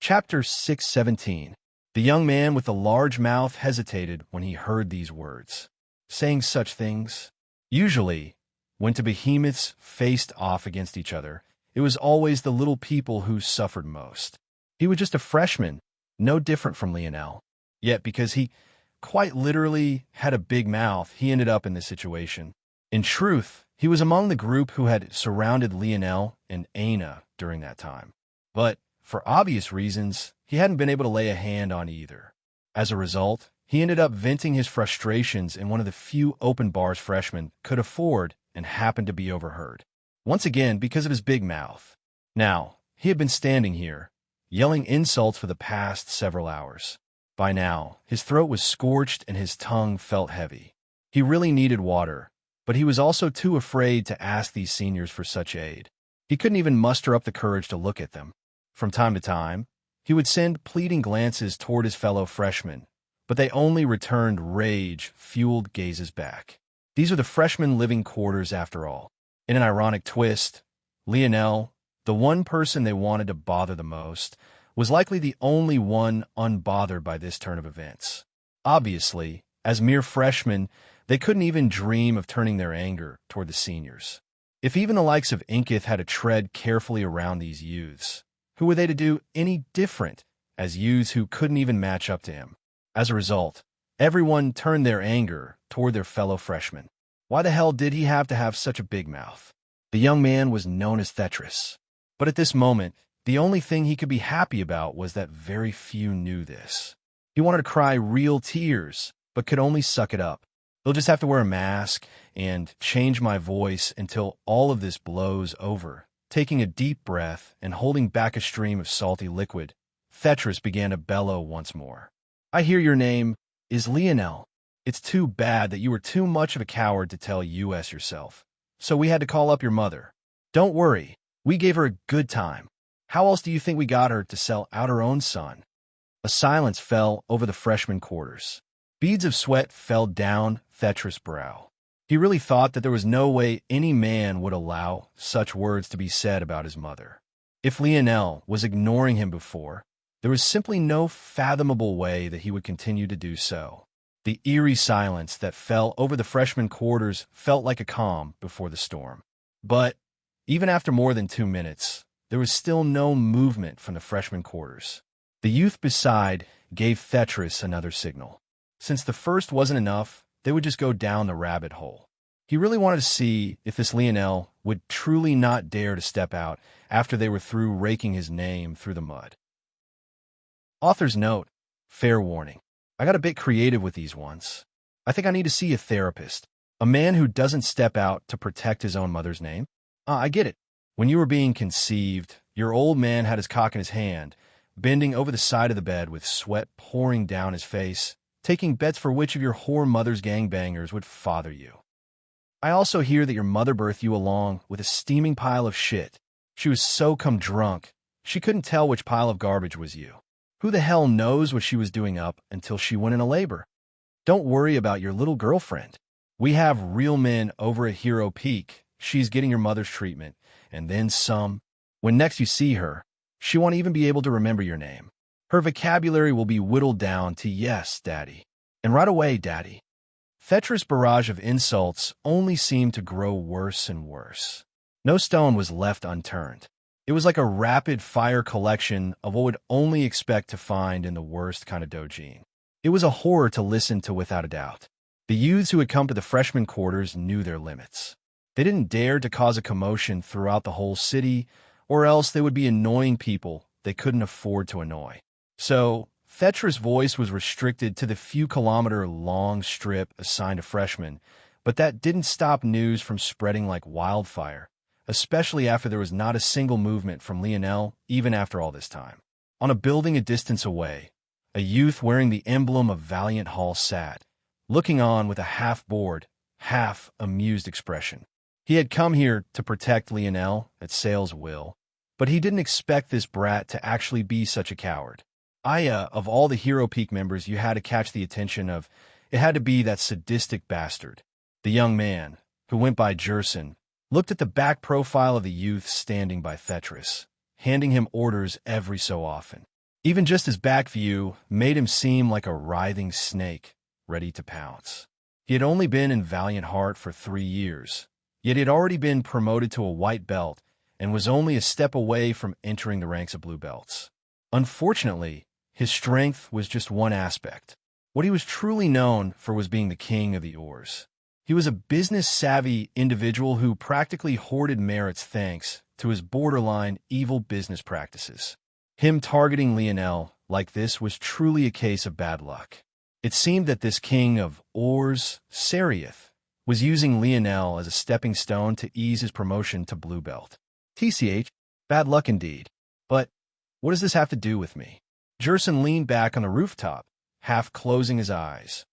Chapter 617. The young man with the large mouth hesitated when he heard these words. Saying such things? Usually, when two behemoths faced off against each other, it was always the little people who suffered most. He was just a freshman, no different from Lionel. Yet because he quite literally had a big mouth, he ended up in this situation. In truth, he was among the group who had surrounded Lionel and Aina during that time. But for obvious reasons, he hadn't been able to lay a hand on either. As a result, he ended up venting his frustrations in one of the few open bars freshmen could afford and happened to be overheard. Once again, because of his big mouth. Now, he had been standing here, yelling insults for the past several hours. By now, his throat was scorched and his tongue felt heavy. He really needed water, but he was also too afraid to ask these seniors for such aid. He couldn't even muster up the courage to look at them. From time to time, he would send pleading glances toward his fellow freshmen, but they only returned rage-fueled gazes back. These are the freshman living quarters after all. In an ironic twist, Lionel, the one person they wanted to bother the most, was likely the only one unbothered by this turn of events. Obviously, as mere freshmen, they couldn't even dream of turning their anger toward the seniors. If even the likes of Inkith had to tread carefully around these youths, who were they to do any different as youths who couldn't even match up to him? As a result, everyone turned their anger toward their fellow freshmen. Why the hell did he have to have such a big mouth? The young man was known as Tetris. But at this moment, the only thing he could be happy about was that very few knew this. He wanted to cry real tears, but could only suck it up. He'll just have to wear a mask and change my voice until all of this blows over. Taking a deep breath and holding back a stream of salty liquid, Tetris began to bellow once more. I hear your name is Lionel. It's too bad that you were too much of a coward to tell us yourself. So we had to call up your mother. Don't worry, we gave her a good time. How else do you think we got her to sell out her own son? A silence fell over the freshman quarters. Beads of sweat fell down Tetris' brow. He really thought that there was no way any man would allow such words to be said about his mother. If Lionel was ignoring him before, there was simply no fathomable way that he would continue to do so. The eerie silence that fell over the freshman quarters felt like a calm before the storm. But even after more than 2 minutes, there was still no movement from the freshman quarters. The youth beside gave Tetris another signal. Since the first wasn't enough, they would just go down the rabbit hole. He really wanted to see if this Lionel would truly not dare to step out after they were through raking his name through the mud. Author's note, fair warning. I got a bit creative with these ones. I think I need to see a therapist. A man who doesn't step out to protect his own mother's name? I get it. When you were being conceived, your old man had his cock in his hand, bending over the side of the bed with sweat pouring down his face, taking bets for which of your whore mother's gangbangers would father you. I also hear that your mother birthed you along with a steaming pile of shit. She was so drunk, she couldn't tell which pile of garbage was you. Who the hell knows what she was doing up until she went into labor? Don't worry about your little girlfriend. We have real men over at Hero Peak. She's getting your mother's treatment, and then some. When next you see her, she won't even be able to remember your name. Her vocabulary will be whittled down to yes, Daddy. And right away, Daddy. Tetris' barrage of insults only seemed to grow worse and worse. No stone was left unturned. It was like a rapid-fire collection of what would only expect to find in the worst kind of dojin. It was a horror to listen to without a doubt. The youths who had come to the freshman quarters knew their limits. They didn't dare to cause a commotion throughout the whole city, or else they would be annoying people they couldn't afford to annoy. So, Tetris' voice was restricted to the few kilometer-long strip assigned to freshmen, but that didn't stop news from spreading like wildfire, especially after there was not a single movement from Lionel even after all this time. On a building a distance away, a youth wearing the emblem of Valiant Hall sat, looking on with a half-bored, half-amused expression. He had come here to protect Lionel at Sale's will, but he didn't expect this brat to actually be such a coward. Of all the Hero Peak members you had to catch the attention of, it had to be that sadistic bastard. The young man, who went by Jerson, looked at the back profile of the youth standing by Tetris, handing him orders every so often. Even just his back view made him seem like a writhing snake, ready to pounce. He had only been in Valiant Heart for 3 years, yet he had already been promoted to a white belt and was only a step away from entering the ranks of blue belts. Unfortunately, his strength was just one aspect. What he was truly known for was being the king of the oars. He was a business-savvy individual who practically hoarded merits thanks to his borderline evil business practices. Him targeting Lionel like this was truly a case of bad luck. It seemed that this king of oars, Seriath, was using Lionel as a stepping stone to ease his promotion to blue belt. TCH, bad luck indeed. But what does this have to do with me? Jerson leaned back on the rooftop, half closing his eyes.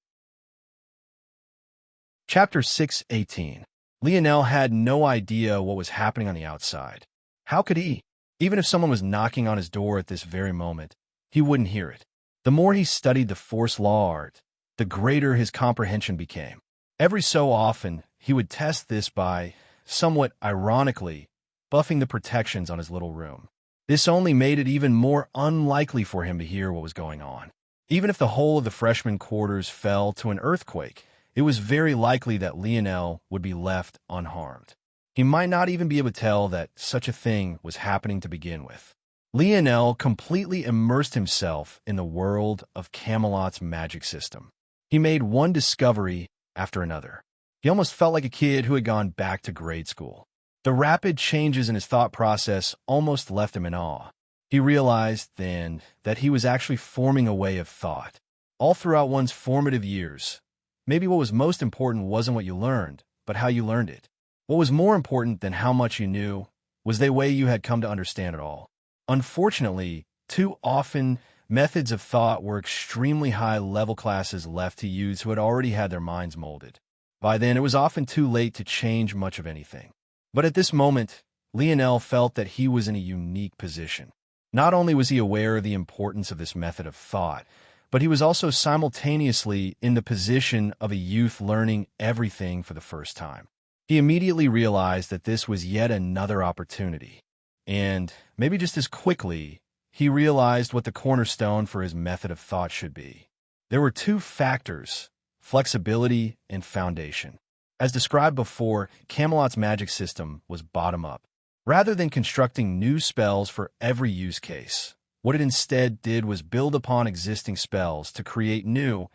Chapter 6:18. Lionel had no idea what was happening on the outside. How could he? Even if someone was knocking on his door at this very moment, he wouldn't hear it. The more he studied the force law art, the greater his comprehension became. Every so often, he would test this by, somewhat ironically, buffing the protections on his little room. This only made it even more unlikely for him to hear what was going on. Even if the whole of the freshman quarters fell to an earthquake, it was very likely that Lionel would be left unharmed. He might not even be able to tell that such a thing was happening to begin with. Lionel completely immersed himself in the world of Camelot's magic system. He made one discovery after another. He almost felt like a kid who had gone back to grade school. The rapid changes in his thought process almost left him in awe. He realized then that he was actually forming a way of thought. All throughout one's formative years, maybe what was most important wasn't what you learned, but how you learned it. What was more important than how much you knew was the way you had come to understand it all. Unfortunately, too often, methods of thought were extremely high-level classes left to youths who had already had their minds molded. By then, it was often too late to change much of anything. But at this moment, Lionel felt that he was in a unique position. Not only was he aware of the importance of this method of thought, but he was also simultaneously in the position of a youth learning everything for the first time. He immediately realized that this was yet another opportunity. And, maybe just as quickly, he realized what the cornerstone for his method of thought should be. There were 2 factors, flexibility and foundation. As described before, Camelot's magic system was bottom-up. Rather than constructing new spells for every use case, what it instead did was build upon existing spells to create new,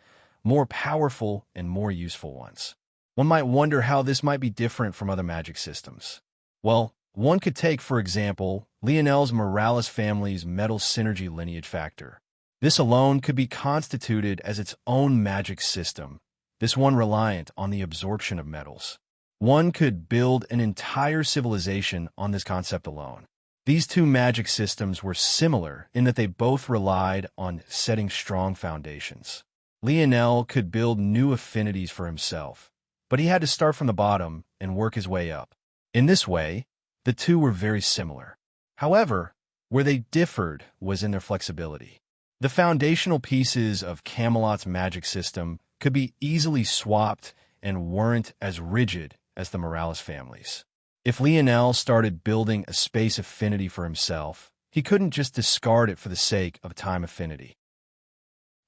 more powerful and more useful ones. One might wonder how this might be different from other magic systems. Well, one could take, for example, Lionel's Morales family's metal synergy lineage factor. This alone could be constituted as its own magic system, this one reliant on the absorption of metals. One could build an entire civilization on this concept alone. These 2 magic systems were similar in that they both relied on setting strong foundations. Lionel could build new affinities for himself, but he had to start from the bottom and work his way up. In this way, the 2 were very similar. However, where they differed was in their flexibility. The foundational pieces of Camelot's magic system could be easily swapped and weren't as rigid as the Morales family's. If Lionel started building a space affinity for himself, he couldn't just discard it for the sake of a time affinity.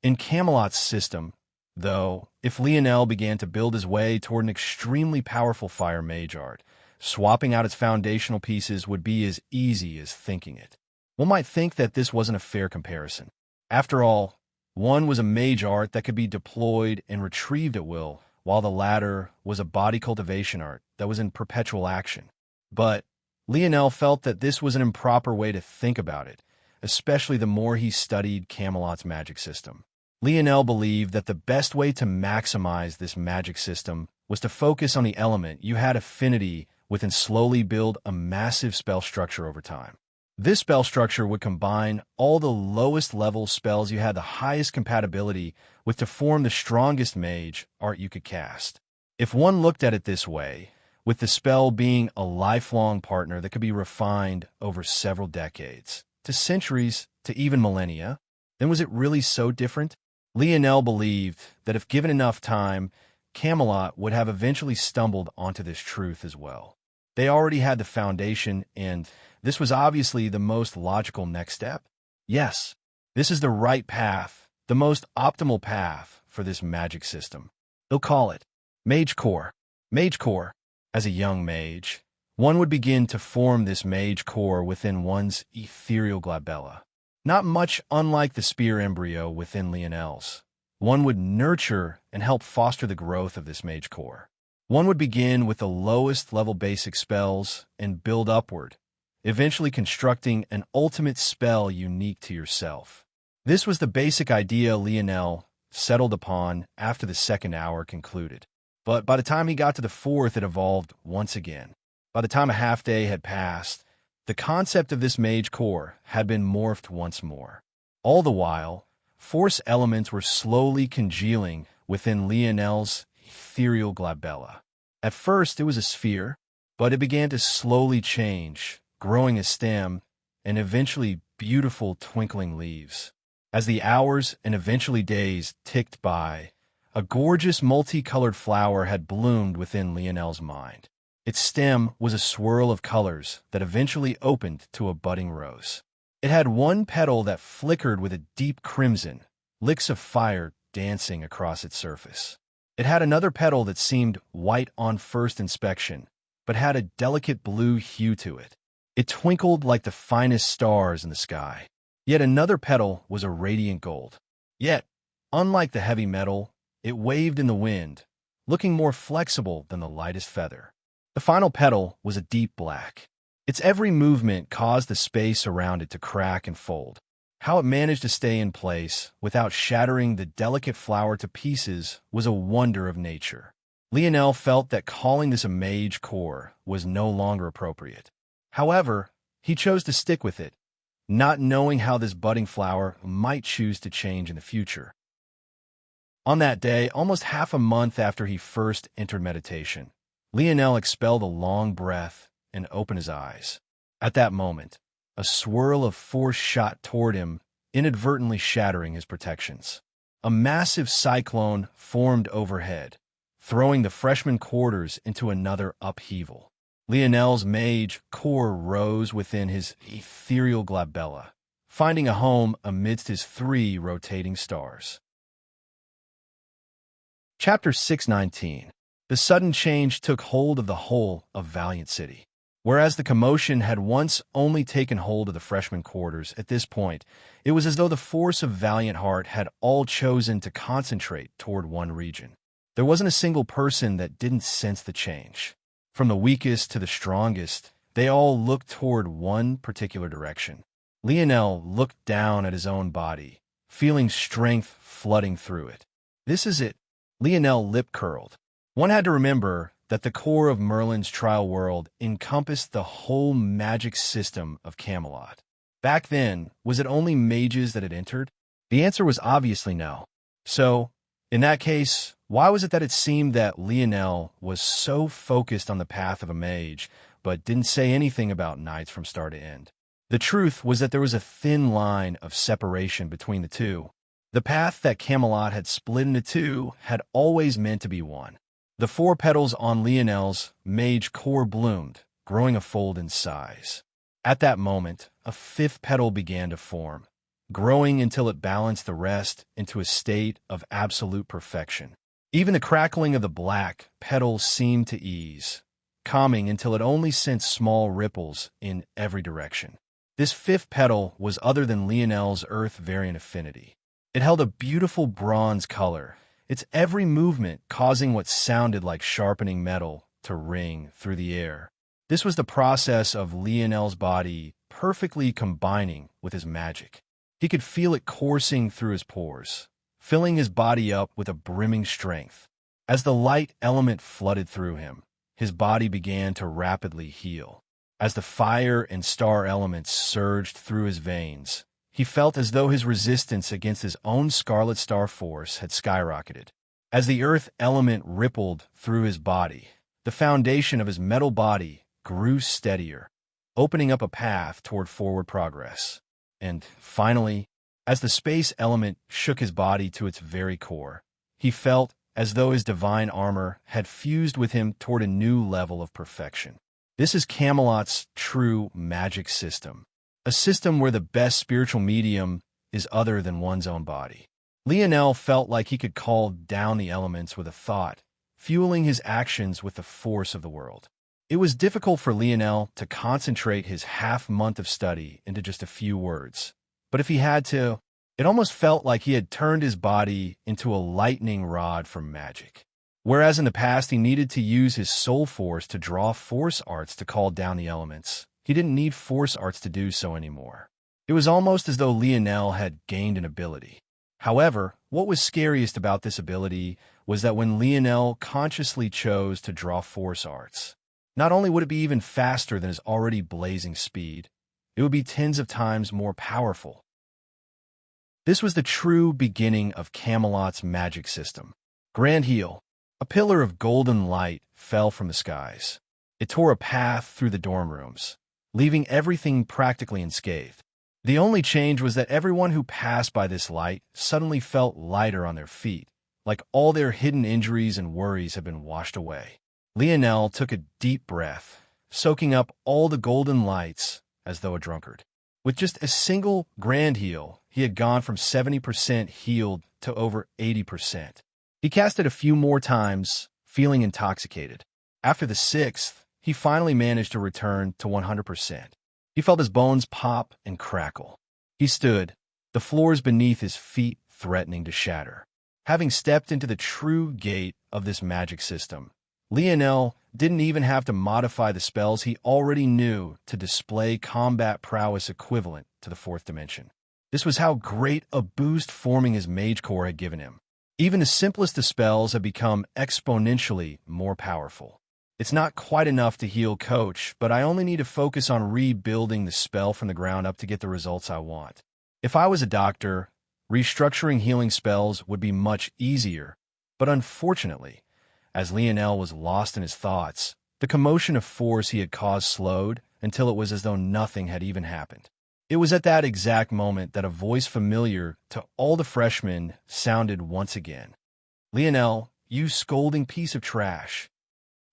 In Camelot's system, though, if Lionel began to build his way toward an extremely powerful fire mage art, swapping out its foundational pieces would be as easy as thinking it. One might think that this wasn't a fair comparison. After all, one was a mage art that could be deployed and retrieved at will, while the latter was a body cultivation art that was in perpetual action. But Lionel felt that this was an improper way to think about it, especially the more he studied Camelot's magic system. Lionel believed that the best way to maximize this magic system was to focus on the element you had affinity with and slowly build a massive spell structure over time. This spell structure would combine all the lowest level spells you had the highest compatibility with to form the strongest mage art you could cast. If one looked at it this way, with the spell being a lifelong partner that could be refined over several decades, to centuries, to even millennia, then was it really so different? Lionel believed that if given enough time, Camelot would have eventually stumbled onto this truth as well. They already had the foundation, and this was obviously the most logical next step. Yes, This is the right path, the most optimal path for this magic system. They'll call it Mage Core. Mage Core. As a young mage, one would begin to form this mage core within one's ethereal glabella. Not much unlike the spear embryo within Lionel's. One would nurture and help foster the growth of this mage core. One would begin with the lowest level basic spells and build upward, eventually constructing an ultimate spell unique to yourself. This was the basic idea Lionel settled upon after the second hour concluded. But by the time he got to the fourth, it evolved once again. By the time a half day had passed, the concept of this mage core had been morphed once more. All the while, force elements were slowly congealing within Lionel's ethereal glabella. At first, it was a sphere, but it began to slowly change, growing a stem, and eventually beautiful twinkling leaves. As the hours and eventually days ticked by, a gorgeous multicolored flower had bloomed within Lionel's mind. Its stem was a swirl of colors that eventually opened to a budding rose. It had one petal that flickered with a deep crimson, licks of fire dancing across its surface. It had another petal that seemed white on first inspection, but had a delicate blue hue to it. It twinkled like the finest stars in the sky. Yet another petal was a radiant gold. Yet, unlike the heavy metal, it waved in the wind, looking more flexible than the lightest feather. The final petal was a deep black. Its every movement caused the space around it to crack and fold. How it managed to stay in place without shattering the delicate flower to pieces was a wonder of nature. Lionel felt that calling this a mage core was no longer appropriate. However, he chose to stick with it, not knowing how this budding flower might choose to change in the future. On that day, almost half a month after he first entered meditation, Lionel expelled a long breath and opened his eyes. At that moment, a swirl of force shot toward him, inadvertently shattering his protections. A massive cyclone formed overhead, throwing the freshman quarters into another upheaval. Lionel's mage core rose within his ethereal glabella, finding a home amidst his 3 rotating stars. Chapter 619. The sudden change took hold of the whole of Valiant City. Whereas the commotion had once only taken hold of the freshman quarters, at this point, it was as though the force of Valiant Heart had all chosen to concentrate toward one region. There wasn't a single person that didn't sense the change. From the weakest to the strongest, they all looked toward one particular direction. Lionel looked down at his own body, feeling strength flooding through it. This is it. Lionel lip curled. One had to remember that the core of Merlin's trial world encompassed the whole magic system of Camelot. Back then, was it only mages that had entered? The answer was obviously no. So, in that case, why was it that it seemed that Lionel was so focused on the path of a mage, but didn't say anything about knights from start to end? The truth was that there was a thin line of separation between the two. The path that Camelot had split into two had always meant to be one. The 4 petals on Lionel's mage core bloomed, growing a fold in size. At that moment, a 5th petal began to form, growing until it balanced the rest into a state of absolute perfection. Even the crackling of the black petals seemed to ease, calming until it only sent small ripples in every direction. This 5th petal was other than Lionel's Earth variant affinity. It held a beautiful bronze color, its every movement causing what sounded like sharpening metal to ring through the air. This was the process of Lionel's body perfectly combining with his magic. He could feel it coursing through his pores, filling his body up with a brimming strength. As the light element flooded through him, his body began to rapidly heal. As the fire and star elements surged through his veins, he felt as though his resistance against his own Scarlet Star force had skyrocketed. As the earth element rippled through his body, the foundation of his metal body grew steadier, opening up a path toward forward progress. And finally, as the space element shook his body to its very core, he felt as though his divine armor had fused with him toward a new level of perfection. This is Camelot's true magic system. A system where the best spiritual medium is other than one's own body. Lionel felt like he could call down the elements with a thought, fueling his actions with the force of the world. It was difficult for Lionel to concentrate his half-month of study into just a few words. But if he had to, it almost felt like he had turned his body into a lightning rod for magic. Whereas in the past he needed to use his soul force to draw force arts to call down the elements, he didn't need force arts to do so anymore. It was almost as though Lionel had gained an ability. However, what was scariest about this ability was that when Lionel consciously chose to draw force arts, not only would it be even faster than his already blazing speed, it would be tens of times more powerful. This was the true beginning of Camelot's magic system. Grand Heel, a pillar of golden light, fell from the skies. It tore a path through the dorm rooms, leaving everything practically unscathed. The only change was that everyone who passed by this light suddenly felt lighter on their feet, like all their hidden injuries and worries had been washed away. Lionel took a deep breath, soaking up all the golden lights as though a drunkard. With just a single grand heal, he had gone from 70% healed to over 80%. He cast it a few more times, feeling intoxicated. After the sixth, he finally managed to return to 100%. He felt his bones pop and crackle. He stood, the floors beneath his feet threatening to shatter. Having stepped into the true gate of this magic system, Lionel didn't even have to modify the spells he already knew to display combat prowess equivalent to the fourth dimension. This was how great a boost forming his mage core had given him. Even the simplest of spells have become exponentially more powerful. It's not quite enough to heal Coach, but I only need to focus on rebuilding the spell from the ground up to get the results I want. If I was a doctor, restructuring healing spells would be much easier, but unfortunately, as Lionel was lost in his thoughts, the commotion of force he had caused slowed until it was as though nothing had even happened. It was at that exact moment that a voice familiar to all the freshmen sounded once again. "Lionel, you scolding piece of trash."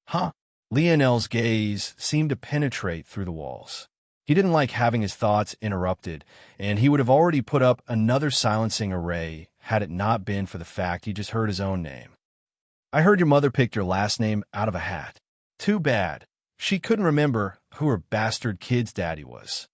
Huh? Lionel's gaze seemed to penetrate through the walls. He didn't like having his thoughts interrupted, and he would have already put up another silencing array had it not been for the fact he just heard his own name. "I heard your mother picked your last name out of a hat. Too bad. She couldn't remember who her bastard kid's daddy was."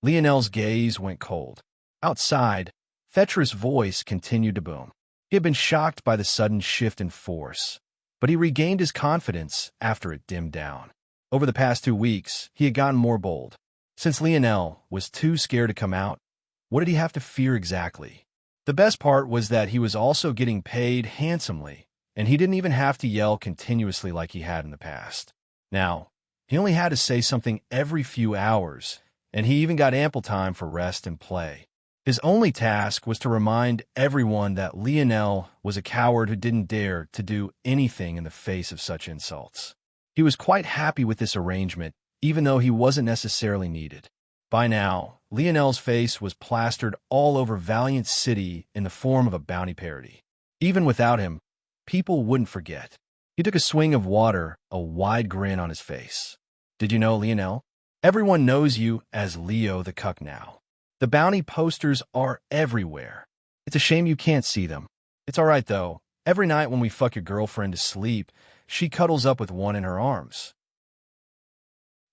Lionel's gaze went cold. Outside, Thetra's voice continued to boom. He had been shocked by the sudden shift in force, but he regained his confidence after it dimmed down. Over the past 2 weeks, he had gotten more bold. Since Lionel was too scared to come out, what did he have to fear exactly? The best part was that he was also getting paid handsomely, and he didn't even have to yell continuously like he had in the past. Now, he only had to say something every few hours, and he even got ample time for rest and play. His only task was to remind everyone that Lionel was a coward who didn't dare to do anything in the face of such insults. He was quite happy with this arrangement, even though he wasn't necessarily needed. By now, Lionel's face was plastered all over Valiant City in the form of a bounty parody. Even without him, people wouldn't forget. He took a swing of water, a wide grin on his face. "Did you know, Lionel? Everyone knows you as Leo the Cuck now. The bounty posters are everywhere. It's a shame you can't see them. It's all right, though. Every night when we fuck your girlfriend to sleep, she cuddles up with one in her arms."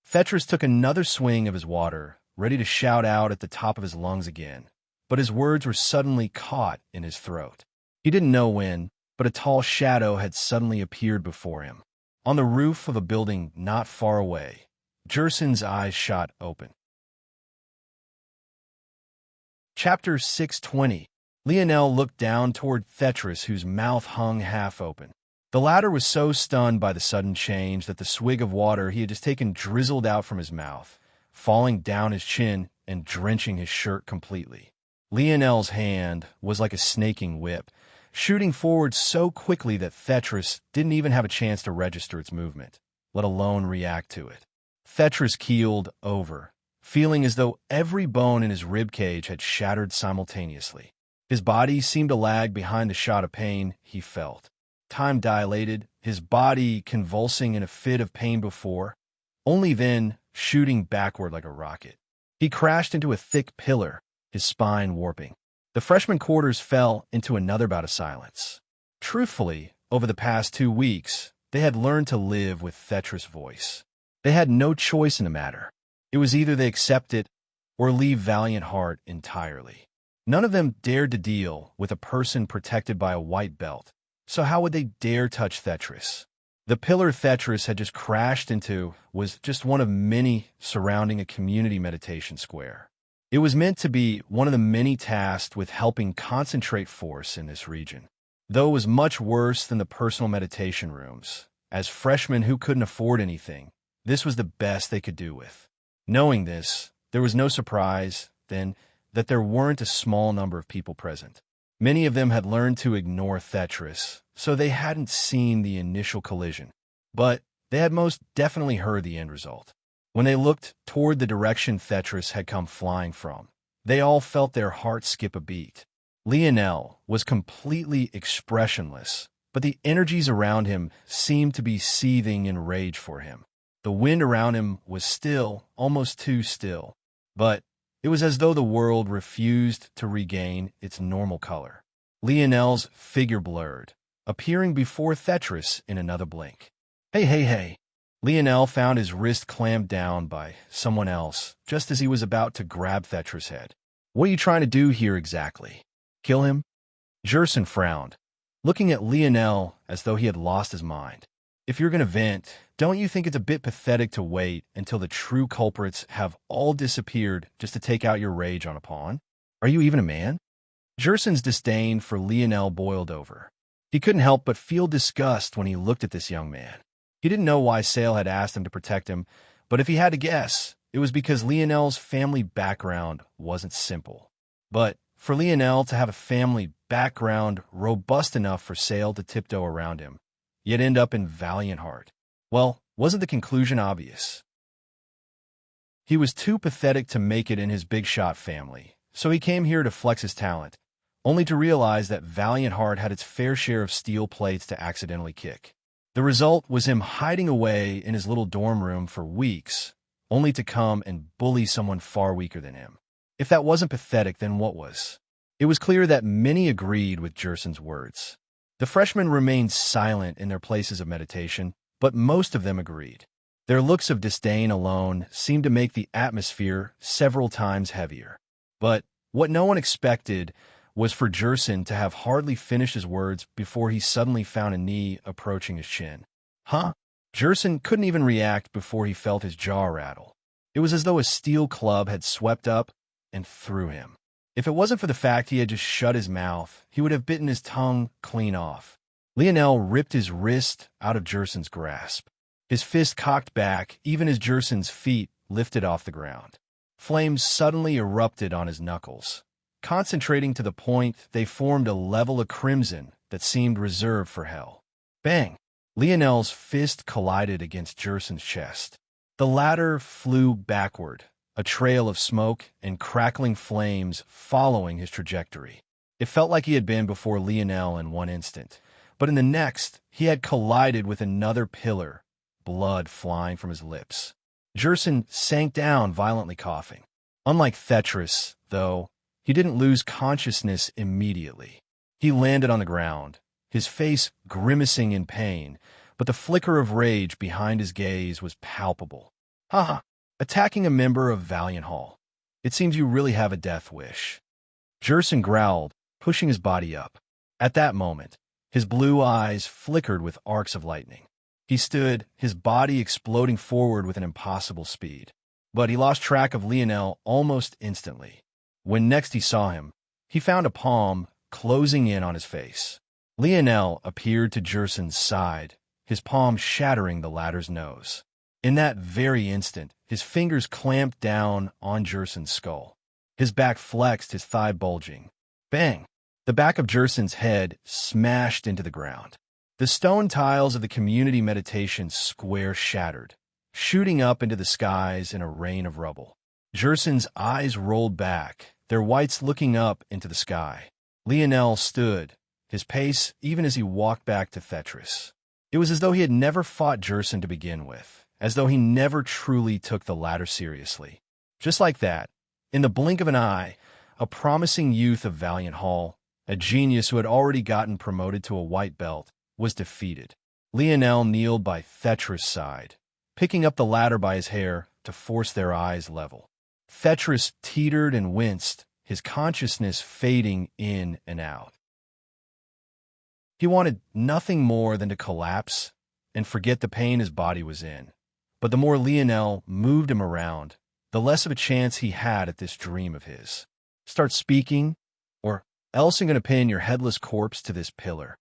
Thetra took another swing of his water, ready to shout out at the top of his lungs again, but his words were suddenly caught in his throat. He didn't know when, but a tall shadow had suddenly appeared before him. On the roof of a building not far away, Jerson's eyes shot open. Chapter 620. Lionel looked down toward Thetra, whose mouth hung half open. The latter was so stunned by the sudden change that the swig of water he had just taken drizzled out from his mouth, falling down his chin and drenching his shirt completely. Lionel's hand was like a snaking whip, shooting forward so quickly that Thetra didn't even have a chance to register its movement, let alone react to it. Thetra keeled over, feeling as though every bone in his ribcage had shattered simultaneously. His body seemed to lag behind the shot of pain he felt. Time dilated, his body convulsing in a fit of pain before, only then shooting backward like a rocket. He crashed into a thick pillar, his spine warping. The freshman quarters fell into another bout of silence. Truthfully, over the past 2 weeks, they had learned to live with Thetra's voice. They had no choice in the matter. It was either they accept it or leave Valiant Heart entirely. None of them dared to deal with a person protected by a white belt, so how would they dare touch Thetra? The pillar Thetra had just crashed into was just one of many surrounding a community meditation square. It was meant to be one of the many tasked with helping concentrate force in this region. Though it was much worse than the personal meditation rooms, as freshmen who couldn't afford anything, this was the best they could do with. Knowing this, there was no surprise, then, that there weren't a small number of people present. Many of them had learned to ignore Thetra, so they hadn't seen the initial collision. But they had most definitely heard the end result. When they looked toward the direction Thetra had come flying from, they all felt their hearts skip a beat. Lionel was completely expressionless, but the energies around him seemed to be seething in rage for him. The wind around him was still, almost too still, but it was as though the world refused to regain its normal color. Lionel's figure blurred, appearing before Thetra in another blink. Hey. Lionel found his wrist clamped down by someone else just as he was about to grab Thetra's head. What are you trying to do here exactly? Kill him? Jerson frowned, looking at Lionel as though he had lost his mind. If you're going to vent, don't you think it's a bit pathetic to wait until the true culprits have all disappeared just to take out your rage on a pawn? Are you even a man? Jerson's disdain for Lionel boiled over. He couldn't help but feel disgust when he looked at this young man. He didn't know why Sale had asked him to protect him, but if he had to guess, it was because Lionel's family background wasn't simple. But for Lionel to have a family background robust enough for Sale to tiptoe around him, yet end up in Valiant Heart, well, wasn't the conclusion obvious? He was too pathetic to make it in his big shot family, so he came here to flex his talent, only to realize that Valiant Heart had its fair share of steel plates to accidentally kick. The result was him hiding away in his little dorm room for weeks, only to come and bully someone far weaker than him. If that wasn't pathetic, then what was? It was clear that many agreed with Jerson's words. The freshmen remained silent in their places of meditation, but most of them agreed. Their looks of disdain alone seemed to make the atmosphere several times heavier. But what no one expected was for Jerson to have hardly finished his words before he suddenly found a knee approaching his chin. Huh? Jerson couldn't even react before he felt his jaw rattle. It was as though a steel club had swept up and threw him. If it wasn't for the fact he had just shut his mouth, he would have bitten his tongue clean off. Lionel ripped his wrist out of Jerson's grasp. His fist cocked back even as Jerson's feet lifted off the ground. Flames suddenly erupted on his knuckles. Concentrating to the point they formed a level of crimson that seemed reserved for hell. Bang! Lionel's fist collided against Jerson's chest. The latter flew backward, a trail of smoke and crackling flames following his trajectory. It felt like he had been before Lionel in one instant, but in the next, he had collided with another pillar, blood flying from his lips. Jerson sank down, violently coughing. Unlike Thetra, though, he didn't lose consciousness immediately. He landed on the ground, his face grimacing in pain, but the flicker of rage behind his gaze was palpable. Ha! Attacking a member of Valiant Hall. It seems you really have a death wish. Jerson growled, pushing his body up. At that moment, his blue eyes flickered with arcs of lightning. He stood, his body exploding forward with an impossible speed. But he lost track of Lionel almost instantly. When next he saw him, he found a palm closing in on his face. Lionel appeared to Jerson's side, his palm shattering the latter's nose. In that very instant, his fingers clamped down on Jerson's skull. His back flexed, his thigh bulging. Bang! The back of Jerson's head smashed into the ground. The stone tiles of the community meditation square shattered, shooting up into the skies in a rain of rubble. Jerson's eyes rolled back, their whites looking up into the sky. Lionel stood, his pace even as he walked back to Thetra. It was as though he had never fought Jerson to begin with, as though he never truly took the latter seriously. Just like that, in the blink of an eye, a promising youth of Valiant Hall, a genius who had already gotten promoted to a white belt, was defeated. Lionel kneeled by Thetra's side, picking up the latter by his hair to force their eyes level. Thetra teetered and winced, his consciousness fading in and out. He wanted nothing more than to collapse and forget the pain his body was in. But the more Lionel moved him around, the less of a chance he had at this dream of his. Start speaking, or else I'm going to pin your headless corpse to this pillar.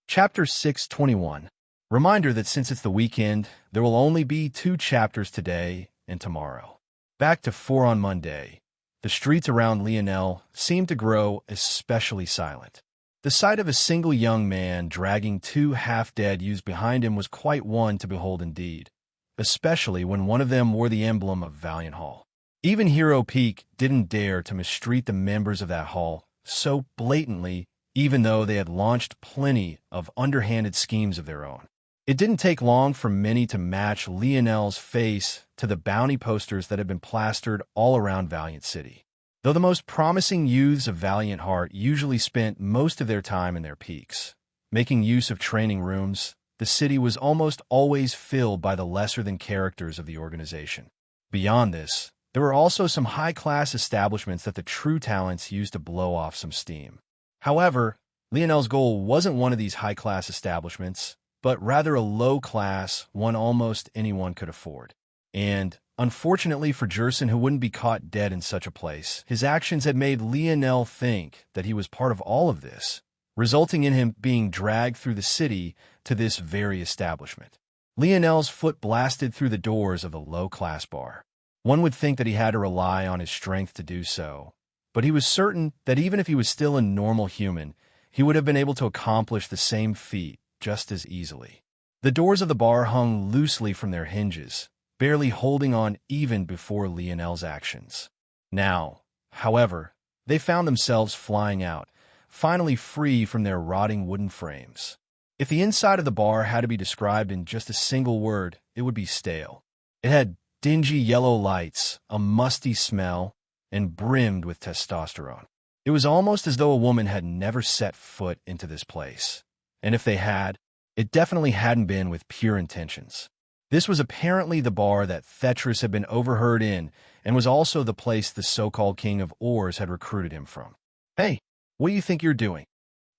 Chapter 621. Reminder that since it's the weekend, there will only be 2 chapters today and tomorrow. Back to 4 on Monday. The streets around Lionel seemed to grow especially silent. The sight of a single young man dragging 2 half-dead youths behind him was quite one to behold indeed, especially when one of them wore the emblem of Valiant Hall. Even Hero Peak didn't dare to mistreat the members of that hall so blatantly, even though they had launched plenty of underhanded schemes of their own. It didn't take long for many to match Lionel's face to the bounty posters that had been plastered all around Valiant City. Though the most promising youths of Valiant Heart usually spent most of their time in their peaks, making use of training rooms, the city was almost always filled by the lesser-than characters of the organization. Beyond this, there were also some high-class establishments that the true talents used to blow off some steam. However, Lionel's goal wasn't one of these high-class establishments, but rather a low-class one almost anyone could afford. And, unfortunately for Jerson, who wouldn't be caught dead in such a place, his actions had made Lionel think that he was part of all of this, resulting in him being dragged through the city to this very establishment. Lionel's foot blasted through the doors of the low-class bar. One would think that he had to rely on his strength to do so, but he was certain that even if he was still a normal human, he would have been able to accomplish the same feat just as easily. The doors of the bar hung loosely from their hinges, barely holding on even before Lionel's actions. Now, however, they found themselves flying out, finally free from their rotting wooden frames. If the inside of the bar had to be described in just a single word, it would be stale. It had dingy yellow lights, a musty smell, and brimmed with testosterone. It was almost as though a woman had never set foot into this place. And if they had, it definitely hadn't been with pure intentions. This was apparently the bar that Thetra had been overheard in, and was also the place the so-called King of Oars had recruited him from. "Hey, what do you think you're doing?"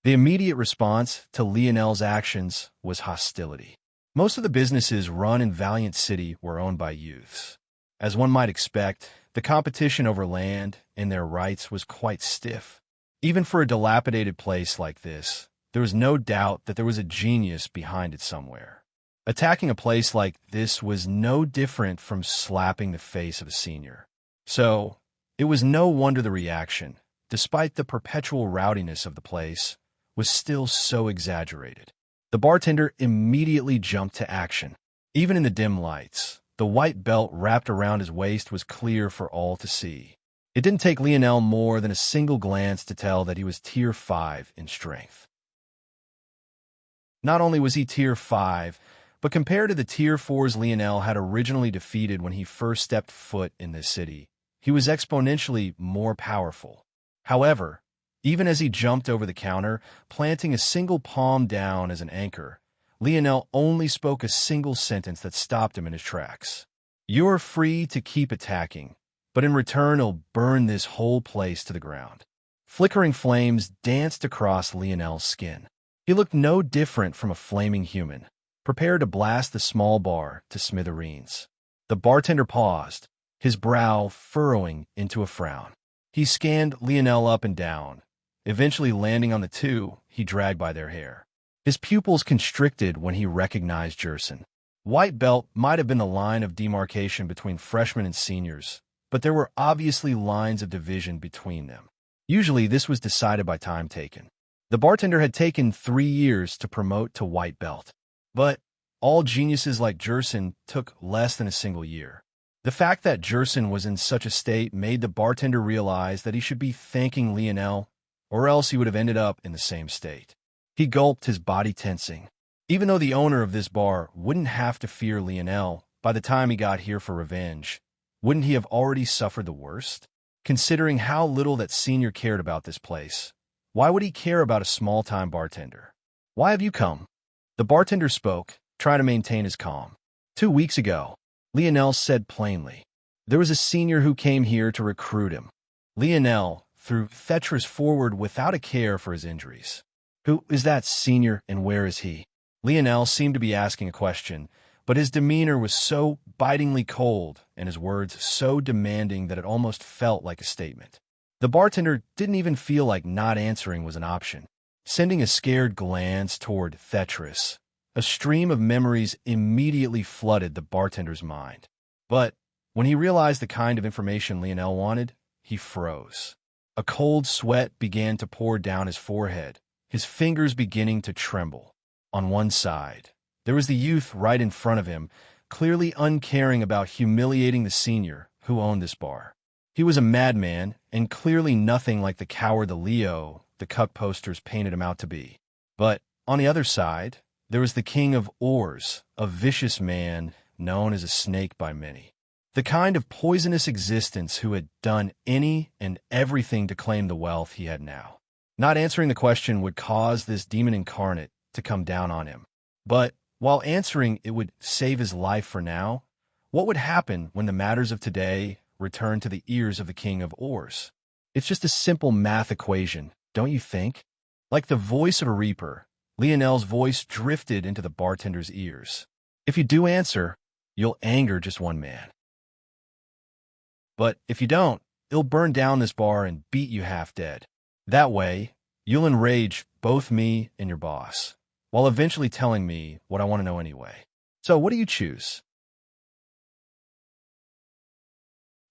The immediate response to Lionel's actions was hostility. Most of the businesses run in Valiant City were owned by youths. As one might expect, the competition over land and their rights was quite stiff. Even for a dilapidated place like this, there was no doubt that there was a genius behind it somewhere. Attacking a place like this was no different from slapping the face of a senior. So, it was no wonder the reaction, despite the perpetual rowdiness of the place, was still so exaggerated. The bartender immediately jumped to action. Even in the dim lights, the white belt wrapped around his waist was clear for all to see. It didn't take Lionel more than a single glance to tell that he was Tier 5 in strength. Not only was he Tier 5, but compared to the Tier 4s Lionel had originally defeated when he first stepped foot in this city, he was exponentially more powerful. However, even as he jumped over the counter, planting a single palm down as an anchor, Lionel only spoke a single sentence that stopped him in his tracks. "You're free to keep attacking, but in return I'll burn this whole place to the ground." Flickering flames danced across Lionel's skin. He looked no different from a flaming human, prepared to blast the small bar to smithereens. The bartender paused, his brow furrowing into a frown. He scanned Lionel up and down, eventually landing on the 2 he dragged by their hair. His pupils constricted when he recognized Jerson. White belt might have been the line of demarcation between freshmen and seniors, but there were obviously lines of division between them. Usually this was decided by time taken. The bartender had taken 3 years to promote to white belt, but all geniuses like Jerson took less than a single year. The fact that Jerson was in such a state made the bartender realize that he should be thanking Lionel, or else he would have ended up in the same state. He gulped, his body tensing. Even though the owner of this bar wouldn't have to fear Lionel by the time he got here for revenge, Wouldn't he have already suffered the worst? Considering how little that senior cared about this place, why would he care about a small-time bartender? Why have you come? The bartender spoke, trying to maintain his calm. 2 weeks ago, Lionel said plainly. There was a senior who came here to recruit him. Lionel threw Tetris forward without a care for his injuries. Who is that senior and where is he? Lionel seemed to be asking a question, but his demeanor was so bitingly cold and his words so demanding that it almost felt like a statement. The bartender didn't even feel like not answering was an option. Sending a scared glance toward Tetris, a stream of memories immediately flooded the bartender's mind. But when he realized the kind of information Lionel wanted, he froze. A cold sweat began to pour down his forehead, his fingers beginning to tremble. On one side, there was the youth right in front of him, clearly uncaring about humiliating the senior who owned this bar. He was a madman, and clearly nothing like the coward Leo the cuck posters painted him out to be. But on the other side, there was the king of oars, a vicious man known as a snake by many. The kind of poisonous existence who had done any and everything to claim the wealth he had now. Not answering the question would cause this demon incarnate to come down on him. But while answering it would save his life for now, what would happen when the matters of today returned to the ears of the king of oars? It's just a simple math equation, don't you think? Like the voice of a reaper, Lionel's voice drifted into the bartender's ears. If you do answer, you'll anger just one man. But if you don't, it'll burn down this bar and beat you half dead. That way, you'll enrage both me and your boss, while eventually telling me what I want to know anyway. So what do you choose?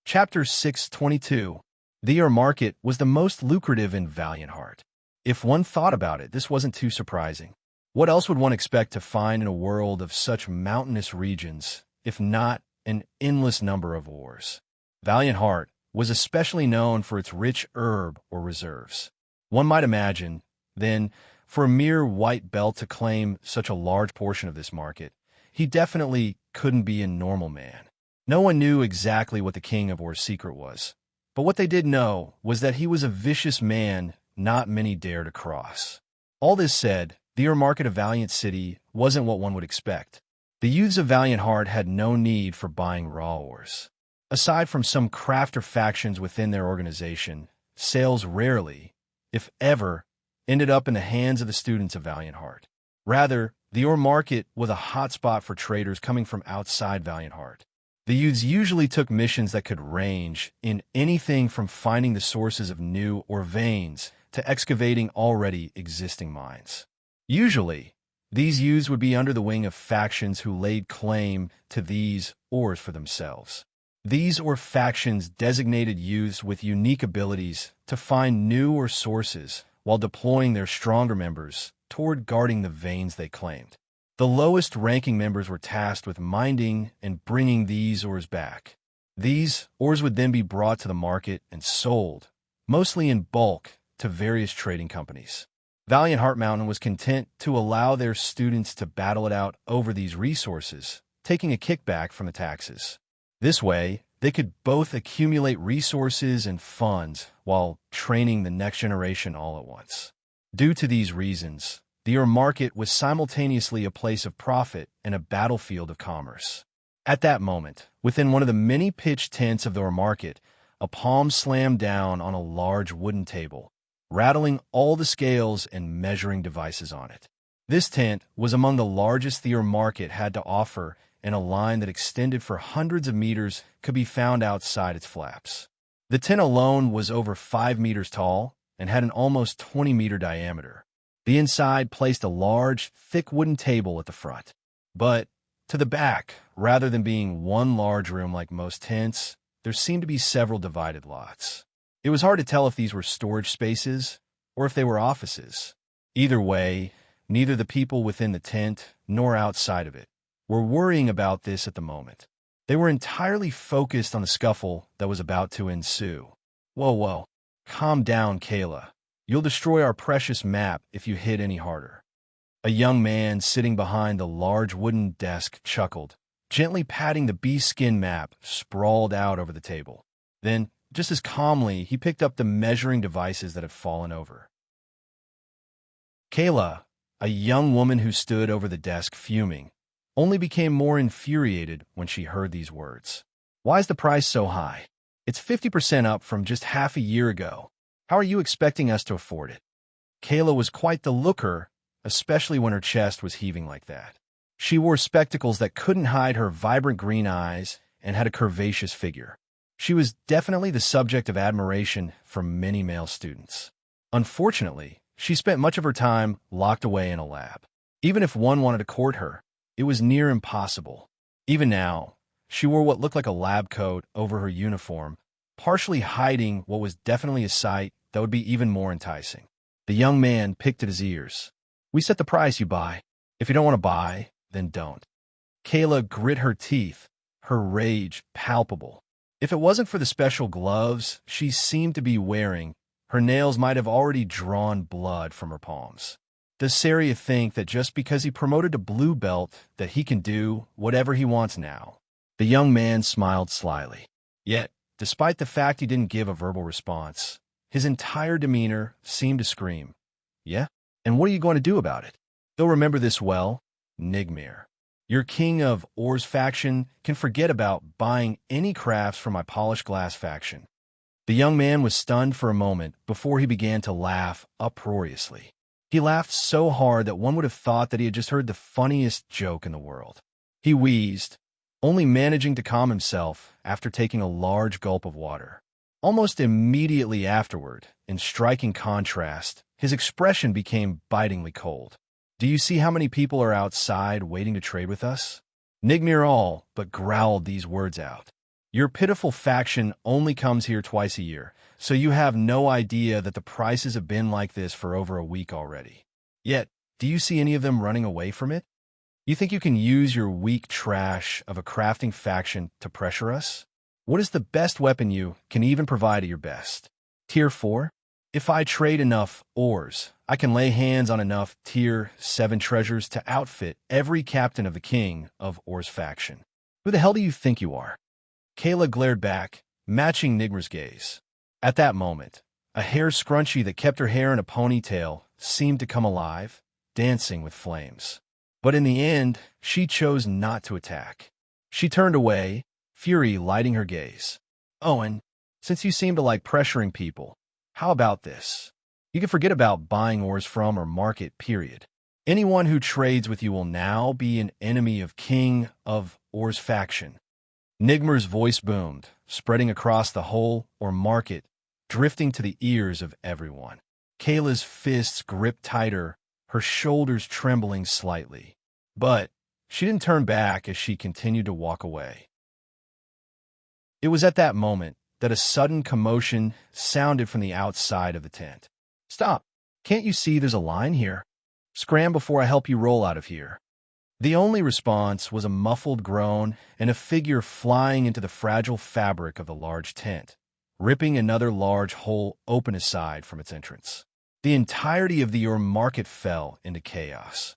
Chapter 622. The year market was the most lucrative in Valiant Heart. If one thought about it, this wasn't too surprising. What else would one expect to find in a world of such mountainous regions, if not an endless number of ores? Valiant Heart was especially known for its rich herb or reserves. One might imagine, then, for a mere white belt to claim such a large portion of this market, he definitely couldn't be a normal man. No one knew exactly what the king of Or's secret was, but what they did know was that he was a vicious man not many dare to cross. All this said, the ore market of Valiant City wasn't what one would expect. The youths of Valiant Heart had no need for buying raw ores. Aside from some crafter factions within their organization, sales rarely, if ever, ended up in the hands of the students of Valiant Heart. Rather, the ore market was a hotspot for traders coming from outside Valiant Heart. The youths usually took missions that could range in anything from finding the sources of new ore veins to excavating already existing mines. Usually, these youths would be under the wing of factions who laid claim to these ores for themselves. These ore factions designated youths with unique abilities to find new ore sources while deploying their stronger members toward guarding the veins they claimed. The lowest-ranking members were tasked with minding and bringing these ores back. These ores would then be brought to the market and sold, mostly in bulk, to various trading companies. Valiant Heart Mountain was content to allow their students to battle it out over these resources, taking a kickback from the taxes. This way, they could both accumulate resources and funds while training the next generation all at once. Due to these reasons, the ore market was simultaneously a place of profit and a battlefield of commerce. At that moment, within one of the many pitched tents of the ore market, a palm slammed down on a large wooden table, rattling all the scales and measuring devices on it. This tent was among the largest the ore market had to offer, and a line that extended for hundreds of meters could be found outside its flaps. The tent alone was over 5 meters tall and had an almost 20-meter diameter. The inside placed a large, thick wooden table at the front. But to the back, rather than being one large room like most tents, there seemed to be several divided lots. It was hard to tell if these were storage spaces or if they were offices. Either way, neither the people within the tent nor outside of it were worrying about this at the moment. They were entirely focused on the scuffle that was about to ensue. Whoa. Calm down, Kayla. You'll destroy our precious map if you hit any harder. A young man sitting behind the large wooden desk chuckled, gently patting the bee skin map sprawled out over the table. Then, just as calmly, he picked up the measuring devices that had fallen over. Kayla, a young woman who stood over the desk fuming, only became more infuriated when she heard these words. Why is the price so high? It's 50% up from just half a year ago. How are you expecting us to afford it? Kayla was quite the looker, especially when her chest was heaving like that. She wore spectacles that couldn't hide her vibrant green eyes and had a curvaceous figure. She was definitely the subject of admiration from many male students. Unfortunately, she spent much of her time locked away in a lab. Even if one wanted to court her, it was near impossible. Even now, she wore what looked like a lab coat over her uniform, partially hiding what was definitely a sight that would be even more enticing. The young man picked at his ears. We set the price, you buy. If you don't want to buy, then don't. Kayla grit her teeth, her rage palpable. If it wasn't for the special gloves she seemed to be wearing, her nails might have already drawn blood from her palms. Does Saria think that just because he promoted to blue belt that he can do whatever he wants now? The young man smiled slyly. Yet, despite the fact he didn't give a verbal response, his entire demeanor seemed to scream, yeah? And what are you going to do about it? You'll remember this well, Nigmir. Your king of Or's faction can forget about buying any crafts from my polished glass faction. The young man was stunned for a moment before he began to laugh uproariously. He laughed so hard that one would have thought that he had just heard the funniest joke in the world. He wheezed, only managing to calm himself after taking a large gulp of water. Almost immediately afterward, in striking contrast, his expression became bitingly cold. Do you see how many people are outside waiting to trade with us? Nigmir all but growled these words out. Your pitiful faction only comes here twice a year, so you have no idea that the prices have been like this for over a week already. Yet, do you see any of them running away from it? You think you can use your weak trash of a crafting faction to pressure us? What is the best weapon you can even provide at your best? Tier 4? If I trade enough ores, I can lay hands on enough Tier 7 treasures to outfit every captain of the king of Or's faction. Who the hell do you think you are? Kayla glared back, matching Nigmir's gaze. At that moment, a hair scrunchie that kept her hair in a ponytail seemed to come alive, dancing with flames. But in the end, she chose not to attack. She turned away, fury lighting her gaze. Owen, since you seem to like pressuring people, how about this? You can forget about buying ores from or market, period. Anyone who trades with you will now be an enemy of King of Or's faction. Nigmir's voice boomed, spreading across the whole or market, drifting to the ears of everyone. Kayla's fists gripped tighter, her shoulders trembling slightly. But she didn't turn back as she continued to walk away. It was at that moment that a sudden commotion sounded from the outside of the tent. Stop! Can't you see there's a line here? Scram before I help you roll out of here. The only response was a muffled groan and a figure flying into the fragile fabric of the large tent, ripping another large hole open aside from its entrance. The entirety of the market fell into chaos.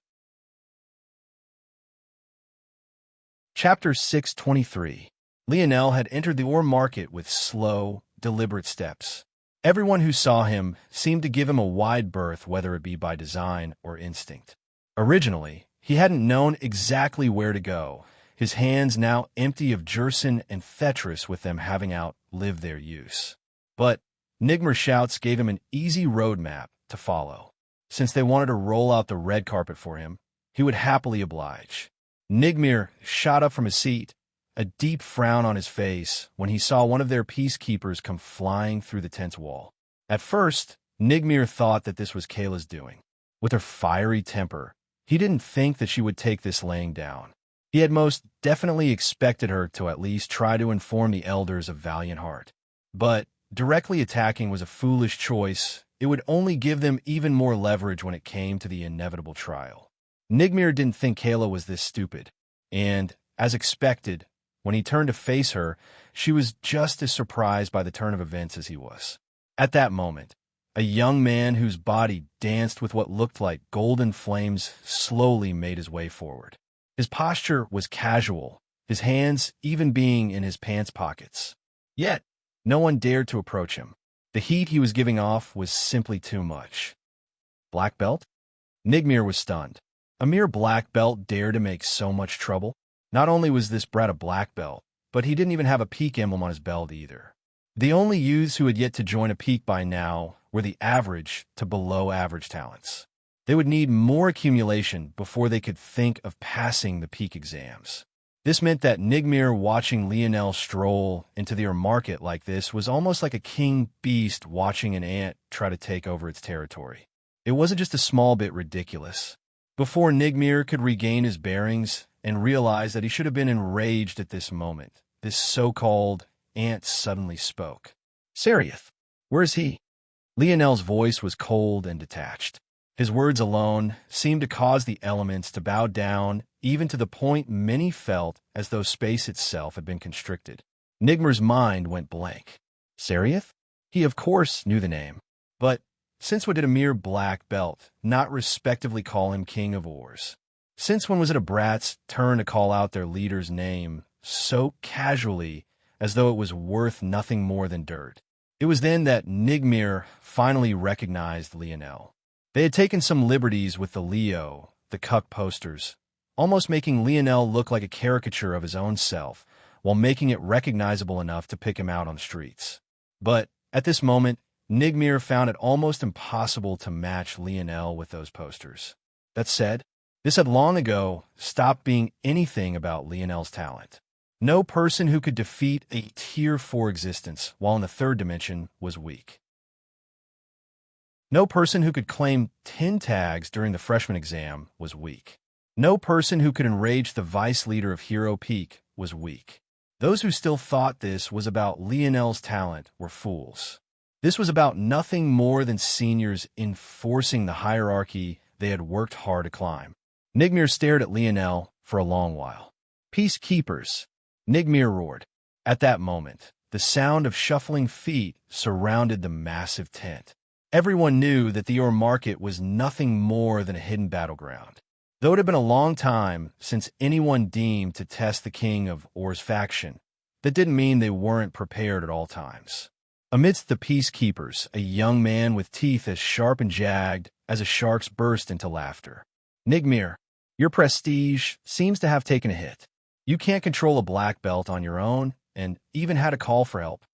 Chapter 623. Lionel had entered the ore market with slow, deliberate steps. Everyone who saw him seemed to give him a wide berth, whether it be by design or instinct. Originally, he hadn't known exactly where to go, his hands now empty of jerson and Thetris with them having outlived their use. But Nigmir's shouts gave him an easy roadmap to follow. Since they wanted to roll out the red carpet for him, he would happily oblige. Nigmir shot up from his seat, a deep frown on his face when he saw one of their peacekeepers come flying through the tent's wall. At first, Nigmir thought that this was Kayla's doing. With her fiery temper, he didn't think that she would take this laying down. He had most definitely expected her to at least try to inform the elders of Valiant Heart. But directly attacking was a foolish choice. It would only give them even more leverage when it came to the inevitable trial. Nigmir didn't think Kayla was this stupid, and, as expected, when he turned to face her, she was just as surprised by the turn of events as he was. At that moment, a young man whose body danced with what looked like golden flames slowly made his way forward. His posture was casual, his hands even being in his pants pockets. Yet, no one dared to approach him. The heat he was giving off was simply too much. Black belt? Nigmir was stunned. A mere black belt dared to make so much trouble? Not only was this brat a black belt, but he didn't even have a peak emblem on his belt either. The only youths who had yet to join a peak by now were the average to below average talents. They would need more accumulation before they could think of passing the peak exams. This meant that Nigmir watching Lionel stroll into their market like this was almost like a king beast watching an ant try to take over its territory. It wasn't just a small bit ridiculous. Before Nigmir could regain his bearings and realize that he should have been enraged at this moment, this so-called ant suddenly spoke. "Seriath, where is he?" Lionel's voice was cold and detached. His words alone seemed to cause the elements to bow down, even to the point many felt as though space itself had been constricted. Nigmir's mind went blank. Seriath? He of course knew the name. But since when did a mere black belt not respectively call him King of Ors? Since when was it a brat's turn to call out their leader's name so casually as though it was worth nothing more than dirt? It was then that Nigmir finally recognized Lionel. They had taken some liberties with the Leo, the cuck posters, almost making Lionel look like a caricature of his own self, while making it recognizable enough to pick him out on the streets. But at this moment, Nigmir found it almost impossible to match Lionel with those posters. That said, this had long ago stopped being anything about Lionel's talent. No person who could defeat a Tier 4 existence while in the third dimension was weak. No person who could claim 10 tags during the freshman exam was weak. No person who could enrage the vice leader of Hero Peak was weak. Those who still thought this was about Lionel's talent were fools. This was about nothing more than seniors enforcing the hierarchy they had worked hard to climb. Nigmir stared at Lionel for a long while. "Peacekeepers," Nigmir roared. At that moment, the sound of shuffling feet surrounded the massive tent. Everyone knew that the Ur market was nothing more than a hidden battleground. Though it had been a long time since anyone deemed to test the king of Ur's faction, that didn't mean they weren't prepared at all times. Amidst the peacekeepers, a young man with teeth as sharp and jagged as a shark's burst into laughter. "Nigmir, your prestige seems to have taken a hit. You can't control a black belt on your own, and even had to call for help.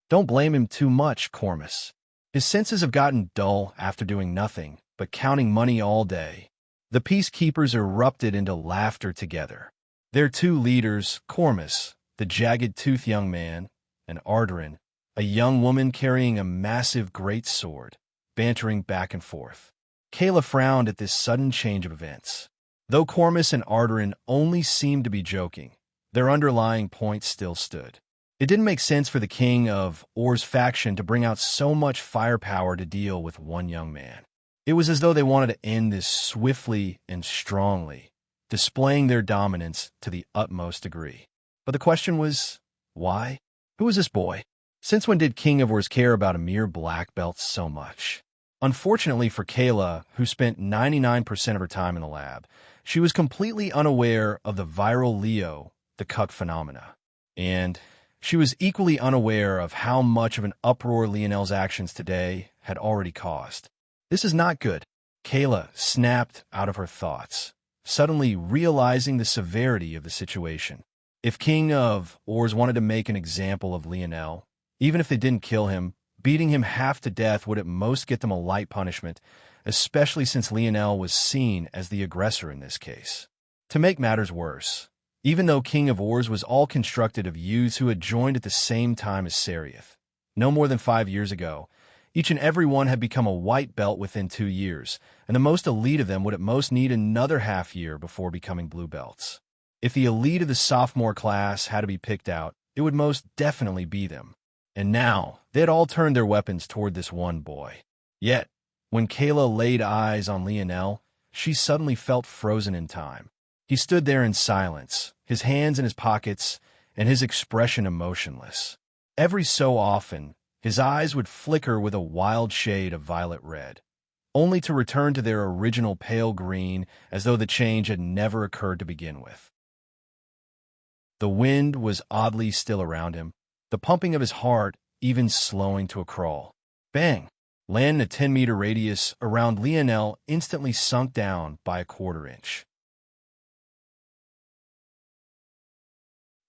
Don't blame him too much, Cormus. His senses have gotten dull after doing nothing but counting money all day." The peacekeepers erupted into laughter together. Their two leaders, Cormus, the jagged-toothed young man, and Ardarin, a young woman carrying a massive great sword, bantering back and forth. Kayla frowned at this sudden change of events. Though Cormus and Ardarin only seemed to be joking, their underlying point still stood. It didn't make sense for the king of Ur's faction to bring out so much firepower to deal with one young man. It was as though they wanted to end this swiftly and strongly, displaying their dominance to the utmost degree. But the question was, why? Who was this boy? Since when did King of Urs care about a mere black belt so much? Unfortunately for Kayla, who spent 99% of her time in the lab, she was completely unaware of the viral Leo, the cuck phenomena. And she was equally unaware of how much of an uproar Lionel's actions today had already caused. This is not good. Kayla snapped out of her thoughts, suddenly realizing the severity of the situation. If King of Urs wanted to make an example of Lionel, even if they didn't kill him, beating him half to death would at most get them a light punishment, especially since Lionel was seen as the aggressor in this case. To make matters worse, even though King of Urs was all constructed of youths who had joined at the same time as Seriath, no more than 5 years ago, each and every one had become a white belt within 2 years, and the most elite of them would at most need another half year before becoming blue belts. If the elite of the sophomore class had to be picked out, it would most definitely be them. And now, they had all turned their weapons toward this one boy. Yet, when Kayla laid eyes on Lionel, she suddenly felt frozen in time. He stood there in silence, his hands in his pockets, and his expression emotionless. Every so often, his eyes would flicker with a wild shade of violet red, only to return to their original pale green as though the change had never occurred to begin with. The wind was oddly still around him, the pumping of his heart even slowing to a crawl. Bang! Land in a 10-meter radius around Lionel instantly sunk down by a quarter inch.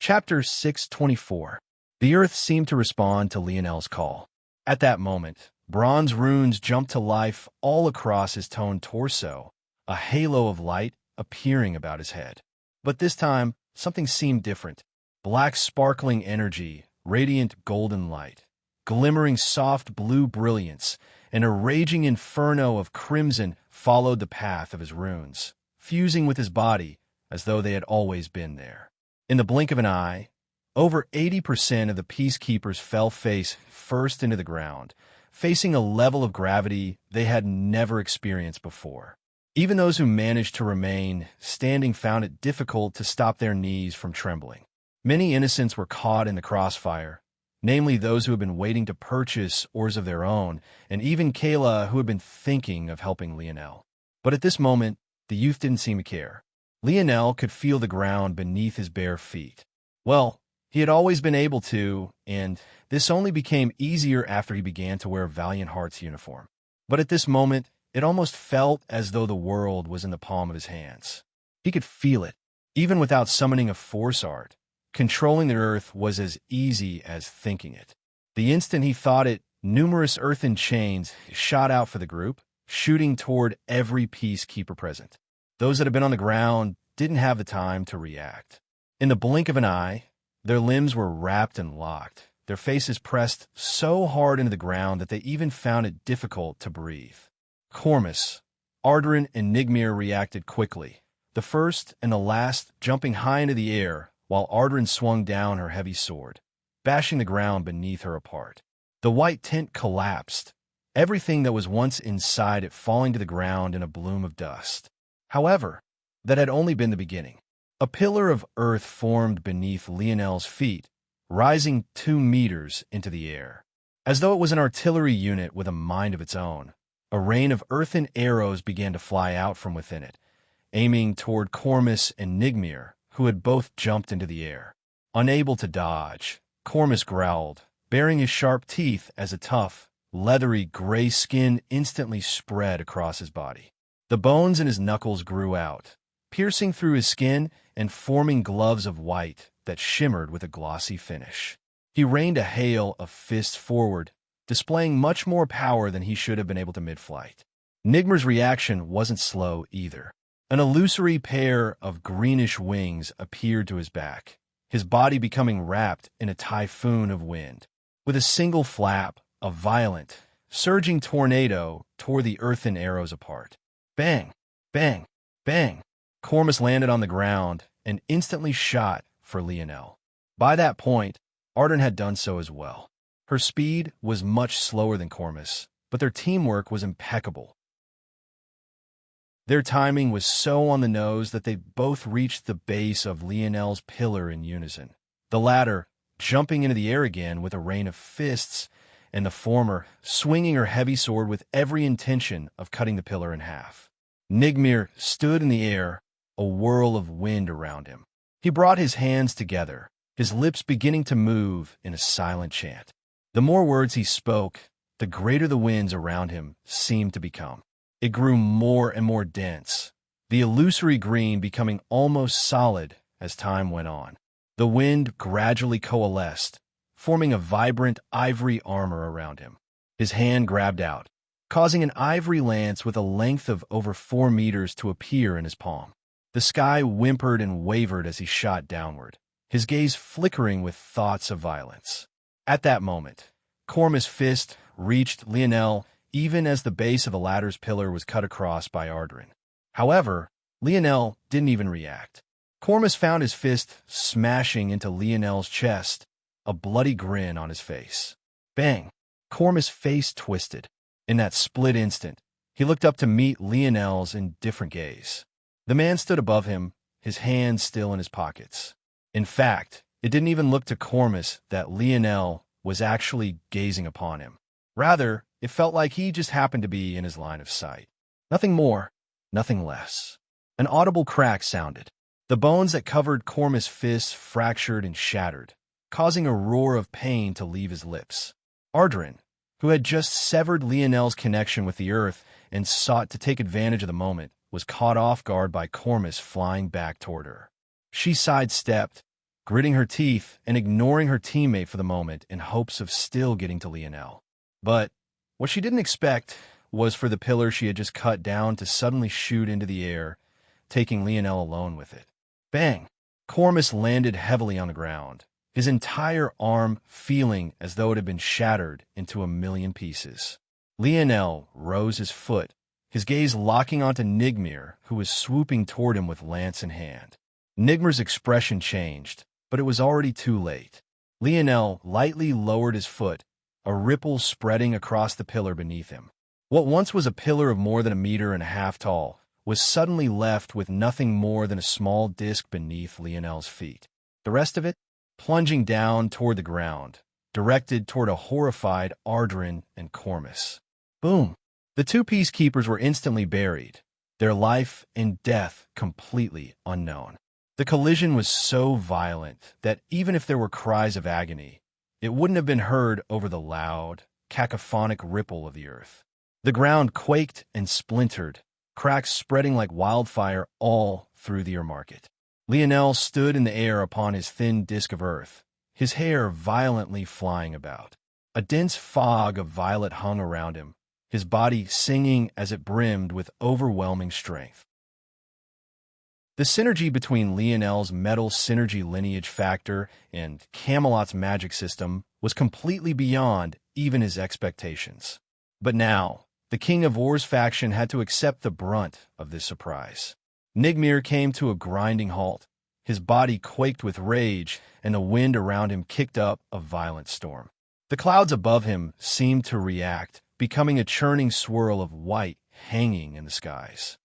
Chapter 624. The earth seemed to respond to Lionel's call. At that moment, bronze runes jumped to life all across his toned torso, a halo of light appearing about his head. But this time, something seemed different. Black sparkling energy, radiant golden light, glimmering soft blue brilliance, and a raging inferno of crimson followed the path of his runes, fusing with his body as though they had always been there. In the blink of an eye, over 80% of the peacekeepers fell face first into the ground, facing a level of gravity they had never experienced before. Even those who managed to remain standing found it difficult to stop their knees from trembling. Many innocents were caught in the crossfire, namely those who had been waiting to purchase ores of their own, and even Kayla, who had been thinking of helping Lionel. But at this moment, the youth didn't seem to care. Lionel could feel the ground beneath his bare feet. Well, he had always been able to, and this only became easier after he began to wear Valiant Heart's uniform. But at this moment, it almost felt as though the world was in the palm of his hands. He could feel it, even without summoning a force art. Controlling the earth was as easy as thinking it. The instant he thought it, numerous earthen chains shot out for the group, shooting toward every peacekeeper present. Those that had been on the ground didn't have the time to react. In the blink of an eye, their limbs were wrapped and locked, their faces pressed so hard into the ground that they even found it difficult to breathe. Cormus, Ardrin, and Nigmir reacted quickly, the first and the last jumping high into the air while Ardrin swung down her heavy sword, bashing the ground beneath her apart. The white tent collapsed, everything that was once inside it falling to the ground in a bloom of dust. However, that had only been the beginning. A pillar of earth formed beneath Lionel's feet, rising 2 meters into the air. As though it was an artillery unit with a mind of its own, a rain of earthen arrows began to fly out from within it, aiming toward Cormus and Nigmir, who had both jumped into the air. Unable to dodge, Cormus growled, baring his sharp teeth as a tough, leathery gray skin instantly spread across his body. The bones in his knuckles grew out, piercing through his skin and forming gloves of white that shimmered with a glossy finish. He rained a hail of fists forward, displaying much more power than he should have been able to mid-flight. Nigmir's reaction wasn't slow either. An illusory pair of greenish wings appeared to his back, his body becoming wrapped in a typhoon of wind. With a single flap, a violent, surging tornado tore the earthen arrows apart. Bang! Bang! Bang! Cormus landed on the ground and instantly shot for Lionel. By that point, Ardrin had done so as well. Her speed was much slower than Cormus, but their teamwork was impeccable. Their timing was so on the nose that they both reached the base of Lionel's pillar in unison, the latter jumping into the air again with a rain of fists, and the former swinging her heavy sword with every intention of cutting the pillar in half. Nigmir stood in the air, a whirl of wind around him. He brought his hands together, his lips beginning to move in a silent chant. The more words he spoke, the greater the winds around him seemed to become. It grew more and more dense, the illusory green becoming almost solid as time went on. The wind gradually coalesced, forming a vibrant ivory armor around him. His hand grabbed out, causing an ivory lance with a length of over 4 meters to appear in his palm. The sky whimpered and wavered as he shot downward, his gaze flickering with thoughts of violence. At that moment, Cormus' fist reached Lionel even as the base of the ladder's pillar was cut across by Ardrin. However, Lionel didn't even react. Cormus found his fist smashing into Lionel's chest, a bloody grin on his face. Bang! Cormus' face twisted. In that split instant, he looked up to meet Lionel's indifferent gaze. The man stood above him, his hands still in his pockets. In fact, it didn't even look to Cormus that Lionel was actually gazing upon him. Rather, it felt like he just happened to be in his line of sight. Nothing more, nothing less. An audible crack sounded. The bones that covered Cormus' fists fractured and shattered, causing a roar of pain to leave his lips. Ardrin, who had just severed Lionel's connection with the earth and sought to take advantage of the moment, was caught off guard by Cormus flying back toward her. She sidestepped, gritting her teeth and ignoring her teammate for the moment in hopes of still getting to Lionel. But what she didn't expect was for the pillar she had just cut down to suddenly shoot into the air, taking Lionel alone with it. Bang! Cormus landed heavily on the ground, his entire arm feeling as though it had been shattered into a million pieces. Lionel rose his foot, his gaze locking onto Nigmir, who was swooping toward him with lance in hand. Nigmir's expression changed, but it was already too late. Lionel lightly lowered his foot, a ripple spreading across the pillar beneath him. What once was a pillar of more than 1.5 meters tall was suddenly left with nothing more than a small disc beneath Lionel's feet. The rest of it, plunging down toward the ground, directed toward a horrified Ardrin and Cormus. Boom! The two peacekeepers were instantly buried, their life and death completely unknown. The collision was so violent that even if there were cries of agony, it wouldn't have been heard over the loud, cacophonic ripple of the earth. The ground quaked and splintered, cracks spreading like wildfire all through the air market. Lionel stood in the air upon his thin disk of earth, his hair violently flying about. A dense fog of violet hung around him, his body singing as it brimmed with overwhelming strength. The synergy between Lionel's metal synergy lineage factor and Camelot's magic system was completely beyond even his expectations. But now, the King of War's faction had to accept the brunt of this surprise. Nigmir came to a grinding halt. His body quaked with rage, and the wind around him kicked up a violent storm. The clouds above him seemed to react, becoming a churning swirl of white hanging in the skies.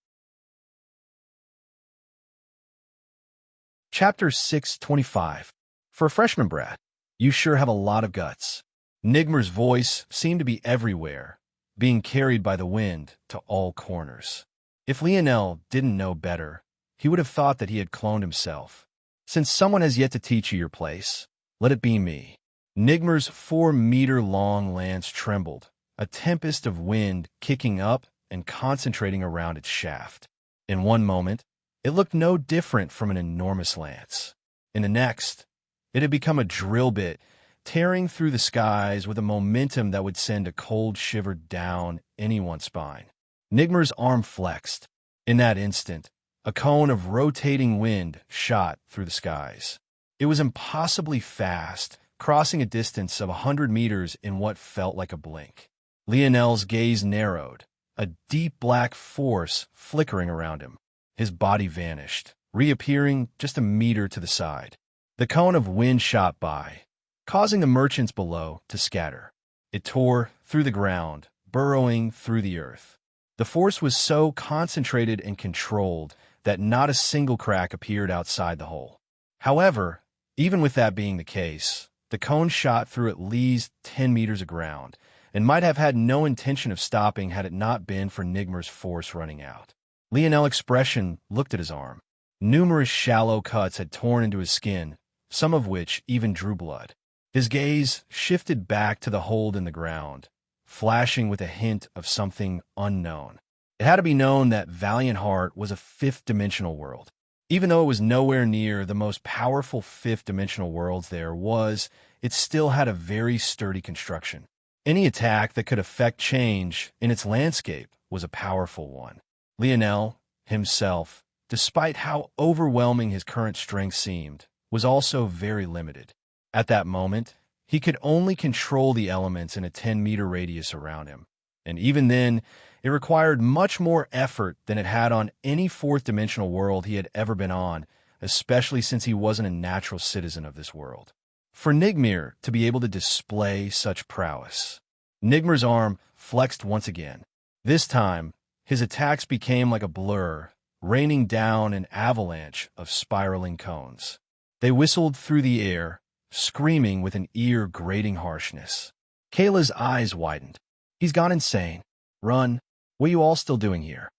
Chapter 625. For a freshman brat, you sure have a lot of guts. Nigmir's voice seemed to be everywhere, being carried by the wind to all corners. If Lionel didn't know better, he would have thought that he had cloned himself. Since someone has yet to teach you your place, let it be me. Nigmir's 4-meter-long lance trembled, a tempest of wind kicking up and concentrating around its shaft. In one moment, it looked no different from an enormous lance. In the next, it had become a drill bit, tearing through the skies with a momentum that would send a cold shiver down anyone's spine. Nigmir's arm flexed. In that instant, a cone of rotating wind shot through the skies. It was impossibly fast, crossing a distance of 100 meters in what felt like a blink. Lionel's gaze narrowed, a deep black force flickering around him. His body vanished, reappearing just a meter to the side. The cone of wind shot by, causing the merchants below to scatter. It tore through the ground, burrowing through the earth. The force was so concentrated and controlled that not a single crack appeared outside the hole. However, even with that being the case, the cone shot through at least 10 meters of ground and might have had no intention of stopping had it not been for Nigmir's force running out. Lionel's expression looked at his arm. Numerous shallow cuts had torn into his skin, some of which even drew blood. His gaze shifted back to the hold in the ground, flashing with a hint of something unknown. It had to be known that Valiant Heart was a fifth-dimensional world. Even though it was nowhere near the most powerful fifth-dimensional worlds there was, it still had a very sturdy construction. Any attack that could affect change in its landscape was a powerful one. Lionel, himself, despite how overwhelming his current strength seemed, was also very limited. At that moment, he could only control the elements in a 10-meter radius around him, and even then, it required much more effort than it had on any fourth-dimensional world he had ever been on, especially since he wasn't a natural citizen of this world. For Nigmir to be able to display such prowess. Nigmir's arm flexed once again. This time, his attacks became like a blur, raining down an avalanche of spiraling cones. They whistled through the air, screaming with an ear-grating harshness. Kayla's eyes widened. He's gone insane. Run. What are you all still doing here?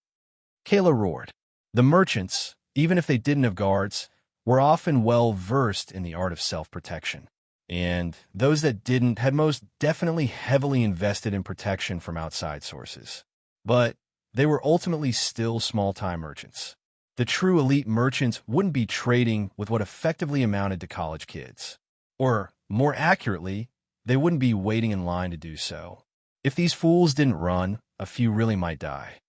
Kayla roared. The merchants, even if they didn't have guards, were often well versed in the art of self-protection. And those that didn't had most definitely heavily invested in protection from outside sources. But they were ultimately still small-time merchants. The true elite merchants wouldn't be trading with what effectively amounted to college kids. Or, more accurately, they wouldn't be waiting in line to do so. If these fools didn't run, a few really might die.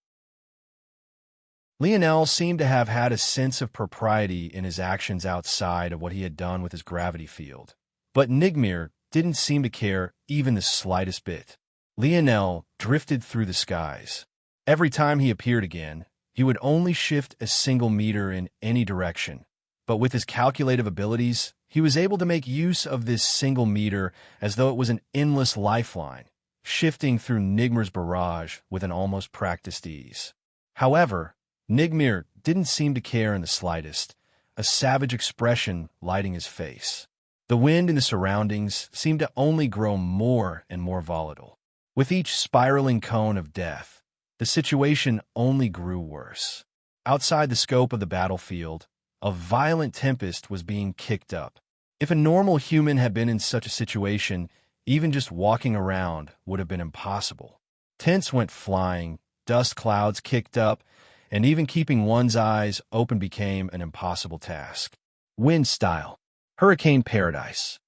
Lionel seemed to have had a sense of propriety in his actions outside of what he had done with his gravity field. But Nigmir didn't seem to care even the slightest bit. Lionel drifted through the skies. Every time he appeared again, he would only shift a single meter in any direction. But with his calculative abilities, he was able to make use of this single meter as though it was an endless lifeline, shifting through Nigmir's barrage with an almost practiced ease. However, Nigmir didn't seem to care in the slightest, a savage expression lighting his face. The wind in the surroundings seemed to only grow more and more volatile. With each spiraling cone of death, the situation only grew worse. Outside the scope of the battlefield, a violent tempest was being kicked up. If a normal human had been in such a situation, even just walking around would have been impossible. Tents went flying, dust clouds kicked up, and even keeping one's eyes open became an impossible task. Wind style. Hurricane paradise.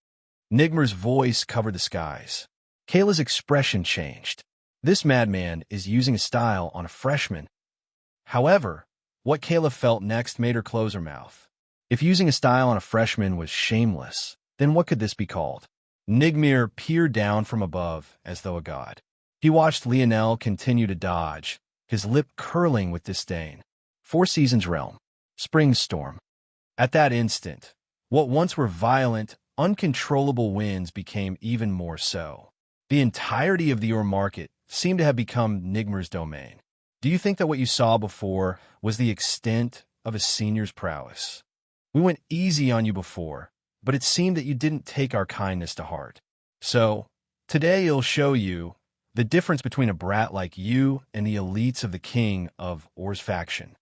Nigmir's voice covered the skies. Kayla's expression changed. This madman is using a style on a freshman. However, what Kayla felt next made her close her mouth. If using a style on a freshman was shameless, then what could this be called? Nigmir peered down from above as though a god. He watched Lionel continue to dodge, his lip curling with disdain. Four Seasons Realm. Spring Storm. At that instant, what once were violent, uncontrollable winds became even more so. The entirety of the Ur market seemed to have become Nigmir's domain. Do you think that what you saw before was the extent of a senior's prowess? We went easy on you before, but it seemed that you didn't take our kindness to heart. So, today it'll show you the difference between a brat like you and the elites of the king of Ur's faction.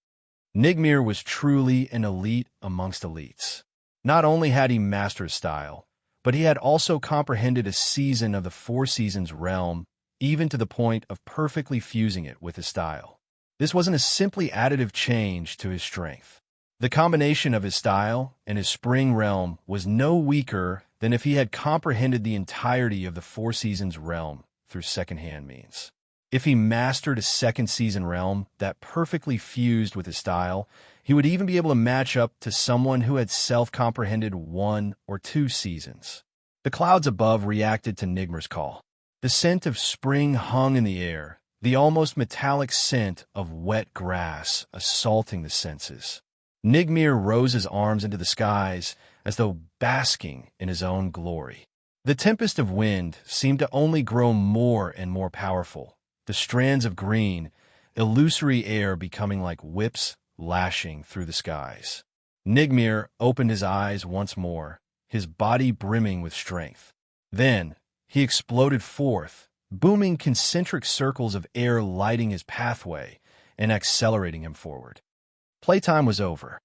Nigmir was truly an elite amongst elites. Not only had he mastered his style, but he had also comprehended a season of the Four Seasons realm, even to the point of perfectly fusing it with his style. This wasn't a simply additive change to his strength. The combination of his style and his spring realm was no weaker than if he had comprehended the entirety of the Four Seasons realm through second-hand means. If he mastered a second season realm that perfectly fused with his style, he would even be able to match up to someone who had self-comprehended 1 or 2 seasons. The clouds above reacted to Nigmir's call. The scent of spring hung in the air, the almost metallic scent of wet grass assaulting the senses. Nigmir rose his arms into the skies as though basking in his own glory. The tempest of wind seemed to only grow more and more powerful, the strands of green, illusory air becoming like whips lashing through the skies. Nigmir opened his eyes once more, his body brimming with strength. Then he exploded forth, booming concentric circles of air lighting his pathway and accelerating him forward. Playtime was over.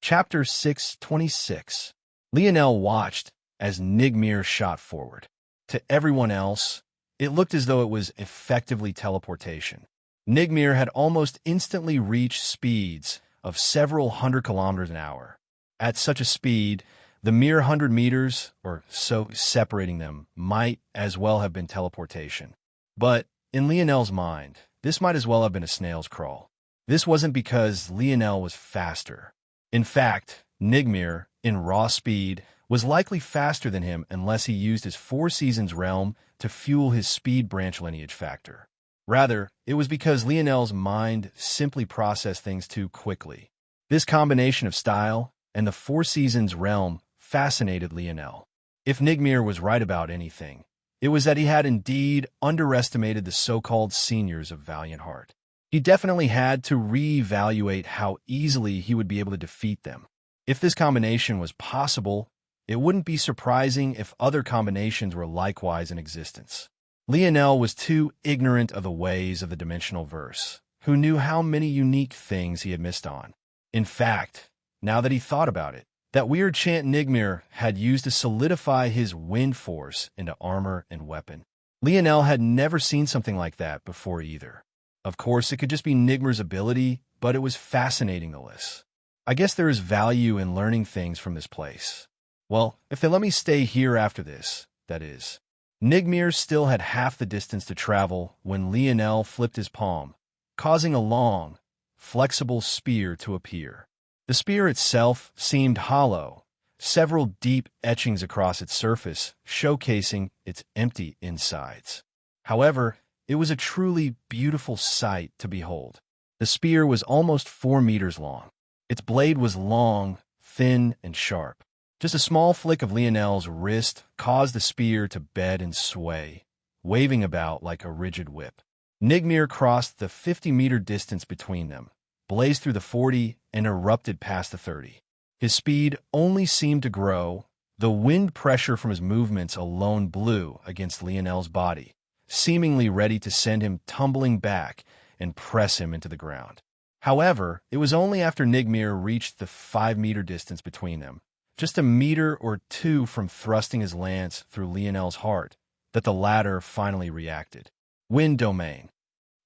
Chapter 626. Lionel watched as Nigmir shot forward. To everyone else, it looked as though it was effectively teleportation. Nigmir had almost instantly reached speeds of several hundred kilometers an hour. At such a speed, the mere 100 meters or so separating them might as well have been teleportation. But in Lionel's mind, this might as well have been a snail's crawl. This wasn't because Lionel was faster. In fact, Nigmir, in raw speed, was likely faster than him unless he used his Four Seasons realm to fuel his speed branch lineage factor. Rather, it was because Lionel's mind simply processed things too quickly. This combination of style and the Four Seasons realm fascinated Lionel. If Nigmir was right about anything, it was that he had indeed underestimated the so-called seniors of Valiant Heart. He definitely had to reevaluate how easily he would be able to defeat them. If this combination was possible, it wouldn't be surprising if other combinations were likewise in existence. Lionel was too ignorant of the ways of the dimensional verse, who knew how many unique things he had missed on. In fact, now that he thought about it, that weird chant Nigmir had used to solidify his wind force into armor and weapon. Lionel had never seen something like that before either. Of course, it could just be Nigmir's ability, but it was fascinating to list. I guess there is value in learning things from this place. Well, if they let me stay here after this, that is. Nigmir still had half the distance to travel when Lionel flipped his palm, causing a long, flexible spear to appear. The spear itself seemed hollow, several deep etchings across its surface, showcasing its empty insides. However, it was a truly beautiful sight to behold. The spear was almost 4 meters long. Its blade was long, thin, and sharp. Just a small flick of Lionel's wrist caused the spear to bend and sway, waving about like a rigid whip. Nigmir crossed the 50-meter distance between them, blazed through the 40, and erupted past the 30. His speed only seemed to grow. The wind pressure from his movements alone blew against Lionel's body, seemingly ready to send him tumbling back and press him into the ground. However, it was only after Nigmir reached the 5-meter distance between them, just a meter or two from thrusting his lance through Lionel's heart, that the latter finally reacted. Wind domain.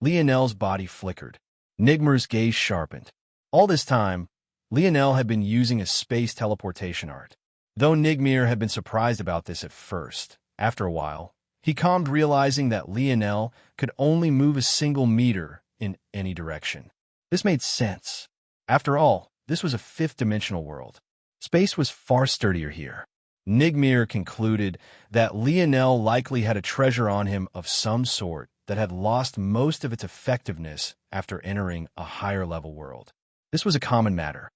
Lionel's body flickered. Nigmir's gaze sharpened. All this time, Lionel had been using a space teleportation art. Though Nigmir had been surprised about this at first, after a while, he calmed, realizing that Lionel could only move a single meter in any direction. This made sense. After all, this was a fifth-dimensional world. Space was far sturdier here. Nigmir concluded that Lionel likely had a treasure on him of some sort that had lost most of its effectiveness after entering a higher-level world. This was a common matter.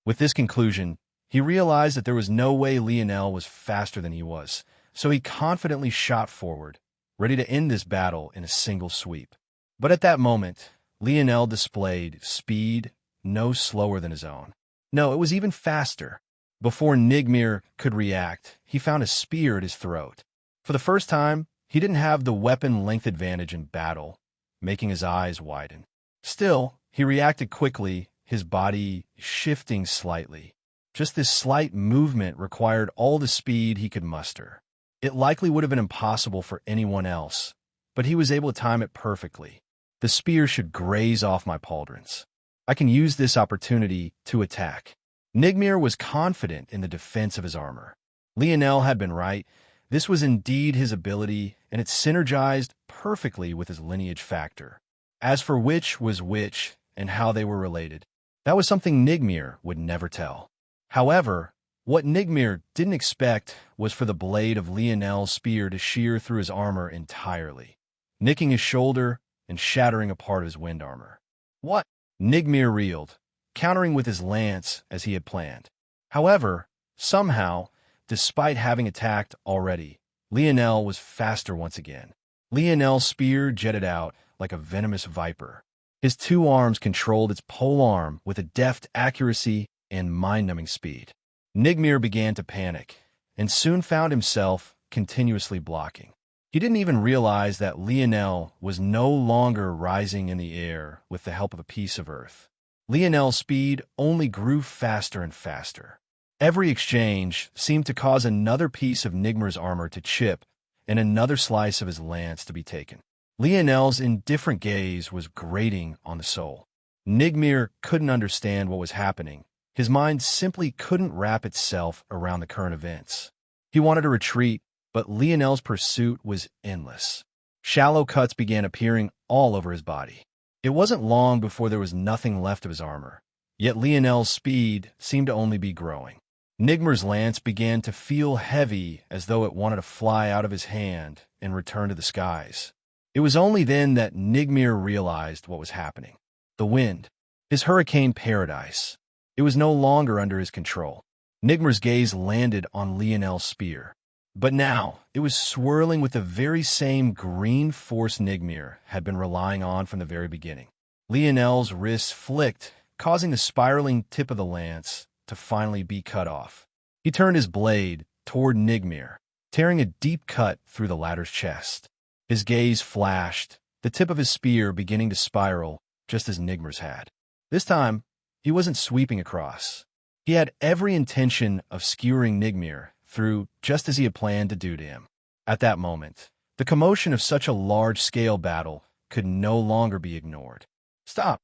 With this conclusion, he realized that there was no way Lionel was faster than he was, so he confidently shot forward, ready to end this battle in a single sweep. But at that moment, Lionel displayed speed no slower than his own. No, it was even faster. Before Nigmir could react, he found a spear at his throat. For the first time, he didn't have the weapon length advantage in battle, making his eyes widen. Still, he reacted quickly, his body shifting slightly. Just this slight movement required all the speed he could muster. It likely would have been impossible for anyone else, but he was able to time it perfectly. The spear should graze off my pauldrons. I can use this opportunity to attack. Nigmir was confident in the defense of his armor. Lionel had been right. This was indeed his ability, and it synergized perfectly with his lineage factor. As for which was which and how they were related, that was something Nigmir would never tell. However, what Nigmir didn't expect was for the blade of Lionel's spear to shear through his armor entirely, nicking his shoulder and shattering a part of his wind armor. What? Nigmir reeled, countering with his lance as he had planned. However, somehow, despite having attacked already, Lionel was faster once again. Lionel's spear jetted out like a venomous viper. His 2 arms controlled its polearm with a deft accuracy and mind-numbing speed. Nigmir began to panic, and soon found himself continuously blocking. He didn't even realize that Lionel was no longer rising in the air with the help of a piece of earth. Lionel's speed only grew faster and faster. Every exchange seemed to cause another piece of Nigmir's armor to chip and another slice of his lance to be taken. Lionel's indifferent gaze was grating on the soul. Nigmir couldn't understand what was happening. His mind simply couldn't wrap itself around the current events. He wanted to retreat, but Lionel's pursuit was endless. Shallow cuts began appearing all over his body. It wasn't long before there was nothing left of his armor, yet Lionel's speed seemed to only be growing. Nigmir's lance began to feel heavy, as though it wanted to fly out of his hand and return to the skies. It was only then that Nigmir realized what was happening. The wind, his hurricane paradise. It was no longer under his control. Nigmir's gaze landed on Lionel's spear. But now, it was swirling with the very same green force Nigmir had been relying on from the very beginning. Lionel's wrists flicked, causing the spiraling tip of the lance to finally be cut off. He turned his blade toward Nigmir, tearing a deep cut through the latter's chest. His gaze flashed, the tip of his spear beginning to spiral just as Nigmer's had. This time, he wasn't sweeping across. He had every intention of skewering Nigmir through just as he had planned to do to him. At that moment, the commotion of such a large-scale battle could no longer be ignored. Stop!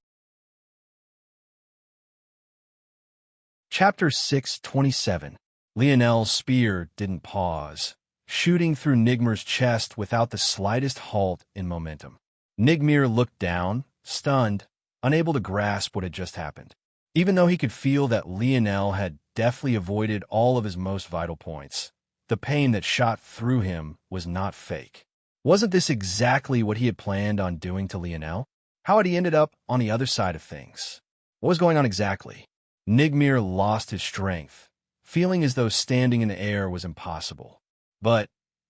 Chapter 627. Lionel's spear didn't pause, shooting through Nigmer's chest without the slightest halt in momentum. Nigmir looked down, stunned, unable to grasp what had just happened. Even though he could feel that Lionel had deftly avoided all of his most vital points, the pain that shot through him was not fake. Wasn't this exactly what he had planned on doing to Lionel? How had he ended up on the other side of things? What was going on exactly? Nigmir lost his strength, feeling as though standing in the air was impossible. But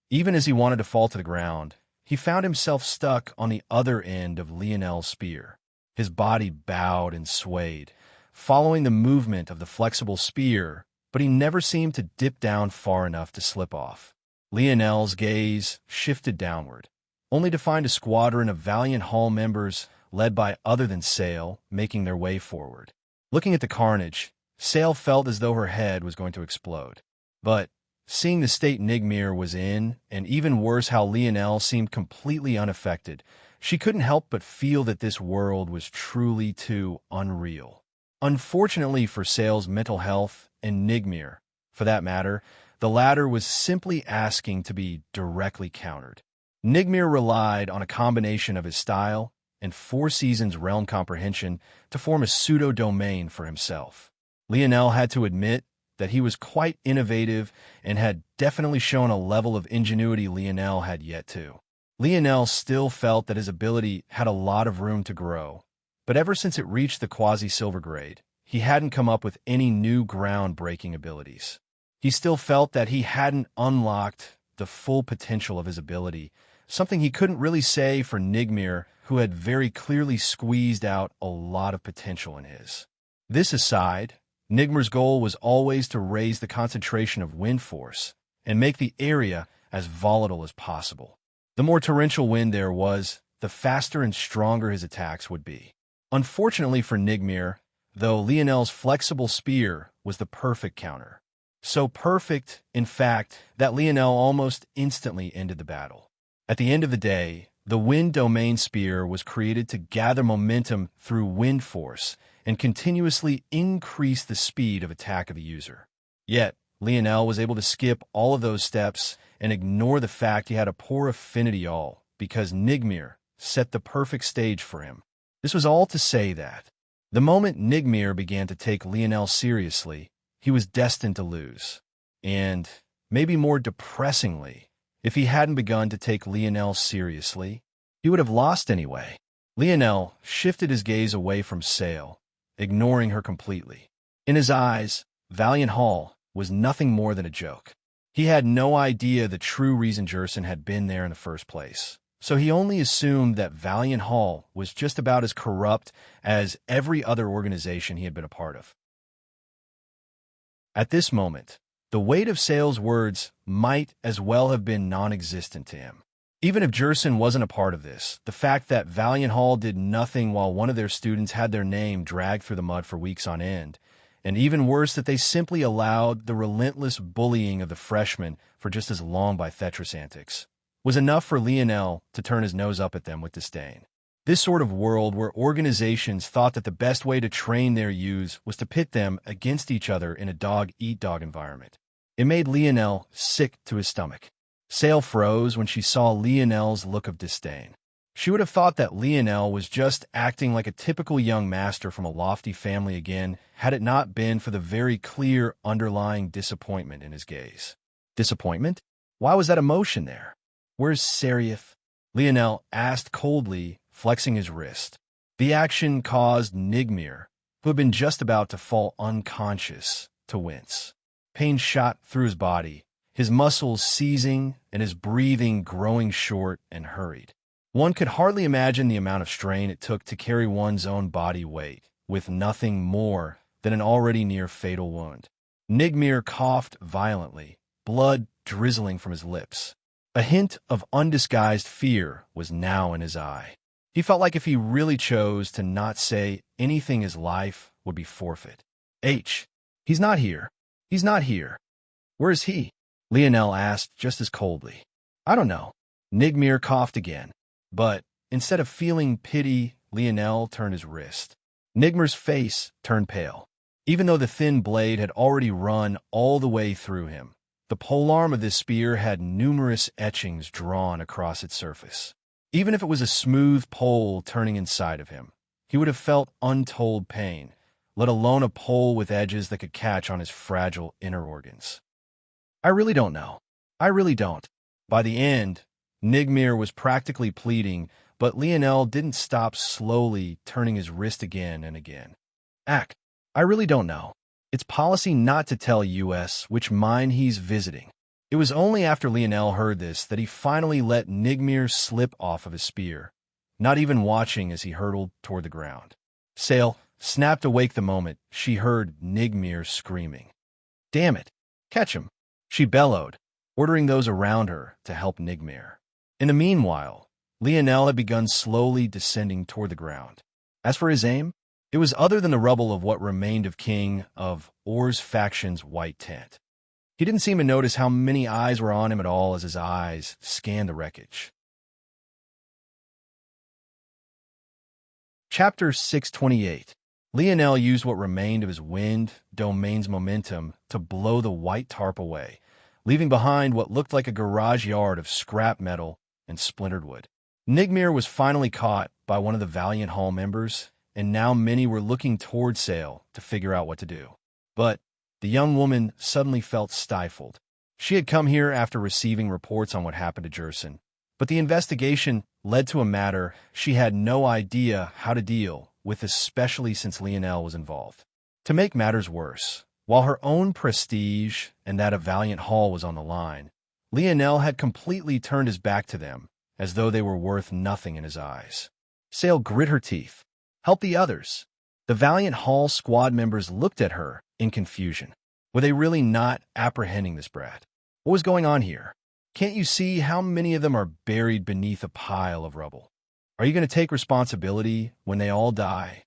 even as he wanted to fall to the ground, he found himself stuck on the other end of Lionel's spear. His body bowed and swayed, following the movement of the flexible spear, but he never seemed to dip down far enough to slip off. Lionel's gaze shifted downward, only to find a squadron of Valiant Hall members led by other than Sail making their way forward. Looking at the carnage, Sail felt as though her head was going to explode. But seeing the state Nigmir was in, and even worse how Lionel seemed completely unaffected, she couldn't help but feel that this world was truly too unreal. Unfortunately for Sail's mental health and Nigmir, for that matter, the latter was simply asking to be directly countered. Nigmir relied on a combination of his style and Four Seasons realm comprehension to form a pseudo-domain for himself. Lionel had to admit that he was quite innovative and had definitely shown a level of ingenuity Lionel had yet to. Lionel still felt that his ability had a lot of room to grow, but ever since it reached the quasi-silver grade, he hadn't come up with any new ground-breaking abilities. He still felt that he hadn't unlocked the full potential of his ability, something he couldn't really say for Nigmir, who had very clearly squeezed out a lot of potential in his. This aside, Nigmir's goal was always to raise the concentration of wind force and make the area as volatile as possible. The more torrential wind there was, the faster and stronger his attacks would be. Unfortunately for Nigmir, though, Lionel's flexible spear was the perfect counter. So perfect, in fact, that Lionel almost instantly ended the battle. At the end of the day, the wind domain spear was created to gather momentum through wind force and continuously increase the speed of attack of the user. Yet, Lionel was able to skip all of those steps and ignore the fact he had a poor affinity all because Nigmir set the perfect stage for him. This was all to say that, the moment Nigmir began to take Lionel seriously, he was destined to lose. And, maybe more depressingly, if he hadn't begun to take Lionel seriously, he would have lost anyway. Lionel shifted his gaze away from Sail, ignoring her completely. In his eyes, Valiant Hall was nothing more than a joke. He had no idea the true reason Jerson had been there in the first place, so he only assumed that Valiant Hall was just about as corrupt as every other organization he had been a part of. At this moment, the weight of Sail's words might as well have been non-existent to him. Even if Jerson wasn't a part of this, the fact that Valiant Hall did nothing while one of their students had their name dragged through the mud for weeks on end, and even worse that they simply allowed the relentless bullying of the freshmen for just as long by Thetris antics, was enough for Lionel to turn his nose up at them with disdain. This sort of world where organizations thought that the best way to train their youths was to pit them against each other in a dog-eat-dog environment. It made Lionel sick to his stomach. Sail froze when she saw Lionel's look of disdain. She would have thought that Lionel was just acting like a typical young master from a lofty family again, had it not been for the very clear underlying disappointment in his gaze. Disappointment? Why was that emotion there? Where's Seraph? Lionel asked coldly, flexing his wrist. The action caused Nigmir, who had been just about to fall unconscious, to wince. Pain shot through his body, his muscles seizing and his breathing growing short and hurried. One could hardly imagine the amount of strain it took to carry one's own body weight, with nothing more than an already near-fatal wound. Nigmir coughed violently, blood drizzling from his lips. A hint of undisguised fear was now in his eye. He felt like if he really chose to not say anything, his life would be forfeit. He's not here. He's not here. Where is he? Lionel asked just as coldly. I don't know. Nigmir coughed again. But instead of feeling pity, Lionel turned his wrist. Nigmir's face turned pale. Even though the thin blade had already run all the way through him, the polearm of this spear had numerous etchings drawn across its surface. Even if it was a smooth pole turning inside of him, he would have felt untold pain, let alone a pole with edges that could catch on his fragile inner organs. I really don't know. I really don't. By the end, Nigmir was practically pleading, but Lionel didn't stop, slowly turning his wrist again and again. I really don't know. It's policy not to tell US which mine he's visiting. It was only after Lionel heard this that he finally let Nigmir slip off of his spear, not even watching as he hurtled toward the ground. Sail snapped awake the moment she heard Nigmir screaming. Damn it! Catch him! She bellowed, ordering those around her to help Nigmir. In the meanwhile, Lionel had begun slowly descending toward the ground. As for his aim, it was other than the rubble of what remained of King of Or's faction's white tent. He didn't seem to notice how many eyes were on him at all as his eyes scanned the wreckage. Chapter 628. Lionel used what remained of his wind domain's momentum to blow the white tarp away, leaving behind what looked like a garage yard of scrap metal and splintered wood. Nigmir was finally caught by one of the Valiant Hall members, and now many were looking toward Sail to figure out what to do. But the young woman suddenly felt stifled. She had come here after receiving reports on what happened to Jerson, but the investigation led to a matter she had no idea how to deal with, especially since Lionel was involved. To make matters worse, while her own prestige and that of Valiant Hall was on the line, Lionel had completely turned his back to them, as though they were worth nothing in his eyes. Sail grit her teeth. Help the others. The Valiant Hall squad members looked at her in confusion. Were they really not apprehending this brat? What was going on here? Can't you see how many of them are buried beneath a pile of rubble? Are you going to take responsibility when they all die?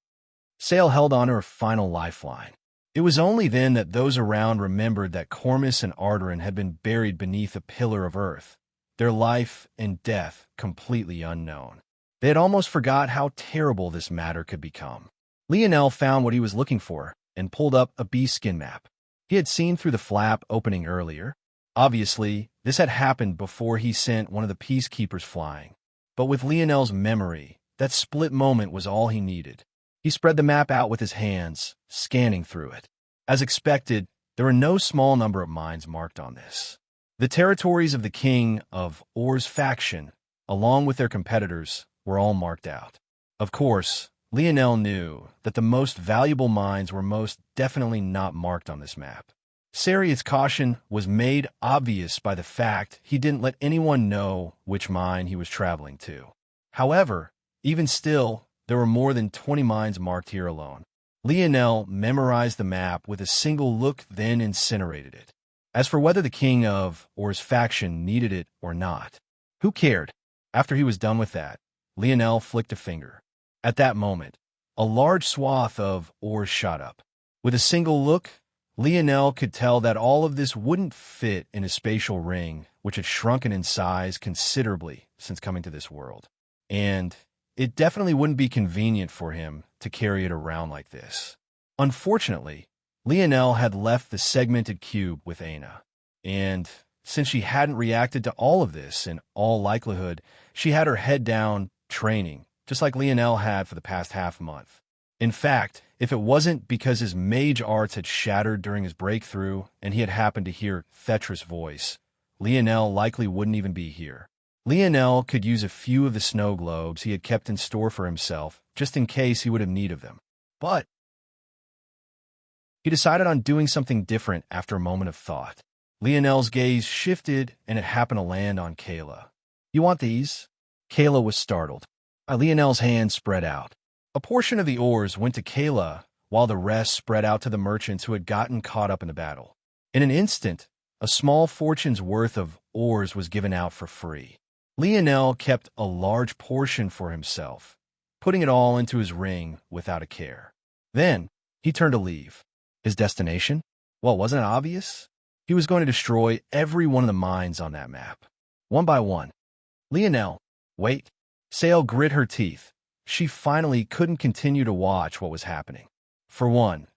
Sail held on to her final lifeline. It was only then that those around remembered that Cormus and Arderin had been buried beneath a pillar of earth, their life and death completely unknown. They had almost forgot how terrible this matter could become. Lionel found what he was looking for and pulled up a bee-skin map. He had seen through the flap opening earlier. Obviously, this had happened before he sent one of the peacekeepers flying. But with Lionel's memory, that split moment was all he needed. He spread the map out with his hands, scanning through it. As expected, there were no small number of mines marked on this. The territories of the King of Or's faction, along with their competitors, were all marked out. Of course, Lionel knew that the most valuable mines were most definitely not marked on this map. Sariet's caution was made obvious by the fact he didn't let anyone know which mine he was traveling to. However, even still, there were more than 20 mines marked here alone. Lionel memorized the map with a single look, then incinerated it. As for whether the King of Or's faction needed it or not, who cared? After he was done with that, Lionel flicked a finger. At that moment, a large swath of ores shot up. With a single look, Lionel could tell that all of this wouldn't fit in his spatial ring, which had shrunken in size considerably since coming to this world. And it definitely wouldn't be convenient for him to carry it around like this. Unfortunately, Lionel had left the segmented cube with Aina, and since she hadn't reacted to all of this, in all likelihood, she had her head down, training, just like Lionel had for the past half-month. In fact, if it wasn't because his mage arts had shattered during his breakthrough and he had happened to hear Thetra's voice, Lionel likely wouldn't even be here. Lionel could use a few of the snow globes he had kept in store for himself, just in case he would have need of them. But he decided on doing something different after a moment of thought. Lionel's gaze shifted, and it happened to land on Kayla. You want these? Kayla was startled. Lionel's hand spread out. A portion of the ores went to Kayla, while the rest spread out to the merchants who had gotten caught up in the battle. In an instant, a small fortune's worth of ores was given out for free. Lionel kept a large portion for himself, putting it all into his ring without a care. Then, he turned to leave. His destination? Well, wasn't it obvious? He was going to destroy every one of the mines on that map, one by one. Lionel, wait. Sale grit her teeth. She finally couldn't continue to watch what was happening. For one,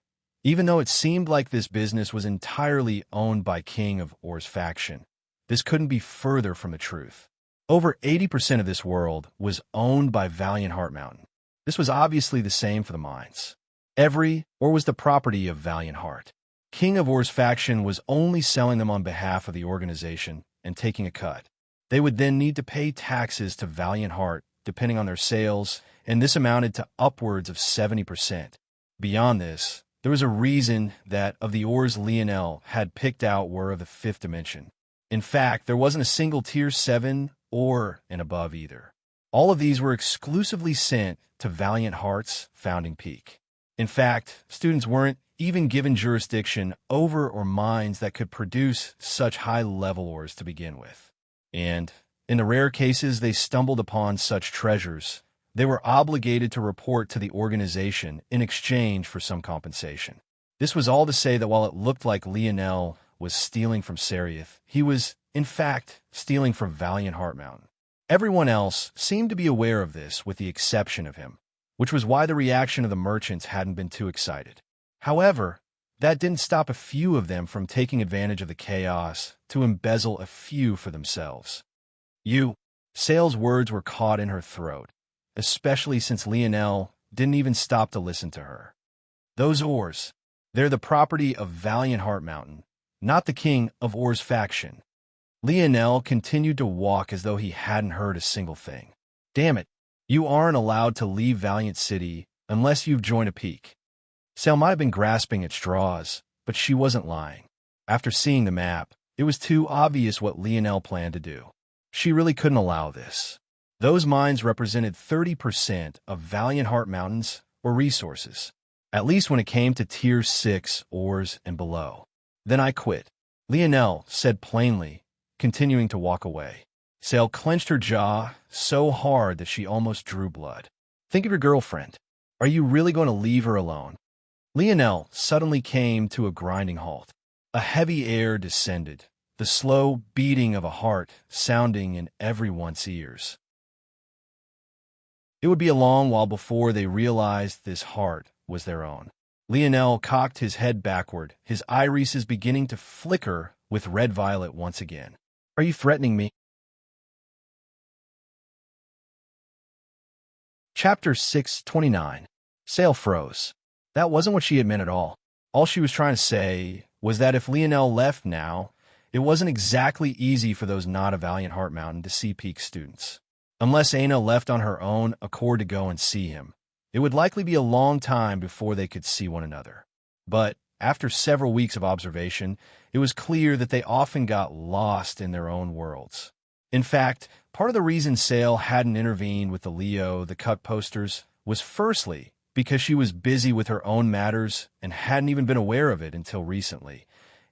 even though it seemed like this business was entirely owned by King of Or's faction, this couldn't be further from the truth. Over 80% of this world was owned by Valiant Heart Mountain. This was obviously the same for the mines. Every Or was the property of Valiant Heart. King of Or's faction was only selling them on behalf of the organization and taking a cut. They would then need to pay taxes to Valiant Heart, depending on their sales, and this amounted to upwards of 70%. Beyond this, there was a reason that of the ores Lionel had picked out were of the 5th dimension. In fact, there wasn't a single Tier 7 or and above either. All of these were exclusively sent to Valiant Heart's founding peak. In fact, students weren't even given jurisdiction over or mines that could produce such high-level ores to begin with. And, in the rare cases they stumbled upon such treasures, they were obligated to report to the organization in exchange for some compensation. This was all to say that while it looked like Lionel was stealing from Seraph, he was, in fact, stealing from Valiant Heart Mountain. Everyone else seemed to be aware of this with the exception of him, which was why the reaction of the merchants hadn't been too excited. However, that didn't stop a few of them from taking advantage of the chaos to embezzle a few for themselves. Sale's words were caught in her throat, especially since Lionel didn't even stop to listen to her. Those ores, they're the property of Valiant Heart Mountain, not the King of Or's faction. Lionel continued to walk as though he hadn't heard a single thing. Damn it, you aren't allowed to leave Valiant City unless you've joined a peak. Sale might have been grasping at straws, but she wasn't lying. After seeing the map, it was too obvious what Lionel planned to do. She really couldn't allow this. Those mines represented 30% of Valiant Heart Mountain's or resources, at least when it came to Tier 6 ores and below. Then I quit, Lionel said plainly, continuing to walk away. Sale clenched her jaw so hard that she almost drew blood. Think of your girlfriend. Are you really going to leave her alone? Lionel suddenly came to a grinding halt. A heavy air descended, the slow beating of a heart sounding in everyone's ears. It would be a long while before they realized this heart was their own. Lionel cocked his head backward, his irises beginning to flicker with red-violet once again. Are you threatening me? Chapter 629. Sale froze. That wasn't what she had meant at all. All she was trying to say was that if Lionel left now, it wasn't exactly easy for those not of Valiant Heart Mountain to see peak students. Unless Aina left on her own accord to go and see him, it would likely be a long time before they could see one another. But after several weeks of observation, it was clear that they often got lost in their own worlds. In fact, part of the reason Sale hadn't intervened with the cut posters was firstly because she was busy with her own matters and hadn't even been aware of it until recently,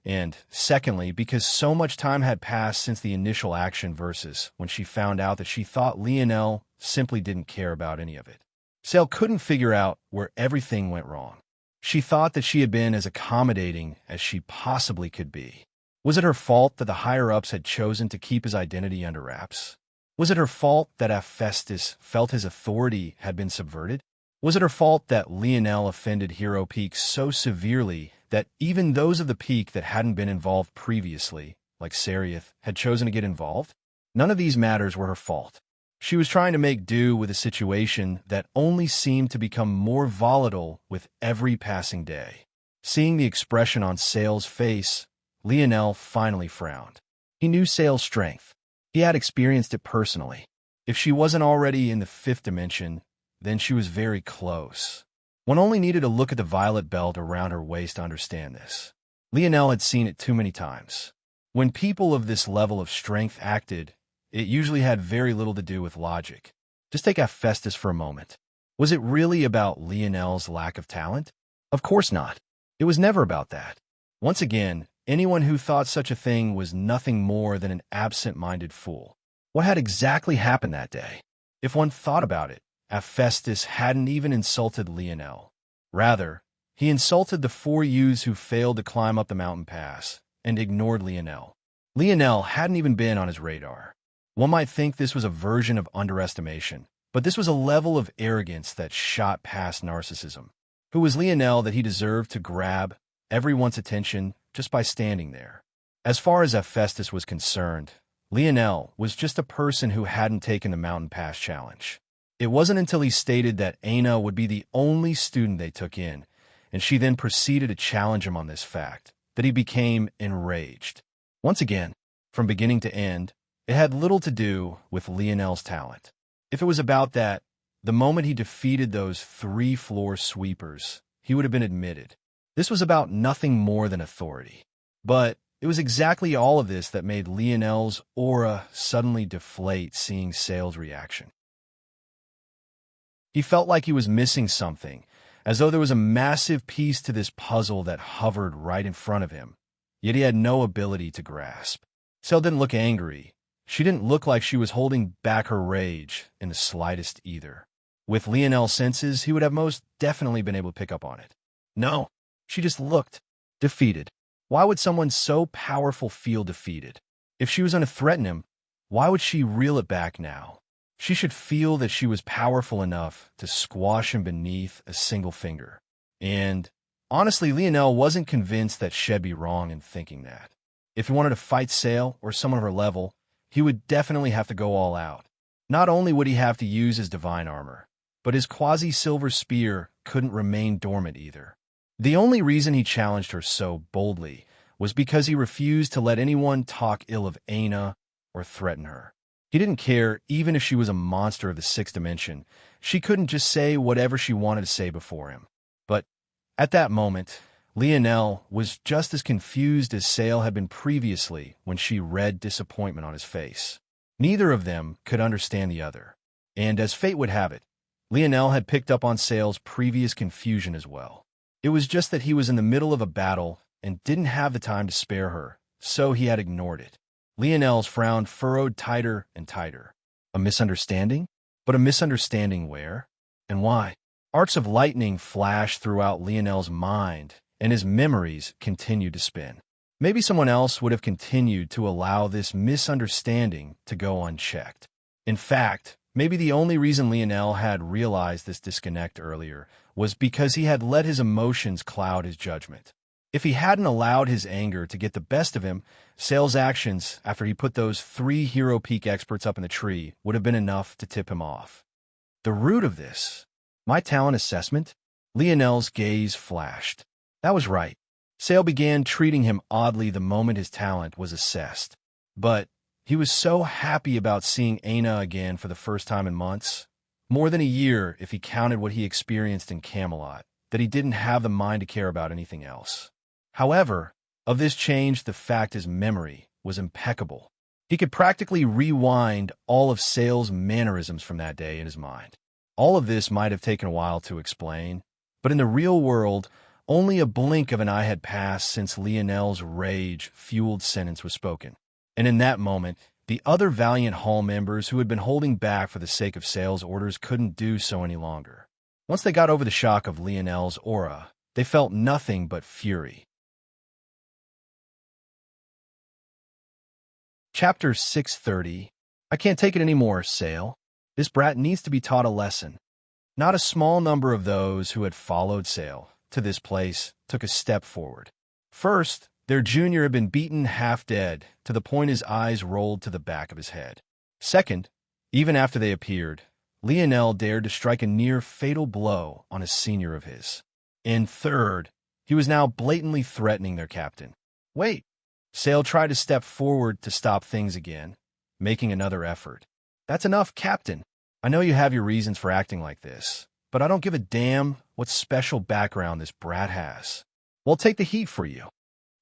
and secondly because so much time had passed since the initial action versus when she found out that she thought Lionel simply didn't care about any of it. Sale couldn't figure out where everything went wrong. She thought that she had been as accommodating as she possibly could be. Was it her fault that the higher-ups had chosen to keep his identity under wraps? Was it her fault that Hephaestus felt his authority had been subverted? Was it her fault that Lionel offended Hero Peak so severely that even those of the peak that hadn't been involved previously, like Seraph, had chosen to get involved? None of these matters were her fault. She was trying to make do with a situation that only seemed to become more volatile with every passing day. Seeing the expression on Sale's face, Lionel finally frowned. He knew Sale's strength. He had experienced it personally. If she wasn't already in the 5th dimension, then she was very close. One only needed to look at the violet belt around her waist to understand this. Lionel had seen it too many times. When people of this level of strength acted, it usually had very little to do with logic. Just take Hephaestus for a moment. Was it really about Lionel's lack of talent? Of course not. It was never about that. Once again, anyone who thought such a thing was nothing more than an absent-minded fool. What had exactly happened that day? If one thought about it, Hephaestus hadn't even insulted Lionel. Rather, he insulted the 4 youths who failed to climb up the mountain pass and ignored Lionel. Lionel hadn't even been on his radar. One might think this was a version of underestimation, but this was a level of arrogance that shot past narcissism. Who was Lionel that he deserved to grab everyone's attention just by standing there? As far as Hephaestus was concerned, Lionel was just a person who hadn't taken the mountain pass challenge. It wasn't until he stated that Aina would be the only student they took in, and she then proceeded to challenge him on this fact, that he became enraged. Once again, from beginning to end, it had little to do with Lionel's talent. If it was about that, the moment he defeated those 3 floor sweepers, he would have been admitted. This was about nothing more than authority. But it was exactly all of this that made Lionel's aura suddenly deflate seeing Sale's reaction. He felt like he was missing something, as though there was a massive piece to this puzzle that hovered right in front of him, yet he had no ability to grasp. Sale didn't look angry. She didn't look like she was holding back her rage in the slightest either. With Lionel's senses, he would have most definitely been able to pick up on it. No, she just looked defeated. Why would someone so powerful feel defeated? If she was going to threaten him, why would she reel it back now? She should feel that she was powerful enough to squash him beneath a single finger. And honestly, Lionel wasn't convinced that she'd be wrong in thinking that. If he wanted to fight Sale or someone of her level, he would definitely have to go all out. Not only would he have to use his divine armor, but his quasi-silver spear couldn't remain dormant either. The only reason he challenged her so boldly was because he refused to let anyone talk ill of Aina or threaten her. He didn't care even if she was a monster of the 6th dimension. She couldn't just say whatever she wanted to say before him. But at that moment, Lionel was just as confused as Sale had been previously when she read disappointment on his face. Neither of them could understand the other. And as fate would have it, Lionel had picked up on Sale's previous confusion as well. It was just that he was in the middle of a battle and didn't have the time to spare her, so he had ignored it. Lionel's frown furrowed tighter and tighter. A misunderstanding? But a misunderstanding where? And why? Arcs of lightning flashed throughout Lionel's mind, and his memories continued to spin. Maybe someone else would have continued to allow this misunderstanding to go unchecked. In fact, maybe the only reason Lionel had realized this disconnect earlier was because he had let his emotions cloud his judgment. If he hadn't allowed his anger to get the best of him, Sale's actions after he put those 3 Hero Peak experts up in the tree would have been enough to tip him off. The root of this, my talent assessment? Lionel's gaze flashed. That was right. Sale began treating him oddly the moment his talent was assessed. But he was so happy about seeing Aina again for the first time in months, more than a year if he counted what he experienced in Camelot, that he didn't have the mind to care about anything else. However, of this change, the fact his memory was impeccable. He could practically rewind all of Sale's mannerisms from that day in his mind. All of this might have taken a while to explain, but in the real world, only a blink of an eye had passed since Lionel's rage-fueled sentence was spoken. And in that moment, the other valiant Hall members who had been holding back for the sake of Sale's orders couldn't do so any longer. Once they got over the shock of Lionel's aura, they felt nothing but fury. Chapter 630. I can't take it anymore, Sale. This brat needs to be taught a lesson. Not a small number of those who had followed Sale to this place took a step forward. First, their junior had been beaten half dead to the point his eyes rolled to the back of his head. Second, even after they appeared, Lionel dared to strike a near-fatal blow on a senior of his. And third, he was now blatantly threatening their captain. Wait. Sale tried to step forward to stop things again, making another effort. That's enough, Captain. I know you have your reasons for acting like this, but I don't give a damn what special background this brat has. We'll take the heat for you.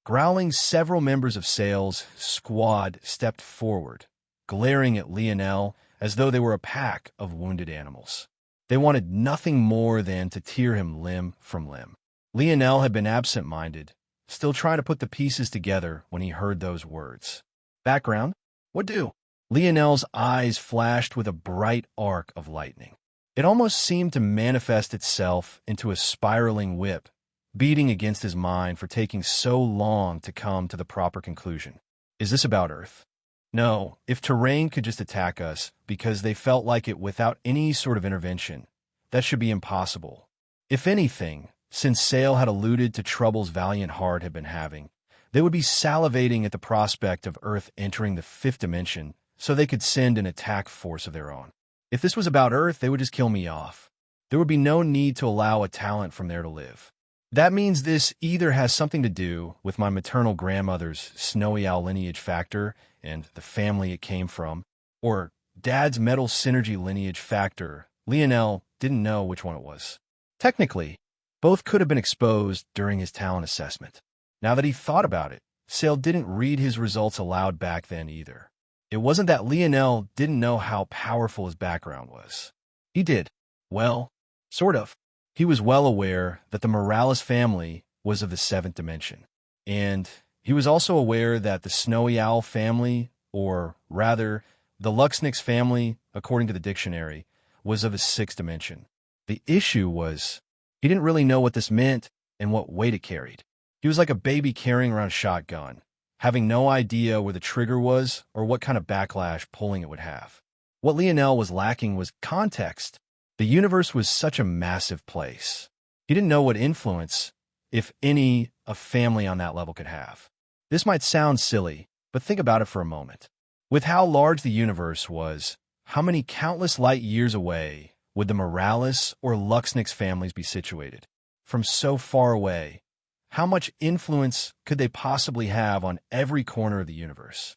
Growling, several members of Sale's squad stepped forward, glaring at Lionel as though they were a pack of wounded animals. They wanted nothing more than to tear him limb from limb. Lionel had been absent-minded, still trying to put the pieces together when he heard those words. Background? What do? Lionel's eyes flashed with a bright arc of lightning. It almost seemed to manifest itself into a spiraling whip, beating against his mind for taking so long to come to the proper conclusion. Is this about Earth? No, if terrain could just attack us because they felt like it without any sort of intervention, that should be impossible. If anything, since Sale had alluded to troubles Valiant Heart had been having, they would be salivating at the prospect of Earth entering the fifth dimension so they could send an attack force of their own. If this was about Earth, they would just kill me off. There would be no need to allow a talent from there to live. That means this either has something to do with my maternal grandmother's snowy owl lineage factor and the family it came from, or Dad's metal synergy lineage factor. Lionel didn't know which one it was. Technically, both could have been exposed during his talent assessment. Now that he thought about it, Sale didn't read his results aloud back then either. It wasn't that Lionel didn't know how powerful his background was. He did. Well, sort of. He was well aware that the Morales family was of the seventh dimension. And he was also aware that the Snowy Owl family, or rather, the Luxnix family, according to the dictionary, was of the sixth dimension. The issue was, he didn't really know what this meant and what weight it carried. He was like a baby carrying around a shotgun, having no idea where the trigger was or what kind of backlash pulling it would have. What Lionel was lacking was context. The universe was such a massive place. He didn't know what influence, if any, a family on that level could have. This might sound silly, but think about it for a moment. With how large the universe was, how many countless light years away would the Morales or Luxnix families be situated? From so far away, how much influence could they possibly have on every corner of the universe?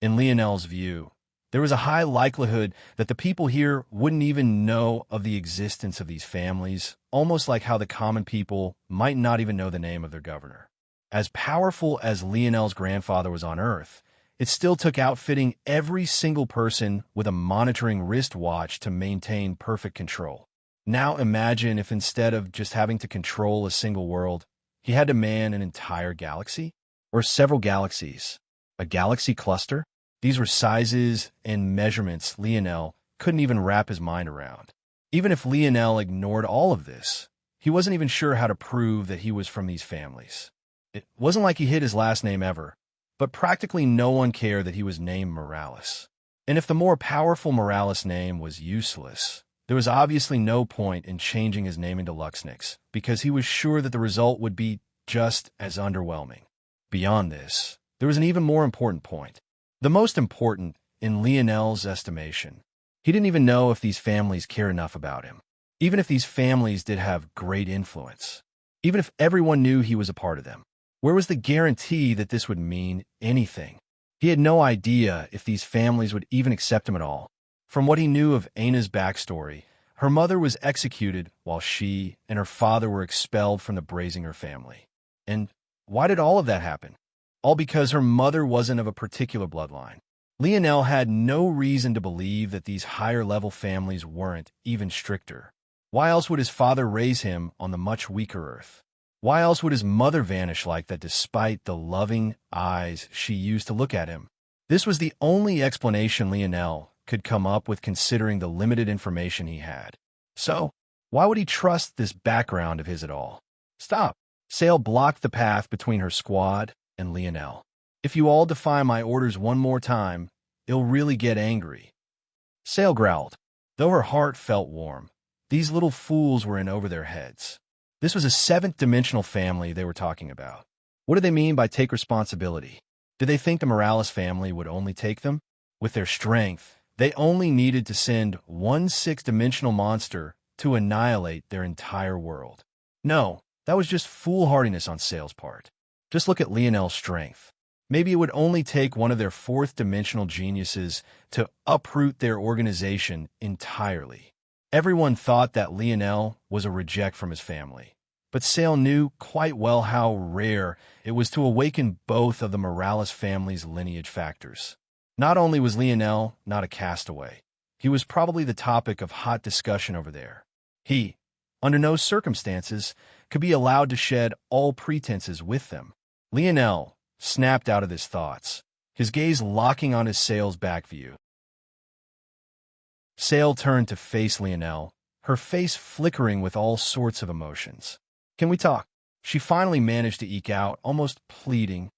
In Lionel's view, there was a high likelihood that the people here wouldn't even know of the existence of these families, almost like how the common people might not even know the name of their governor. As powerful as Lionel's grandfather was on Earth, it still took outfitting every single person with a monitoring wristwatch to maintain perfect control. Now imagine if instead of just having to control a single world, he had to man an entire galaxy? Or several galaxies? A galaxy cluster? These were sizes and measurements Lionel couldn't even wrap his mind around. Even if Lionel ignored all of this, he wasn't even sure how to prove that he was from these families. It wasn't like he hid his last name ever, but practically no one cared that he was named Morales. And if the more powerful Morales name was useless, there was obviously no point in changing his name into Luxnix, because he was sure that the result would be just as underwhelming. Beyond this, there was an even more important point. The most important, in Lionel's estimation. He didn't even know if these families cared enough about him. Even if these families did have great influence. Even if everyone knew he was a part of them. Where was the guarantee that this would mean anything? He had no idea if these families would even accept him at all. From what he knew of Aina's backstory, her mother was executed while she and her father were expelled from the Brazinger family. And why did all of that happen? All because her mother wasn't of a particular bloodline. Lionel had no reason to believe that these higher-level families weren't even stricter. Why else would his father raise him on the much weaker Earth? Why else would his mother vanish like that despite the loving eyes she used to look at him? This was the only explanation Lionel could come up with considering the limited information he had. So, why would he trust this background of his at all? Stop! Sale blocked the path between her squad and Lionel. If you all defy my orders one more time, it'll really get angry. Sale growled. Though her heart felt warm, these little fools were in over their heads. This was a seventh-dimensional family they were talking about. What did they mean by take responsibility? Did they think the Morales family would only take them? With their strength, they only needed to send one sixth-dimensional monster to annihilate their entire world. No, that was just foolhardiness on Sale's part. Just look at Lionel's strength. Maybe it would only take one of their fourth-dimensional geniuses to uproot their organization entirely. Everyone thought that Lionel was a reject from his family, but Sale knew quite well how rare it was to awaken both of the Morales family's lineage factors. Not only was Lionel not a castaway, he was probably the topic of hot discussion over there. He, under no circumstances, could be allowed to shed all pretenses with them. Lionel snapped out of his thoughts. his gaze locking on his Sail's back view. Sail turned to face Lionel, her face flickering with all sorts of emotions. "Can we talk?" She finally managed to eke out, almost pleading.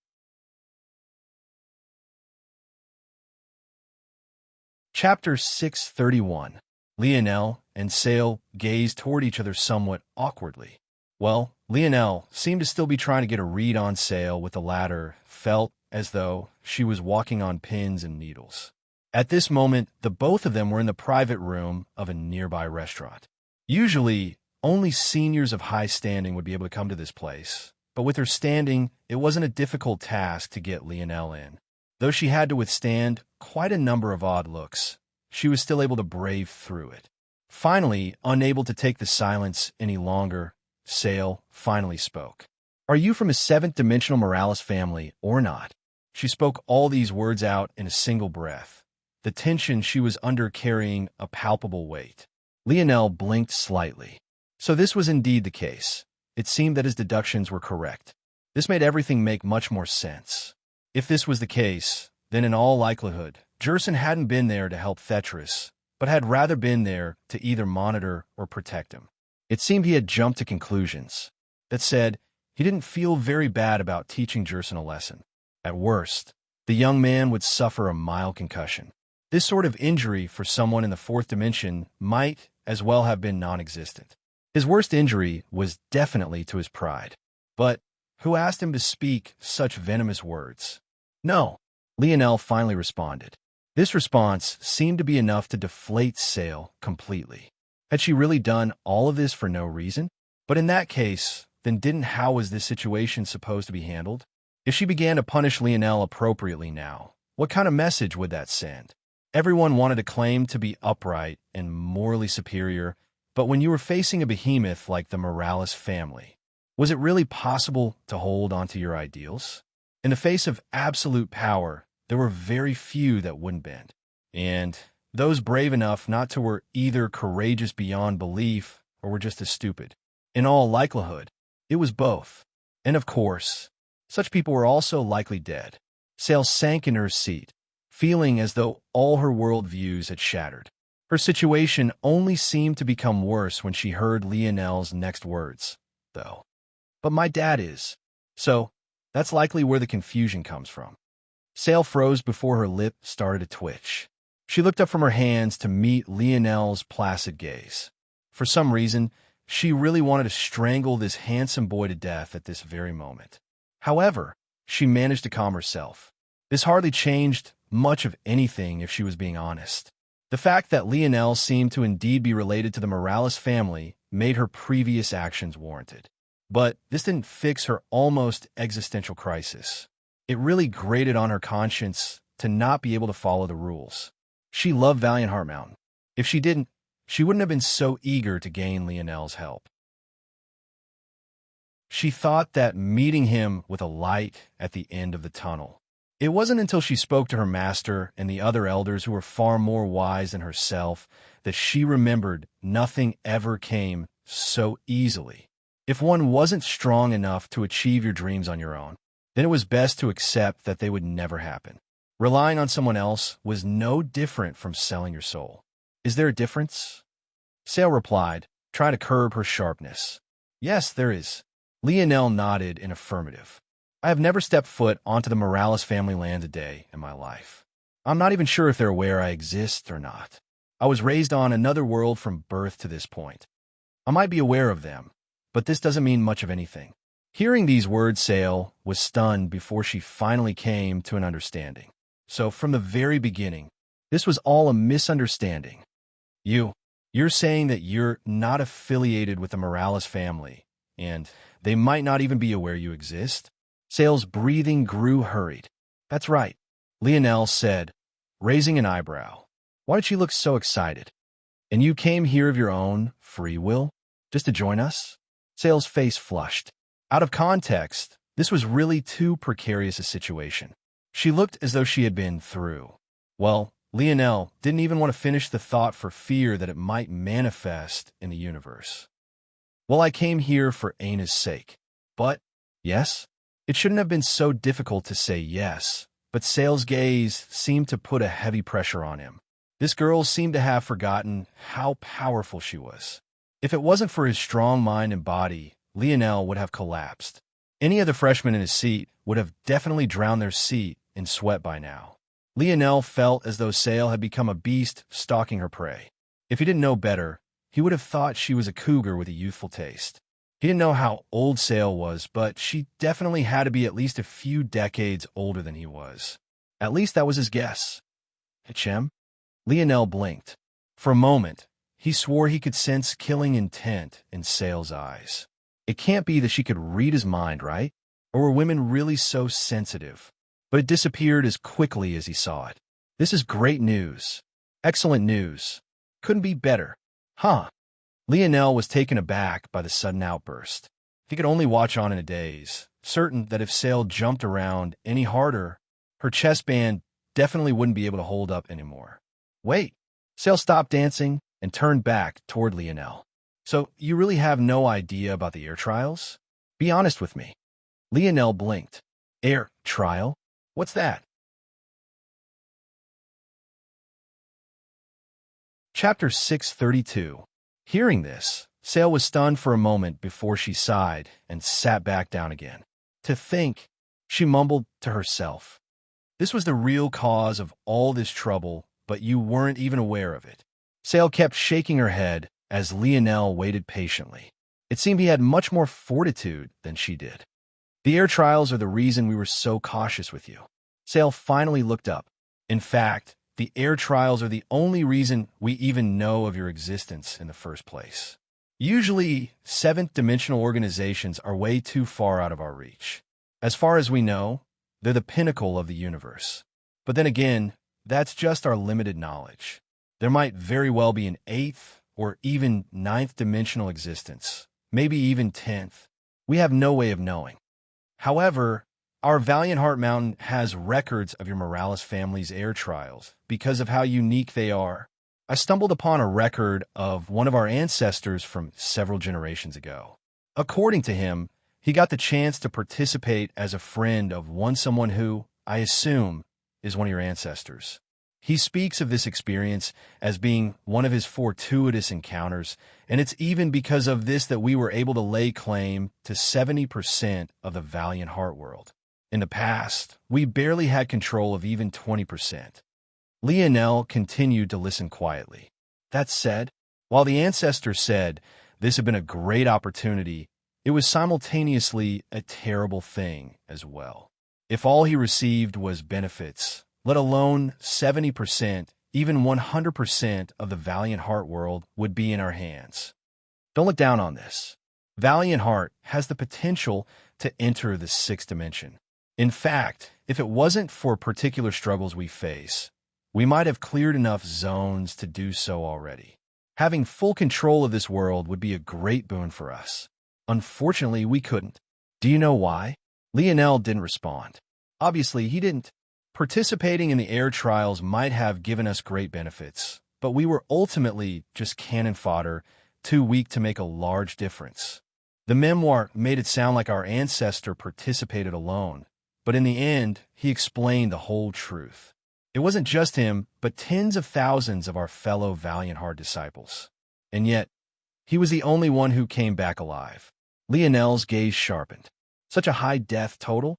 Chapter 631. Lionel and Sail gazed toward each other somewhat awkwardly. Well, Lionel seemed to still be trying to get a read on Sail, with the latter felt as though she was walking on pins and needles. At this moment, the both of them were in the private room of a nearby restaurant. Usually, only seniors of high standing would be able to come to this place, but with her standing, it wasn't a difficult task to get Lionel in. Though she had to withstand quite a number of odd looks, she was still able to brave through it. Finally, unable to take the silence any longer, Sail finally spoke. "Are you from a seventh-dimensional Morales family or not?" She spoke all these words out in a single breath, the tension she was under carrying a palpable weight. Lionel blinked slightly. So this was indeed the case. It seemed that his deductions were correct. This made everything make much more sense. If this was the case, then in all likelihood, Jerson hadn't been there to help Thetris, but had rather been there to either monitor or protect him. It seemed he had jumped to conclusions. That said, he didn't feel very bad about teaching Jerson a lesson. At worst, the young man would suffer a mild concussion. This sort of injury for someone in the fourth dimension might as well have been non-existent. His worst injury was definitely to his pride. But who asked him to speak such venomous words? "No," Lionel finally responded. This response seemed to be enough to deflate Sail completely. Had she really done all of this for no reason? But in that case, then how was this situation supposed to be handled? If she began to punish Lionel appropriately now, what kind of message would that send? Everyone wanted to claim to be upright and morally superior, but when you were facing a behemoth like the Morales family, was it really possible to hold onto your ideals? In the face of absolute power, there were very few that wouldn't bend. And those brave enough not to were either courageous beyond belief or were just as stupid. In all likelihood, it was both. And of course, such people were also likely dead. Sail sank in her seat, feeling as though all her worldviews had shattered. Her situation only seemed to become worse when she heard Lionel's next words, though. "But my dad is." So, that's likely where the confusion comes from. Sail froze before her lip started to twitch. She looked up from her hands to meet Lionel's placid gaze. For some reason, she really wanted to strangle this handsome boy to death at this very moment. However, she managed to calm herself. This hardly changed much of anything if she was being honest. The fact that Lionel seemed to indeed be related to the Morales family made her previous actions warranted. But this didn't fix her almost existential crisis. It really grated on her conscience to not be able to follow the rules. She loved Valiant Heart Mountain. If she didn't, she wouldn't have been so eager to gain Lionel's help. She thought that meeting him with a light at the end of the tunnel. It wasn't until she spoke to her master and the other elders who were far more wise than herself that she remembered nothing ever came so easily. If one wasn't strong enough to achieve your dreams on your own, then it was best to accept that they would never happen. Relying on someone else was no different from selling your soul. "Is there a difference?" Sail replied, trying to curb her sharpness. "Yes, there is." Lionel nodded in affirmative. "I have never stepped foot onto the Morales family land a day in my life. I'm not even sure if they're aware I exist or not. I was raised on another world from birth to this point. I might be aware of them, but this doesn't mean much of anything." Hearing these words, Sail was stunned before she finally came to an understanding. So from the very beginning, this was all a misunderstanding. You're saying that you're not affiliated with the Morales family, and they might not even be aware you exist? Sail's breathing grew hurried. "That's right," Lionel said, raising an eyebrow. Why did she look so excited? "And you came here of your own free will? Just to join us?" Sail's face flushed. Out of context, this was really too precarious a situation. She looked as though she had been through. Well, Lionel didn't even want to finish the thought for fear that it might manifest in the universe. "Well, I came here for Aina's sake. But, yes?" It shouldn't have been so difficult to say yes, but Sale's gaze seemed to put a heavy pressure on him. This girl seemed to have forgotten how powerful she was. If it wasn't for his strong mind and body, Lionel would have collapsed. Any other freshman in his seat would have definitely drowned their seat in sweat by now. Lionel felt as though Sale had become a beast stalking her prey. If he didn't know better, he would have thought she was a cougar with a youthful taste. He didn't know how old Sale was, but she definitely had to be at least a few decades older than he was. At least that was his guess. Hichem? Lionel blinked. For a moment, he swore he could sense killing intent in Sale's eyes. It can't be that she could read his mind, right? Or were women really so sensitive? But it disappeared as quickly as he saw it. This is great news. Excellent news. Couldn't be better. Huh? Lionel was taken aback by the sudden outburst. He could only watch on in a daze, certain that if Sale jumped around any harder, her chest band definitely wouldn't be able to hold up anymore. Wait. Sale stopped dancing and turned back toward Lionel. So you really have no idea about the air trials? Be honest with me. Lionel blinked. Air trial? What's that? Chapter 632. Hearing this, Sale was stunned for a moment before she sighed and sat back down again. To think, she mumbled to herself. This was the real cause of all this trouble, but you weren't even aware of it. Sale kept shaking her head as Lionel waited patiently. It seemed he had much more fortitude than she did. The air trials are the reason we were so cautious with you. Sale finally looked up. In fact, the air trials are the only reason we even know of your existence in the first place. Usually, seventh-dimensional organizations are way too far out of our reach. As far as we know, they're the pinnacle of the universe. But then again, that's just our limited knowledge. There might very well be an eighth or even ninth-dimensional existence, maybe even 10th. We have no way of knowing. However, our Valiant Heart Mountain has records of your Morales family's air trials because of how unique they are. I stumbled upon a record of one of our ancestors from several generations ago. According to him, he got the chance to participate as a friend of someone who, I assume, is one of your ancestors. He speaks of this experience as being one of his fortuitous encounters, and it's even because of this that we were able to lay claim to 70% of the Valiant Heart world. In the past, we barely had control of even 20%. Lionel continued to listen quietly. That said, while the ancestor said this had been a great opportunity, it was simultaneously a terrible thing as well. If all he received was benefits, let alone 70%, even 100% of the Valiant Heart world would be in our hands. Don't look down on this. Valiant Heart has the potential to enter the sixth dimension. In fact, if it wasn't for particular struggles we face, we might have cleared enough zones to do so already. Having full control of this world would be a great boon for us. Unfortunately, we couldn't. Do you know why? Lionel didn't respond. Obviously, he didn't. Participating in the air trials might have given us great benefits, but we were ultimately just cannon fodder, too weak to make a large difference. The memoir made it sound like our ancestor participated alone, but in the end, he explained the whole truth. It wasn't just him, but tens of thousands of our fellow Valiant Heart disciples. And yet, he was the only one who came back alive. Lionel's gaze sharpened. Such a high death total?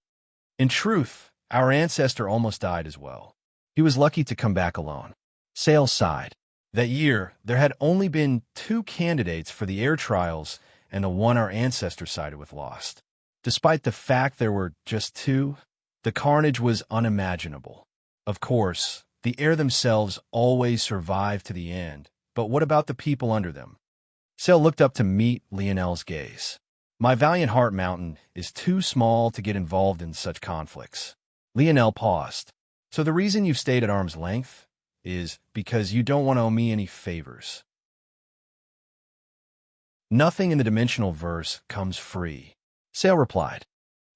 In truth, our ancestor almost died as well. He was lucky to come back alone. Sale sighed. That year, there had only been 2 candidates for the air trials, and the one our ancestor sided with lost. Despite the fact there were just 2, the carnage was unimaginable. Of course, the air themselves always survived to the end, but what about the people under them? Sale looked up to meet Lionel's gaze. My Valiant Heart Mountain is too small to get involved in such conflicts. Lionel paused. So the reason you've stayed at arm's length is because you don't want to owe me any favors. Nothing in the dimensional verse comes free. Sale replied.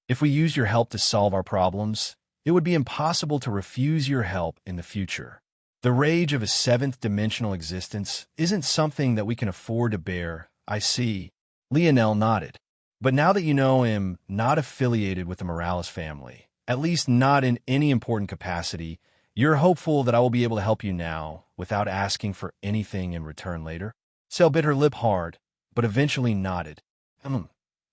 If we used your help to solve our problems, it would be impossible to refuse your help in the future. The rage of a 7th dimensional existence isn't something that we can afford to bear, I see. Lionel nodded. But now that you know I'm not affiliated with the Morales family, At least not in any important capacity. You're hopeful that I will be able to help you now without asking for anything in return later? Sale bit her lip hard, but eventually nodded.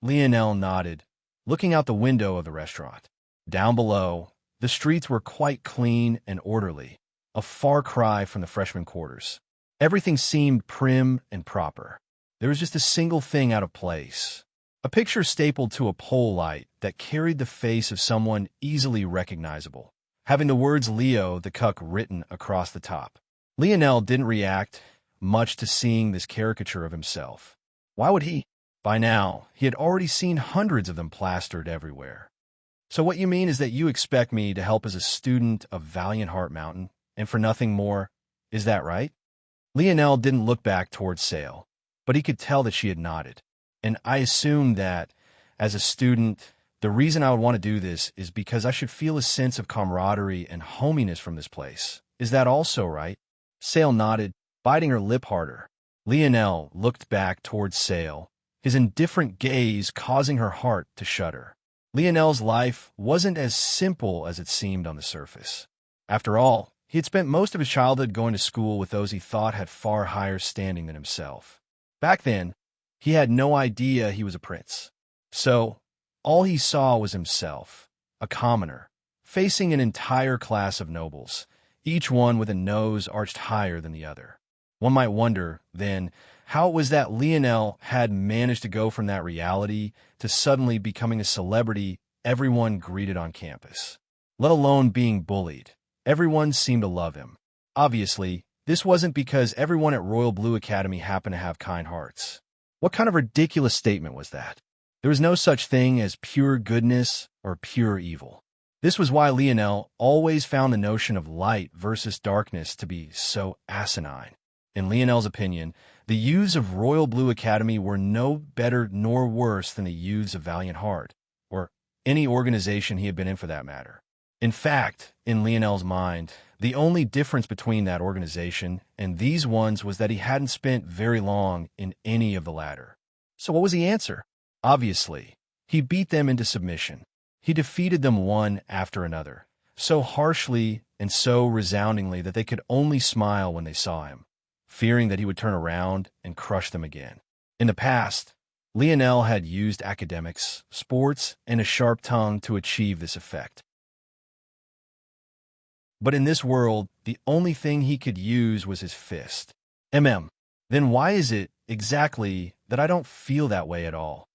Lionel nodded, looking out the window of the restaurant. Down below, the streets were quite clean and orderly, a far cry from the freshman quarters. Everything seemed prim and proper. There was just a single thing out of place. A picture stapled to a pole light that carried the face of someone easily recognizable, having the words Leo the Cuck written across the top. Lionel didn't react much to seeing this caricature of himself. Why would he? By now, he had already seen hundreds of them plastered everywhere. So what you mean is that you expect me to help as a student of Valiant Heart Mountain, and for nothing more, is that right? Lionel didn't look back towards Sale, but he could tell that she had nodded. And I assumed that, as a student, the reason I would want to do this is because I should feel a sense of camaraderie and hominess from this place. Is that also right? Sale nodded, biting her lip harder. Lionel looked back towards Sale, his indifferent gaze causing her heart to shudder. Lionel's life wasn't as simple as it seemed on the surface. After all, he had spent most of his childhood going to school with those he thought had far higher standing than himself. Back then, he had no idea he was a prince. So, all he saw was himself, a commoner, facing an entire class of nobles, each one with a nose arched higher than the other. One might wonder, then, how it was that Lionel had managed to go from that reality to suddenly becoming a celebrity everyone greeted on campus. Let alone being bullied. Everyone seemed to love him. Obviously, this wasn't because everyone at Royal Blue Academy happened to have kind hearts. What kind of ridiculous statement was that? There was no such thing as pure goodness or pure evil. This was why Lionel always found the notion of light versus darkness to be so asinine. In Lionel's opinion, the youths of Royal Blue Academy were no better nor worse than the youths of Valiant Heart, or any organization he had been in for that matter. In fact, in Lionel's mind, the only difference between that organization and these ones was that he hadn't spent very long in any of the latter. So what was the answer? Obviously, he beat them into submission. He defeated them one after another, so harshly and so resoundingly that they could only smile when they saw him, fearing that he would turn around and crush them again. In the past, Lionel had used academics, sports, and a sharp tongue to achieve this effect. But in this world, the only thing he could use was his fist. Then why is it, exactly, that I don't feel that way at all?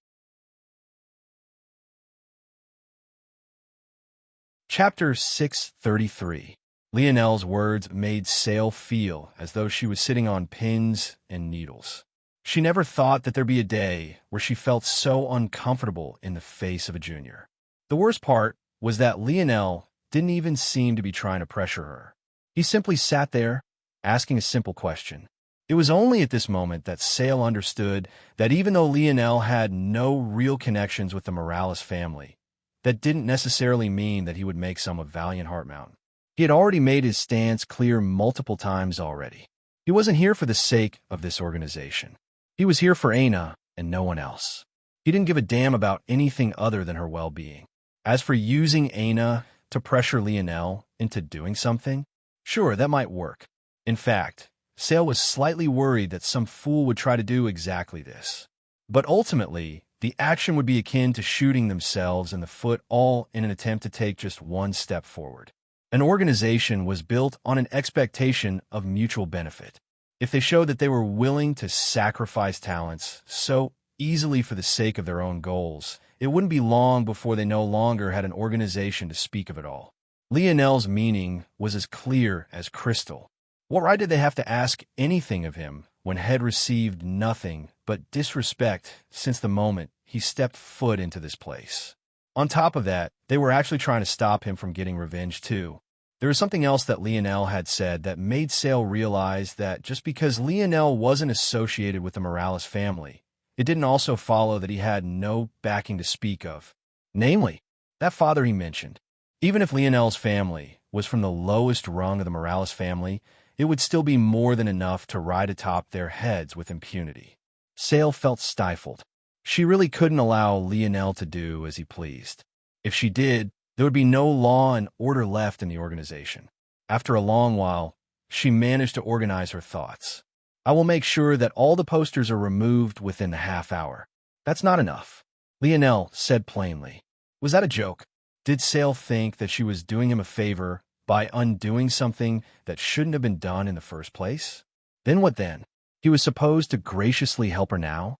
Chapter 633. Lionel's words made Sale feel as though she was sitting on pins and needles. She never thought that there'd be a day where she felt so uncomfortable in the face of a junior. The worst part was that Lionel didn't even seem to be trying to pressure her. He simply sat there, asking a simple question. It was only at this moment that Sale understood that even though Lionel had no real connections with the Morales family, that didn't necessarily mean that he would make some of Valiant Heart Mountain. He had already made his stance clear multiple times already. He wasn't here for the sake of this organization. He was here for Aina and no one else. He didn't give a damn about anything other than her well-being. As for using Aina to pressure Lionel into doing something, sure, that might work. In fact, Sale was slightly worried that some fool would try to do exactly this. But ultimately, the action would be akin to shooting themselves in the foot, all in an attempt to take just one step forward. An organization was built on an expectation of mutual benefit. If they showed that they were willing to sacrifice talents so easily for the sake of their own goals, it wouldn't be long before they no longer had an organization to speak of at all. Lionel's meaning was as clear as crystal. What right did they have to ask anything of him when had received nothing but disrespect since the moment he stepped foot into this place? On top of that, they were actually trying to stop him from getting revenge too. There was something else that Lionel had said that made Sale realize that just because Lionel wasn't associated with the Morales family, it didn't also follow that he had no backing to speak of. Namely, that father he mentioned. Even if Lionel's family was from the lowest rung of the Morales family, it would still be more than enough to ride atop their heads with impunity. Sale felt stifled. She really couldn't allow Lionel to do as he pleased. If she did, There would be no law and order left in the organization. After a long while, she managed to organize her thoughts. I will make sure that all the posters are removed within the half hour. That's not enough, Lionel said plainly. Was that a joke? Did Sale think that she was doing him a favor by undoing something that shouldn't have been done in the first place? Then what then? He was supposed to graciously help her now?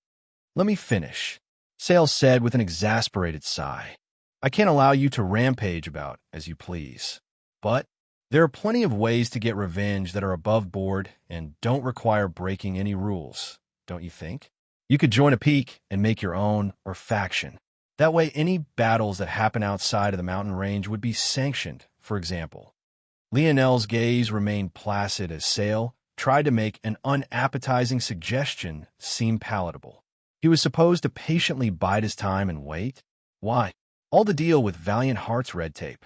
Let me finish, Sale said with an exasperated sigh. I can't allow you to rampage about as you please. But there are plenty of ways to get revenge that are above board and don't require breaking any rules, don't you think? You could join a peak and make your own or faction. That way any battles that happen outside of the mountain range would be sanctioned, for example. Lionel's gaze remained placid as Sale tried to make an unappetizing suggestion seem palatable. He was supposed to patiently bide his time and wait? Why? All the deal with Valiant Heart's red tape.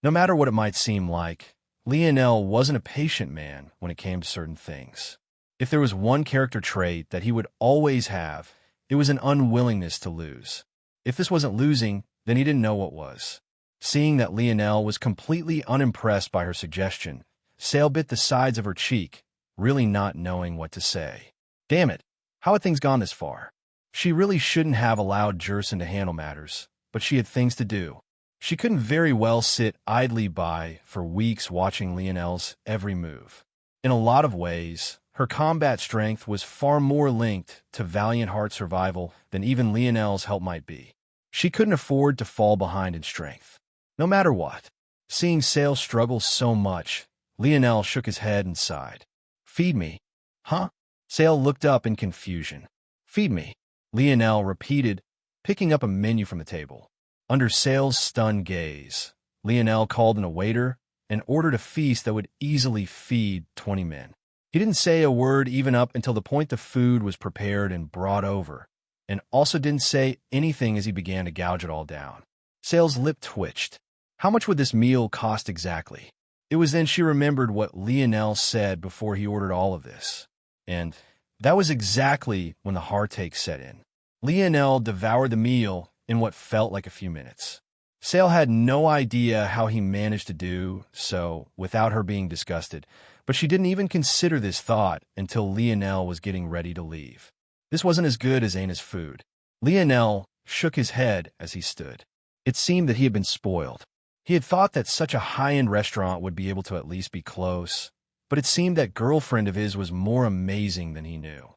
No matter what it might seem like, Lionel wasn't a patient man when it came to certain things. If there was one character trait that he would always have, it was an unwillingness to lose. If this wasn't losing, then he didn't know what was. Seeing that Lionel was completely unimpressed by her suggestion, Sale bit the sides of her cheek, really not knowing what to say. Damn it, how had things gone this far? She really shouldn't have allowed Jerson to handle matters, but she had things to do. She couldn't very well sit idly by for weeks watching Lionel's every move. In a lot of ways, her combat strength was far more linked to Valiant Heart's survival than even Lionel's help might be. She couldn't afford to fall behind in strength. No matter what. Seeing Sale struggle so much, Lionel shook his head and sighed. Feed me. Huh? Sale looked up in confusion. Feed me, Lionel repeated, picking up a menu from the table. Under Sale's stunned gaze, Lionel called in a waiter and ordered a feast that would easily feed 20 men. He didn't say a word even up until the point the food was prepared and brought over, and also didn't say anything as he began to gouge it all down. Sale's lip twitched. How much would this meal cost exactly? It was then she remembered what Lionel said before he ordered all of this. And that was exactly when the heartache set in. Lionel devoured the meal in what felt like a few minutes. Sale had no idea how he managed to do so without her being disgusted, but she didn't even consider this thought until Lionel was getting ready to leave. This wasn't as good as Aina's food. Lionel shook his head as he stood. It seemed that he had been spoiled. He had thought that such a high-end restaurant would be able to at least be close, but it seemed that girlfriend of his was more amazing than he knew.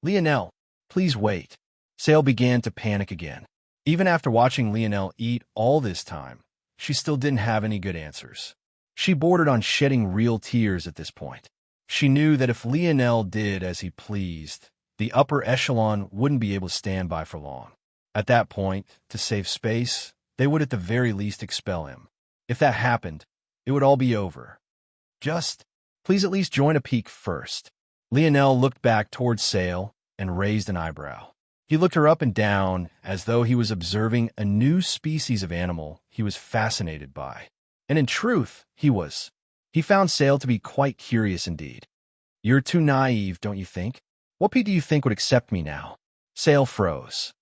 Lionel, please wait. Sale began to panic again. Even after watching Lionel eat all this time, she still didn't have any good answers. She bordered on shedding real tears at this point. She knew that if Lionel did as he pleased, the upper echelon wouldn't be able to stand by for long. At that point, to save space, they would at the very least expel him. If that happened, it would all be over. Just, please at least join a peak first. Lionel looked back towards Sale and raised an eyebrow. He looked her up and down as though he was observing a new species of animal he was fascinated by. And in truth, he was. He found Sale to be quite curious indeed. You're too naive, don't you think? What peak do you think would accept me now? Sale froze.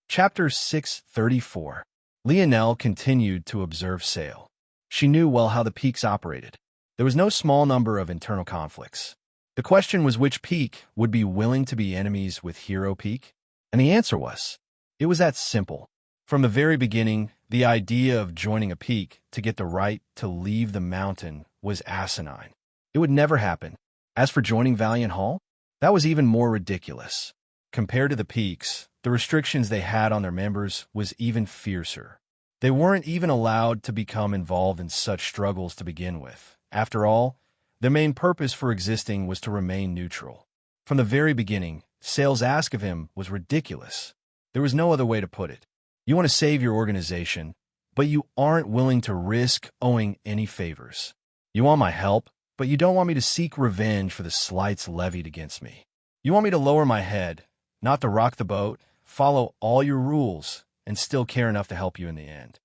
Chapter 634. Lionel continued to observe Sale. She knew well how the peaks operated. There was no small number of internal conflicts. The question was which peak would be willing to be enemies with Hero Peak? And the answer was, it was that simple. From the very beginning, the idea of joining a peak to get the right to leave the mountain was asinine. It would never happen. As for joining Valiant Hall, that was even more ridiculous. Compared to the peaks, the restrictions they had on their members was even fiercer. They weren't even allowed to become involved in such struggles to begin with. After all, their main purpose for existing was to remain neutral. From the very beginning, Sale's ask of him was ridiculous. There was no other way to put it. You want to save your organization, but you aren't willing to risk owing any favors. You want my help, but you don't want me to seek revenge for the slights levied against me. You want me to lower my head, not to rock the boat, follow all your rules, and still care enough to help you in the end.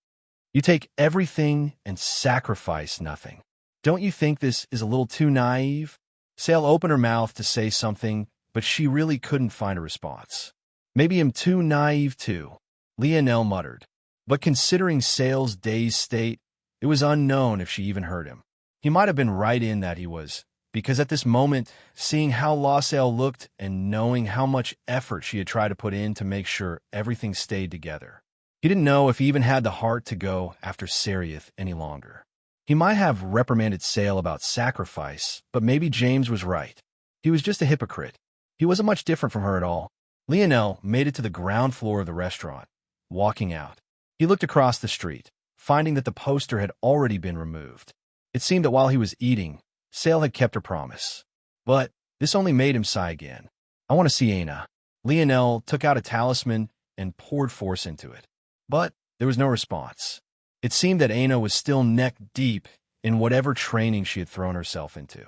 You take everything and sacrifice nothing. Don't you think this is a little too naive? Sale opened her mouth to say something, but she really couldn't find a response. Maybe I'm too naive too, Lionel muttered. But considering Sale's dazed state, it was unknown if she even heard him. He might have been right in that he was, because at this moment, seeing how Lassale looked and knowing how much effort she had tried to put in to make sure everything stayed together, he didn't know if he even had the heart to go after Sereth any longer. He might have reprimanded Sale about sacrifice, but maybe James was right. He was just a hypocrite. He wasn't much different from her at all. Lionel made it to the ground floor of the restaurant. Walking out, he looked across the street, finding that the poster had already been removed. It seemed that while he was eating, Sale had kept her promise. But this only made him sigh again. I want to see Aina. Lionel took out a talisman and poured force into it. But there was no response. It seemed that Aina was still neck-deep in whatever training she had thrown herself into.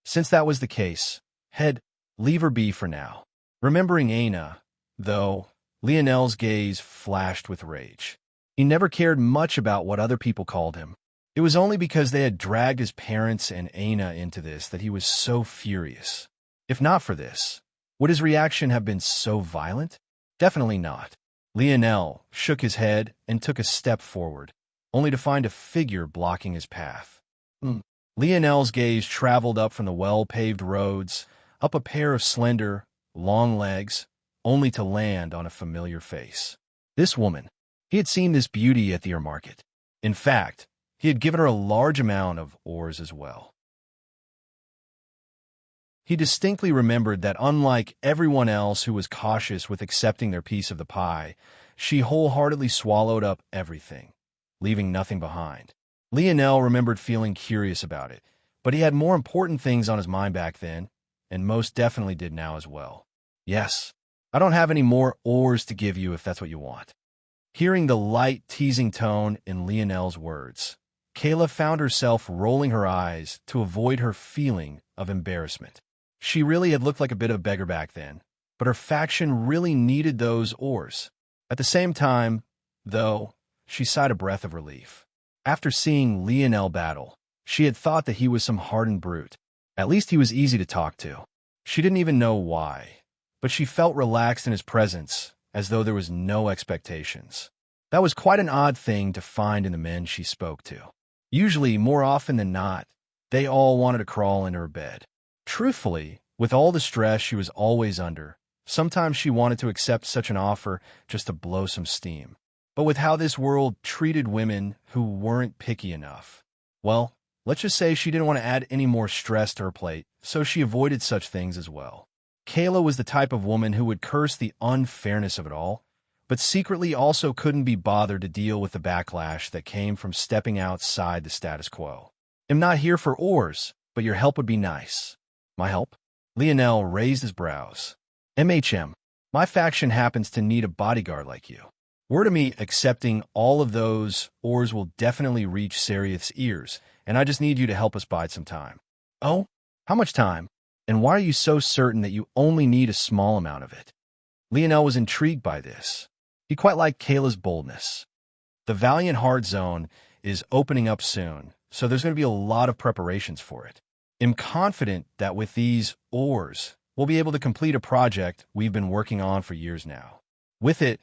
Since that was the case, he'd leave her be for now. Remembering Aina, though, Lionel's gaze flashed with rage. He never cared much about what other people called him. It was only because they had dragged his parents and Aina into this that he was so furious. If not for this, would his reaction have been so violent? Definitely not. Lionel shook his head and took a step forward, only to find a figure blocking his path. Lionel's gaze traveled up from the well-paved roads, up a pair of slender, long legs, only to land on a familiar face. This woman. He had seen this beauty at the Ur market. In fact, he had given her a large amount of ores as well. He distinctly remembered that unlike everyone else who was cautious with accepting their piece of the pie, she wholeheartedly swallowed up everything, leaving nothing behind. Lionel remembered feeling curious about it, but he had more important things on his mind back then, and most definitely did now as well. Yes, I don't have any more ores to give you if that's what you want. Hearing the light, teasing tone in Lionel's words, Kayla found herself rolling her eyes to avoid her feeling of embarrassment. She really had looked like a bit of a beggar back then, but her faction really needed those ores. At the same time, though, she sighed a breath of relief. After seeing Lionel battle, she had thought that he was some hardened brute. At least he was easy to talk to. She didn't even know why, but she felt relaxed in his presence, as though there was no expectations. That was quite an odd thing to find in the men she spoke to. Usually, more often than not, they all wanted to crawl into her bed. Truthfully, with all the stress she was always under, sometimes she wanted to accept such an offer just to blow some steam. But with how this world treated women who weren't picky enough, well, let's just say she didn't want to add any more stress to her plate, so she avoided such things as well. Kayla was the type of woman who would curse the unfairness of it all, but secretly also couldn't be bothered to deal with the backlash that came from stepping outside the status quo. I'm not here for ores, but your help would be nice. My help? Lionel raised his brows. My faction happens to need a bodyguard like you. Word to me, accepting all of those ores will definitely reach Sereth's ears, and I just need you to help us bide some time. Oh? How much time? And why are you so certain that you only need a small amount of it? Lionel was intrigued by this. He quite liked Kayla's boldness. The Valiant Heart Zone is opening up soon, so there's going to be a lot of preparations for it. I'm confident that with these ores, we'll be able to complete a project we've been working on for years now. With it,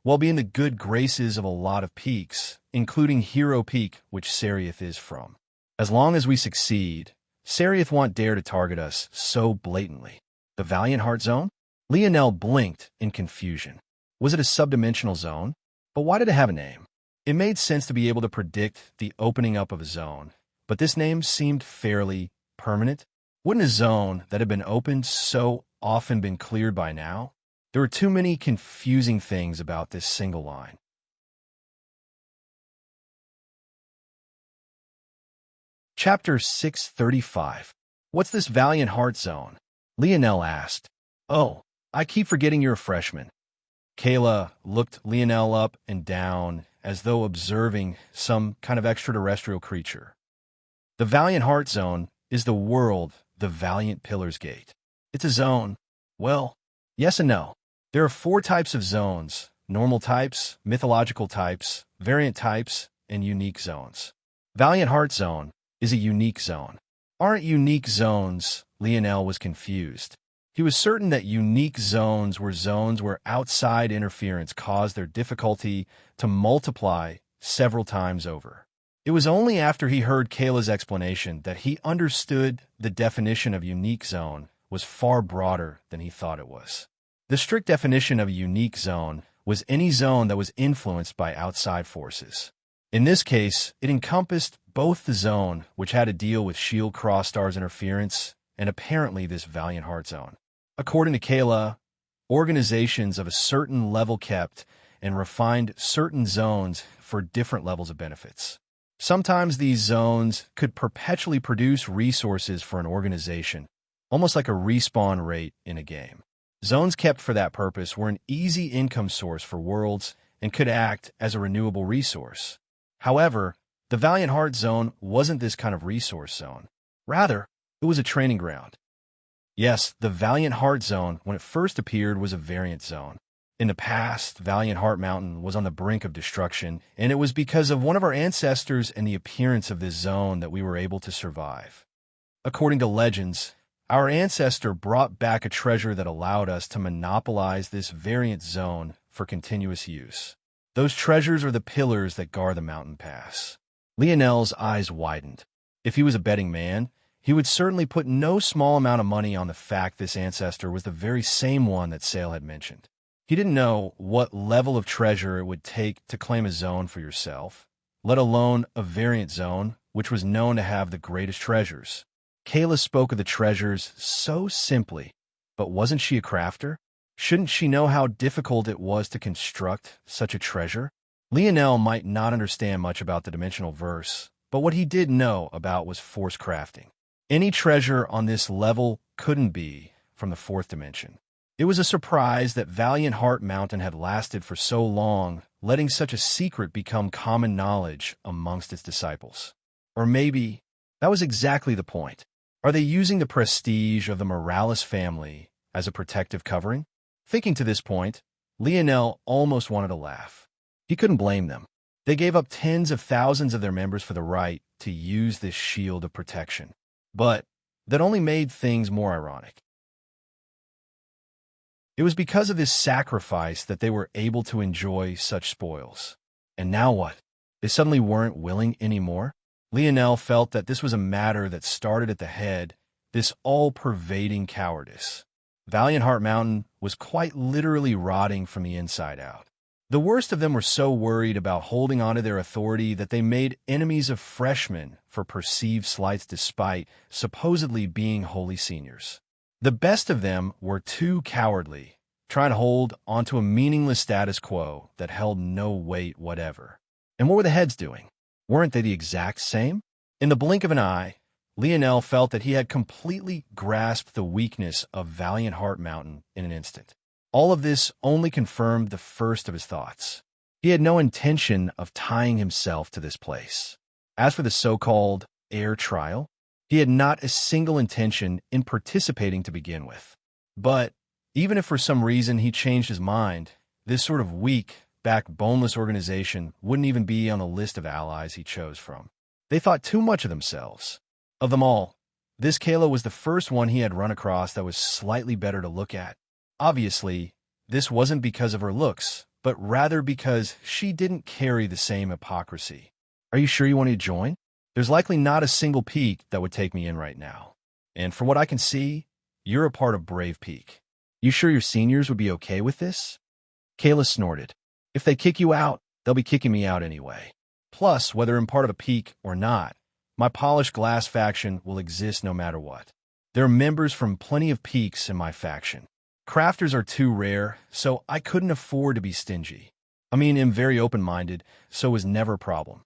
we'll be in the good graces of a lot of peaks, including Hero Peak, which Sereth is from. As long as we succeed, Sereth won't dare to target us so blatantly. The Valiant Heart Zone? Lionel blinked in confusion. Was it a subdimensional zone? But why did it have a name? It made sense to be able to predict the opening up of a zone, but this name seemed fairly permanent. Wouldn't a zone that had been opened so often been cleared by now? There were too many confusing things about this single line. Chapter 635. What's this Valiant Heart Zone? Lionel asked. Oh, I keep forgetting you're a freshman. Kayla looked Lionel up and down as though observing some kind of extraterrestrial creature. The Valiant Heart Zone is the world, the Valiant Pillar's Gate. It's a zone. Well, yes and no. There are 4 types of zones: normal types, mythological types, variant types, and unique zones. Valiant Heart Zone is a unique zone. Aren't unique zones? Lionel was confused. He was certain that unique zones were zones where outside interference caused their difficulty to multiply several times over. It was only after he heard Kayla's explanation that he understood the definition of unique zone was far broader than he thought it was. The strict definition of a unique zone was any zone that was influenced by outside forces. In this case, it encompassed both the zone, which had to deal with S.H.I.E.L.D. Crosstar's interference, and apparently this Valiant Heart zone. According to Kayla, organizations of a certain level kept and refined certain zones for different levels of benefits. Sometimes these zones could perpetually produce resources for an organization, almost like a respawn rate in a game. Zones kept for that purpose were an easy income source for worlds and could act as a renewable resource. However, the Valiant Heart zone wasn't this kind of resource zone. Rather, it was a training ground. Yes, the Valiant Heart zone, when it first appeared, was a variant zone. In the past, Valiant Heart Mountain was on the brink of destruction, and it was because of one of our ancestors and the appearance of this zone that we were able to survive. According to legends, our ancestor brought back a treasure that allowed us to monopolize this variant zone for continuous use. Those treasures are the pillars that guard the mountain pass. Lionel's eyes widened. If he was a betting man, he would certainly put no small amount of money on the fact this ancestor was the very same one that Sale had mentioned. He didn't know what level of treasure it would take to claim a zone for yourself, let alone a variant zone, which was known to have the greatest treasures. Kayla spoke of the treasures so simply, but wasn't she a crafter? Shouldn't she know how difficult it was to construct such a treasure? Lionel might not understand much about the dimensional verse, but what he did know about was force crafting. Any treasure on this level couldn't be from the fourth dimension. It was a surprise that Valiant Heart Mountain had lasted for so long, letting such a secret become common knowledge amongst its disciples. Or maybe that was exactly the point. Are they using the prestige of the Morales family as a protective covering? Thinking to this point, Lionel almost wanted to laugh. He couldn't blame them. They gave up tens of thousands of their members for the right to use this shield of protection. But that only made things more ironic. It was because of this sacrifice that they were able to enjoy such spoils. And now what? They suddenly weren't willing anymore? Lionel felt that this was a matter that started at the head, this all-pervading cowardice. Valiant Heart Mountain was quite literally rotting from the inside out. The worst of them were so worried about holding on to their authority that they made enemies of freshmen for perceived slights despite supposedly being holy seniors. The best of them were too cowardly, trying to hold onto a meaningless status quo that held no weight whatever. And what were the heads doing? Weren't they the exact same? In the blink of an eye, Lionel felt that he had completely grasped the weakness of Valiant Heart Mountain in an instant. All of this only confirmed the first of his thoughts. He had no intention of tying himself to this place. As for the so-called air trial, he had not a single intention in participating to begin with. But even if for some reason he changed his mind, this sort of weak, boneless organization wouldn't even be on the list of allies he chose from. They thought too much of themselves. Of them all, this Kayla was the first one he had run across that was slightly better to look at. Obviously, this wasn't because of her looks, but rather because she didn't carry the same hypocrisy. Are you sure you want to join? There's likely not a single peak that would take me in right now. And from what I can see, you're a part of Brave Peak. You sure your seniors would be okay with this? Kayla snorted. If they kick you out, they'll be kicking me out anyway. Plus, whether I'm part of a peak or not, my polished glass faction will exist no matter what. There are members from plenty of peaks in my faction. Crafters are too rare, so I couldn't afford to be stingy. I mean, I'm very open-minded, so it was never a problem.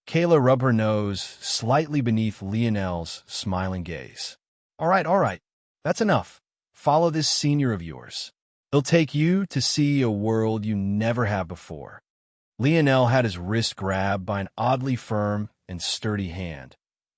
Kayla rubbed her nose slightly beneath Lionel's smiling gaze. All right, that's enough. Follow this senior of yours. He'll take you to see a world you never have before. Lionel had his wrist grabbed by an oddly firm and sturdy hand,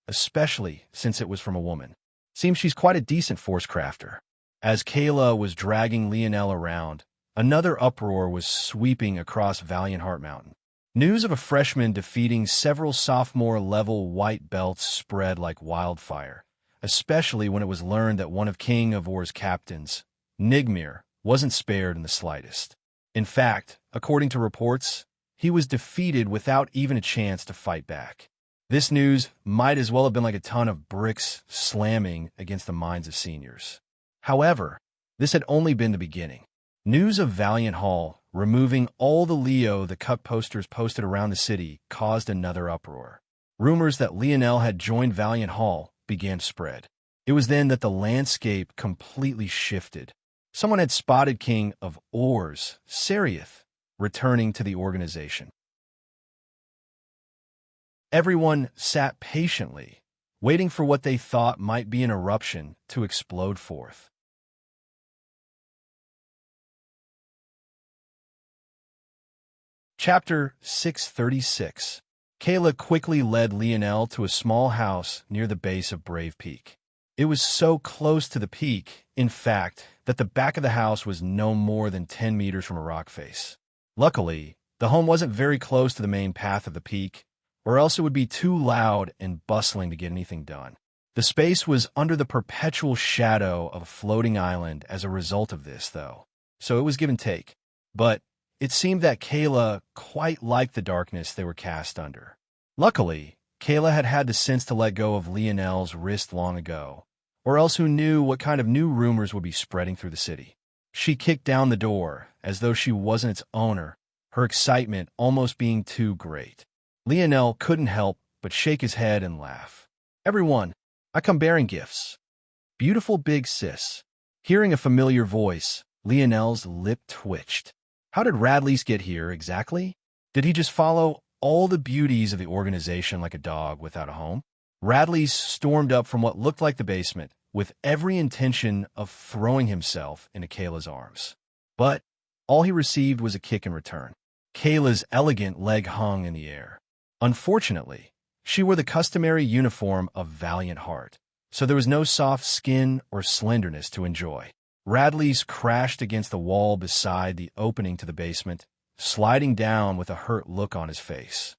especially since it was from a woman. Seems she's quite a decent force crafter. As Kayla was dragging Lionel around, another uproar was sweeping across Valiant Heart Mountain. News of a freshman defeating several sophomore-level white belts spread like wildfire, especially when it was learned that one of King of Or's captains, Nigmir, wasn't spared in the slightest. In fact, according to reports, he was defeated without even a chance to fight back. This news might as well have been like a ton of bricks slamming against the minds of seniors. However, this had only been the beginning. News of Valiant Hall removing all the cut posters posted around the city caused another uproar. Rumors that Lionel had joined Valiant Hall began to spread. It was then that the landscape completely shifted. Someone had spotted King of Or's, Seriath, returning to the organization. Everyone sat patiently, waiting for what they thought might be an eruption to explode forth. Chapter 636. Kayla quickly led Lionel to a small house near the base of Brave Peak. It was so close to the peak, in fact, that the back of the house was no more than 10 meters from a rock face. Luckily, the home wasn't very close to the main path of the peak, or else it would be too loud and bustling to get anything done. The space was under the perpetual shadow of a floating island as a result of this, though, so it was give and take. But it seemed that Kayla quite liked the darkness they were cast under. Luckily, Kayla had had the sense to let go of Lionel's wrist long ago, or else who knew what kind of new rumors would be spreading through the city. She kicked down the door, as though she wasn't its owner, her excitement almost being too great. Lionel couldn't help but shake his head and laugh. "Everyone, I come bearing gifts." "Beautiful big sis." Hearing a familiar voice, Lionel's lip twitched. How did Radley's get here exactly? Did he just follow all the beauties of the organization like a dog without a home? Radley's stormed up from what looked like the basement, with every intention of throwing himself into Kayla's arms. But all he received was a kick in return. Kayla's elegant leg hung in the air. Unfortunately, she wore the customary uniform of Valiant Heart, so there was no soft skin or slenderness to enjoy. Radley's crashed against the wall beside the opening to the basement, sliding down with a hurt look on his face.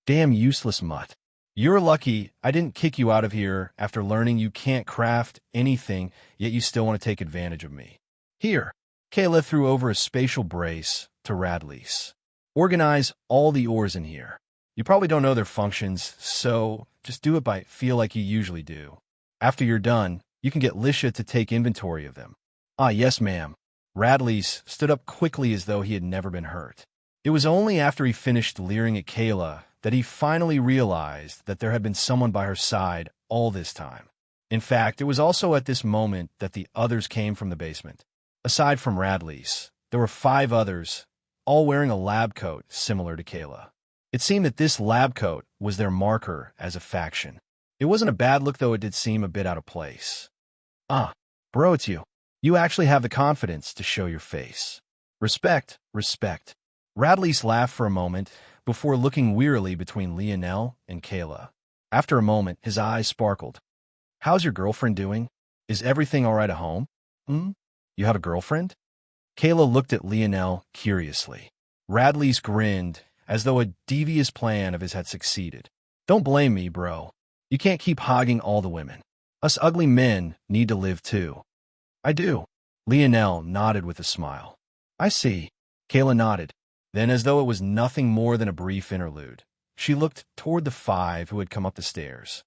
"Damn useless mutt. You're lucky I didn't kick you out of here after learning you can't craft anything, yet you still want to take advantage of me. Here." Kayla threw over a spatial brace to Radley's. "Organize all the ores in here. You probably don't know their functions, so just do it by feel like you usually do. After you're done, you can get Lisha to take inventory of them." "Ah, yes, ma'am." Radley's stood up quickly as though he had never been hurt. It was only after he finished leering at Kayla that he finally realized that there had been someone by her side all this time. In fact, it was also at this moment that the others came from the basement. Aside from Radley's, there were 5 others, all wearing a lab coat similar to Kayla. It seemed that this lab coat was their marker as a faction. It wasn't a bad look, though it did seem a bit out of place. "Ah, bro, it's you. You actually have the confidence to show your face. Respect, respect." Radley's laughed for a moment before looking wearily between Lionel and Kayla. After a moment, his eyes sparkled. "How's your girlfriend doing? Is everything all right at home?" You have a girlfriend?" Kayla looked at Lionel curiously. Radley's grinned, as though a devious plan of his had succeeded. "Don't blame me, bro. You can't keep hogging all the women. Us ugly men need to live too." "I do." Lionel nodded with a smile. "I see." Kayla nodded. Then, as though it was nothing more than a brief interlude, she looked toward the 5 who had come up the stairs.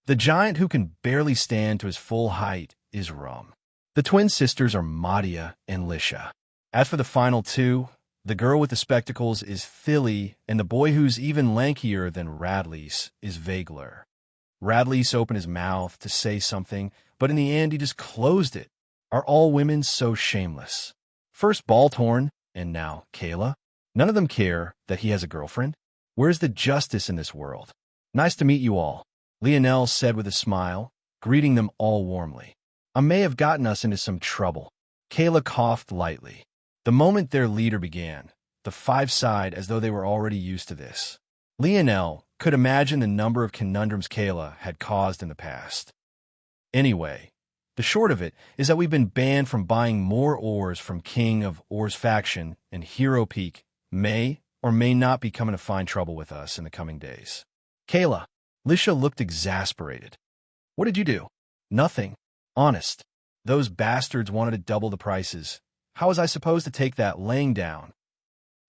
The giant who can barely stand to his full height is Rum. The twin sisters are Madia and Lisha. As for the final 2, the girl with the spectacles is Philly, and the boy who's even lankier than Radley's is Vagler. Radley's opened his mouth to say something, but in the end he just closed it. Are all women so shameless? First Baldhorn, and now Kayla. None of them care that he has a girlfriend. Where's the justice in this world? "Nice to meet you all," Lionel said with a smile, greeting them all warmly. "I may have gotten us into some trouble." Kayla coughed lightly. The moment their leader began, the 5 sighed as though they were already used to this. Lionel could imagine the number of conundrums Kayla had caused in the past. Anyway, the short of it is that we've been banned from buying more ores from King of Or's faction, and Hero Peak may or may not be coming to find trouble with us in the coming days. Kayla, Lisha looked exasperated. What did you do? Nothing. Honest. Those bastards wanted to double the prices. How was I supposed to take that laying down?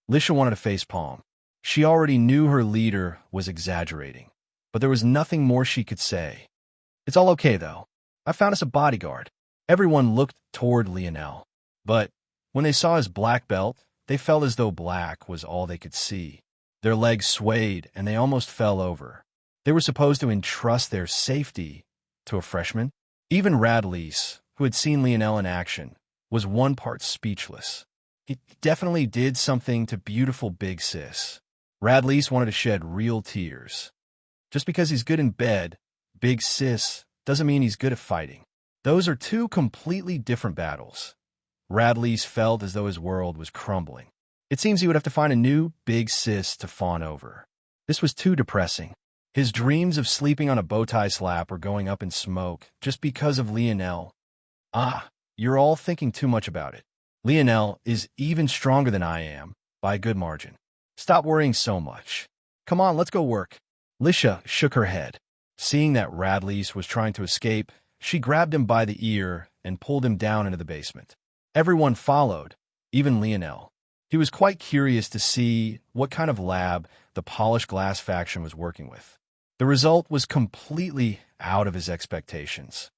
Lisha wanted to facepalm. She already knew her leader was exaggerating, but there was nothing more she could say. It's all okay, though. I found us a bodyguard. Everyone looked toward Lionel, but when they saw his black belt, they felt as though black was all they could see. Their legs swayed, and they almost fell over. They were supposed to entrust their safety to a freshman. Even Radlease, who had seen Lionel in action, was one part speechless. He definitely did something to beautiful Big Sis. Radlease wanted to shed real tears. Just because he's good in bed, Big Sis, doesn't mean he's good at fighting. Those are two completely different battles. Radlease felt as though his world was crumbling. It seems he would have to find a new Big Sis to fawn over. This was too depressing. His dreams of sleeping on a bow tie slap were going up in smoke just because of Lionel. You're all thinking too much about it. Lionel is even stronger than I am, by a good margin. Stop worrying so much. Come on, let's go work. Lisha shook her head. Seeing that Radlease was trying to escape, she grabbed him by the ear and pulled him down into the basement. Everyone followed, even Lionel. He was quite curious to see what kind of lab the polished glass faction was working with. The result was completely out of his expectations.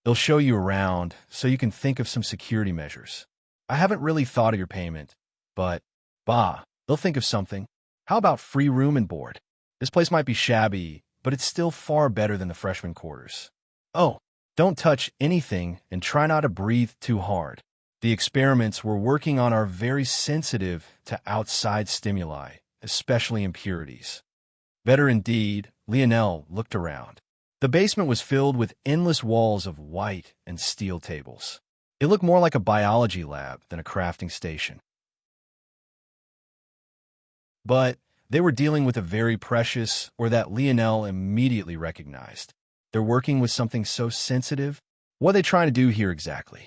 They'll show you around so you can think of some security measures. I haven't really thought of your payment, but, they'll think of something. How about free room and board? This place might be shabby, but it's still far better than the freshman quarters. Oh, don't touch anything and try not to breathe too hard. The experiments we're working on are very sensitive to outside stimuli, especially impurities. Better indeed, Lionel looked around. The basement was filled with endless walls of white and steel tables. It looked more like a biology lab than a crafting station. But they were dealing with a very precious, or that Lionel immediately recognized. They're working with something so sensitive. What are they trying to do here exactly?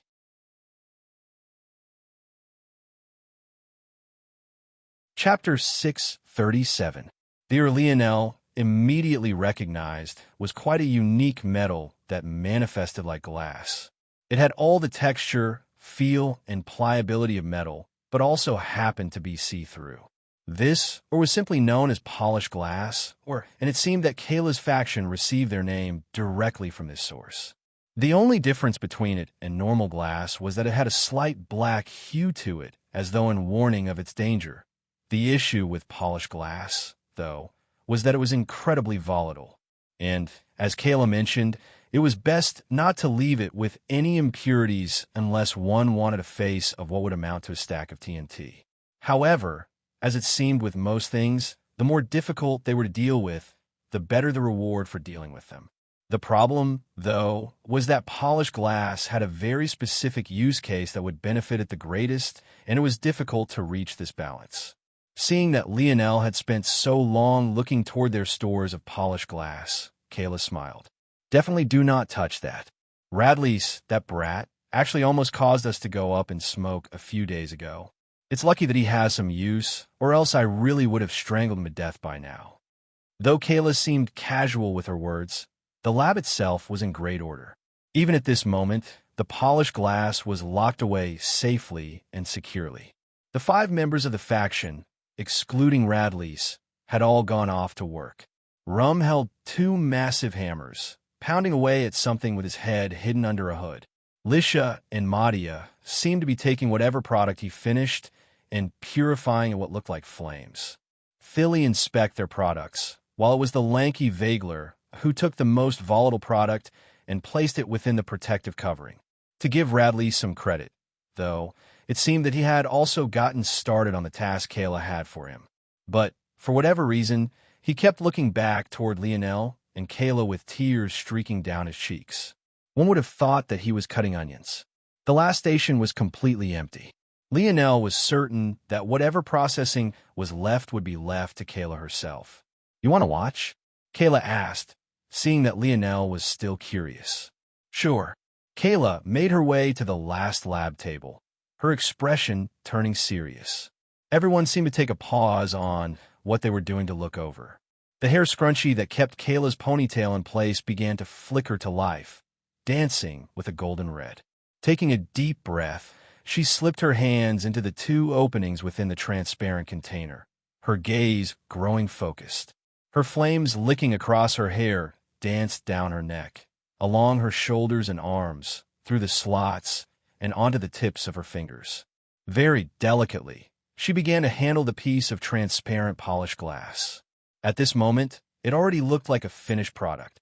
Chapter 637. The Lionel immediately recognized was quite a unique metal that manifested like glass. It had all the texture, feel, and pliability of metal, but also happened to be see-through. This, or was simply known as polished glass, and it seemed that Kayla's faction received their name directly from this source. The only difference between it and normal glass was that it had a slight black hue to it, as though in warning of its danger. The issue with polished glass, though, was that it was incredibly volatile. And, as Kayla mentioned, it was best not to leave it with any impurities unless one wanted a face of what would amount to a stack of TNT. However, as it seemed with most things, the more difficult they were to deal with, the better the reward for dealing with them. The problem, though, was that polished glass had a very specific use case that would benefit it the greatest, and it was difficult to reach this balance. Seeing that Lionel had spent so long looking toward their stores of polished glass, Kayla smiled. Definitely do not touch that. Radlease, that brat, actually almost caused us to go up in smoke a few days ago. It's lucky that he has some use, or else I really would have strangled him to death by now. Though Kayla seemed casual with her words, the lab itself was in great order. Even at this moment, the polished glass was locked away safely and securely. The 5 members of the faction, excluding Radlease, had all gone off to work. Rum held 2 massive hammers, pounding away at something with his head hidden under a hood. Lisha and Madia seemed to be taking whatever product he finished and purifying at what looked like flames. Philly inspect their products, while it was the lanky Vagler who took the most volatile product and placed it within the protective covering. To give Radlease some credit, though, it seemed that he had also gotten started on the task Kayla had for him. But, for whatever reason, he kept looking back toward Lionel and Kayla with tears streaking down his cheeks. One would have thought that he was cutting onions. The last station was completely empty. Lionel was certain that whatever processing was left would be left to Kayla herself. You want to watch? Kayla asked, seeing that Lionel was still curious. Sure. Kayla made her way to the last lab table, her expression turning serious. Everyone seemed to take a pause on what they were doing to look over. The hair scrunchie that kept Kayla's ponytail in place began to flicker to life, dancing with a golden red. Taking a deep breath, she slipped her hands into the 2 openings within the transparent container, her gaze growing focused. Her flames licking across her hair danced down her neck, along her shoulders and arms, through the slots, and onto the tips of her fingers. Very delicately, she began to handle the piece of transparent polished glass. At this moment, it already looked like a finished product.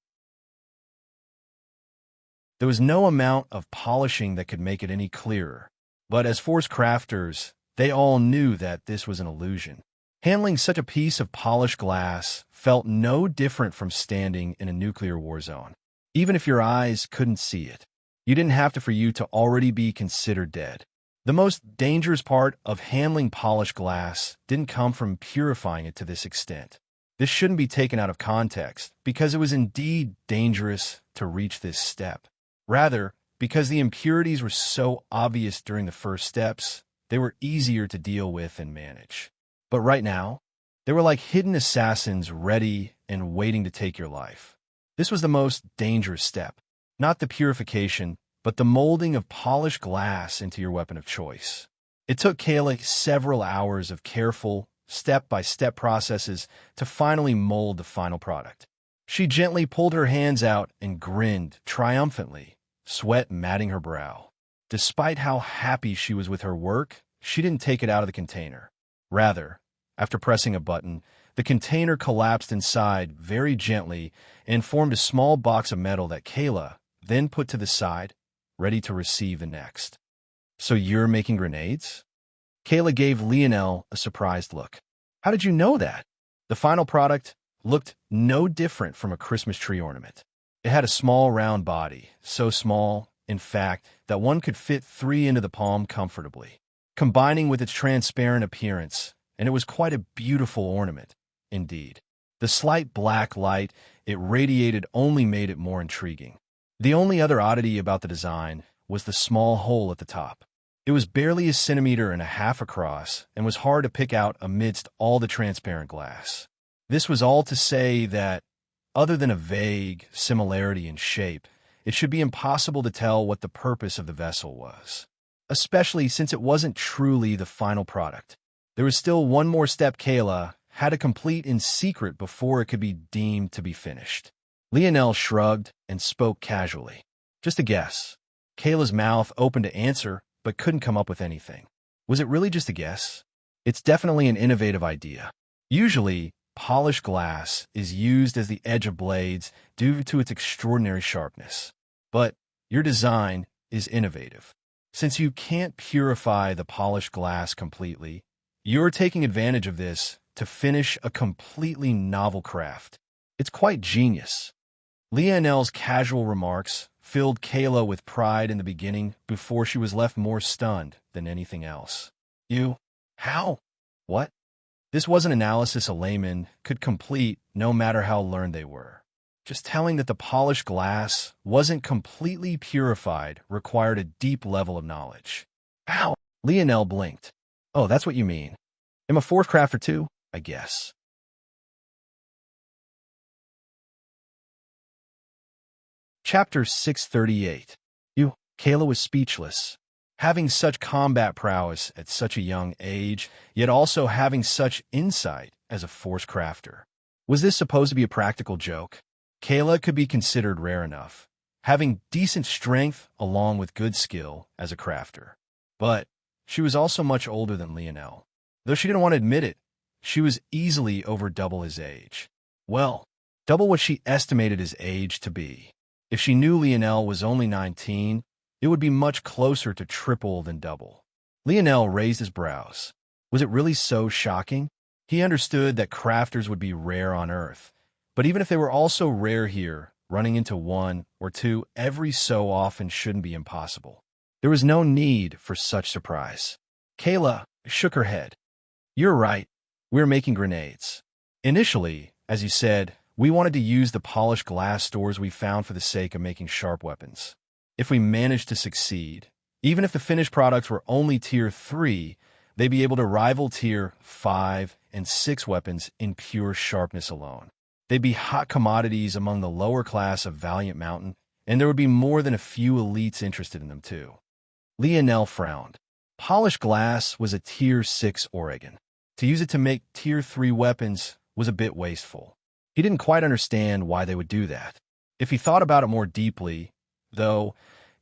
There was no amount of polishing that could make it any clearer, but as force crafters, they all knew that this was an illusion. Handling such a piece of polished glass felt no different from standing in a nuclear war zone. Even if your eyes couldn't see it, you didn't have to for you to already be considered dead. The most dangerous part of handling polished glass didn't come from purifying it to this extent. This shouldn't be taken out of context, because it was indeed dangerous to reach this step. Rather, because the impurities were so obvious during the first steps, they were easier to deal with and manage. But right now, they were like hidden assassins ready and waiting to take your life. This was the most dangerous step, not the purification, but the molding of polished glass into your weapon of choice. It took Kayla several hours of careful, step-by-step processes to finally mold the final product. She gently pulled her hands out and grinned triumphantly, sweat matting her brow. Despite how happy she was with her work, she didn't take it out of the container. Rather, after pressing a button, the container collapsed inside very gently and formed a small box of metal that Kayla then put to the side, ready to receive the next. "So you're making grenades?" Kayla gave Lionel a surprised look. "How did you know that?" The final product looked no different from a Christmas tree ornament. It had a small round body, so small, in fact, that one could fit 3 into the palm comfortably, combining with its transparent appearance, and it was quite a beautiful ornament, indeed. The slight black light it radiated only made it more intriguing. The only other oddity about the design was the small hole at the top. It was barely 1.5 centimeters across and was hard to pick out amidst all the transparent glass. This was all to say that, other than a vague similarity in shape, it should be impossible to tell what the purpose of the vessel was, especially since it wasn't truly the final product. There was still one more step Kayla had to complete in secret before it could be deemed to be finished. Lionel shrugged and spoke casually. "Just a guess." Kayla's mouth opened to answer, but couldn't come up with anything. Was it really just a guess? It's definitely an innovative idea. Usually, polished glass is used as the edge of blades due to its extraordinary sharpness. But your design is innovative. Since you can't purify the polished glass completely, you're taking advantage of this to finish a completely novel craft. It's quite genius. Lionel's casual remarks filled Kayla with pride in the beginning before she was left more stunned than anything else. "You? How? What?" This was an analysis a layman could complete no matter how learned they were. Just telling that the polished glass wasn't completely purified required a deep level of knowledge. "How?" Lionel blinked. "Oh, that's what you mean. I'm a fourth crafter too, I guess." Chapter 638. Kayla was speechless. Having such combat prowess at such a young age, yet also having such insight as a force crafter. Was this supposed to be a practical joke? Kayla could be considered rare enough, having decent strength along with good skill as a crafter. But she was also much older than Lionel. Though she didn't want to admit it, she was easily over double his age. Well, double what she estimated his age to be. If she knew Lionel was only 19, it would be much closer to triple than double. Lionel raised his brows. Was it really so shocking? He understood that crafters would be rare on Earth, but even if they were also rare here, running into 1 or 2 every so often shouldn't be impossible. There was no need for such surprise. Kayla shook her head. "You're right. We're making grenades. Initially, as you said, we wanted to use the polished glass stores we found for the sake of making sharp weapons. If we managed to succeed, even if the finished products were only Tier 3, they'd be able to rival Tier 5 and 6 weapons in pure sharpness alone. They'd be hot commodities among the lower class of Valiant Mountain, and there would be more than a few elites interested in them too. Lionel frowned. Polished glass was a Tier 6 Oregon. To use it to make Tier 3 weapons was a bit wasteful. He didn't quite understand why they would do that. If he thought about it more deeply, though,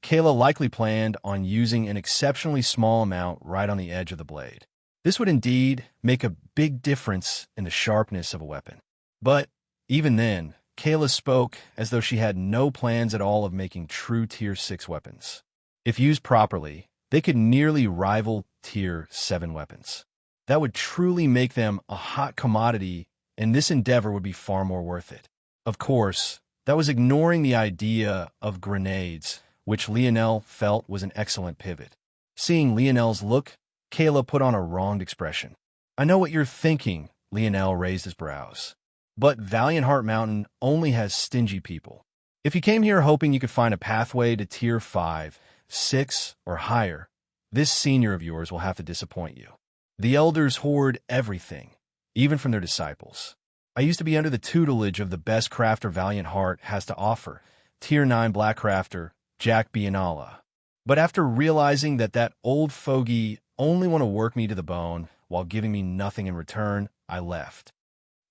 Kayla likely planned on using an exceptionally small amount right on the edge of the blade. This would indeed make a big difference in the sharpness of a weapon. But even then, Kayla spoke as though she had no plans at all of making true Tier 6 weapons. If used properly, they could nearly rival Tier 7 weapons. That would truly make them a hot commodity, and this endeavor would be far more worth it. Of course, that was ignoring the idea of grenades, which Lionel felt was an excellent pivot. Seeing Lionel's look, Kayla put on a wronged expression. "I know what you're thinking," Lionel raised his brows. "But Valiant Heart Mountain only has stingy people. If you came here hoping you could find a pathway to Tier 5, 6, or higher, this senior of yours will have to disappoint you. The elders hoard everything, even from their disciples. I used to be under the tutelage of the best crafter Valiant Heart has to offer, Tier 9 Black Crafter, Jack Bianala. But after realizing that old fogey only want to work me to the bone while giving me nothing in return, I left."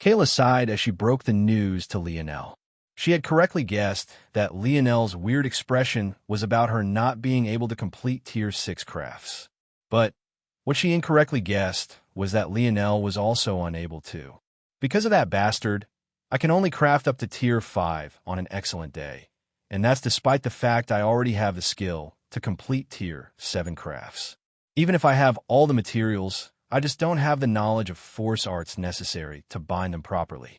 Kayla sighed as she broke the news to Lionel. She had correctly guessed that Lionel's weird expression was about her not being able to complete Tier 6 crafts. But what she incorrectly guessed was that Lionel was also unable to. "Because of that bastard, I can only craft up to Tier 5 on an excellent day, and that's despite the fact I already have the skill to complete Tier 7 crafts. Even if I have all the materials, I just don't have the knowledge of force arts necessary to bind them properly."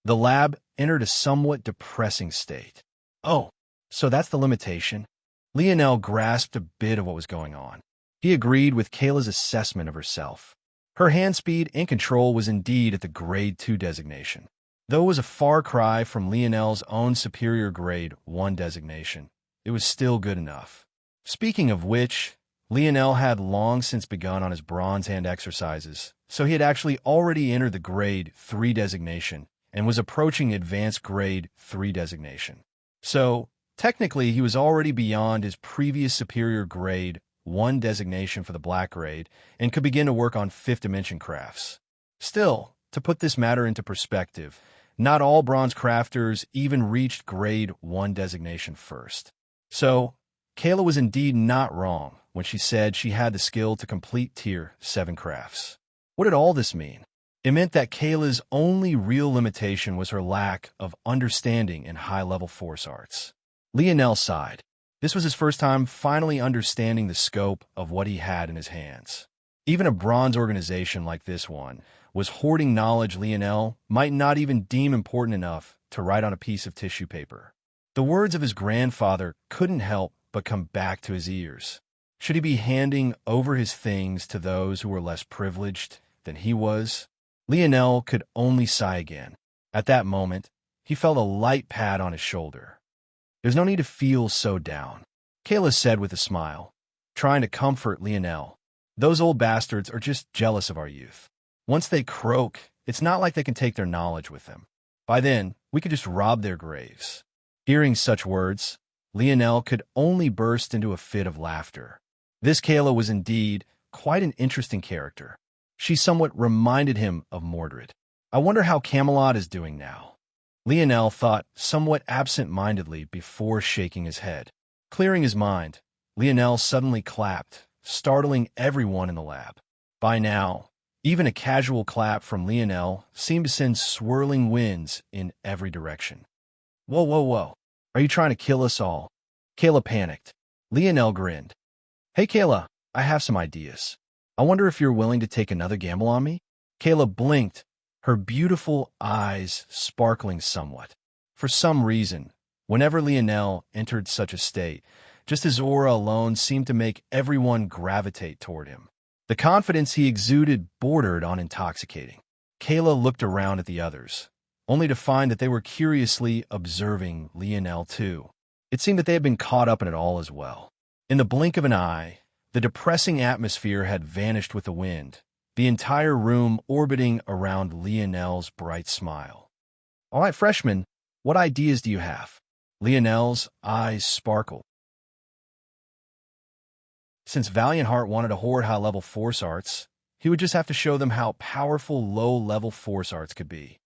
The lab entered a somewhat depressing state. "Oh, so that's the limitation?" Lionel grasped a bit of what was going on. He agreed with Kayla's assessment of herself. Her hand speed and control was indeed at the Grade 2 designation. Though it was a far cry from Lionel's own superior Grade 1 designation, it was still good enough. Speaking of which, Lionel had long since begun on his bronze hand exercises, so he had actually already entered the Grade 3 designation and was approaching advanced Grade 3 designation. So, technically, he was already beyond his previous superior Grade 1 designation for the Black Grade and could begin to work on 5th Dimension crafts. Still, to put this matter into perspective, not all bronze crafters even reached Grade 1 designation first. So, Kayla was indeed not wrong when she said she had the skill to complete Tier 7 crafts. What did all this mean? It meant that Kayla's only real limitation was her lack of understanding in high-level force arts. Lionel sighed. This was his first time finally understanding the scope of what he had in his hands. Even a bronze organization like this one was hoarding knowledge Lionel might not even deem important enough to write on a piece of tissue paper. The words of his grandfather couldn't help but come back to his ears. Should he be handing over his things to those who were less privileged than he was? Lionel could only sigh again. At that moment, he felt a light pat on his shoulder. "There's no need to feel so down," Kayla said with a smile, trying to comfort Lionel. "Those old bastards are just jealous of our youth. Once they croak, it's not like they can take their knowledge with them. By then, we could just rob their graves." Hearing such words, Lionel could only burst into a fit of laughter. This Kayla was indeed quite an interesting character. She somewhat reminded him of Mordred. "I wonder how Camelot is doing now." Lionel thought somewhat absent-mindedly before shaking his head. Clearing his mind, Lionel suddenly clapped, startling everyone in the lab. By now, even a casual clap from Lionel seemed to send swirling winds in every direction. "Whoa, whoa, whoa. Are you trying to kill us all?" Kayla panicked. Lionel grinned. "Hey, Kayla, I have some ideas. I wonder if you're willing to take another gamble on me?" Kayla blinked, her beautiful eyes sparkling somewhat. For some reason, whenever Lionel entered such a state, just his aura alone seemed to make everyone gravitate toward him. The confidence he exuded bordered on intoxicating. Kayla looked around at the others, only to find that they were curiously observing Lionel too. It seemed that they had been caught up in it all as well. In the blink of an eye, the depressing atmosphere had vanished with the wind. the entire room orbiting around Lionel's bright smile. "All right, freshman, what ideas do you have?" Lionel's eyes sparkled. Since Valiant Heart wanted to hoard high-level force arts, he would just have to show them how powerful low-level force arts could be.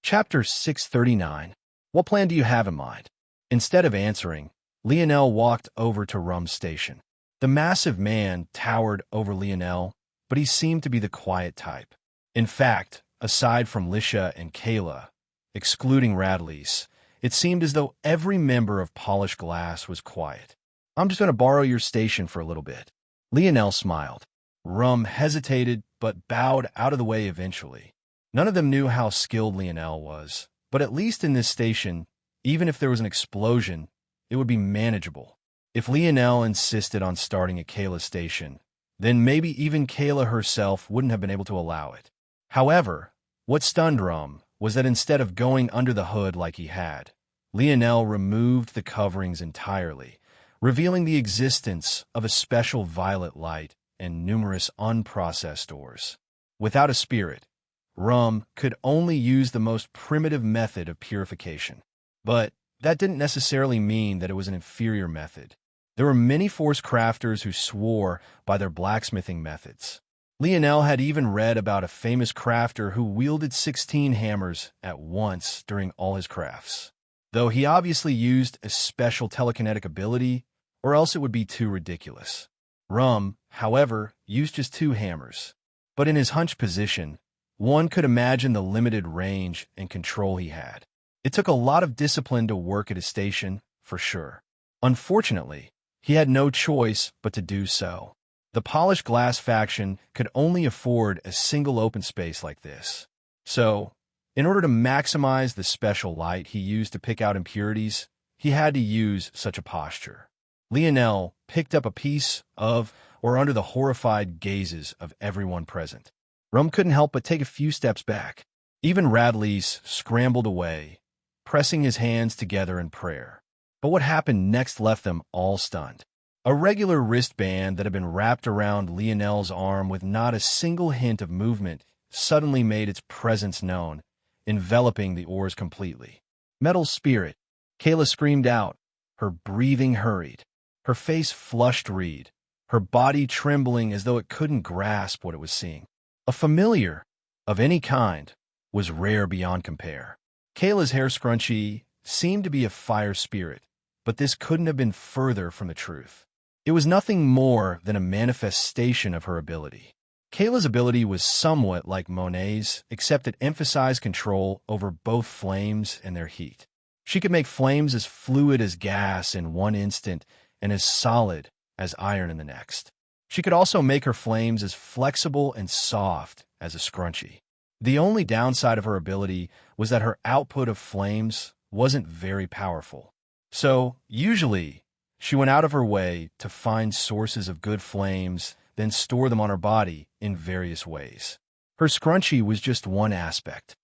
Chapter 639. What plan do you have in mind? Instead of answering, Lionel walked over to Rum's station. The massive man towered over Lionel, but he seemed to be the quiet type. In fact, aside from Lisha and Kayla, excluding Radlease, it seemed as though every member of Polished Glass was quiet. "I'm just going to borrow your station for a little bit." Lionel smiled. Rum hesitated, but bowed out of the way eventually. None of them knew how skilled Lionel was, but at least in this station, even if there was an explosion, it would be manageable. If Lionel insisted on starting at Kayla's station, then maybe even Kayla herself wouldn't have been able to allow it. However, what stunned Rum was that instead of going under the hood like he had, Lionel removed the coverings entirely, revealing the existence of a special violet light and numerous unprocessed ores. Without a spirit, Rum could only use the most primitive method of purification. But that didn't necessarily mean that it was an inferior method. There were many Force crafters who swore by their blacksmithing methods. Lionel had even read about a famous crafter who wielded 16 hammers at once during all his crafts. Though he obviously used a special telekinetic ability, or else it would be too ridiculous. Rum, however, used just 2 hammers. But in his hunched position, one could imagine the limited range and control he had. It took a lot of discipline to work at his station, for sure. Unfortunately, he had no choice but to do so. The Polished Glass faction could only afford a single open space like this. So, in order to maximize the special light he used to pick out impurities, he had to use such a posture. Lionel picked up a piece of, or under the horrified gazes of everyone present. Rum couldn't help but take a few steps back. Even Radlease scrambled away, pressing his hands together in prayer. But what happened next left them all stunned. A regular wristband that had been wrapped around Lionel's arm with not a single hint of movement suddenly made its presence known, enveloping the ores completely. "Metal spirit!" Kayla screamed out, her breathing hurried, her face flushed red, her body trembling as though it couldn't grasp what it was seeing. A familiar, of any kind, was rare beyond compare. Kayla's hair scrunchie seemed to be a fire spirit, but this couldn't have been further from the truth. It was nothing more than a manifestation of her ability. Kayla's ability was somewhat like Monet's, except it emphasized control over both flames and their heat. She could make flames as fluid as gas in one instant and as solid as iron in the next. She could also make her flames as flexible and soft as a scrunchie. The only downside of her ability was that her output of flames wasn't very powerful. So, usually, she went out of her way to find sources of good flames, then store them on her body in various ways. Her scrunchie was just one aspect.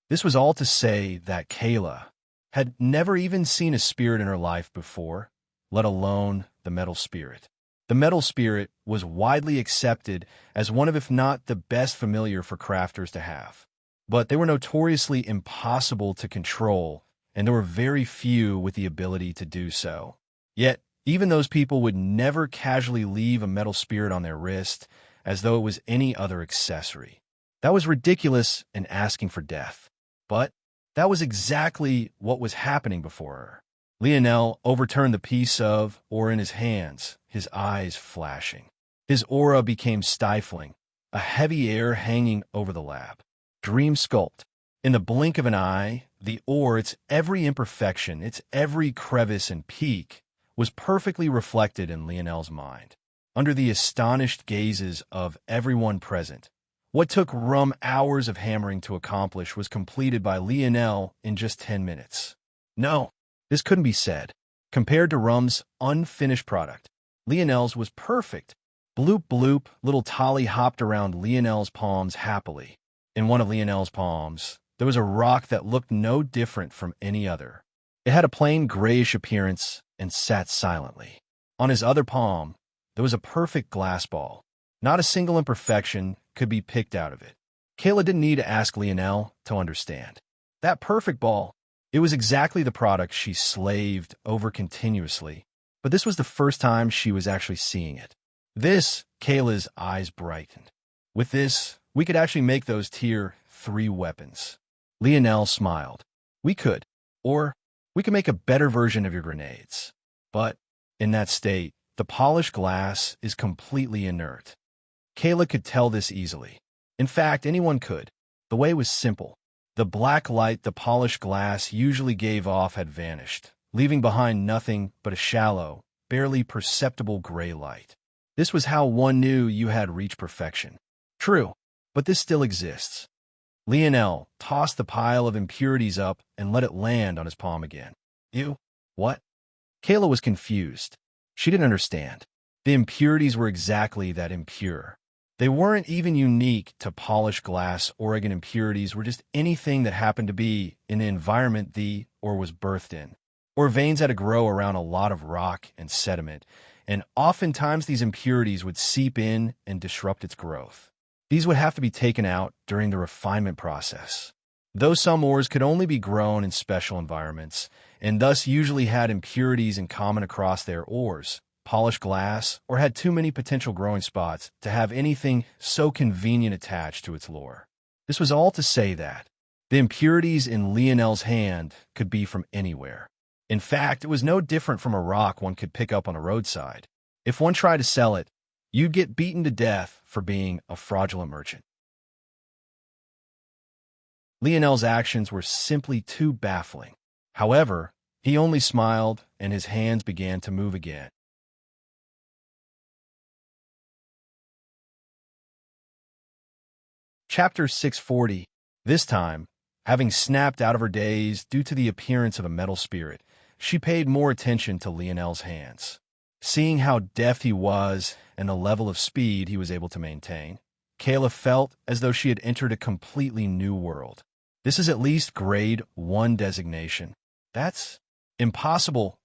This was all to say that Kayla had never even seen a spirit in her life before, let alone the metal spirit. The metal spirit was widely accepted as one of, if not the best familiar for crafters to have. But they were notoriously impossible to control, and there were very few with the ability to do so. Yet, even those people would never casually leave a metal spirit on their wrist as though it was any other accessory. That was ridiculous and asking for death. But that was exactly what was happening before her. Lionel overturned the piece of ore in his hands, his eyes flashing. His aura became stifling, a heavy air hanging over the lab. Dream sculpt. In the blink of an eye, the ore, its every imperfection, its every crevice and peak, was perfectly reflected in Lionel's mind. Under the astonished gazes of everyone present, what took Rum hours of hammering to accomplish was completed by Lionel in just 10 minutes. No, this couldn't be said. Compared to Rum's unfinished product, Lionel's was perfect. Bloop bloop, little Tolly hopped around Lionel's palms happily. In one of Lionel's palms, there was a rock that looked no different from any other. It had a plain grayish appearance and sat silently. On his other palm, there was a perfect glass ball. Not a single imperfection could be picked out of it. Kayla didn't need to ask Lionel to understand. That perfect ball, it was exactly the product she slaved over continuously, but this was the first time she was actually seeing it. Kayla's eyes brightened. With this, we could actually make those Tier 3 weapons. Lionel smiled. We could. Or we could make a better version of your grenades. But in that state, the polished glass is completely inert. Kayla could tell this easily. In fact, anyone could. The way was simple. The black light the polished glass usually gave off had vanished, leaving behind nothing but a shallow, barely perceptible gray light. This was how one knew you had reached perfection. True, but this still exists. Lionel tossed the pile of impurities up and let it land on his palm again. You? What? Kayla was confused. She didn't understand. The impurities were exactly that, impure. They weren't even unique to polished glass. Oregon impurities were just anything that happened to be in the environment or was birthed in. Or veins had to grow around a lot of rock and sediment, and oftentimes these impurities would seep in and disrupt its growth. These would have to be taken out during the refinement process. Though some ores could only be grown in special environments, and thus usually had impurities in common across their ores, polished glass, or had too many potential growing spots to have anything so convenient attached to its lure. This was all to say that the impurities in Lionel's hand could be from anywhere. In fact, it was no different from a rock one could pick up on a roadside. If one tried to sell it, you'd get beaten to death for being a fraudulent merchant. Lionel's actions were simply too baffling. However, he only smiled and his hands began to move again. Chapter 640. This time, having snapped out of her daze due to the appearance of a metal spirit, she paid more attention to Lionel's hands. Seeing how deft he was and the level of speed he was able to maintain, Kayla felt as though she had entered a completely new world. This is at least grade 1 designation. That's impossible.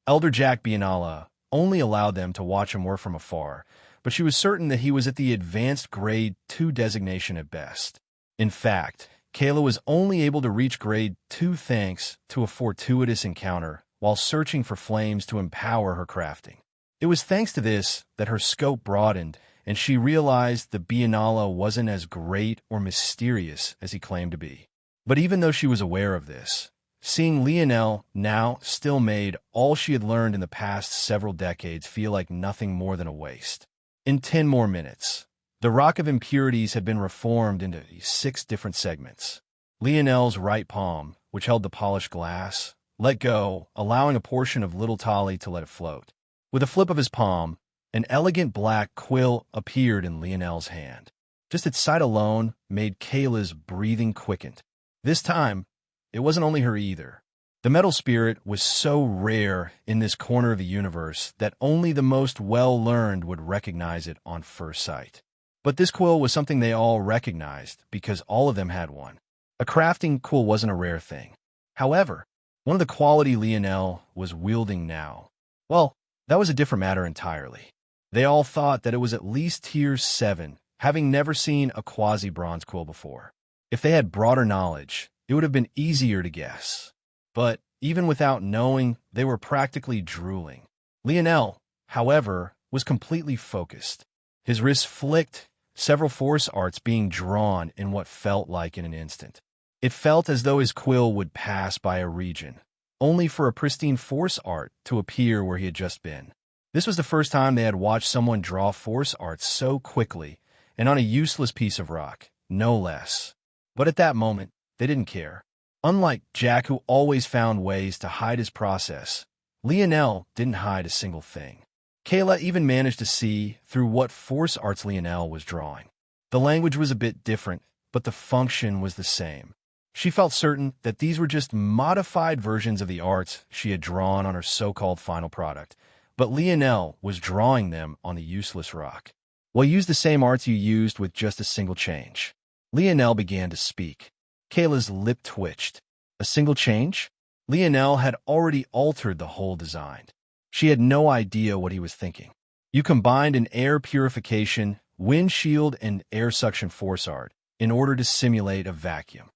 Elder Jack Biennala only allowed them to watch him work from afar, but she was certain that he was at the advanced grade 2 designation at best. In fact, Kayla was only able to reach grade 2 thanks to a fortuitous encounter while searching for flames to empower her crafting. It was thanks to this that her scope broadened, and she realized the Biennala wasn't as great or mysterious as he claimed to be. But even though she was aware of this, seeing Lionel now still made all she had learned in the past several decades feel like nothing more than a waste. In 10 more minutes, the rock of impurities had been reformed into 6 different segments. Lionel's right palm, which held the polished glass, let go, allowing a portion of little Tolly to let it float. With a flip of his palm, an elegant black quill appeared in Lionel's hand. Just its sight alone made Kayla's breathing quickened. This time, it wasn't only her either. The metal spirit was so rare in this corner of the universe that only the most well-learned would recognize it on first sight. But this quill was something they all recognized because all of them had one. A crafting quill wasn't a rare thing. However, one of the quality Lionel was wielding now, well, that was a different matter entirely. They all thought that it was at least Tier 7, having never seen a quasi-bronze quill before. If they had broader knowledge, it would have been easier to guess. But even without knowing, they were practically drooling. Lionel, however, was completely focused. His wrists flicked, several force arts being drawn in what felt like in an instant. It felt as though his quill would pass by a region, only for a pristine force art to appear where he had just been. This was the first time they had watched someone draw force arts so quickly, and on a useless piece of rock, no less. But at that moment, they didn't care. Unlike Jack, who always found ways to hide his process, Lionel didn't hide a single thing. Kayla even managed to see through what force arts Lionel was drawing. The language was a bit different, but the function was the same. She felt certain that these were just modified versions of the arts she had drawn on her so-called final product, but Lionel was drawing them on the useless rock. Well, use the same arts you used with just a single change. Lionel began to speak. Kayla's lip twitched. A single change? Lionel had already altered the whole design. She had no idea what he was thinking. You combined an air purification, windshield, and air suction force art in order to simulate a vacuum.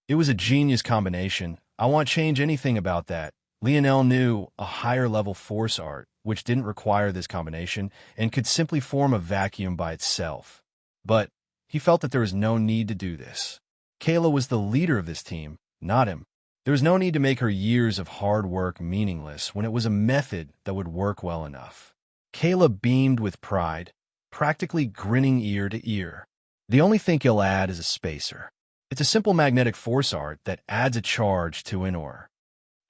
It was a genius combination. I won't change anything about that. Lionel knew a higher-level force art, which didn't require this combination, and could simply form a vacuum by itself. But he felt that there was no need to do this. Kayla was the leader of this team, not him. There was no need to make her years of hard work meaningless when it was a method that would work well enough. Kayla beamed with pride, practically grinning ear to ear. The only thing he'll add is a spacer. It's a simple magnetic force art that adds a charge to an ore.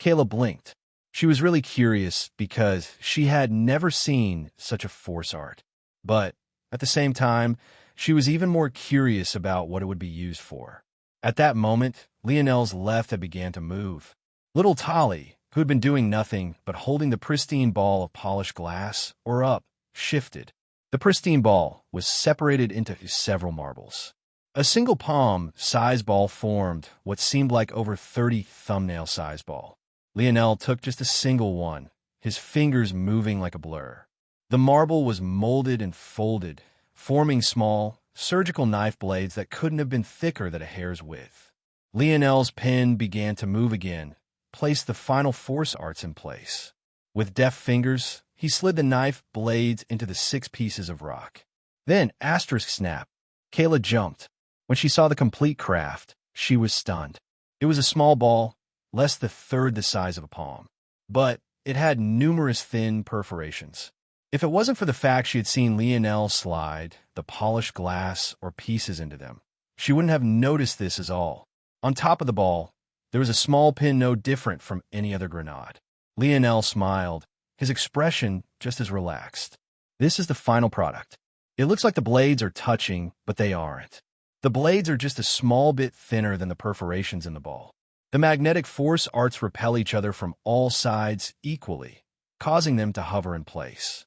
Kayla blinked. She was really curious because she had never seen such a force art. But at the same time, she was even more curious about what it would be used for. At that moment, Lionel's left had began to move. Little Tolly, who had been doing nothing but holding the pristine ball of polished glass, or up, shifted. The pristine ball was separated into several marbles. A single palm-sized ball formed what seemed like over 30 thumbnail-sized ball. Lionel took just a single one, his fingers moving like a blur. The marble was molded and folded, forming small, surgical knife blades that couldn't have been thicker than a hair's width. Lionel's pen began to move again, placed the final force arts in place. With deft fingers, he slid the knife blades into the 6 pieces of rock. Then, asterisk snap. Kayla jumped. When she saw the complete craft, she was stunned. It was a small ball, less than a third the size of a palm. But it had numerous thin perforations. If it wasn't for the fact she had seen Lionel slide the polished glass or pieces into them, she wouldn't have noticed this at all. On top of the ball, there was a small pin no different from any other grenade. Lionel smiled, his expression just as relaxed. This is the final product. It looks like the blades are touching, but they aren't. The blades are just a small bit thinner than the perforations in the ball. The magnetic force arts repel each other from all sides equally, causing them to hover in place.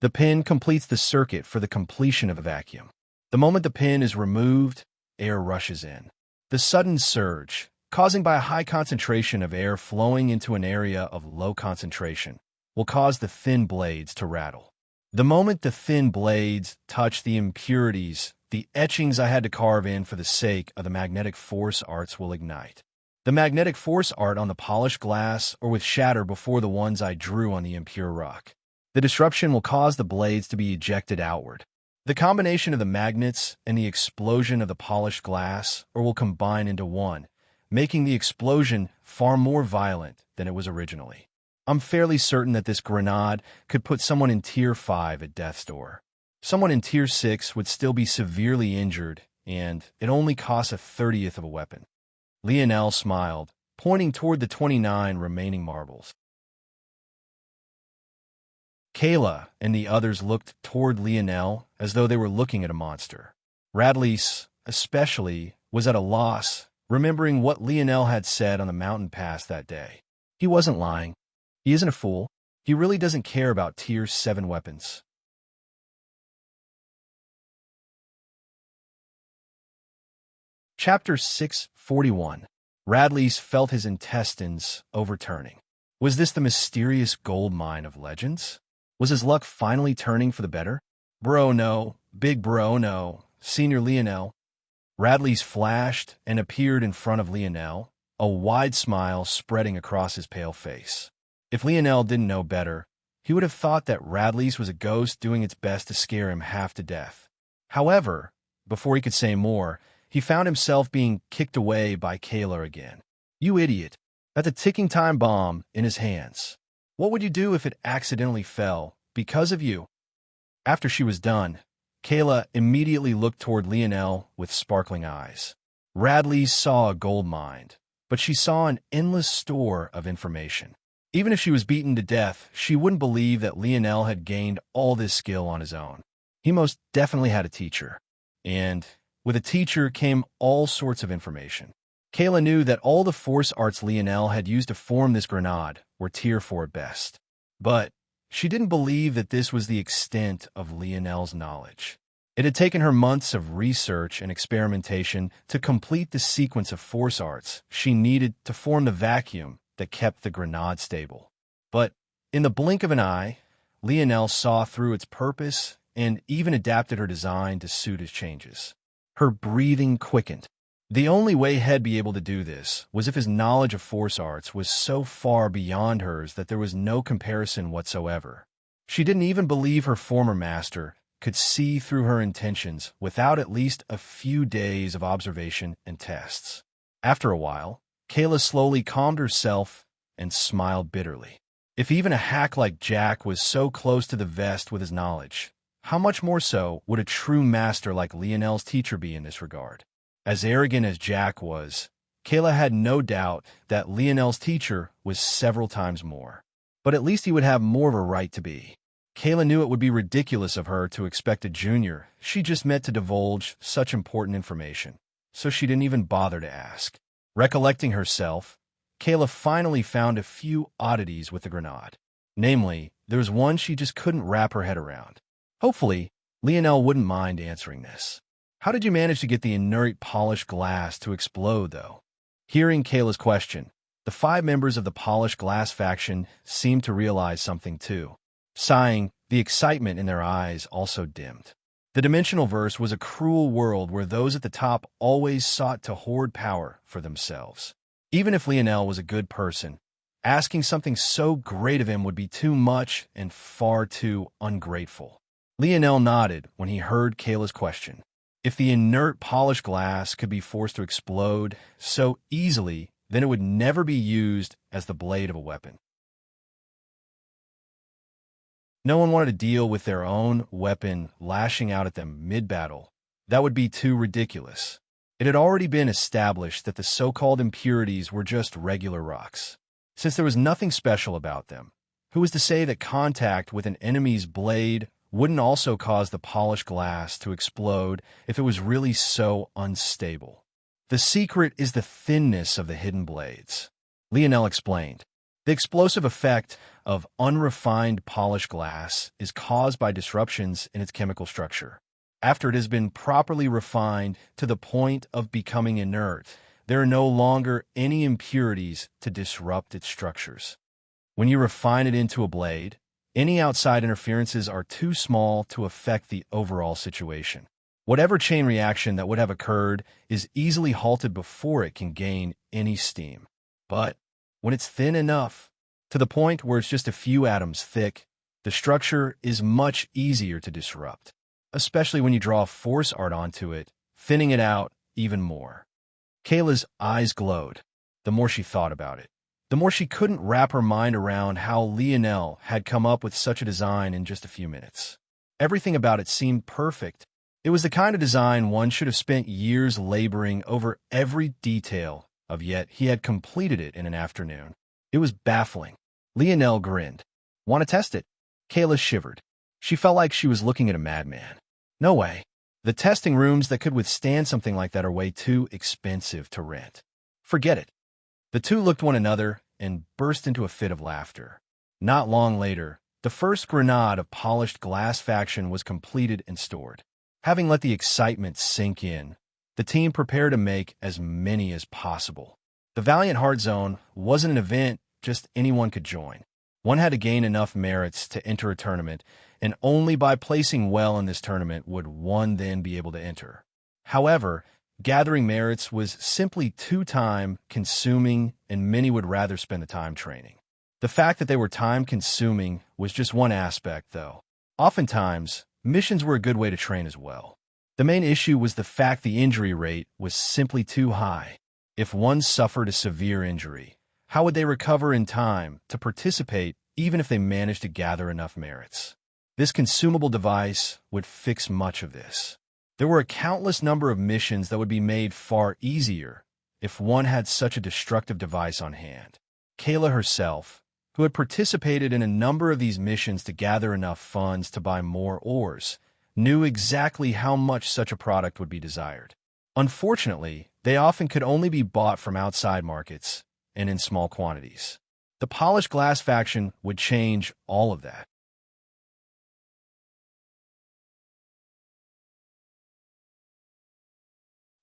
The pin completes the circuit for the completion of a vacuum. The moment the pin is removed, air rushes in. The sudden surge, caused by a high concentration of air flowing into an area of low concentration, will cause the thin blades to rattle. The moment the thin blades touch the impurities, the etchings I had to carve in for the sake of the magnetic force arts will ignite. The magnetic force art on the polished glass or with shatter before the ones I drew on the impure rock. The disruption will cause the blades to be ejected outward. The combination of the magnets and the explosion of the polished glass or will combine into one, making the explosion far more violent than it was originally. I'm fairly certain that this grenade could put someone in Tier 5 at death's door. Someone in Tier 6 would still be severely injured, and it only costs 1/30th of a weapon. Lionel smiled, pointing toward the 29 remaining marbles. Kayla and the others looked toward Lionel as though they were looking at a monster. Radley's, especially, was at a loss, remembering what Lionel had said on the mountain pass that day. He wasn't lying. He isn't a fool. He really doesn't care about Tier 7 weapons. Chapter 641. Radley's felt his intestines overturning. Was this the mysterious gold mine of legends? Was his luck finally turning for the better? Bro, no. Big bro, no. Senior Lionel. Radley's flashed and appeared in front of Lionel, a wide smile spreading across his pale face. If Lionel didn't know better, he would have thought that Radley's was a ghost doing its best to scare him half to death. However, before he could say more, he found himself being kicked away by Kayla again. You idiot. That's a ticking time bomb in his hands. What would you do if it accidentally fell because of you? After she was done, Kayla immediately looked toward Lionel with sparkling eyes. Radley saw a gold mine, but she saw an endless store of information. Even if she was beaten to death, she wouldn't believe that Lionel had gained all this skill on his own. He most definitely had a teacher. And with a teacher came all sorts of information. Kayla knew that all the force arts Lionel had used to form this grenade were Tier 4 at best. But she didn't believe that this was the extent of Lionel's knowledge. It had taken her months of research and experimentation to complete the sequence of force arts she needed to form the vacuum that kept the grenade stable. But in the blink of an eye, Lionel saw through its purpose and even adapted her design to suit its changes. Her breathing quickened. The only way he'd be able to do this was if his knowledge of force arts was so far beyond hers that there was no comparison whatsoever. She didn't even believe her former master could see through her intentions without at least a few days of observation and tests. After a while, Kayla slowly calmed herself and smiled bitterly. If even a hack like Jack was so close to the vest with his knowledge, how much more so would a true master like Lionel's teacher be in this regard? As arrogant as Jack was, Kayla had no doubt that Lionel's teacher was several times more. But at least he would have more of a right to be. Kayla knew it would be ridiculous of her to expect a junior she just met to divulge such important information, so she didn't even bother to ask. Recollecting herself, Kayla finally found a few oddities with the grenade. Namely, there was one she just couldn't wrap her head around. Hopefully, Lionel wouldn't mind answering this. How did you manage to get the inert polished glass to explode, though? Hearing Kayla's question, the 5 members of the polished glass faction seemed to realize something too. Sighing, the excitement in their eyes also dimmed. The dimensional verse was a cruel world where those at the top always sought to hoard power for themselves. Even if Lionel was a good person, asking something so great of him would be too much and far too ungrateful. Lionel nodded when he heard Kayla's question. If the inert polished glass could be forced to explode so easily, then it would never be used as the blade of a weapon. No one wanted to deal with their own weapon lashing out at them mid-battle. That would be too ridiculous. It had already been established that the so-called impurities were just regular rocks. Since there was nothing special about them, who was to say that contact with an enemy's blade wouldn't also cause the polished glass to explode if it was really so unstable? The secret is the thinness of the hidden blades, Lionel explained. The explosive effect of unrefined polished glass is caused by disruptions in its chemical structure. After it has been properly refined to the point of becoming inert, there are no longer any impurities to disrupt its structures. When you refine it into a blade, any outside interferences are too small to affect the overall situation. Whatever chain reaction that would have occurred is easily halted before it can gain any steam. But when it's thin enough, to the point where it's just a few atoms thick, the structure is much easier to disrupt, especially when you draw force art onto it, thinning it out even more. Kayla's eyes glowed. The more she thought about it, the more she couldn't wrap her mind around how Lionel had come up with such a design in just a few minutes. Everything about it seemed perfect. It was the kind of design one should have spent years laboring over every detail of, yet he had completed it in an afternoon. It was baffling. Lionel grinned. Want to test it? Kayla shivered. She felt like she was looking at a madman. No way. The testing rooms that could withstand something like that are way too expensive to rent. Forget it. The two looked one another and burst into a fit of laughter. Not long later, the first grenade of polished glass faction was completed and stored. Having let the excitement sink in, the team prepared to make as many as possible. The Valiant Heart Zone wasn't an event just anyone could join. One had to gain enough merits to enter a tournament, and only by placing well in this tournament would one then be able to enter. However, gathering merits was simply too time-consuming, and many would rather spend the time training. The fact that they were time-consuming was just one aspect, though. Oftentimes, missions were a good way to train as well. The main issue was the fact the injury rate was simply too high. If one suffered a severe injury, how would they recover in time to participate even if they managed to gather enough merits? This consumable device would fix much of this. There were a countless number of missions that would be made far easier if one had such a destructive device on hand. Kayla herself, who had participated in a number of these missions to gather enough funds to buy more ores, knew exactly how much such a product would be desired. Unfortunately, they often could only be bought from outside markets and in small quantities. The polished glass faction would change all of that.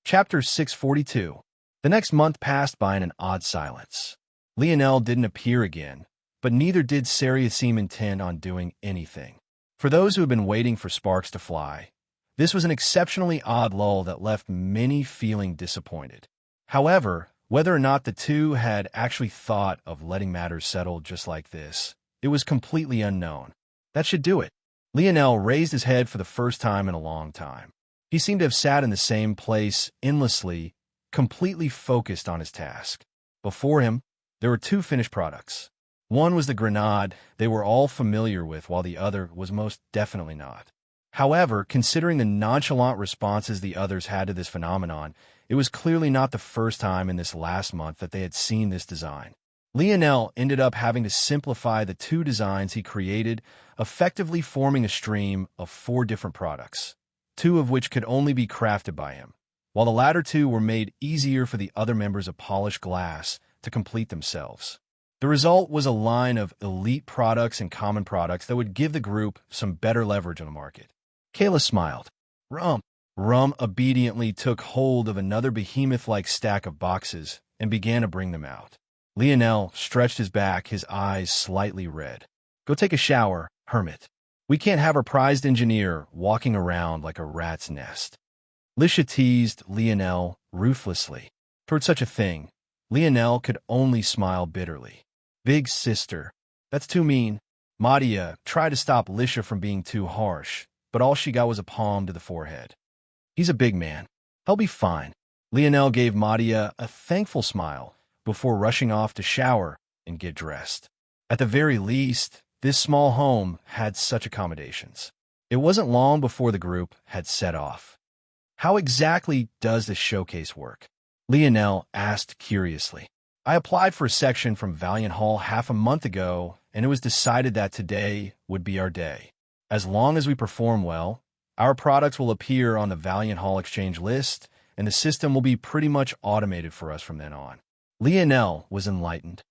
Chapter 642. The next month passed by in an odd silence. Lionel didn't appear again, but neither did Saria seem intent on doing anything. For those who had been waiting for sparks to fly, this was an exceptionally odd lull that left many feeling disappointed. However, whether or not the two had actually thought of letting matters settle just like this, it was completely unknown. That should do it. Lionel raised his head for the first time in a long time. He seemed to have sat in the same place endlessly, completely focused on his task. Before him, there were two finished products. One was the grenade they were all familiar with, while the other was most definitely not. However, considering the nonchalant responses the others had to this phenomenon, it was clearly not the first time in this last month that they had seen this design. Lionel ended up having to simplify the two designs he created, effectively forming a stream of 4 different products, 2 of which could only be crafted by him, while the latter 2 were made easier for the other members of Polished Glass to complete themselves. The result was a line of elite products and common products that would give the group some better leverage on the market. Kayla smiled. Rum obediently took hold of another behemoth-like stack of boxes and began to bring them out. Lionel stretched his back, his eyes slightly red. Go take a shower, hermit. We can't have our prized engineer walking around like a rat's nest. Lisha teased Lionel ruthlessly. Toward such a thing, Lionel could only smile bitterly. Big sister, that's too mean. Madia tried to stop Lisha from being too harsh, but all she got was a palm to the forehead. He's a big man. He'll be fine. Lionel gave Madia a thankful smile before rushing off to shower and get dressed. At the very least, this small home had such accommodations. It wasn't long before the group had set off. How exactly does this showcase work? Lionel asked curiously. I applied for a section from Valiant Hall half a month ago, and it was decided that today would be our day. As long as we perform well, our products will appear on the Valiant Hall exchange list, and the system will be pretty much automated for us from then on. Lionel was enlightened.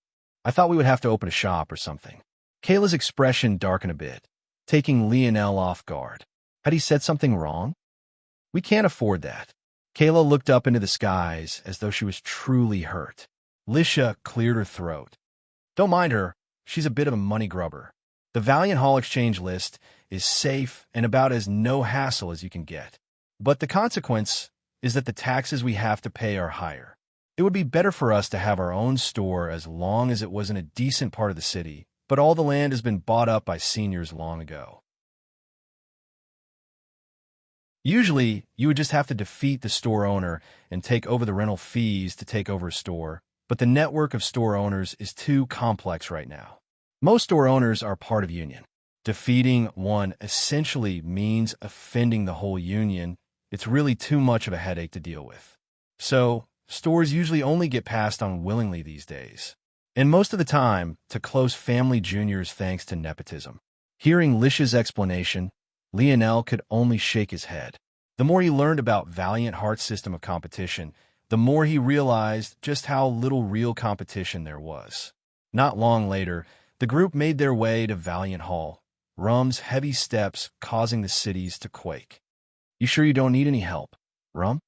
I thought we would have to open a shop or something. Kayla's expression darkened a bit, taking Lionel off guard. Had he said something wrong? We can't afford that. Kayla looked up into the skies as though she was truly hurt. Lisha cleared her throat. Don't mind her. She's a bit of a money grubber. The Valiant Hall exchange list is safe and about as no hassle as you can get. But the consequence is that the taxes we have to pay are higher. It would be better for us to have our own store as long as it was in a decent part of the city, but all the land has been bought up by seniors long ago. Usually, you would just have to defeat the store owner and take over the rental fees to take over a store, but the network of store owners is too complex right now. Most store owners are part of union. Defeating one essentially means offending the whole union. It's really too much of a headache to deal with. So, stores usually only get passed on willingly these days, and most of the time to close family juniors thanks to nepotism. Hearing Lisha's explanation, Lionel could only shake his head. The more he learned about Valiant Heart's system of competition, the more he realized just how little real competition there was. Not long later, the group made their way to Valiant Hall, Rum's heavy steps causing the cities to quake. You sure you don't need any help, Rum?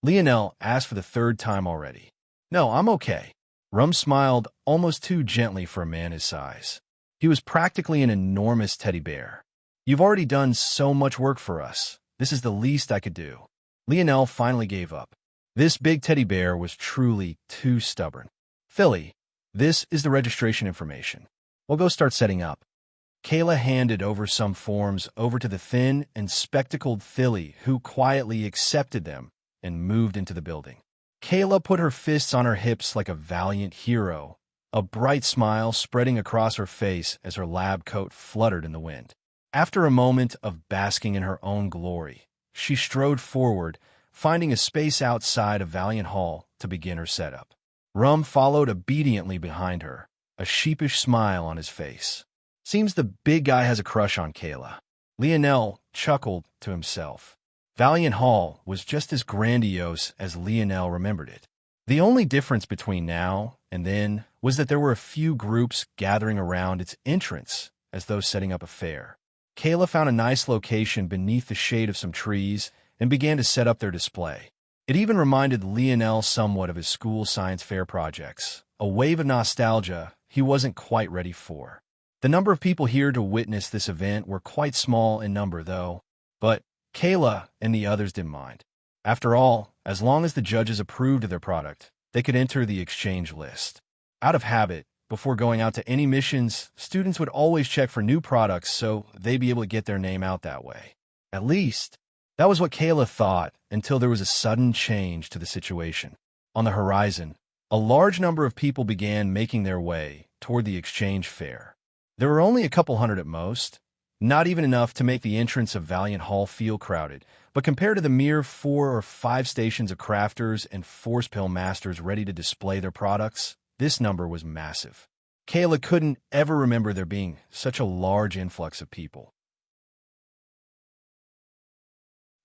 Lionel asked for the 3rd time already. No, I'm okay. Rum smiled almost too gently for a man his size. He was practically an enormous teddy bear. You've already done so much work for us. This is the least I could do. Lionel finally gave up. This big teddy bear was truly too stubborn. Philly, this is the registration information. We'll go start setting up. Kayla handed over some forms over to the thin and spectacled Philly, who quietly accepted them and moved into the building. Kayla put her fists on her hips like a valiant hero, a bright smile spreading across her face as her lab coat fluttered in the wind. After a moment of basking in her own glory, she strode forward, finding a space outside of Valiant Hall to begin her setup. Rum followed obediently behind her, a sheepish smile on his face. Seems the big guy has a crush on Kayla. Lionel chuckled to himself. Valiant Hall was just as grandiose as Lionel remembered it. The only difference between now and then was that there were a few groups gathering around its entrance as though setting up a fair. Kayla found a nice location beneath the shade of some trees and began to set up their display. It even reminded Lionel somewhat of his school science fair projects, a wave of nostalgia he wasn't quite ready for. The number of people here to witness this event were quite small in number, though, but Kayla and the others didn't mind. After all, as long as the judges approved of their product, they could enter the exchange list. Out of habit, before going out to any missions, students would always check for new products so they'd be able to get their name out that way. At least, that was what Kayla thought until there was a sudden change to the situation. On the horizon, a large number of people began making their way toward the exchange fair. There were only a couple hundred at most, not even enough to make the entrance of Valiant Hall feel crowded, but compared to the mere 4 or 5 stations of crafters and force pill masters ready to display their products, this number was massive. Kayla couldn't ever remember there being such a large influx of people.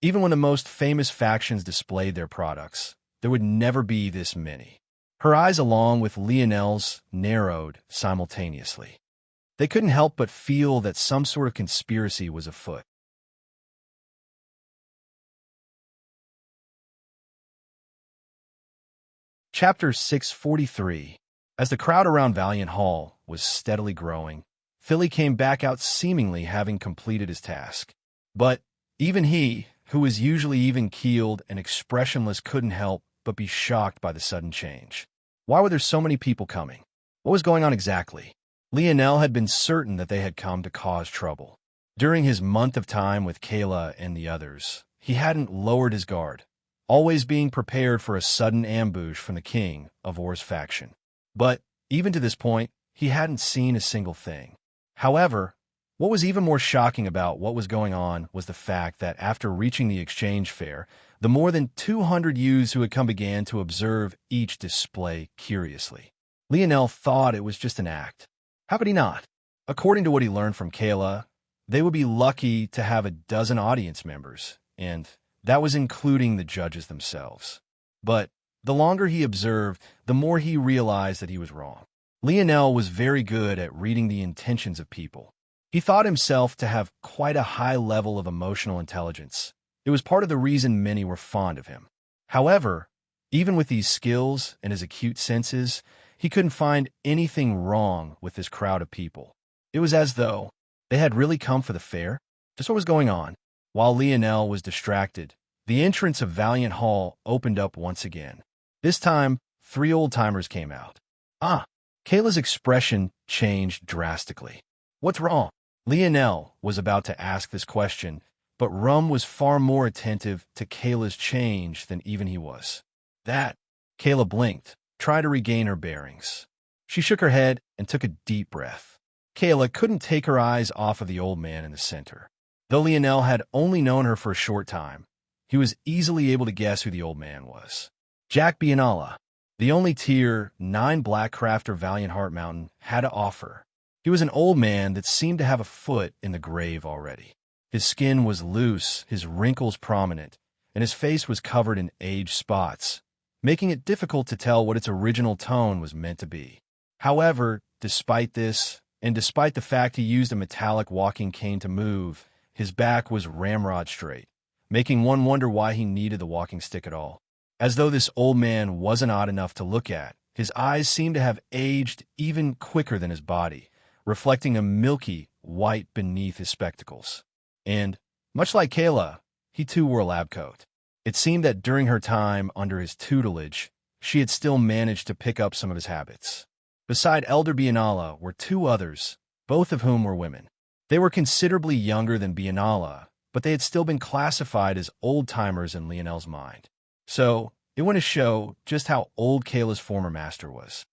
Even when the most famous factions displayed their products, there would never be this many. Her eyes, along with Lionel's, narrowed simultaneously. They couldn't help but feel that some sort of conspiracy was afoot. Chapter 643. As the crowd around Valiant Hall was steadily growing, Philly came back out seemingly having completed his task. But even he, who was usually even-keeled and expressionless, couldn't help but be shocked by the sudden change. Why were there so many people coming? What was going on exactly? Lionel had been certain that they had come to cause trouble. During his month of time with Kayla and the others, he hadn't lowered his guard, always being prepared for a sudden ambush from the king of Or's faction. But even to this point, he hadn't seen a single thing. However, what was even more shocking about what was going on was the fact that after reaching the exchange fair, the more than 200 youths who had come began to observe each display curiously. Lionel thought it was just an act. How could he not? According to what he learned from Kayla, they would be lucky to have a dozen audience members, and that was including the judges themselves. But the longer he observed, the more he realized that he was wrong. Lionel was very good at reading the intentions of people. He thought himself to have quite a high level of emotional intelligence. It was part of the reason many were fond of him. However, even with these skills and his acute senses, he couldn't find anything wrong with this crowd of people. It was as though they had really come for the fair. Just what was going on? While Lionel was distracted, the entrance of Valiant Hall opened up once again. This time, 3 old-timers came out. Kayla's expression changed drastically. What's wrong? Lionel was about to ask this question, but Rum was far more attentive to Kayla's change than even he was. Kayla blinked, trying to regain her bearings. She shook her head and took a deep breath. Kayla couldn't take her eyes off of the old man in the center. Though Lionel had only known her for a short time, he was easily able to guess who the old man was. Jack Biennala, the only Tier 9 Black Crafter Valiant Heart Mountain had to offer. He was an old man that seemed to have a foot in the grave already. His skin was loose, his wrinkles prominent, and his face was covered in age spots, making it difficult to tell what its original tone was meant to be. However, despite this, and despite the fact he used a metallic walking cane to move, his back was ramrod straight, making one wonder why he needed the walking stick at all. As though this old man wasn't odd enough to look at, his eyes seemed to have aged even quicker than his body, reflecting a milky white beneath his spectacles. And, much like Kayla, he too wore a lab coat. It seemed that during her time under his tutelage, she had still managed to pick up some of his habits. Beside Elder Biennala were 2 others, both of whom were women. They were considerably younger than Biennala, but they had still been classified as old-timers in Lionel's mind. So, it went to show just how old Kayla's former master was.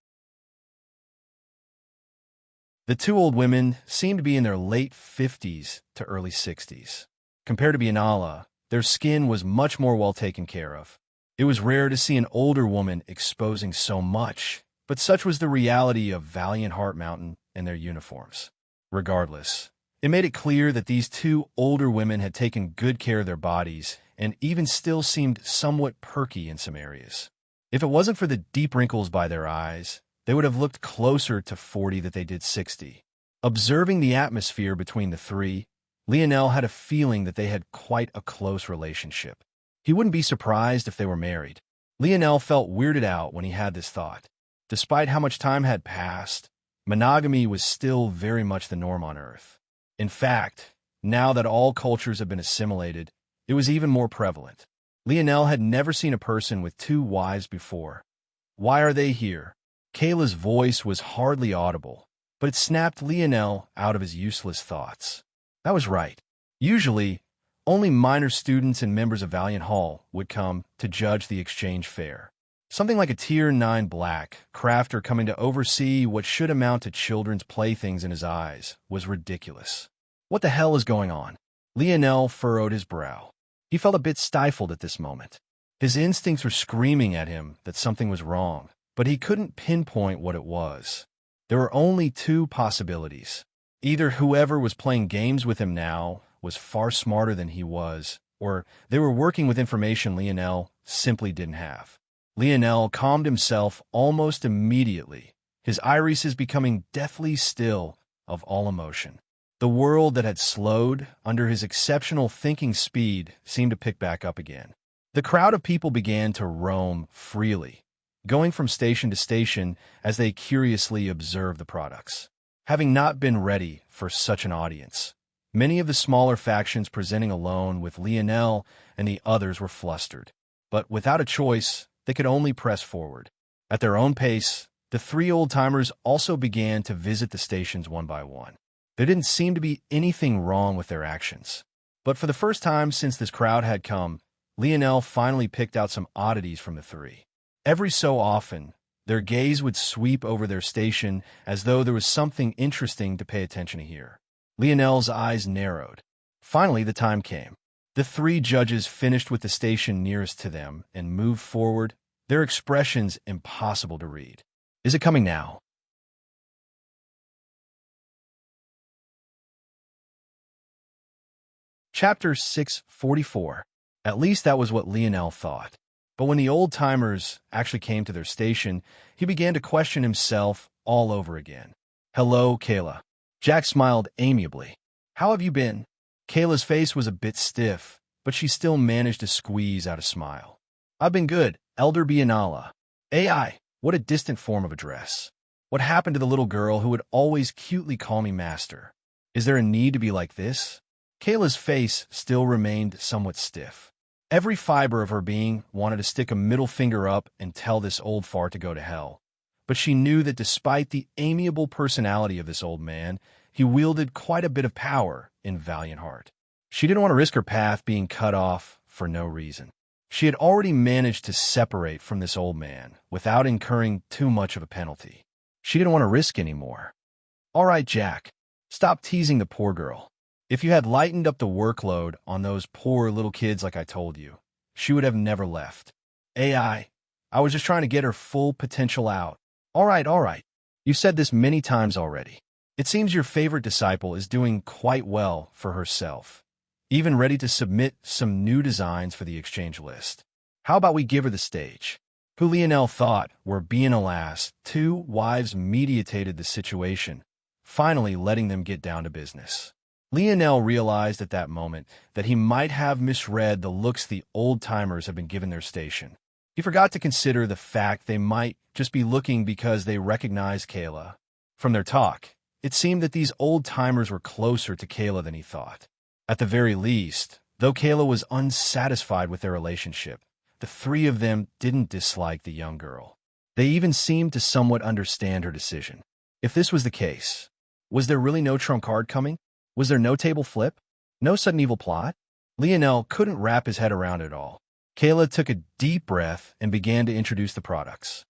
The 2 old women seemed to be in their late 50s to early 60s. Compared to Biennala, their skin was much more well taken care of. It was rare to see an older woman exposing so much, but such was the reality of Valiant Heart Mountain and their uniforms. Regardless, it made it clear that these 2 older women had taken good care of their bodies and even still seemed somewhat perky in some areas. If it wasn't for the deep wrinkles by their eyes, they would have looked closer to 40 than they did 60. Observing the atmosphere between the 3, Lionel had a feeling that they had quite a close relationship. He wouldn't be surprised if they were married. Lionel felt weirded out when he had this thought. Despite how much time had passed, monogamy was still very much the norm on Earth. In fact, now that all cultures have been assimilated, it was even more prevalent. Lionel had never seen a person with 2 wives before. Why are they here? Kayla's voice was hardly audible, but it snapped Lionel out of his useless thoughts. That was right. Usually, only minor students and members of Valiant Hall would come to judge the exchange fair. Something like a Tier 9 black crafter coming to oversee what should amount to children's playthings in his eyes was ridiculous. What the hell is going on? Lionel furrowed his brow. He felt a bit stifled at this moment. His instincts were screaming at him that something was wrong, but he couldn't pinpoint what it was. There were only 2 possibilities. Either whoever was playing games with him now was far smarter than he was, or they were working with information Lionel simply didn't have. Lionel calmed himself almost immediately, his irises becoming deathly still of all emotion. The world that had slowed under his exceptional thinking speed seemed to pick back up again. The crowd of people began to roam freely, going from station to station as they curiously observed the products. Having not been ready for such an audience, many of the smaller factions presenting alone with Lionel and the others were flustered. But without a choice, they could only press forward. At their own pace, the 3 old-timers also began to visit the stations one by one. There didn't seem to be anything wrong with their actions. But for the first time since this crowd had come, Lionel finally picked out some oddities from the 3. Every so often, their gaze would sweep over their station as though there was something interesting to pay attention to here. Lionel's eyes narrowed. Finally, the time came. The 3 judges finished with the station nearest to them and moved forward, their expressions impossible to read. Is it coming now? Chapter 644. At least that was what Lionel thought. But when the old-timers actually came to their station, he began to question himself all over again. Hello, Kayla. Jack smiled amiably. How have you been? Kayla's face was a bit stiff, but she still managed to squeeze out a smile. I've been good, Elder Biennala. AI, what a distant form of address. What happened to the little girl who would always cutely call me master? Is there a need to be like this? Kayla's face still remained somewhat stiff. Every fiber of her being wanted to stick a middle finger up and tell this old fart to go to hell. But she knew that despite the amiable personality of this old man, he wielded quite a bit of power in valiant heart. She didn't want to risk her path being cut off for no reason. She had already managed to separate from this old man without incurring too much of a penalty. She didn't want to risk anymore. All right, Jack, stop teasing the poor girl. If you had lightened up the workload on those poor little kids like I told you, she would have never left. AI, I was just trying to get her full potential out. All right. You've said this many times already. It seems your favorite disciple is doing quite well for herself, even ready to submit some new designs for the exchange list. How about we give her the stage? Who Lionel thought were being alas, 2 wives mediated the situation, finally letting them get down to business. Lionel realized at that moment that he might have misread the looks the old-timers had been given their station. He forgot to consider the fact they might just be looking because they recognized Kayla. From their talk, it seemed that these old-timers were closer to Kayla than he thought. At the very least, though Kayla was unsatisfied with their relationship, the 3 of them didn't dislike the young girl. They even seemed to somewhat understand her decision. If this was the case, was there really no trump card coming? Was there no table flip? No sudden evil plot? Lionel couldn't wrap his head around it all. Kayla took a deep breath and began to introduce the products.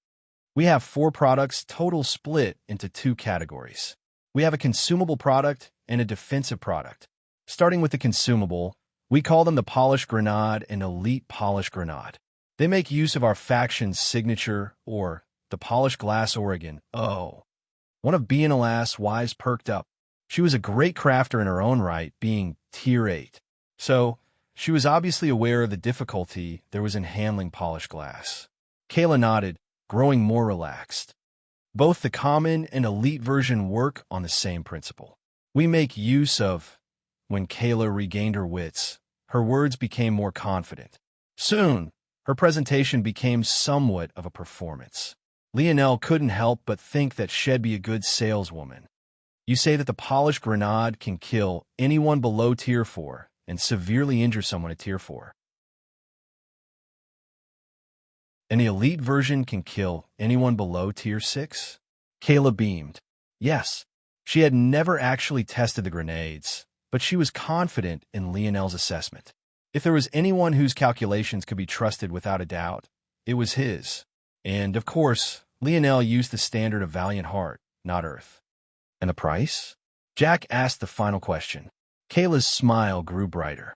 We have 4 products, total split into 2 categories. We have a consumable product and a defensive product. Starting with the consumable, we call them the Polished Grenade and Elite Polished Grenade. They make use of our faction's signature, or the Polished Glass Oregon. Oh. One of Biennala's wives perked up. She was a great crafter in her own right, being Tier 8. So, she was obviously aware of the difficulty there was in handling polished glass. Kayla nodded, growing more relaxed. Both the common and elite version work on the same principle. We make use of... When Kayla regained her wits, her words became more confident. Soon, her presentation became somewhat of a performance. Lionel couldn't help but think that she'd be a good saleswoman. You say that the polished grenade can kill anyone below Tier 4 and severely injure someone at Tier 4. And the elite version can kill anyone below Tier 6? Kayla beamed. Yes, she had never actually tested the grenades, but she was confident in Lionel's assessment. If there was anyone whose calculations could be trusted without a doubt, it was his. And, of course, Lionel used the standard of Valiant Heart, not Earth. And the price? Jack asked the final question. Kayla's smile grew brighter.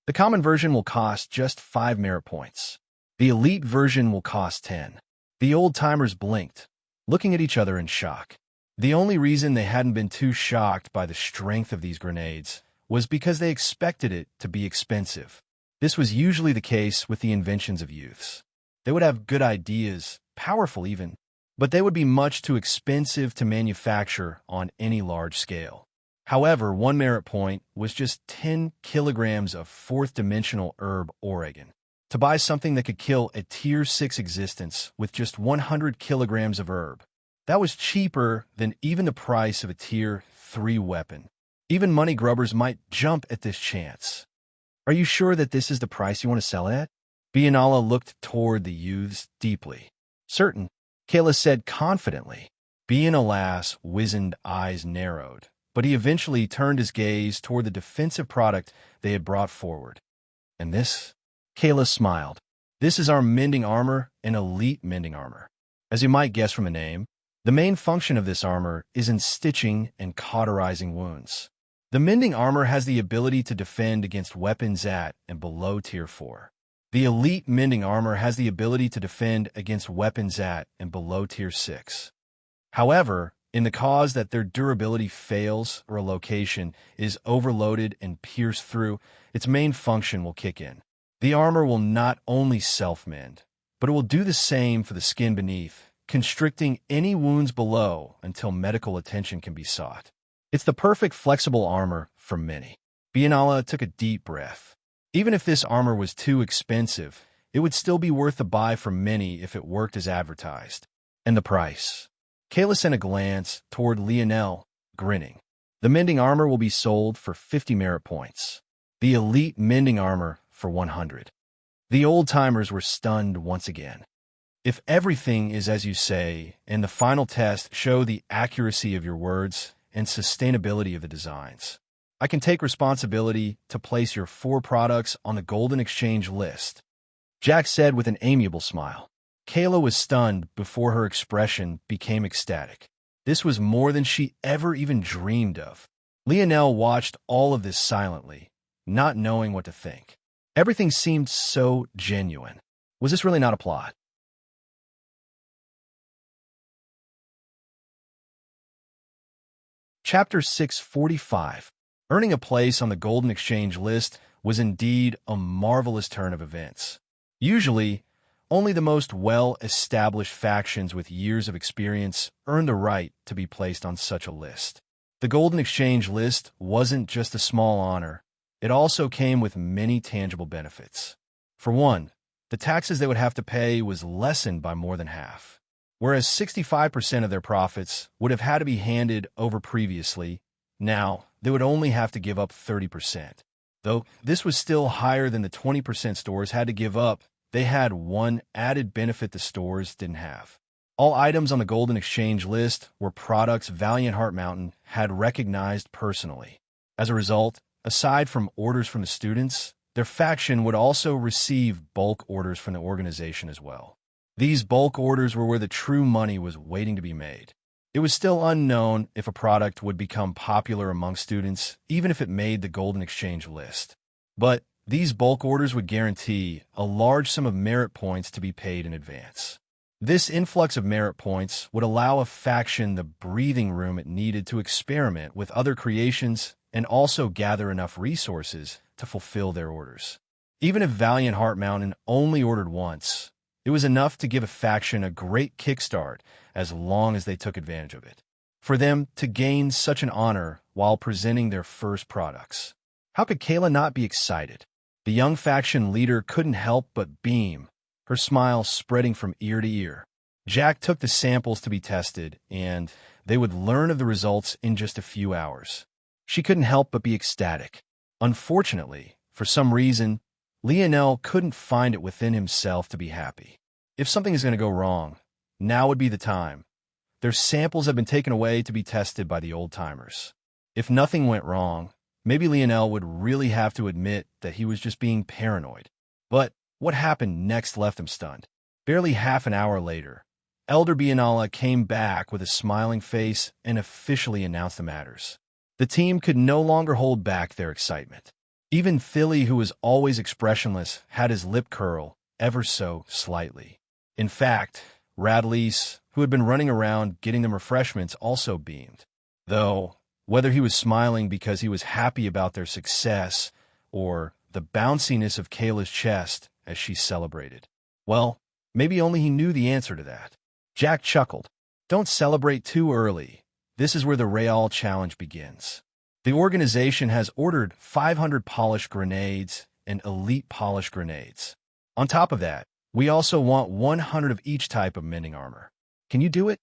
The common version will cost just 5 merit points. The elite version will cost 10. The old-timers blinked, looking at each other in shock. The only reason they hadn't been too shocked by the strength of these grenades was because they expected it to be expensive. This was usually the case with the inventions of youths. They would have good ideas, powerful even, but they would be much too expensive to manufacture on any large scale. However, 1 merit point was just 10 kilograms of fourth-dimensional herb Oregon. To buy something that could kill a Tier 6 existence with just 100 kilograms of herb, that was cheaper than even the price of a Tier 3 weapon. Even money grubbers might jump at this chance. Are you sure that this is the price you want to sell at? Biennala looked toward the youths deeply. Certain, Kayla said confidently. Biennala's wizened eyes narrowed, but he eventually turned his gaze toward the defensive product they had brought forward. And this? Kayla smiled. This is our mending armor, an elite mending armor. As you might guess from the name, the main function of this armor is in stitching and cauterizing wounds. The mending armor has the ability to defend against weapons at and below Tier 4. The elite mending armor has the ability to defend against weapons at and below Tier 6. However, in the case that their durability fails or a location is overloaded and pierced through, its main function will kick in. The armor will not only self-mend, but it will do the same for the skin beneath, constricting any wounds below until medical attention can be sought. It's the perfect flexible armor for many. Biennala took a deep breath. Even if this armor was too expensive, it would still be worth the buy for many if it worked as advertised. And the price? Kayla sent a glance toward Lionel, grinning. The mending armor will be sold for 50 merit points. The elite mending armor for 100. The old-timers were stunned once again. If everything is as you say, and the final test show the accuracy of your words and sustainability of the designs, I can take responsibility to place your 4 products on the Golden Exchange list, Jack said with an amiable smile. Kayla was stunned before her expression became ecstatic. This was more than she ever even dreamed of. Lionel watched all of this silently, not knowing what to think. Everything seemed so genuine. Was this really not a plot? Chapter 645. Earning a place on the Golden Exchange list was indeed a marvelous turn of events. Usually, only the most well-established factions with years of experience earned the right to be placed on such a list. The Golden Exchange list wasn't just a small honor. It also came with many tangible benefits. For one, the taxes they would have to pay was lessened by more than half. Whereas 65% of their profits would have had to be handed over previously, now they would only have to give up 30%. Though this was still higher than the 20% stores had to give up, they had one added benefit the stores didn't have. All items on the Golden Exchange list were products Valiant Heart Mountain had recognized personally. As a result, aside from orders from the students, their faction would also receive bulk orders from the organization as well. These bulk orders were where the true money was waiting to be made. It was still unknown if a product would become popular among students, even if it made the Golden Exchange list. But these bulk orders would guarantee a large sum of merit points to be paid in advance. This influx of merit points would allow a faction the breathing room it needed to experiment with other creations and also gather enough resources to fulfill their orders. Even if Valiant Heart Mountain only ordered once, it was enough to give a faction a great kickstart as long as they took advantage of it. For them to gain such an honor while presenting their first products. How could Kayla not be excited? The young faction leader couldn't help but beam, her smile spreading from ear to ear. Jack took the samples to be tested, and they would learn of the results in just a few hours. She couldn't help but be ecstatic. Unfortunately, for some reason, Lionel couldn't find it within himself to be happy. If something is going to go wrong, now would be the time. Their samples have been taken away to be tested by the old-timers. If nothing went wrong, maybe Lionel would really have to admit that he was just being paranoid. But what happened next left him stunned. Barely half an hour later, Elder Biennala came back with a smiling face and officially announced the matters. The team could no longer hold back their excitement. Even Philly, who was always expressionless, had his lip curl ever so slightly. In fact, Radlease, who had been running around getting them refreshments, also beamed. Though, whether he was smiling because he was happy about their success or the bounciness of Kayla's chest as she celebrated, well, maybe only he knew the answer to that. Jack chuckled. Don't celebrate too early. This is where the Real Challenge begins. The organization has ordered 500 polished grenades and elite polished grenades. On top of that, we also want 100 of each type of mending armor. Can you do it?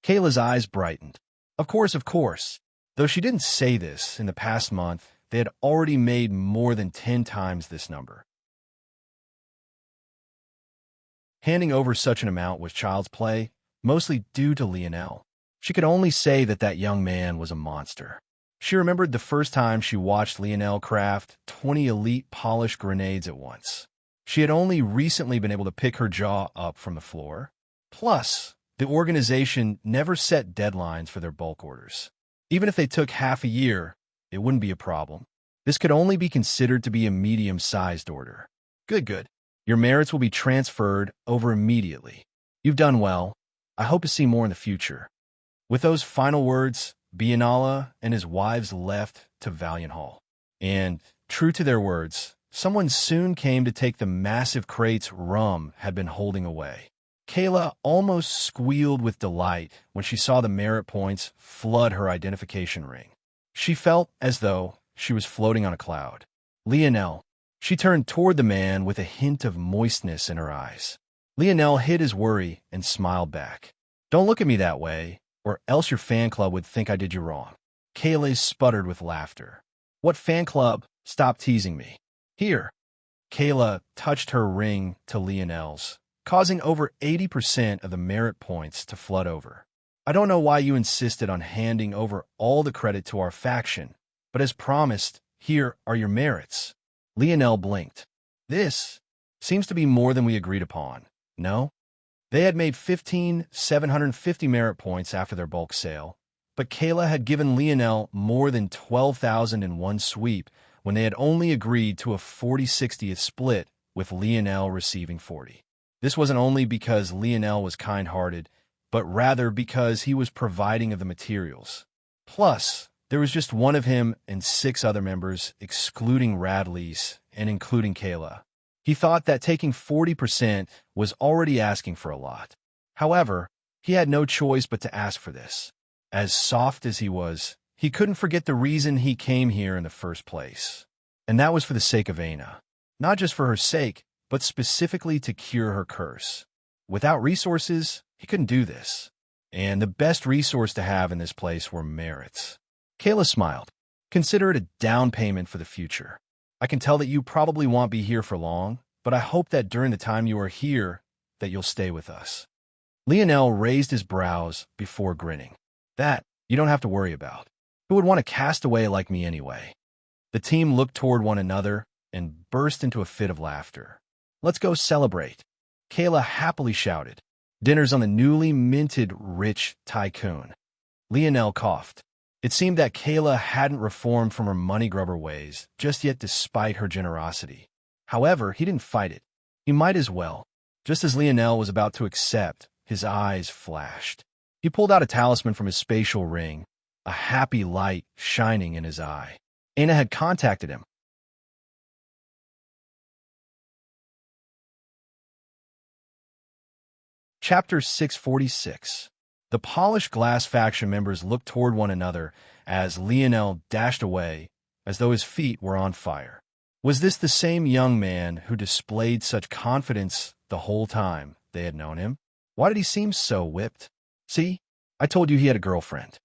Kayla's eyes brightened. Of course. Though she didn't say this, in the past month, they had already made more than 10 times this number. Handing over such an amount was child's play, mostly due to Lionel. She could only say that that young man was a monster. She remembered the first time she watched Lionel craft 20 elite polished grenades at once. She had only recently been able to pick her jaw up from the floor. Plus, the organization never set deadlines for their bulk orders. Even if they took half a year, it wouldn't be a problem. This could only be considered to be a medium-sized order. Good. Your merits will be transferred over immediately. You've done well. I hope to see more in the future. With those final words, Biennala and his wives left to Valiant Hall. And, true to their words, someone soon came to take the massive crates Rum had been holding away. Kayla almost squealed with delight when she saw the merit points flood her identification ring. She felt as though she was floating on a cloud. Lionel. She turned toward the man with a hint of moistness in her eyes. Lionel hid his worry and smiled back. Don't look at me that way, or else your fan club would think I did you wrong. Kayla sputtered with laughter. What fan club? Stop teasing me. Here. Kayla touched her ring to Lionel's, causing over 80% of the merit points to flood over. I don't know why you insisted on handing over all the credit to our faction, but as promised, here are your merits. Lionel blinked. This seems to be more than we agreed upon, no? They had made 750 merit points after their bulk sale, but Kayla had given Lionel more than 12,000 in one sweep when they had only agreed to a 40-60th split, with Lionel receiving 40. This wasn't only because Lionel was kind-hearted, but rather because he was providing of the materials. Plus, there was just one of him and 6 other members, excluding Radlease and including Kayla. He thought that taking 40% was already asking for a lot. However, he had no choice but to ask for this. As soft as he was, he couldn't forget the reason he came here in the first place. And that was for the sake of Aina. Not just for her sake, but specifically to cure her curse. Without resources, he couldn't do this. And the best resource to have in this place were merits. Kayla smiled. Consider it a down payment for the future. I can tell that you probably won't be here for long, but I hope that during the time you are here, that you'll stay with us. Lionel raised his brows before grinning. That you don't have to worry about. Who would want a castaway like me anyway? The team looked toward one another and burst into a fit of laughter. Let's go celebrate. Kayla happily shouted. Dinner's on the newly minted Rich Tycoon. Lionel coughed. It seemed that Kayla hadn't reformed from her money grubber ways just yet despite her generosity. However, he didn't fight it. He might as well. Just as Lionel was about to accept, his eyes flashed. He pulled out a talisman from his spatial ring, a happy light shining in his eye. Aina had contacted him. Chapter 646. The polished glass faction members looked toward one another as Lionel dashed away, as though his feet were on fire. Was this the same young man who displayed such confidence the whole time they had known him? Why did he seem so whipped? See, I told you he had a girlfriend.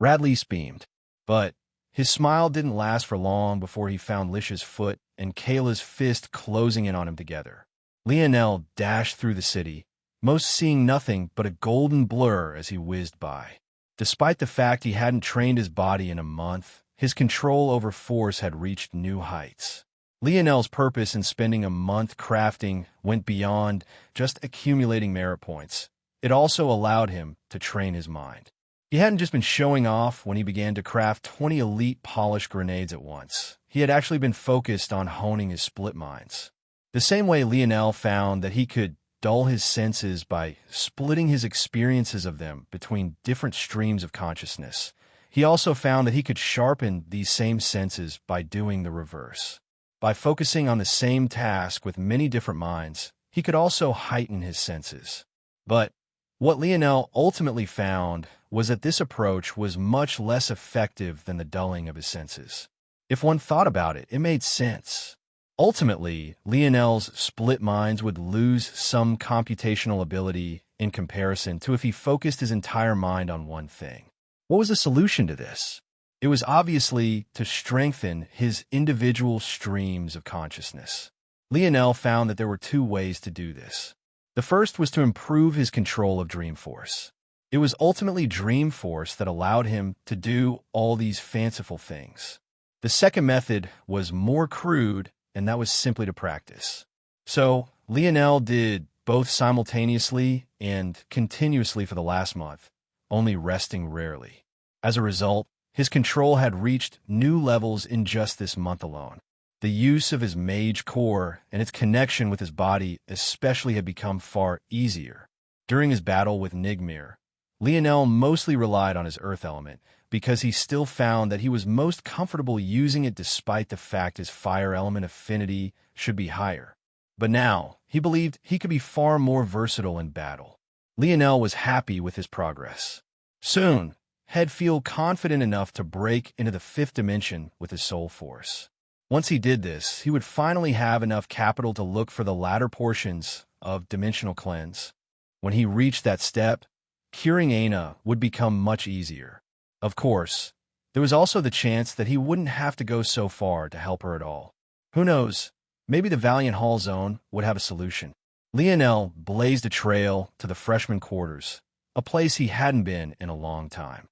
Radley beamed, but his smile didn't last for long before he found Lish's foot and Kayla's fist closing in on him together. Lionel dashed through the city, most seeing nothing but a golden blur as he whizzed by. Despite the fact he hadn't trained his body in a month, his control over force had reached new heights. Lionel's purpose in spending a month crafting went beyond just accumulating merit points. It also allowed him to train his mind. He hadn't just been showing off when he began to craft 20 elite polished grenades at once. He had actually been focused on honing his split minds. The same way Lionel found that he could dull his senses by splitting his experiences of them between different streams of consciousness, he also found that he could sharpen these same senses by doing the reverse. By focusing on the same task with many different minds, he could also heighten his senses. But what Lionel ultimately found was that this approach was much less effective than the dulling of his senses. If one thought about it, it made sense. Ultimately, Lionel's split minds would lose some computational ability in comparison to if he focused his entire mind on one thing. What was the solution to this? It was obviously to strengthen his individual streams of consciousness. Lionel found that there were two ways to do this. The first was to improve his control of Dream Force. It was ultimately Dream Force that allowed him to do all these fanciful things. The second method was more crude, and that was simply to practice. So, Lionel did both simultaneously and continuously for the last month, only resting rarely. As a result, his control had reached new levels in just this month alone. The use of his mage core and its connection with his body especially had become far easier. During his battle with Nigmir, Lionel mostly relied on his earth element because he still found that he was most comfortable using it despite the fact his fire element affinity should be higher. But now, he believed he could be far more versatile in battle. Lionel was happy with his progress. Soon, he'd feel confident enough to break into the fifth dimension with his soul force. Once he did this, he would finally have enough capital to look for the latter portions of Dimensional Cleanse. When he reached that step, curing Aina would become much easier. Of course, there was also the chance that he wouldn't have to go so far to help her at all. Who knows, maybe the Valiant Hall Zone would have a solution. Lionel blazed a trail to the freshman quarters, a place he hadn't been in a long time.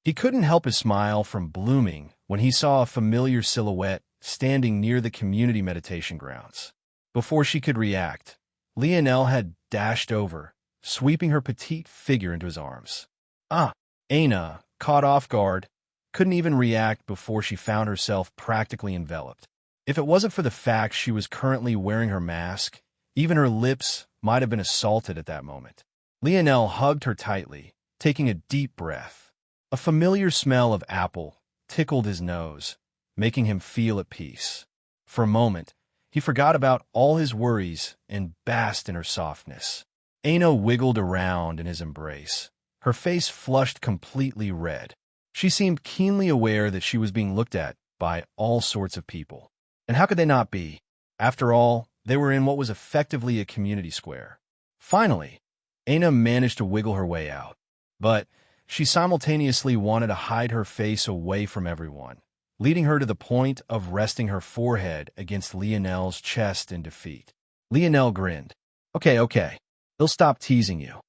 He couldn't help his smile from blooming when he saw a familiar silhouette standing near the community meditation grounds. Before she could react, Lionel had dashed over, sweeping her petite figure into his arms. Aina, caught off guard, couldn't even react before she found herself practically enveloped. If it wasn't for the fact she was currently wearing her mask, even her lips might have been assaulted at that moment. Lionel hugged her tightly, taking a deep breath. A familiar smell of apple tickled his nose, making him feel at peace. For a moment, he forgot about all his worries and basked in her softness. Aina wiggled around in his embrace, her face flushed completely red. She seemed keenly aware that she was being looked at by all sorts of people. And how could they not be? After all, they were in what was effectively a community square. Finally, Aina managed to wiggle her way out. But she simultaneously wanted to hide her face away from everyone, leading her to the point of resting her forehead against Lionel's chest in defeat. Lionel grinned. Okay, they'll stop teasing you.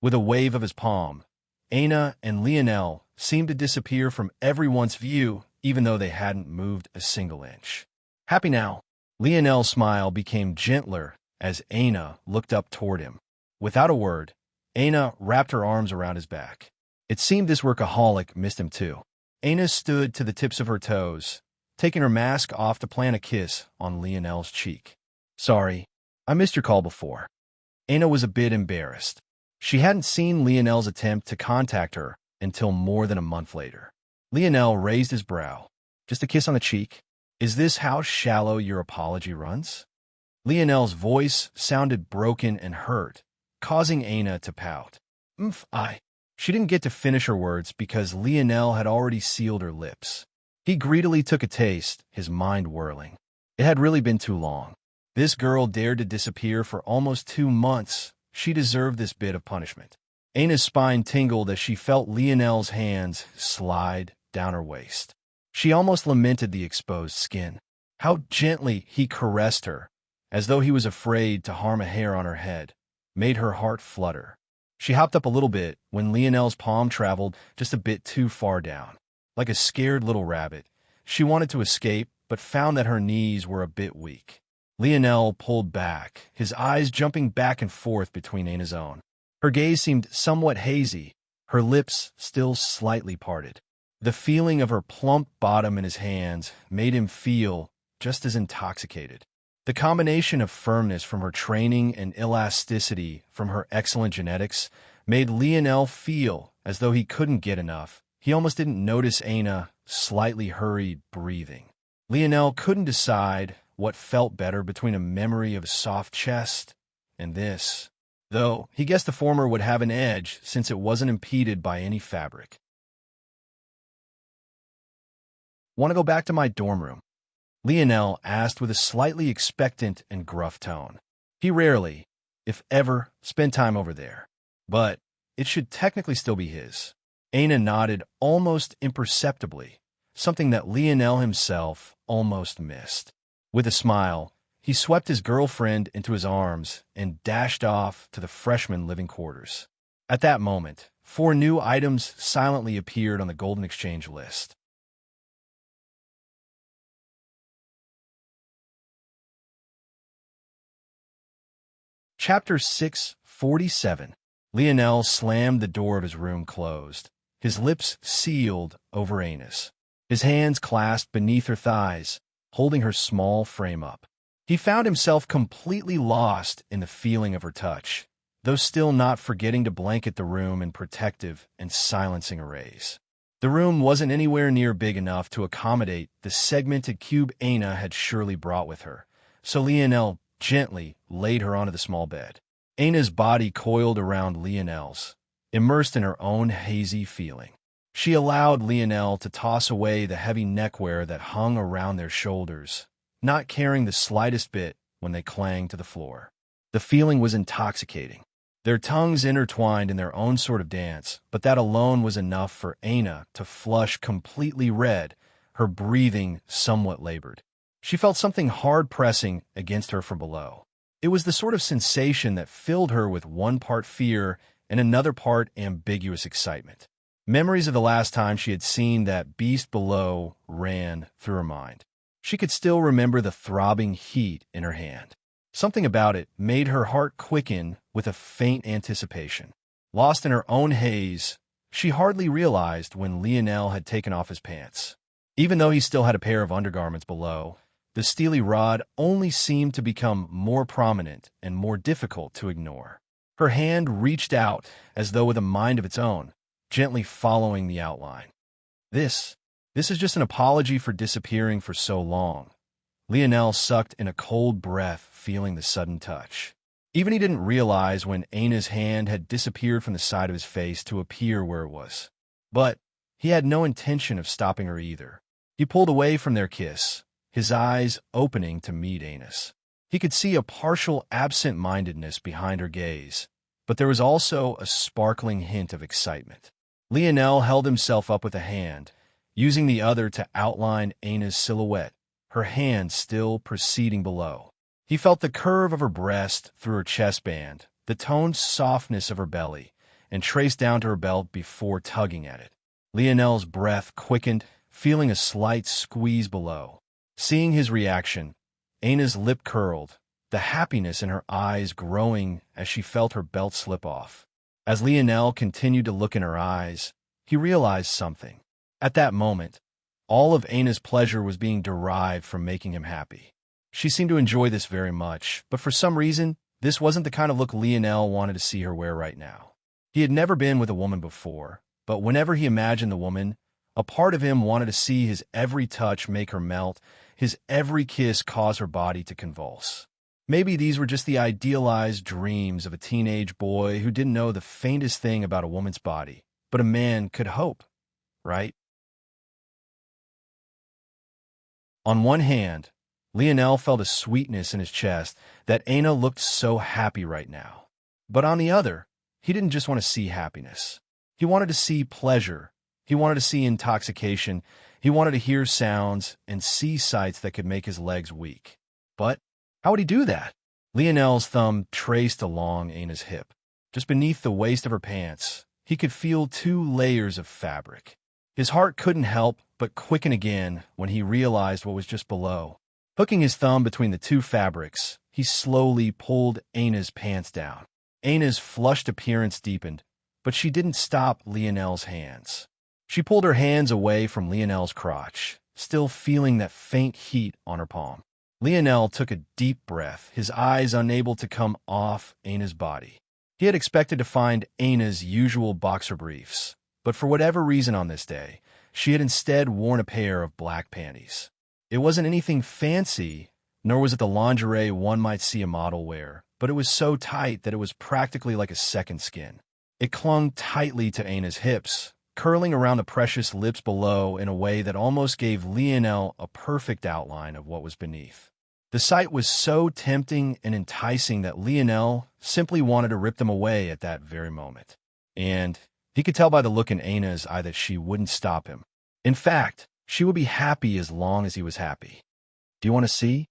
With a wave of his palm, Aina and Lionel seemed to disappear from everyone's view, even though they hadn't moved a single inch. Happy now? Lionel's smile became gentler as Aina looked up toward him. Without a word, Aina wrapped her arms around his back. It seemed this workaholic missed him too. Aina stood to the tips of her toes, taking her mask off to plant a kiss on Lionel's cheek. Sorry, I missed your call before. Aina was a bit embarrassed. She hadn't seen Lionel's attempt to contact her until more than a month later. Lionel raised his brow. Just a kiss on the cheek? Is this how shallow your apology runs? Lionel's voice sounded broken and hurt, causing Aina to pout. She didn't get to finish her words because Lionel had already sealed her lips. He greedily took a taste, his mind whirling. It had really been too long. This girl dared to disappear for almost 2 months. She deserved this bit of punishment. Ana's spine tingled as she felt Lionel's hands slide down her waist. She almost lamented the exposed skin. How gently he caressed her, as though he was afraid to harm a hair on her head, made her heart flutter. She hopped up a little bit when Lionel's palm traveled just a bit too far down. Like a scared little rabbit, she wanted to escape, but found that her knees were a bit weak. Lionel pulled back, his eyes jumping back and forth between Ana's own. Her gaze seemed somewhat hazy, her lips still slightly parted. The feeling of her plump bottom in his hands made him feel just as intoxicated. The combination of firmness from her training and elasticity from her excellent genetics made Lionel feel as though he couldn't get enough. He almost didn't notice Ana's slightly hurried breathing. Lionel couldn't decide what felt better between a memory of a soft chest and this, though he guessed the former would have an edge since it wasn't impeded by any fabric. "Want to go back to my dorm room?" Lionel asked with a slightly expectant and gruff tone. He rarely, if ever, spent time over there, but it should technically still be his. Ana nodded almost imperceptibly, something that Lionel himself almost missed. With a smile, he swept his girlfriend into his arms and dashed off to the freshman living quarters. At that moment, 4 new items silently appeared on the Golden Exchange list. Chapter 647. Lionel slammed the door of his room closed, his lips sealed over Ana's, his hands clasped beneath her thighs, holding her small frame up. He found himself completely lost in the feeling of her touch, though still not forgetting to blanket the room in protective and silencing arrays. The room wasn't anywhere near big enough to accommodate the segmented cube Ana had surely brought with her, so Lionel gently laid her onto the small bed. Ana's body coiled around Lionel's, immersed in her own hazy feeling. She allowed Lionel to toss away the heavy neckwear that hung around their shoulders, not caring the slightest bit when they clanged to the floor. The feeling was intoxicating. Their tongues intertwined in their own sort of dance, but that alone was enough for Ana to flush completely red, her breathing somewhat labored. She felt something hard pressing against her from below. It was the sort of sensation that filled her with one part fear and another part ambiguous excitement. Memories of the last time she had seen that beast below ran through her mind. She could still remember the throbbing heat in her hand. Something about it made her heart quicken with a faint anticipation. Lost in her own haze, she hardly realized when Lionel had taken off his pants. Even though he still had a pair of undergarments below, the steely rod only seemed to become more prominent and more difficult to ignore. Her hand reached out as though with a mind of its own, gently following the outline. This is just an apology for disappearing for so long. Lionel sucked in a cold breath, feeling the sudden touch. Even he didn't realize when Ana's hand had disappeared from the side of his face to appear where it was. But he had no intention of stopping her either. He pulled away from their kiss, his eyes opening to meet Ana's. He could see a partial absent-mindedness behind her gaze, but there was also a sparkling hint of excitement. Lionel held himself up with a hand, using the other to outline Ana's silhouette, her hand still proceeding below. He felt the curve of her breast through her chest band, the toned softness of her belly, and traced down to her belt before tugging at it. Lionel's breath quickened, feeling a slight squeeze below. Seeing his reaction, Ana's lip curled, the happiness in her eyes growing as she felt her belt slip off. As Lionel continued to look in her eyes, he realized something. At that moment, all of Ana's pleasure was being derived from making him happy. She seemed to enjoy this very much, but for some reason, this wasn't the kind of look Lionel wanted to see her wear right now. He had never been with a woman before, but whenever he imagined the woman, a part of him wanted to see his every touch make her melt, his every kiss cause her body to convulse. Maybe these were just the idealized dreams of a teenage boy who didn't know the faintest thing about a woman's body, but a man could hope, right? On one hand, Lionel felt a sweetness in his chest that Aina looked so happy right now. But on the other, he didn't just want to see happiness. He wanted to see pleasure. He wanted to see intoxication. He wanted to hear sounds and see sights that could make his legs weak. But how would he do that? Lionel's thumb traced along Aina's hip. Just beneath the waist of her pants, he could feel 2 layers of fabric. His heart couldn't help but quicken again when he realized what was just below. Hooking his thumb between the 2 fabrics, he slowly pulled Aina's pants down. Aina's flushed appearance deepened, but she didn't stop Lionel's hands. She pulled her hands away from Lionel's crotch, still feeling that faint heat on her palm. Lionel took a deep breath, his eyes unable to come off Aina's body. He had expected to find Aina's usual boxer briefs, but for whatever reason on this day, she had instead worn a pair of black panties. It wasn't anything fancy, nor was it the lingerie one might see a model wear, but it was so tight that it was practically like a second skin. It clung tightly to Aina's hips, curling around the precious lips below in a way that almost gave Lionel a perfect outline of what was beneath. The sight was so tempting and enticing that Lionel simply wanted to rip them away at that very moment. And he could tell by the look in Aina's eye that she wouldn't stop him. In fact, she would be happy as long as he was happy. "Do you want to see?"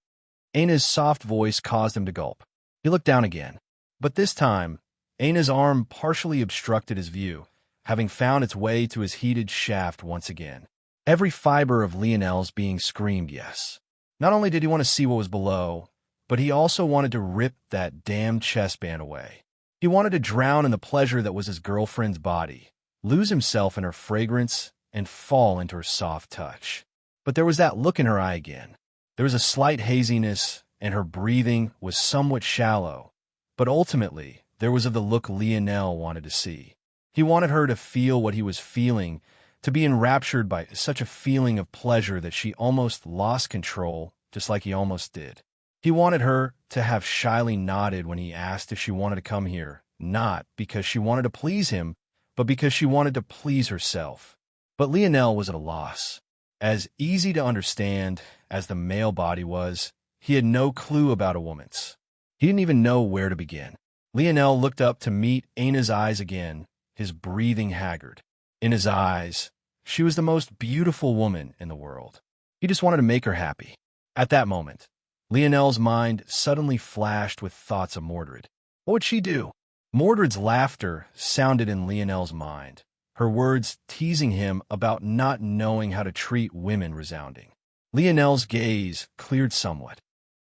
Aina's soft voice caused him to gulp. He looked down again. But this time, Aina's arm partially obstructed his view, having found its way to his heated shaft once again. Every fiber of Lionel's being screamed yes. Not only did he want to see what was below, but he also wanted to rip that damn chest band away. He wanted to drown in the pleasure that was his girlfriend's body, lose himself in her fragrance, and fall into her soft touch. But there was that look in her eye again. There was a slight haziness, and her breathing was somewhat shallow. But ultimately, there was of the look Lionel wanted to see. He wanted her to feel what he was feeling, to be enraptured by such a feeling of pleasure that she almost lost control, just like he almost did. He wanted her to have shyly nodded when he asked if she wanted to come here, not because she wanted to please him, but because she wanted to please herself. But Lionel was at a loss. As easy to understand as the male body was, he had no clue about a woman's. He didn't even know where to begin. Lionel looked up to meet Aina's eyes again, his breathing haggard. In his eyes, she was the most beautiful woman in the world. He just wanted to make her happy. At that moment, Lionel's mind suddenly flashed with thoughts of Mordred. What would she do? Mordred's laughter sounded in Lionel's mind, her words teasing him about not knowing how to treat women resounding. Lionel's gaze cleared somewhat.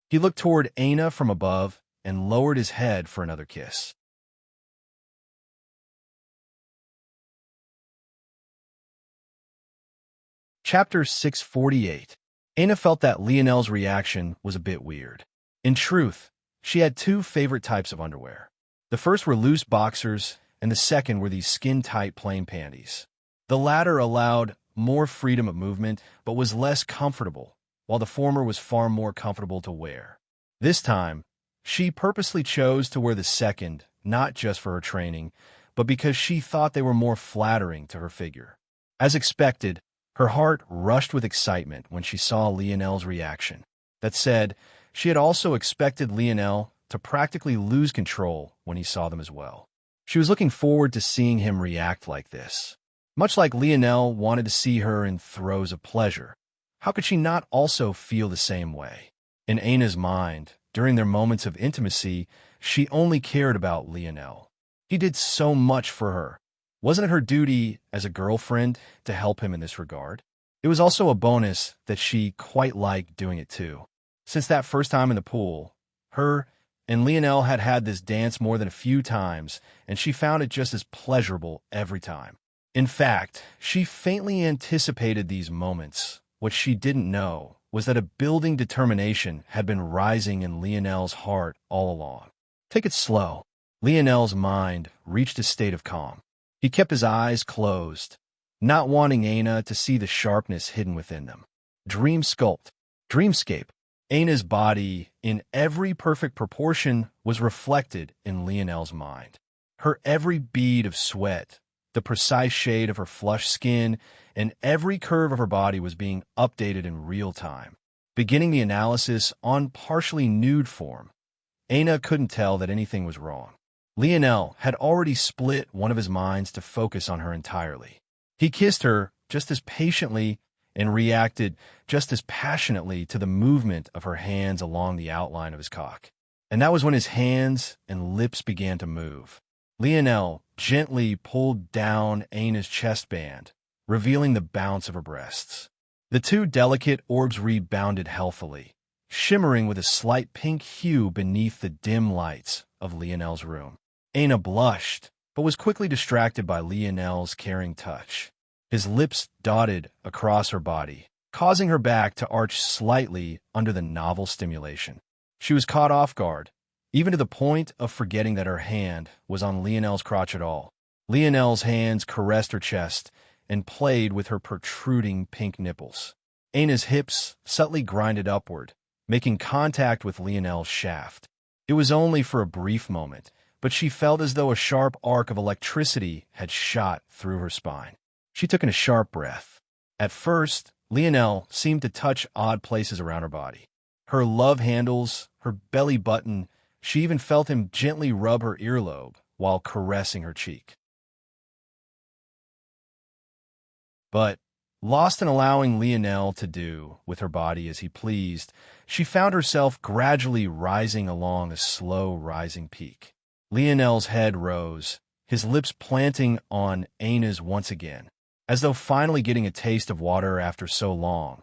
He looked toward Aina from above and lowered his head for another kiss. Chapter 648. Aina felt that Lionel's reaction was a bit weird. In truth, she had 2 favorite types of underwear. The first were loose boxers, and the second were these skin-tight plain panties. The latter allowed more freedom of movement, but was less comfortable, while the former was far more comfortable to wear. This time, she purposely chose to wear the second, not just for her training, but because she thought they were more flattering to her figure. As expected, her heart rushed with excitement when she saw Lionel's reaction. That said, she had also expected Lionel to practically lose control when he saw them as well. She was looking forward to seeing him react like this. Much like Lionel wanted to see her in throes of pleasure, how could she not also feel the same way? In Aina's mind, during their moments of intimacy, she only cared about Lionel. He did so much for her. Wasn't it her duty as a girlfriend to help him in this regard? It was also a bonus that she quite liked doing it too. Since that first time in the pool, her and Lionel had had this dance more than a few times, and she found it just as pleasurable every time. In fact, she faintly anticipated these moments. What she didn't know was that a building determination had been rising in Lionel's heart all along. Take it slow. Lionel's mind reached a state of calm. He kept his eyes closed, not wanting Aina to see the sharpness hidden within them. Dreamscape. Aina's body, in every perfect proportion, was reflected in Lionel's mind. Her every bead of sweat, the precise shade of her flushed skin, and every curve of her body was being updated in real time. beginning the analysis on partially nude form. Aina couldn't tell that anything was wrong. Lionel had already split one of his minds to focus on her entirely. He kissed her just as patiently and reacted just as passionately to the movement of her hands along the outline of his cock. And that was when his hands and lips began to move. Lionel gently pulled down Aina's chest band, revealing the bounce of her breasts. The two delicate orbs rebounded healthily, shimmering with a slight pink hue beneath the dim lights of Lionel's room. Aina blushed, but was quickly distracted by Lionel's caring touch. His lips dotted across her body, causing her back to arch slightly under the novel stimulation. She was caught off guard, even to the point of forgetting that her hand was on Lionel's crotch at all. Lionel's hands caressed her chest and played with her protruding pink nipples. Aina's hips subtly grinded upward, making contact with Lionel's shaft. It was only for a brief moment, but she felt as though a sharp arc of electricity had shot through her spine. She took in a sharp breath. At first, Lionel seemed to touch odd places around her body. Her love handles, her belly button, she even felt him gently rub her earlobe while caressing her cheek. But, lost in allowing Lionel to do with her body as he pleased, she found herself gradually rising along a slow rising peak. Lionel's head rose, his lips planting on Aina's once again. As though finally getting a taste of water after so long,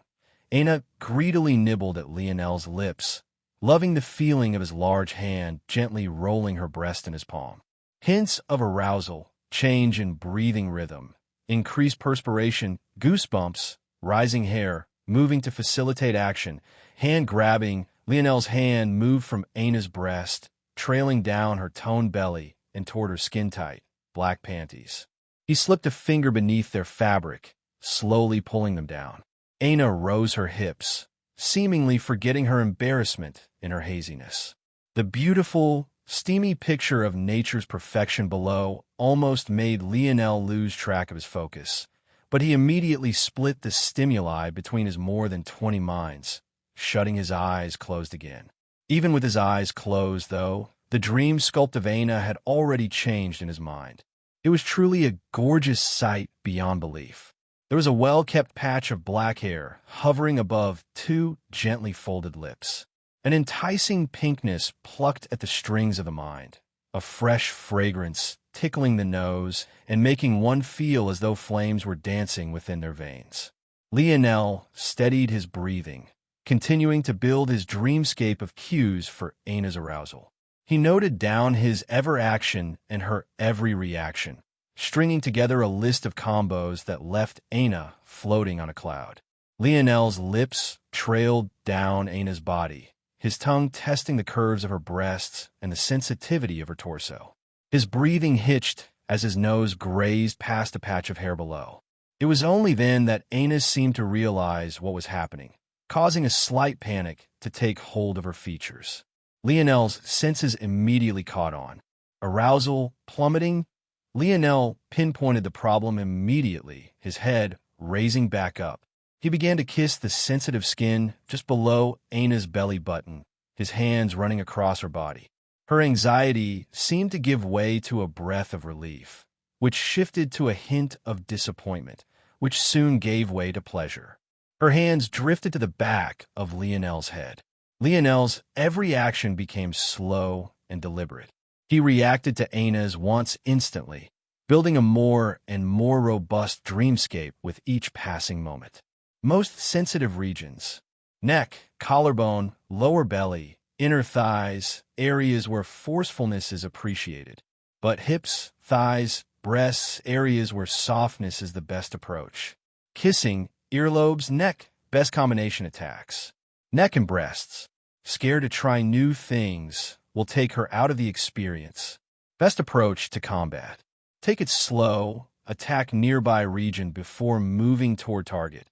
Aina greedily nibbled at Lionel's lips, loving the feeling of his large hand gently rolling her breast in his palm. Hints of arousal, change in breathing rhythm, increased perspiration, goosebumps, rising hair, moving to facilitate action, hand grabbing. Lionel's hand moved from Aina's breast, trailing down her toned belly and toward her skin-tight, black panties. He slipped a finger beneath their fabric, slowly pulling them down. Aina rose her hips, seemingly forgetting her embarrassment in her haziness. The beautiful, steamy picture of nature's perfection below almost made Lionel lose track of his focus, but he immediately split the stimuli between his more than 20 minds, shutting his eyes closed again. Even with his eyes closed, though, the dream sculpt of Aina had already changed in his mind. It was truly a gorgeous sight beyond belief. There was a well-kept patch of black hair hovering above two gently folded lips. An enticing pinkness plucked at the strings of the mind, a fresh fragrance tickling the nose and making one feel as though flames were dancing within their veins. Lionel steadied his breathing, continuing to build his dreamscape of cues for Aina's arousal. He noted down his every action and her every reaction, stringing together a list of combos that left Aina floating on a cloud. Lionel's lips trailed down Aina's body, his tongue testing the curves of her breasts and the sensitivity of her torso. His breathing hitched as his nose grazed past a patch of hair below. It was only then that Aina seemed to realize what was happening, causing a slight panic to take hold of her features. Lionel's senses immediately caught on. Arousal plummeting. Lionel pinpointed the problem immediately, his head raising back up. He began to kiss the sensitive skin just below Aina's belly button, his hands running across her body. Her anxiety seemed to give way to a breath of relief, which shifted to a hint of disappointment, which soon gave way to pleasure. Her hands drifted to the back of Lionel's head. Lionel's every action became slow and deliberate. He reacted to Aina's wants instantly, building a more and more robust dreamscape with each passing moment. Most sensitive regions, neck, collarbone, lower belly, inner thighs, areas where forcefulness is appreciated. But hips, thighs, breasts, areas where softness is the best approach. Kissing, earlobes, neck, best combination attacks. Neck and breasts. Scared to try new things will take her out of the experience. Best approach to combat. Take it slow, attack nearby region before moving toward target.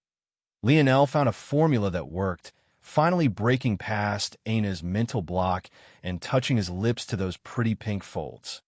Lionel found a formula that worked, finally breaking past Aina's mental block and touching his lips to those pretty pink folds.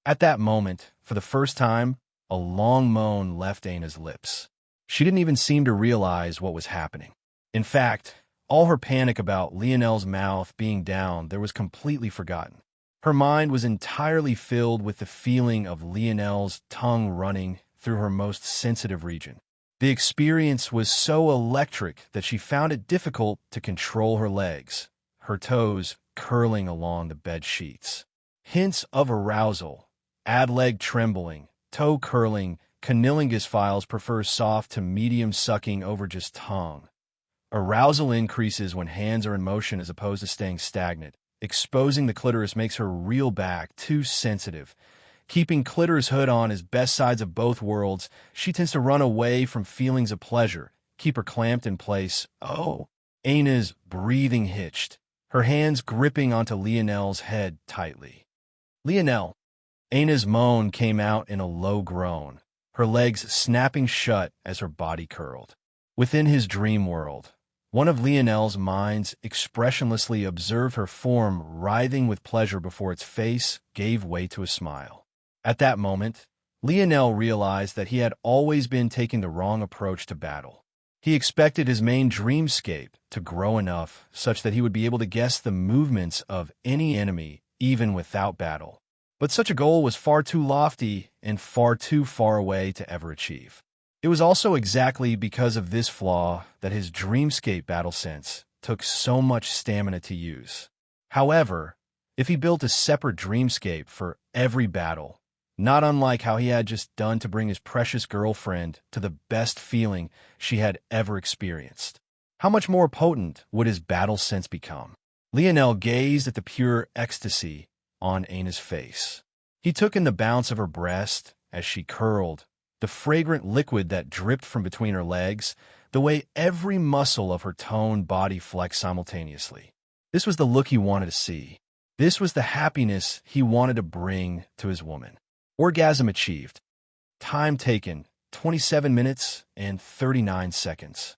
At that moment, for the first time, a long moan left Aina's lips. She didn't even seem to realize what was happening. In fact, all her panic about Lionel's mouth being down there was completely forgotten. Her mind was entirely filled with the feeling of Lionel's tongue running through her most sensitive region. The experience was so electric that she found it difficult to control her legs, her toes curling along the bed sheets. Hints of arousal, ad leg trembling, toe curling, cunnilingus files prefer soft to medium sucking over just tongue. Arousal increases when hands are in motion as opposed to staying stagnant. Exposing the clitoris makes her reel back, too sensitive. Keeping clitoris hood on as best sides of both worlds, she tends to run away from feelings of pleasure, keep her clamped in place. Oh, Aina's breathing hitched, her hands gripping onto Lionel's head tightly. Lionel. Aina's moan came out in a low groan, her legs snapping shut as her body curled. Within his dream world, one of Lionel's minds expressionlessly observed her form writhing with pleasure before its face gave way to a smile. At that moment, Lionel realized that he had always been taking the wrong approach to battle. He expected his main dreamscape to grow enough such that he would be able to guess the movements of any enemy even without battle. But such a goal was far too lofty and far too far away to ever achieve. It was also exactly because of this flaw that his dreamscape battle sense took so much stamina to use. However, if he built a separate dreamscape for every battle, not unlike how he had just done to bring his precious girlfriend to the best feeling she had ever experienced, how much more potent would his battle sense become? Lionel gazed at the pure ecstasy on Aina's face. He took in the bounce of her breast as she curled, the fragrant liquid that dripped from between her legs, the way every muscle of her toned body flexed simultaneously. This was the look he wanted to see. This was the happiness he wanted to bring to his woman. Orgasm achieved. Time taken, 27 minutes and 39 seconds.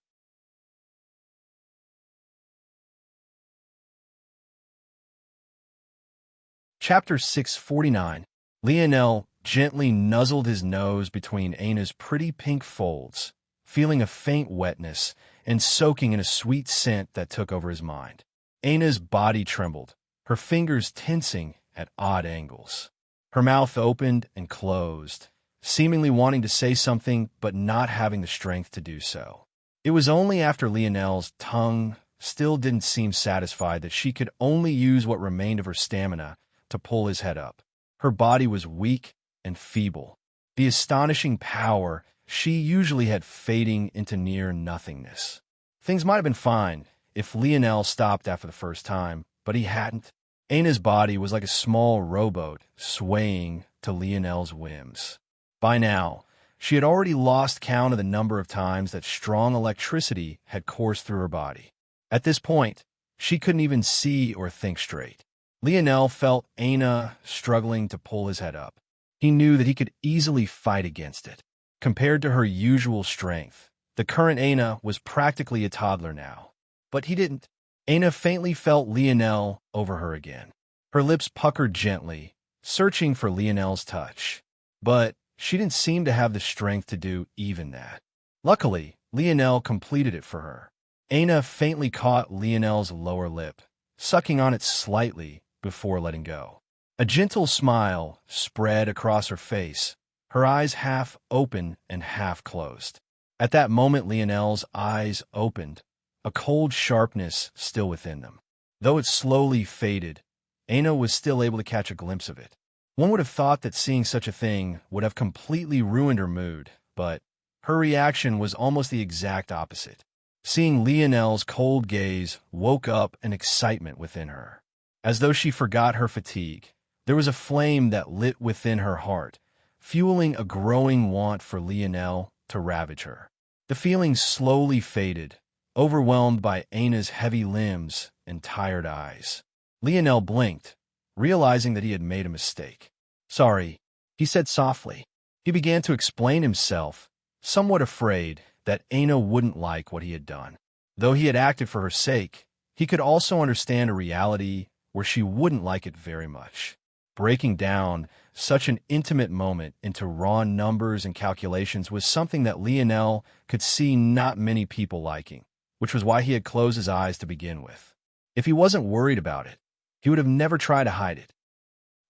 Chapter 649. Lionel gently nuzzled his nose between Aina's pretty pink folds, feeling a faint wetness and soaking in a sweet scent that took over his mind. Aina's body trembled, her fingers tensing at odd angles. Her mouth opened and closed, seemingly wanting to say something but not having the strength to do so. It was only after Lionel's tongue still didn't seem satisfied that she could only use what remained of her stamina to pull his head up. Her body was weak and feeble, the astonishing power she usually had fading into near nothingness. Things might have been fine if Lionel stopped after the first time, but he hadn't. Aina's body was like a small rowboat swaying to Lionel's whims. By now, she had already lost count of the number of times that strong electricity had coursed through her body. At this point, she couldn't even see or think straight. Lionel felt Aina struggling to pull his head up. He knew that he could easily fight against it. Compared to her usual strength, the current Aina was practically a toddler now. But he didn't. Aina faintly felt Lionel over her again. Her lips puckered gently, searching for Lionel's touch. But she didn't seem to have the strength to do even that. Luckily, Lionel completed it for her. Aina faintly caught Lionel's lower lip, sucking on it slightly before letting go. A gentle smile spread across her face, her eyes half open and half closed. At that moment, Lionel's eyes opened, a cold sharpness still within them. Though it slowly faded, Aina was still able to catch a glimpse of it. One would have thought that seeing such a thing would have completely ruined her mood, but her reaction was almost the exact opposite. Seeing Lionel's cold gaze woke up an excitement within her. As though she forgot her fatigue, there was a flame that lit within her heart, fueling a growing want for Lionel to ravage her. The feeling slowly faded, overwhelmed by Aina's heavy limbs and tired eyes. Lionel blinked, realizing that he had made a mistake. "Sorry," he said softly. He began to explain himself, somewhat afraid that Aina wouldn't like what he had done. Though he had acted for her sake, he could also understand a reality where she wouldn't like it very much. Breaking down, such an intimate moment into raw numbers and calculations was something that Lionel could see not many people liking, which was why he had closed his eyes to begin with. If he wasn't worried about it, he would have never tried to hide it.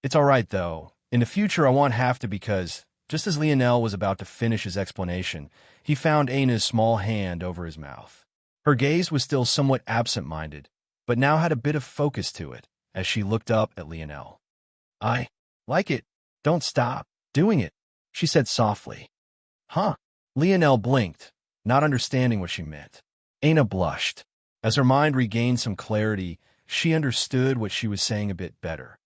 It's all right, though. In the future, I won't have to because, just as Lionel was about to finish his explanation, he found Anna's small hand over his mouth. Her gaze was still somewhat absent-minded, but now had a bit of focus to it as she looked up at Lionel. I like it. Don't stop doing it, she said softly. Huh? Lionel blinked, not understanding what she meant. Anna blushed. As her mind regained some clarity, she understood what she was saying a bit better.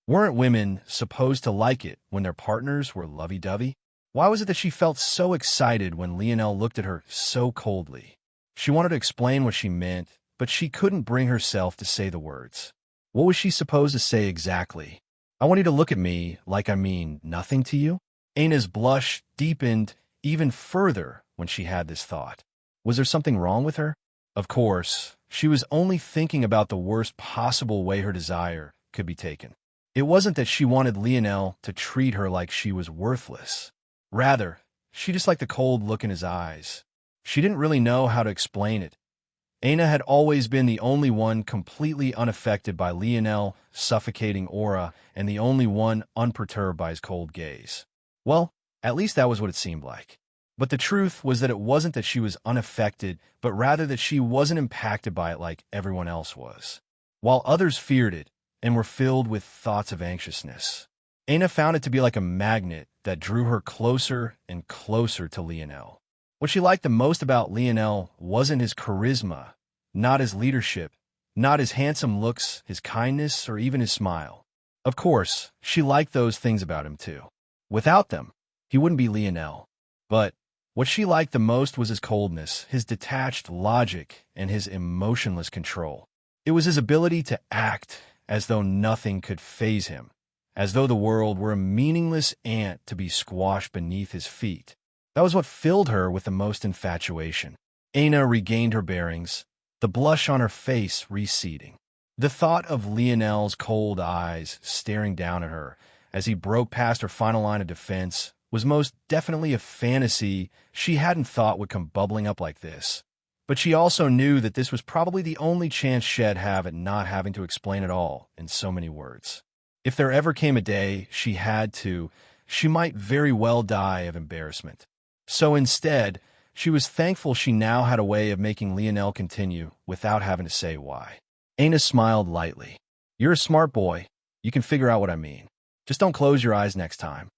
Weren't women supposed to like it when their partners were lovey-dovey? Why was it that she felt so excited when Lionel looked at her so coldly? She wanted to explain what she meant, but she couldn't bring herself to say the words. What was she supposed to say exactly? I want you to look at me like I mean nothing to you? Anna's blush deepened even further when she had this thought. Was there something wrong with her? Of course, she was only thinking about the worst possible way her desire could be taken. It wasn't that she wanted Lionel to treat her like she was worthless. Rather, she just liked the cold look in his eyes. She didn't really know how to explain it. Anna had always been the only one completely unaffected by Lionel's suffocating aura and the only one unperturbed by his cold gaze. Well, at least that was what it seemed like. But the truth was that it wasn't that she was unaffected, but rather that she wasn't impacted by it like everyone else was. While others feared it and were filled with thoughts of anxiousness, Anna found it to be like a magnet that drew her closer and closer to Lionel. What she liked the most about Lionel wasn't his charisma, not his leadership, not his handsome looks, his kindness, or even his smile. Of course, she liked those things about him too. Without them, he wouldn't be Lionel. But what she liked the most was his coldness, his detached logic, and his emotionless control. It was his ability to act as though nothing could faze him, as though the world were a meaningless ant to be squashed beneath his feet. That was what filled her with the most infatuation. Anna regained her bearings, the blush on her face receding. The thought of Lionel's cold eyes staring down at her as he broke past her final line of defense was most definitely a fantasy she hadn't thought would come bubbling up like this. But she also knew that this was probably the only chance she'd have at not having to explain it all in so many words. If there ever came a day she had to, she might very well die of embarrassment. So instead, she was thankful she now had a way of making Lionel continue without having to say why. Anna smiled lightly. You're a smart boy. You can figure out what I mean. Just don't close your eyes next time.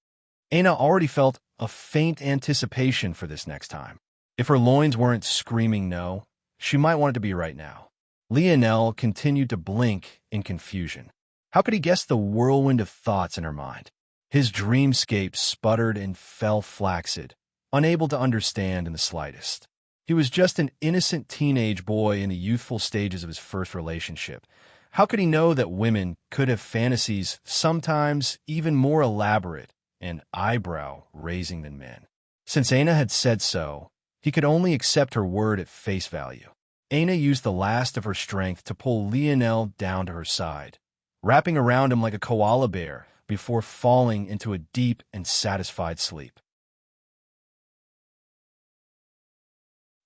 Anna already felt a faint anticipation for this next time. If her loins weren't screaming no, she might want it to be right now. Lionel continued to blink in confusion. How could he guess the whirlwind of thoughts in her mind? His dreamscape sputtered and fell flaccid, unable to understand in the slightest. He was just an innocent teenage boy in the youthful stages of his first relationship. How could he know that women could have fantasies sometimes even more elaborate and eyebrow-raising than men? Since Anna had said so, he could only accept her word at face value. Anna used the last of her strength to pull Lionel down to her side, wrapping around him like a koala bear before falling into a deep and satisfied sleep.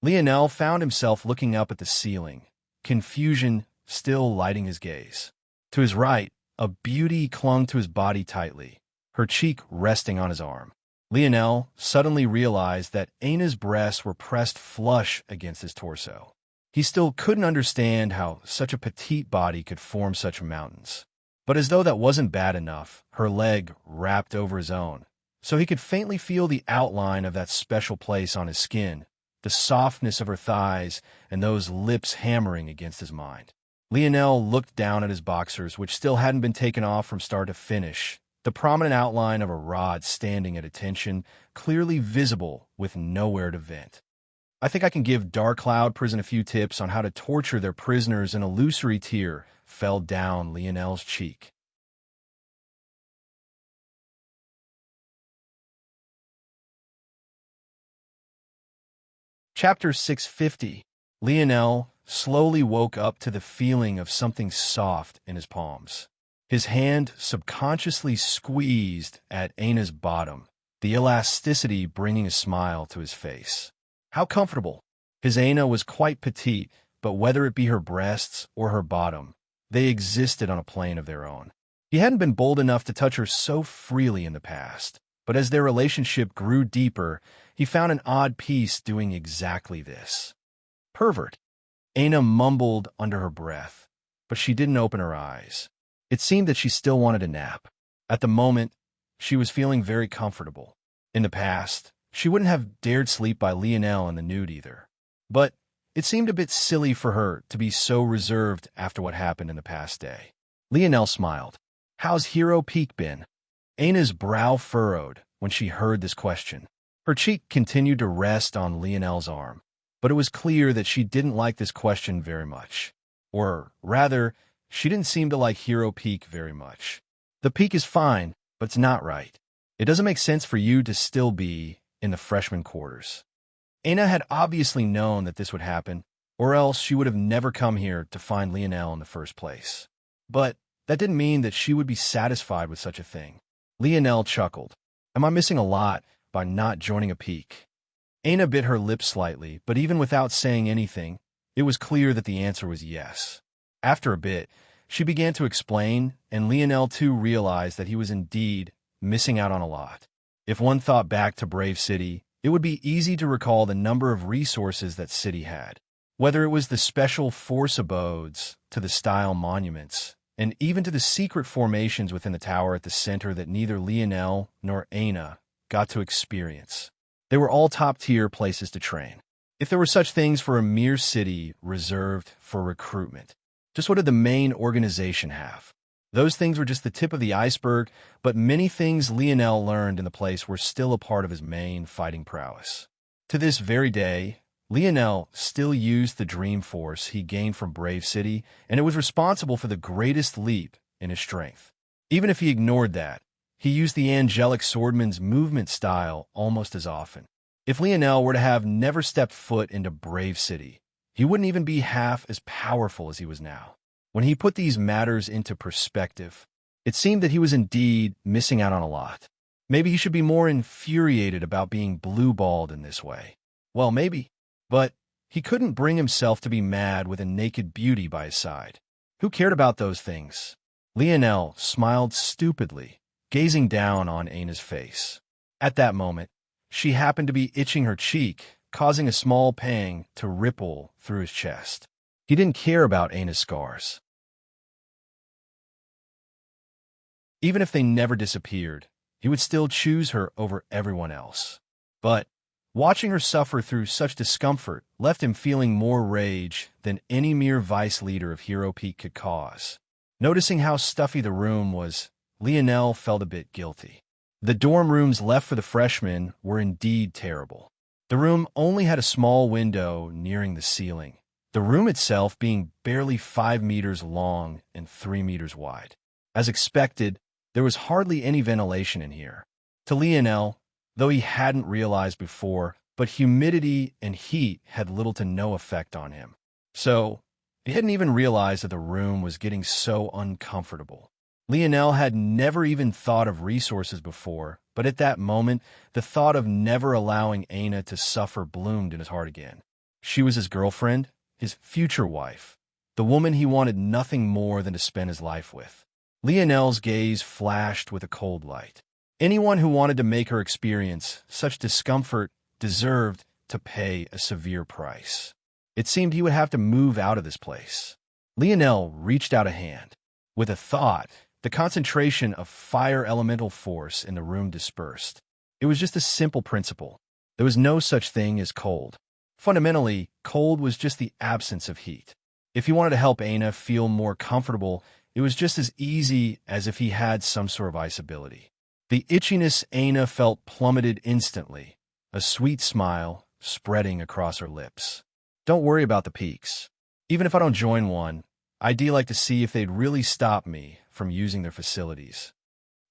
Lionel found himself looking up at the ceiling, confusion still lighting his gaze. To his right, a beauty clung to his body tightly, her cheek resting on his arm. Lionel suddenly realized that Anna's breasts were pressed flush against his torso. He still couldn't understand how such a petite body could form such mountains. But as though that wasn't bad enough, her leg wrapped over his own, so he could faintly feel the outline of that special place on his skin, the softness of her thighs, and those lips hammering against his mind. Lionel looked down at his boxers, which still hadn't been taken off from start to finish, the prominent outline of a rod standing at attention, clearly visible with nowhere to vent. I think I can give Dark Cloud Prison a few tips on how to torture their prisoners. An illusory tear fell down Lionel's cheek. Chapter 650. Lionel slowly woke up to the feeling of something soft in his palms. His hand subconsciously squeezed at Aina's bottom, the elasticity bringing a smile to his face. How comfortable! His Aina was quite petite, but whether it be her breasts or her bottom, they existed on a plane of their own. He hadn't been bold enough to touch her so freely in the past, but as their relationship grew deeper, he found an odd piece doing exactly this. Pervert. Aina mumbled under her breath, but she didn't open her eyes. It seemed that she still wanted a nap. At the moment, she was feeling very comfortable. In the past, she wouldn't have dared sleep by Lionel in the nude either. But it seemed a bit silly for her to be so reserved after what happened in the past day. Lionel smiled. How's Hero Peak been? Aina's brow furrowed when she heard this question. Her cheek continued to rest on Lionel's arm, but it was clear that she didn't like this question very much. Or rather, she didn't seem to like Hero Peak very much. The peak is fine, but it's not right. It doesn't make sense for you to still be in the freshman quarters. Aina had obviously known that this would happen, or else she would have never come here to find Lionel in the first place. But that didn't mean that she would be satisfied with such a thing. Lionel chuckled. Am I missing a lot by not joining a peak? Aina bit her lips slightly, but even without saying anything, it was clear that the answer was yes. After a bit, she began to explain, and Lionel too realized that he was indeed missing out on a lot. If one thought back to Brave City, it would be easy to recall the number of resources that city had. Whether it was the special force abodes, to the style monuments, and even to the secret formations within the tower at the center that neither Lionel nor Aina got to experience. They were all top-tier places to train. If there were such things for a mere city reserved for recruitment, just what did the main organization have? Those things were just the tip of the iceberg, but many things Lionel learned in the place were still a part of his main fighting prowess. To this very day, Lionel still used the dream force he gained from Brave City, and it was responsible for the greatest leap in his strength. Even if he ignored that, he used the angelic swordman's movement style almost as often. If Lionel were to have never stepped foot into Brave City, he wouldn't even be half as powerful as he was now. When he put these matters into perspective, it seemed that he was indeed missing out on a lot. Maybe he should be more infuriated about being blue-balled in this way. Well, maybe. But he couldn't bring himself to be mad with a naked beauty by his side. Who cared about those things? Lionel smiled stupidly, gazing down on Aina's face. At that moment, she happened to be itching her cheek, causing a small pang to ripple through his chest. He didn't care about Aina's scars. Even if they never disappeared, he would still choose her over everyone else. But watching her suffer through such discomfort left him feeling more rage than any mere vice leader of Hero Peak could cause. Noticing how stuffy the room was, Lionel felt a bit guilty. The dorm rooms left for the freshmen were indeed terrible. The room only had a small window nearing the ceiling, the room itself being barely 5 meters long and 3 meters wide. As expected, there was hardly any ventilation in here. To Lionel, though he hadn't realized before, but humidity and heat had little to no effect on him. So, he hadn't even realized that the room was getting so uncomfortable. Lionel had never even thought of resources before, but at that moment, the thought of never allowing Aina to suffer bloomed in his heart again. She was his girlfriend, his future wife, the woman he wanted nothing more than to spend his life with. Lionel's gaze flashed with a cold light. Anyone who wanted to make her experience such discomfort deserved to pay a severe price. It seemed he would have to move out of this place. Lionel reached out a hand. With a thought, the concentration of fire elemental force in the room dispersed. It was just a simple principle. There was no such thing as cold. Fundamentally, cold was just the absence of heat. If he wanted to help Aina feel more comfortable, it was just as easy as if he had some sort of ice ability. The itchiness Aina felt plummeted instantly, a sweet smile spreading across her lips. Don't worry about the peaks. Even if I don't join one, I'd like to see if they'd really stop me from using their facilities.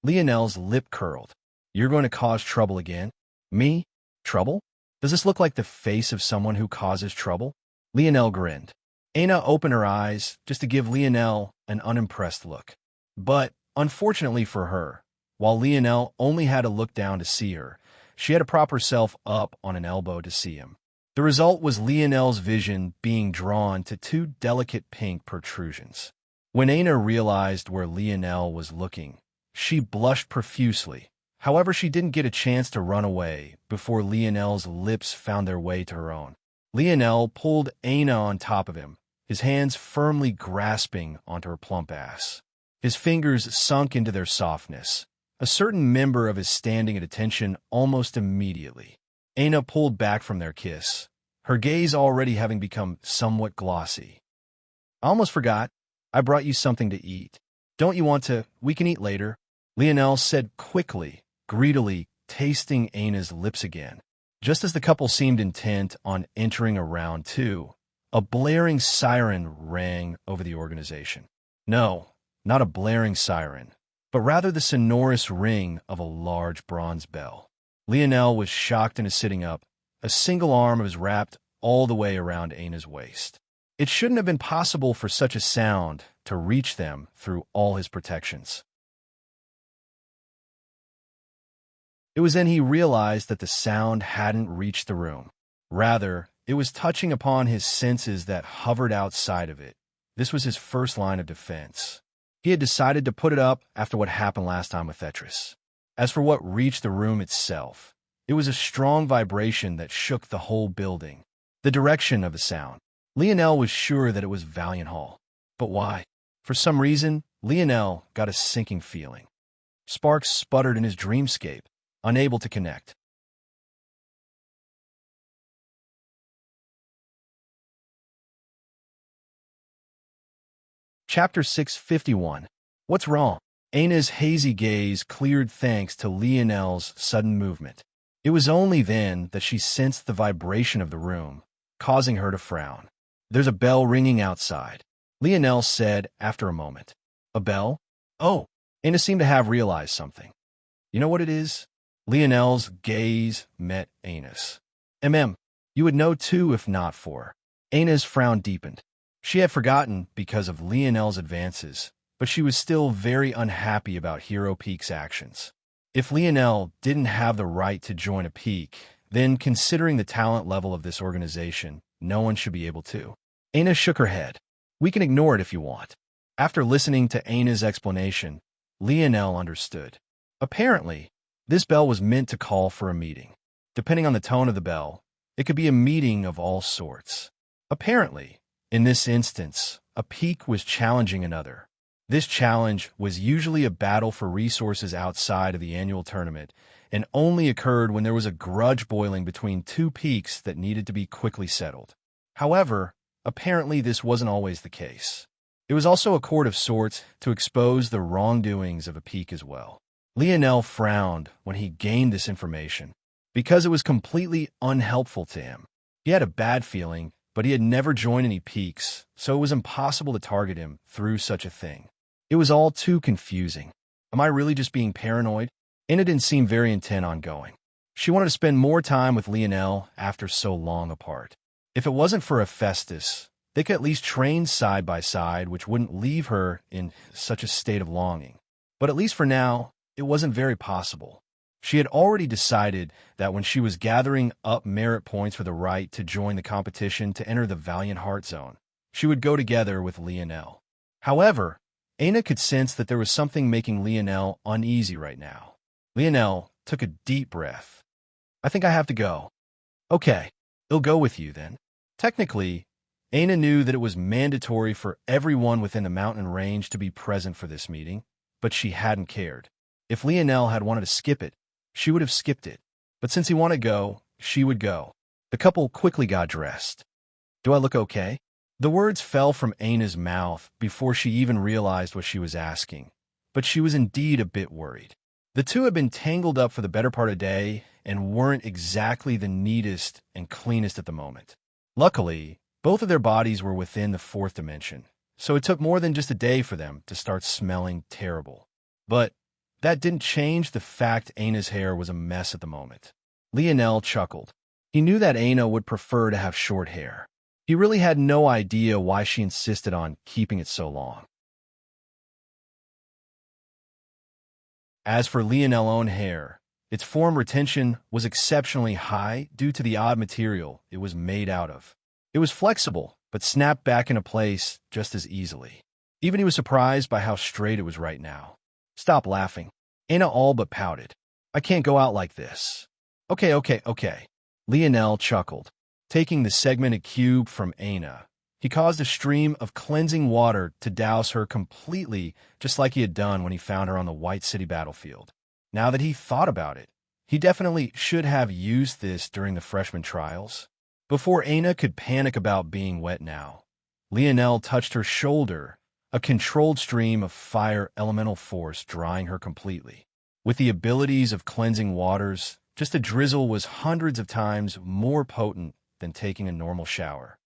Lionel's lip curled. You're going to cause trouble again? Me? Trouble? Does this look like the face of someone who causes trouble? Lionel grinned. Aina opened her eyes just to give Lionel an unimpressed look. But, unfortunately for her, while Lionel only had to look down to see her, she had to prop herself up on an elbow to see him. The result was Lionel's vision being drawn to two delicate pink protrusions. When Aina realized where Lionel was looking, she blushed profusely. However, she didn't get a chance to run away before Lionel's lips found their way to her own. Lionel pulled Aina on top of him, his hands firmly grasping onto her plump ass. His fingers sunk into their softness, a certain member of his standing at attention almost immediately. Aina pulled back from their kiss, her gaze already having become somewhat glossy. "I almost forgot. I brought you something to eat. Don't you want to? We can eat later," Lionel said quickly, greedily tasting Aina's lips again. Just as the couple seemed intent on entering a round two, a blaring siren rang over the organization. No, not a blaring siren, but rather the sonorous ring of a large bronze bell. Lionel was shocked into sitting up. A single arm was wrapped all the way around Aina's waist. It shouldn't have been possible for such a sound to reach them through all his protections. It was then he realized that the sound hadn't reached the room. Rather, it was touching upon his senses that hovered outside of it. This was his first line of defense. He had decided to put it up after what happened last time with Tetris. As for what reached the room itself, it was a strong vibration that shook the whole building. The direction of the sound. Lionel was sure that it was Valiant Hall. But why? For some reason, Lionel got a sinking feeling. Sparks sputtered in his dreamscape, unable to connect. Chapter 651. What's wrong? Aina's hazy gaze cleared thanks to Lionel's sudden movement. It was only then that she sensed the vibration of the room, causing her to frown. "There's a bell ringing outside," Lionel said after a moment. "A bell? Oh." Aina seemed to have realized something. "You know what it is?" Lionel's gaze met Aina's. You would know too if not for." Aina's frown deepened. She had forgotten because of Lionel's advances, but she was still very unhappy about Hero Peak's actions. If Lionel didn't have the right to join a peak, then considering the talent level of this organization, no one should be able to. Aina shook her head. "We can ignore it if you want." After listening to Aina's explanation, Lionel understood. Apparently, this bell was meant to call for a meeting. Depending on the tone of the bell, it could be a meeting of all sorts. Apparently, in this instance, a peak was challenging another. This challenge was usually a battle for resources outside of the annual tournament and only occurred when there was a grudge boiling between two peaks that needed to be quickly settled. However, apparently this wasn't always the case. It was also a court of sorts to expose the wrongdoings of a peak as well. Lionel frowned when he gained this information, because it was completely unhelpful to him. He had a bad feeling, but he had never joined any peaks, so it was impossible to target him through such a thing. It was all too confusing. Am I really just being paranoid? Aina didn't seem very intent on going. She wanted to spend more time with Lionel after so long apart. If it wasn't for Hephaestus, they could at least train side by side, which wouldn't leave her in such a state of longing. But at least for now, it wasn't very possible. She had already decided that when she was gathering up merit points for the right to join the competition to enter the Valiant Heart Zone, she would go together with Lionel. However, Aina could sense that there was something making Lionel uneasy right now. Lionel took a deep breath. "I think I have to go." "Okay, I'll go with you then." Technically, Aina knew that it was mandatory for everyone within the mountain range to be present for this meeting, but she hadn't cared. If Lionel had wanted to skip it, she would have skipped it. But since he wanted to go, she would go. The couple quickly got dressed. "Do I look okay?" The words fell from Aina's mouth before she even realized what she was asking, but she was indeed a bit worried. The two had been tangled up for the better part of the day and weren't exactly the neatest and cleanest at the moment. Luckily, both of their bodies were within the fourth dimension, so it took more than just a day for them to start smelling terrible. But that didn't change the fact Aina's hair was a mess at the moment. Lionel chuckled. He knew that Aina would prefer to have short hair. He really had no idea why she insisted on keeping it so long. As for Leonel's own hair, its form retention was exceptionally high due to the odd material it was made out of. It was flexible, but snapped back into place just as easily. Even he was surprised by how straight it was right now. "Stop laughing." Anna all but pouted. "I can't go out like this." Okay. Leonel chuckled. Taking the segmented cube from Anna, he caused a stream of cleansing water to douse her completely, just like he had done when he found her on the White City battlefield. Now that he thought about it, he definitely should have used this during the freshman trials. Before Anna could panic about being wet now, Leonel touched her shoulder, a controlled stream of fire elemental force drying her completely. With the abilities of cleansing waters, just a drizzle was hundreds of times more potent than taking a normal shower.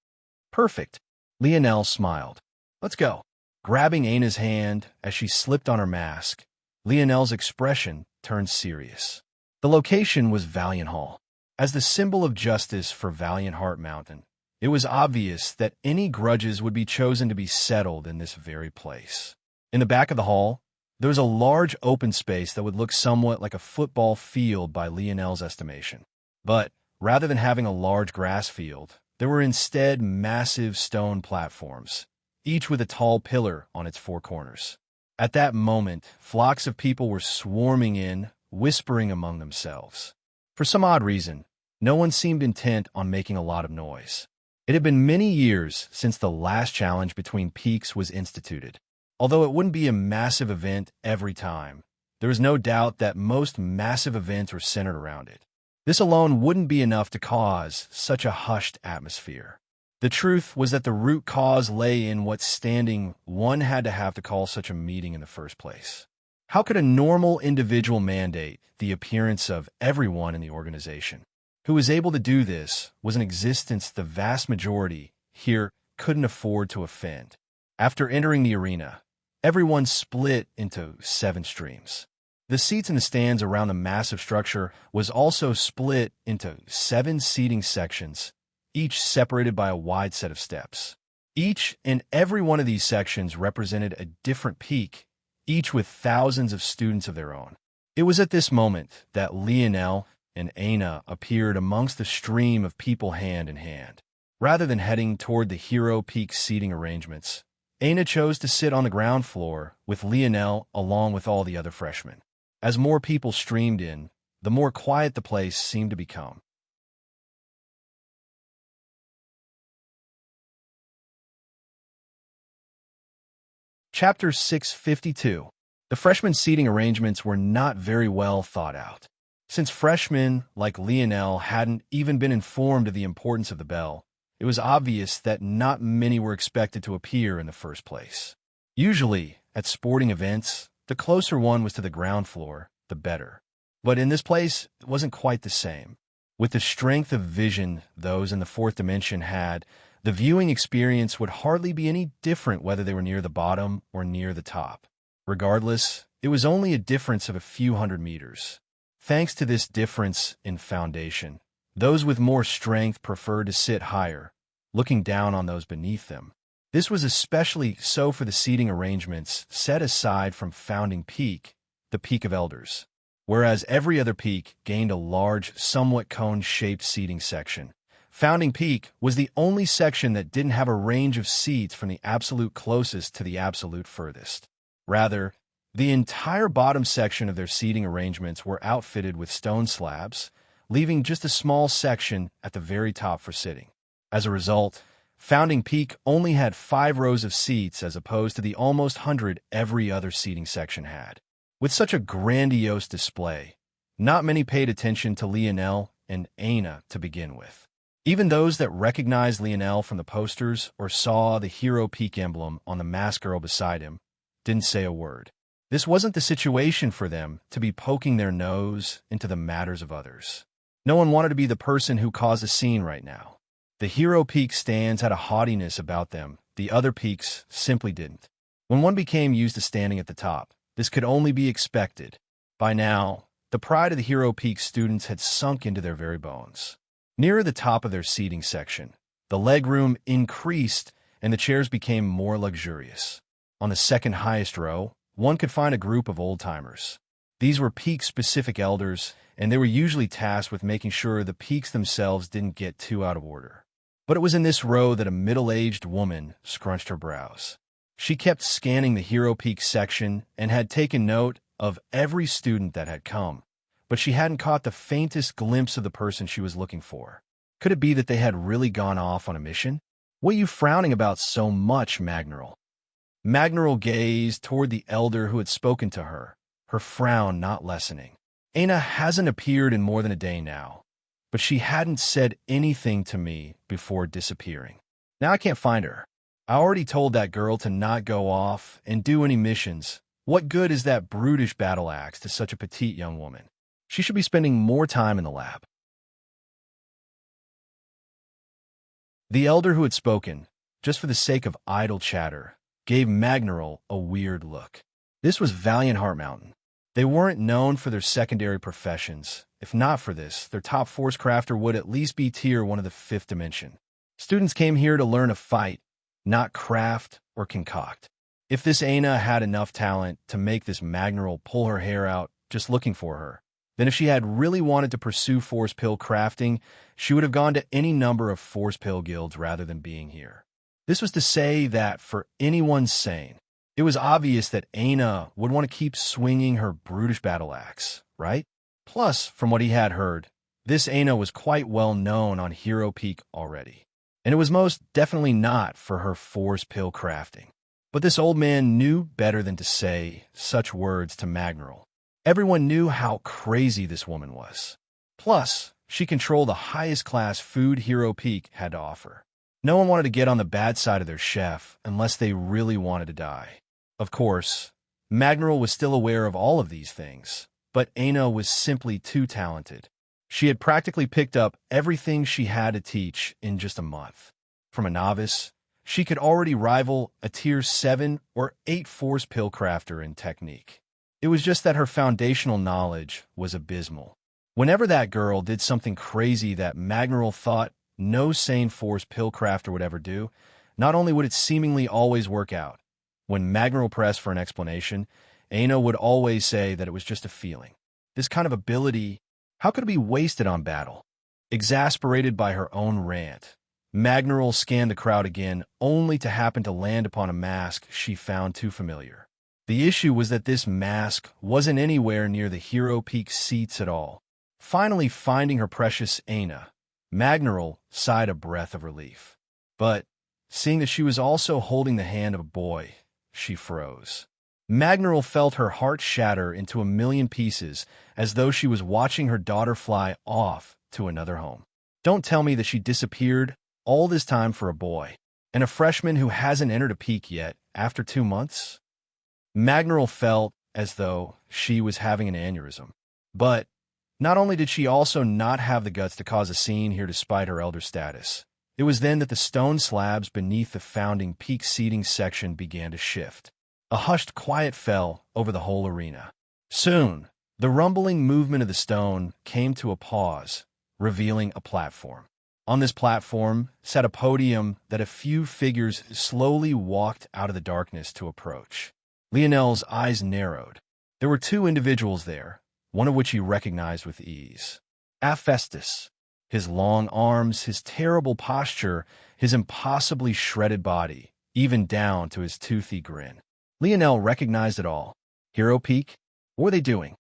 "Perfect." Leonel smiled. "Let's go." Grabbing Anna's hand as she slipped on her mask, Leonel's expression turned serious. The location was Valiant Hall. As the symbol of justice for Valiant Heart Mountain, it was obvious that any grudges would be chosen to be settled in this very place. In the back of the hall, there was a large open space that would look somewhat like a football field by Leonel's estimation. But rather than having a large grass field, there were instead massive stone platforms, each with a tall pillar on its four corners. At that moment, flocks of people were swarming in, whispering among themselves. For some odd reason, no one seemed intent on making a lot of noise. It had been many years since the last challenge between peaks was instituted. Although it wouldn't be a massive event every time, there was no doubt that most massive events were centered around it. This alone wouldn't be enough to cause such a hushed atmosphere. The truth was that the root cause lay in what standing one had to have to call such a meeting in the first place. How could a normal individual mandate the appearance of everyone in the organization? Who was able to do this was an existence the vast majority here couldn't afford to offend. After entering the arena, everyone split into 7 streams. The seats in the stands around the massive structure was also split into 7 seating sections, each separated by a wide set of steps. Each and every one of these sections represented a different peak, each with thousands of students of their own. It was at this moment that Leonel and Anna appeared amongst the stream of people hand in hand. Rather than heading toward the Hero Peak seating arrangements, Anna chose to sit on the ground floor with Leonel along with all the other freshmen. As more people streamed in, the more quiet the place seemed to become. Chapter 652. The freshman seating arrangements were not very well thought out. Since freshmen, like Leonel, hadn't even been informed of the importance of the bell, it was obvious that not many were expected to appear in the first place. Usually, at sporting events, the closer one was to the ground floor, the better. But in this place, it wasn't quite the same. With the strength of vision those in the fourth dimension had, the viewing experience would hardly be any different whether they were near the bottom or near the top. Regardless, it was only a difference of a few hundred meters. Thanks to this difference in foundation, those with more strength preferred to sit higher, looking down on those beneath them. This was especially so for the seating arrangements set aside from Founding Peak, the Peak of Elders, whereas every other peak gained a large, somewhat cone-shaped seating section. Founding Peak was the only section that didn't have a range of seats from the absolute closest to the absolute furthest. Rather, the entire bottom section of their seating arrangements were outfitted with stone slabs, leaving just a small section at the very top for sitting. As a result, Founding Peak only had 5 rows of seats as opposed to the almost 100 every other seating section had. With such a grandiose display, not many paid attention to Leonel and Anna to begin with. Even those that recognized Leonel from the posters or saw the Hero Peak emblem on the masked girl beside him didn't say a word. This wasn't the situation for them to be poking their nose into the matters of others. No one wanted to be the person who caused a scene right now. The Hero Peak stands had a haughtiness about them the other peaks simply didn't. When one became used to standing at the top, this could only be expected. By now, the pride of the Hero Peak students had sunk into their very bones. Nearer the top of their seating section, the legroom increased and the chairs became more luxurious. On the second highest row, one could find a group of old-timers. These were peak-specific elders, and they were usually tasked with making sure the peaks themselves didn't get too out of order. But it was in this row that a middle-aged woman scrunched her brows. She kept scanning the Hero Peak section and had taken note of every student that had come, but she hadn't caught the faintest glimpse of the person she was looking for. Could it be that they had really gone off on a mission? What are you frowning about so much, Magneral? Magneral gazed toward the elder who had spoken to her, her frown not lessening. Aina hasn't appeared in more than a day now, but she hadn't said anything to me before disappearing. Now I can't find her. I already told that girl to not go off and do any missions. What good is that brutish battle axe to such a petite young woman? She should be spending more time in the lab. The elder who had spoken, just for the sake of idle chatter, gave Magneral a weird look. This was Valiant Heart Mountain. They weren't known for their secondary professions. If not for this, their top force crafter would at least be tier 1 of the 5th dimension. Students came here to learn a fight, not craft or concoct. If this Aina had enough talent to make this Magneral pull her hair out just looking for her, then if she had really wanted to pursue force pill crafting, she would have gone to any number of force pill guilds rather than being here. This was to say that for anyone sane, it was obvious that Aina would want to keep swinging her brutish battle axe, right? Plus, from what he had heard, this Aina was quite well known on Hero Peak already, and it was most definitely not for her force pill crafting. But this old man knew better than to say such words to Magneral. Everyone knew how crazy this woman was. Plus, she controlled the highest class food Hero Peak had to offer. No one wanted to get on the bad side of their chef unless they really wanted to die. Of course, Magneral was still aware of all of these things, but Aina was simply too talented. She had practically picked up everything she had to teach in just a month. From a novice, she could already rival a tier 7 or 8 force pill crafter in technique. It was just that her foundational knowledge was abysmal. Whenever that girl did something crazy that Magneral thought no sane force pill crafter would ever do, not only would it seemingly always work out. When Magneral pressed for an explanation, Aina would always say that it was just a feeling. This kind of ability, how could it be wasted on battle? Exasperated by her own rant, Magneral scanned the crowd again, only to happen to land upon a mask she found too familiar. The issue was that this mask wasn't anywhere near the Hero Peak seats at all. Finally finding her precious Aina, Magneral sighed a breath of relief. But, seeing that she was also holding the hand of a boy, she froze. Magneral felt her heart shatter into a million pieces as though she was watching her daughter fly off to another home. Don't tell me that she disappeared all this time for a boy, and a freshman who hasn't entered a peak yet after 2 months? Magneral felt as though she was having an aneurysm. But not only did she also not have the guts to cause a scene here despite her elder status, it was then that the stone slabs beneath the founding peak seating section began to shift. A hushed quiet fell over the whole arena. Soon, the rumbling movement of the stone came to a pause, revealing a platform. On this platform sat a podium that a few figures slowly walked out of the darkness to approach. Lionel's eyes narrowed. There were 2 individuals there, one of which he recognized with ease. Hephaestus. His long arms, his terrible posture, his impossibly shredded body, even down to his toothy grin. Lionel recognized it all. Hero Peak? What were they doing?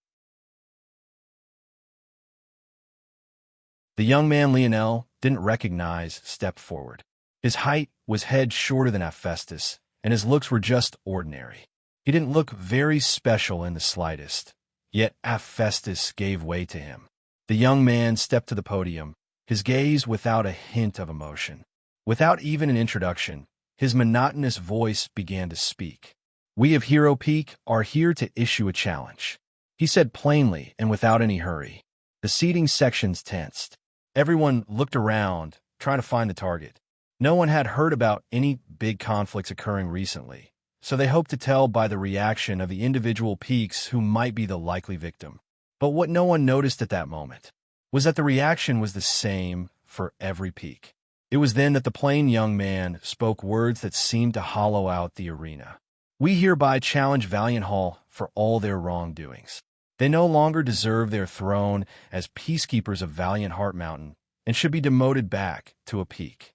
The young man Lionel didn't recognize stepped forward. His height was head shorter than Hephaestus, and his looks were just ordinary. He didn't look very special in the slightest, yet Hephaestus gave way to him. The young man stepped to the podium, his gaze without a hint of emotion. Without even an introduction, his monotonous voice began to speak. "We of Hero Peak are here to issue a challenge," he said plainly and without any hurry. The seating sections tensed. Everyone looked around, trying to find the target. No one had heard about any big conflicts occurring recently, so they hoped to tell by the reaction of the individual peaks who might be the likely victim. But what no one noticed at that moment was that the reaction was the same for every peak. It was then that the plain young man spoke words that seemed to hollow out the arena. "We hereby challenge Valiant Hall for all their wrongdoings." They no longer deserve their throne as peacekeepers of Valiant Heart Mountain and should be demoted back to a peak.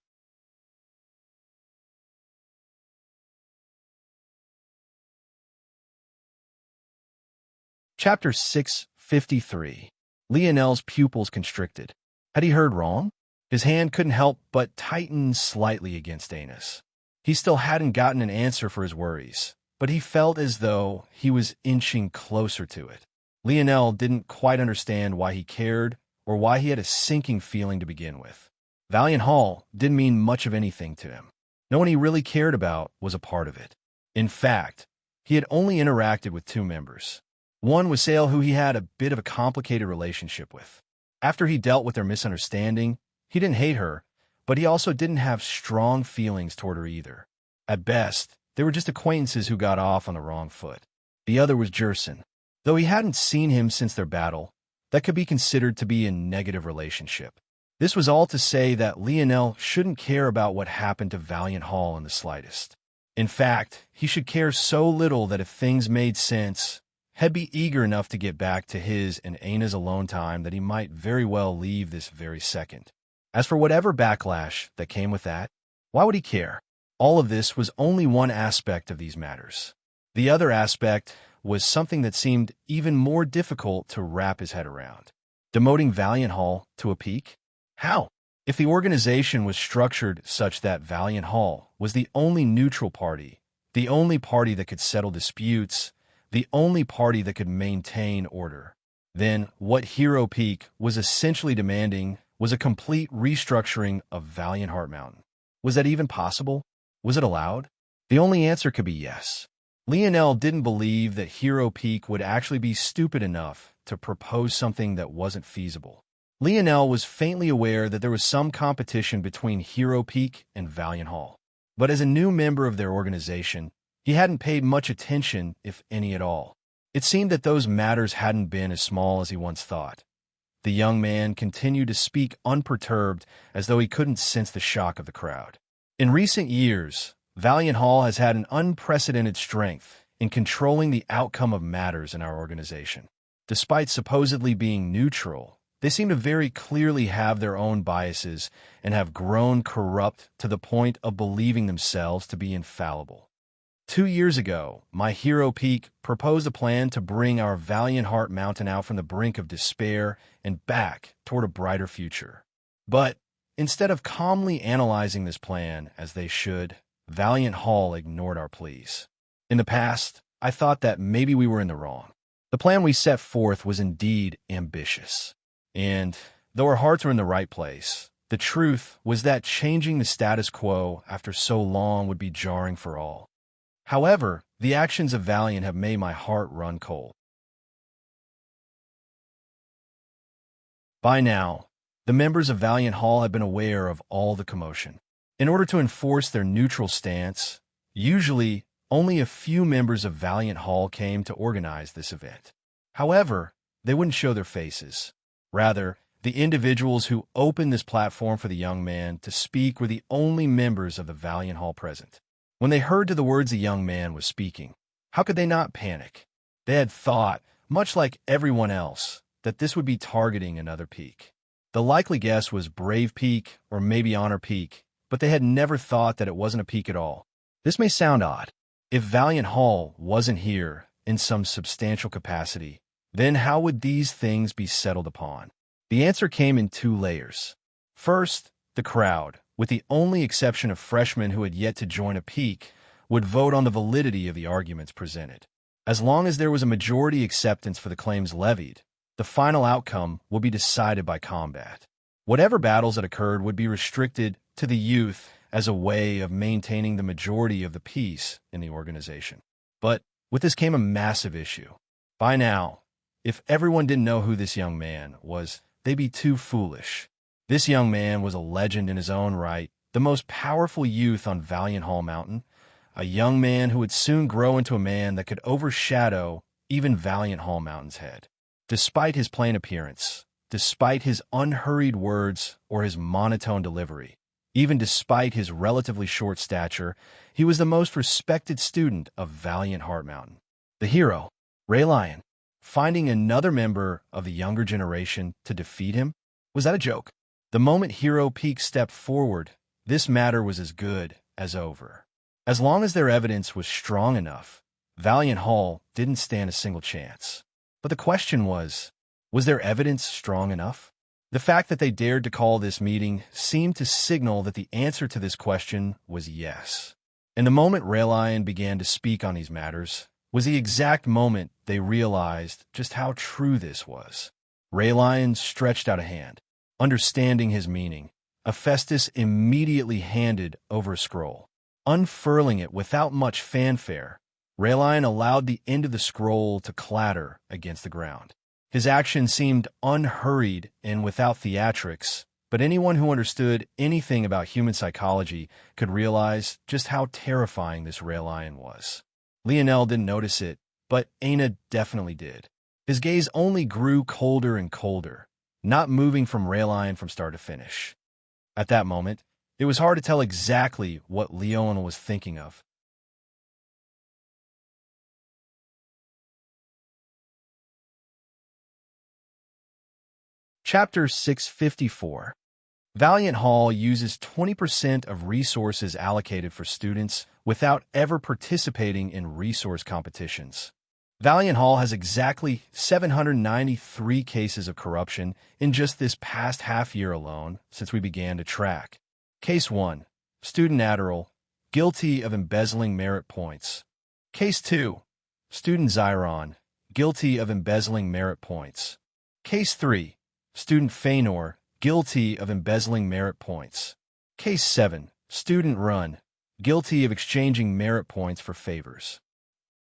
Chapter 653. Lionel's pupils constricted. Had he heard wrong? His hand couldn't help but tighten slightly against Anus. He still hadn't gotten an answer for his worries, but he felt as though he was inching closer to it. Lionel didn't quite understand why he cared or why he had a sinking feeling to begin with. Valiant Hall didn't mean much of anything to him. No one he really cared about was a part of it. In fact, he had only interacted with two members. One was Sale, who he had a bit of a complicated relationship with. After he dealt with their misunderstanding, he didn't hate her, but he also didn't have strong feelings toward her either. At best, they were just acquaintances who got off on the wrong foot. The other was Jerson. Though he hadn't seen him since their battle, that could be considered to be a negative relationship. This was all to say that Lionel shouldn't care about what happened to Valiant Hall in the slightest. In fact, he should care so little that if things made sense, he'd be eager enough to get back to his and Ana's alone time that he might very well leave this very second. As for whatever backlash that came with that, why would he care? All of this was only one aspect of these matters. The other aspect was something that seemed even more difficult to wrap his head around. Demoting Valiant Hall to a peak? How? If the organization was structured such that Valiant Hall was the only neutral party, the only party that could settle disputes, the only party that could maintain order, then what Hero Peak was essentially demanding was a complete restructuring of Valiant Heart Mountain. Was that even possible? Was it allowed? The only answer could be yes. Lionel didn't believe that Hero Peak would actually be stupid enough to propose something that wasn't feasible. Lionel was faintly aware that there was some competition between Hero Peak and Valiant Hall. But as a new member of their organization, he hadn't paid much attention, if any at all. It seemed that those matters hadn't been as small as he once thought. The young man continued to speak unperturbed, as though he couldn't sense the shock of the crowd. In recent years, Valiant Hall has had an unprecedented strength in controlling the outcome of matters in our organization. Despite supposedly being neutral, they seem to very clearly have their own biases and have grown corrupt to the point of believing themselves to be infallible. 2 years ago, my Hero Peak proposed a plan to bring our Valiant Heart Mountain out from the brink of despair and back toward a brighter future. But instead of calmly analyzing this plan as they should, Valiant Hall ignored our pleas. In the past, I thought that maybe we were in the wrong. The plan we set forth was indeed ambitious. And though our hearts were in the right place, the truth was that changing the status quo after so long would be jarring for all. However, the actions of Valiant have made my heart run cold. By now, the members of Valiant Hall have been aware of all the commotion. In order to enforce their neutral stance, usually only a few members of Valiant Hall came to organize this event. However, they wouldn't show their faces. Rather, the individuals who opened this platform for the young man to speak were the only members of the Valiant Hall present. When they heard to the words the young man was speaking, how could they not panic? They had thought, much like everyone else, that this would be targeting another peak. The likely guess was Brave Peak or maybe Honor Peak, but they had never thought that it wasn't a peak at all. This may sound odd. If Valiant Hall wasn't here in some substantial capacity, then how would these things be settled upon? The answer came in 2 layers. First, the crowd, with the only exception of freshmen who had yet to join a peak, would vote on the validity of the arguments presented. As long as there was a majority acceptance for the claims levied, the final outcome would be decided by combat. Whatever battles that occurred would be restricted to the youth as a way of maintaining the majority of the peace in the organization. But with this came a massive issue. By now, if everyone didn't know who this young man was, they'd be too foolish. This young man was a legend in his own right, the most powerful youth on Valiant Hall Mountain, a young man who would soon grow into a man that could overshadow even Valiant Hall Mountain's head. Despite his plain appearance, despite his unhurried words or his monotone delivery, even despite his relatively short stature, he was the most respected student of Valiant Heart Mountain. The hero, Ray Lion, finding another member of the younger generation to defeat him? Was that a joke? The moment Hero Peak stepped forward, this matter was as good as over. As long as their evidence was strong enough, Valiant Hall didn't stand a single chance. But the question was their evidence strong enough? The fact that they dared to call this meeting seemed to signal that the answer to this question was yes. And the moment Raylion began to speak on these matters was the exact moment they realized just how true this was. Raylion stretched out a hand. Understanding his meaning, Hephaestus immediately handed over a scroll. Unfurling it without much fanfare, Raylion allowed the end of the scroll to clatter against the ground. His action seemed unhurried and without theatrics, but anyone who understood anything about human psychology could realize just how terrifying this Raylion was. Lionel didn't notice it, but Aina definitely did. His gaze only grew colder and colder, not moving from Raylion from start to finish. At that moment, it was hard to tell exactly what Leon was thinking of. Chapter 654. Valiant Hall uses 20% of resources allocated for students without ever participating in resource competitions. Valiant Hall has exactly 793 cases of corruption in just this past half year alone since we began to track. Case 1. Student Adderall, guilty of embezzling merit points. Case 2. Student Zyron, guilty of embezzling merit points. Case 3. Student Feanor, guilty of embezzling merit points. Case 7. Student Run, guilty of exchanging merit points for favors.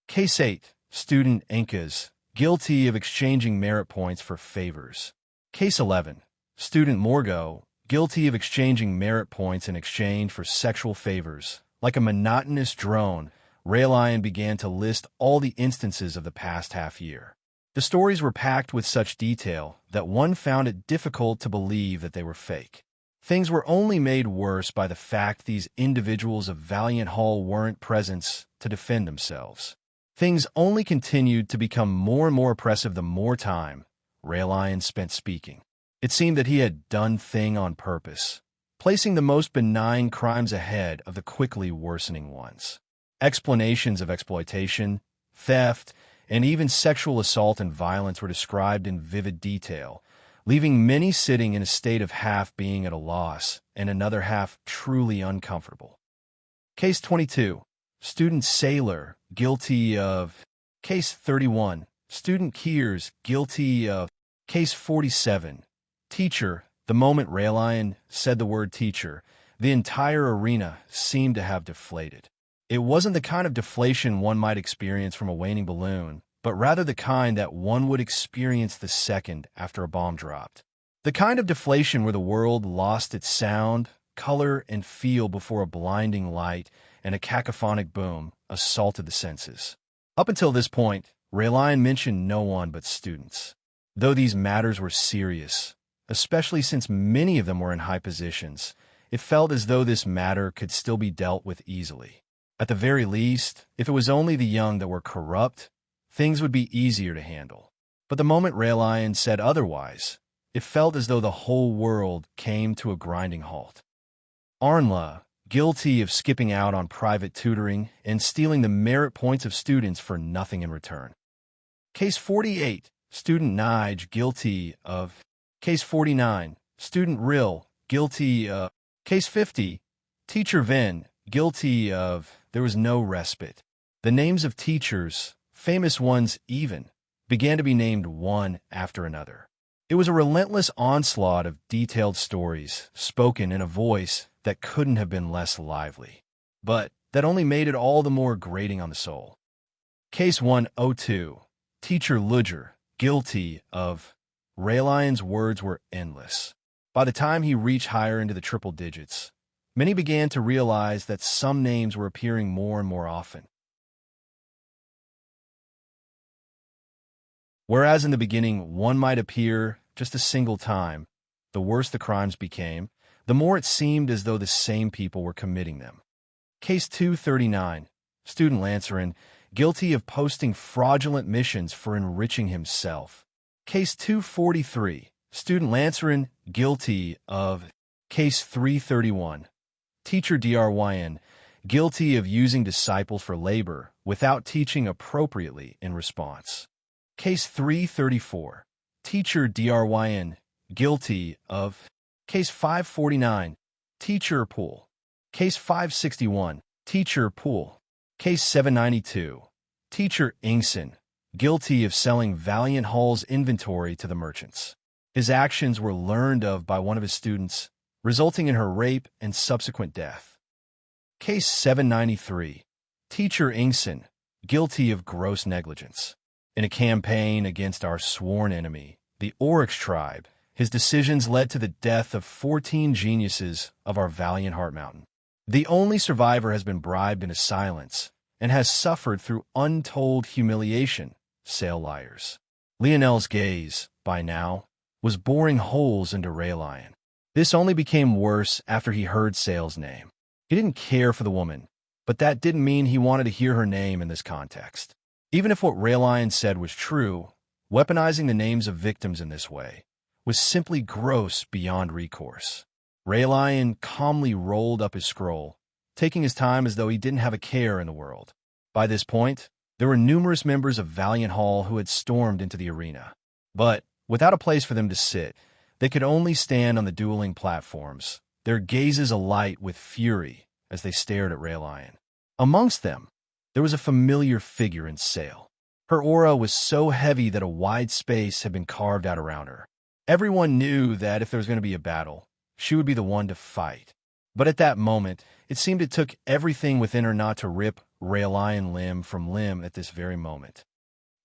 Case 8. Student Enkas, guilty of exchanging merit points for favors. Case 11. Student Morgo, guilty of exchanging merit points in exchange for sexual favors. Like a monotonous drone, Raylion began to list all the instances of the past half year. The stories were packed with such detail that one found it difficult to believe that they were fake. Things were only made worse by the fact these individuals of Valiant Hall weren't present to defend themselves. Things only continued to become more and more oppressive the more time Raylion spent speaking. It seemed that he had done thing on purpose, placing the most benign crimes ahead of the quickly worsening ones. Explanations of exploitation, theft, and even sexual assault and violence were described in vivid detail, leaving many sitting in a state of half being at a loss and another half truly uncomfortable. Case 22. Student Sailor, guilty of. Case 31. Student Keers, guilty of. Case 47. Teacher. The moment Raylion said the word teacher, the entire arena seemed to have deflated. It wasn't the kind of deflation one might experience from a waning balloon, but rather the kind that one would experience the second after a bomb dropped. The kind of deflation where the world lost its sound, color, and feel before a blinding light and a cacophonic boom assaulted the senses. Up until this point, Raylion mentioned no one but students. Though these matters were serious, especially since many of them were in high positions, it felt as though this matter could still be dealt with easily. At the very least, if it was only the young that were corrupt, things would be easier to handle. But the moment Raylion said otherwise, it felt as though the whole world came to a grinding halt. Arnla, guilty of skipping out on private tutoring and stealing the merit points of students for nothing in return. Case 48. Student Nige, guilty of. Case 49. Student Rill, guilty of. Case 50. Teacher Ven, guilty of. There was no respite. The names of teachers, famous ones even, began to be named one after another. It was a relentless onslaught of detailed stories, spoken in a voice that couldn't have been less lively, but that only made it all the more grating on the soul. Case 102. Teacher Ludger, guilty of. Raylion's words were endless. By the time he reached higher into the triple digits, many began to realize that some names were appearing more and more often. Whereas in the beginning one might appear just a single time, the worse the crimes became, the more it seemed as though the same people were committing them. Case 239. Student Lancerin, guilty of posting fraudulent missions for enriching himself. Case 243, student Lancerin, guilty of. Case 331, teacher Dryn, guilty of using disciples for labor without teaching appropriately in response. Case 334, teacher Dryn, guilty of. Case 549, teacher Pool. Case 561, teacher Pool. Case 792, teacher Ingson, guilty of selling Valiant Hall's inventory to the merchants. His actions were learned of by one of his students, resulting in her rape and subsequent death. Case 793, teacher Ingson, guilty of gross negligence. In a campaign against our sworn enemy, the Oryx tribe, his decisions led to the death of 14 geniuses of our valiant Heart Mountain. The only survivor has been bribed into silence and has suffered through untold humiliation, Sail liars. Lionel's gaze, by now, was boring holes into Raylion. This only became worse after he heard Sail's name. He didn't care for the woman, but that didn't mean he wanted to hear her name in this context. Even if what Raylion said was true, weaponizing the names of victims in this way was simply gross beyond recourse. Raylion calmly rolled up his scroll, taking his time as though he didn't have a care in the world. By this point, there were numerous members of Valiant Hall who had stormed into the arena. But, without a place for them to sit, they could only stand on the dueling platforms, their gazes alight with fury as they stared at Raylion. Amongst them, there was a familiar figure in Sail. Her aura was so heavy that a wide space had been carved out around her. Everyone knew that if there was going to be a battle, she would be the one to fight. But at that moment, it seemed it took everything within her not to rip Raylion limb from limb at this very moment.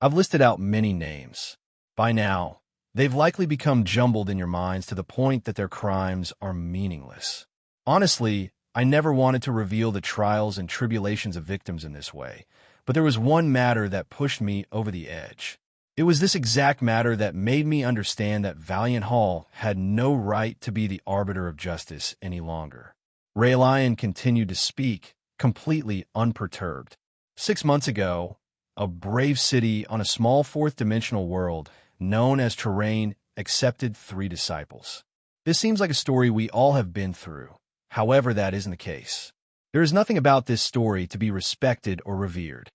I've listed out many names. By now, they've likely become jumbled in your minds to the point that their crimes are meaningless. Honestly, I never wanted to reveal the trials and tribulations of victims in this way, but there was one matter that pushed me over the edge. It was this exact matter that made me understand that Valiant Hall had no right to be the arbiter of justice any longer. Raylion continued to speak, completely unperturbed. 6 months ago, a brave city on a small fourth-dimensional world known as Terrain accepted 3 disciples. This seems like a story we all have been through. However, that isn't the case. There is nothing about this story to be respected or revered.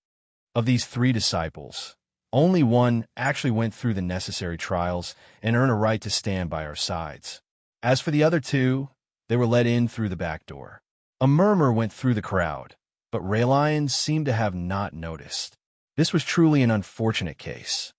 Of these 3 disciples, only one actually went through the necessary trials and earned a right to stand by our sides. As for the other 2, they were let in through the back door. A murmur went through the crowd, but Raylion seemed to have not noticed. This was truly an unfortunate case.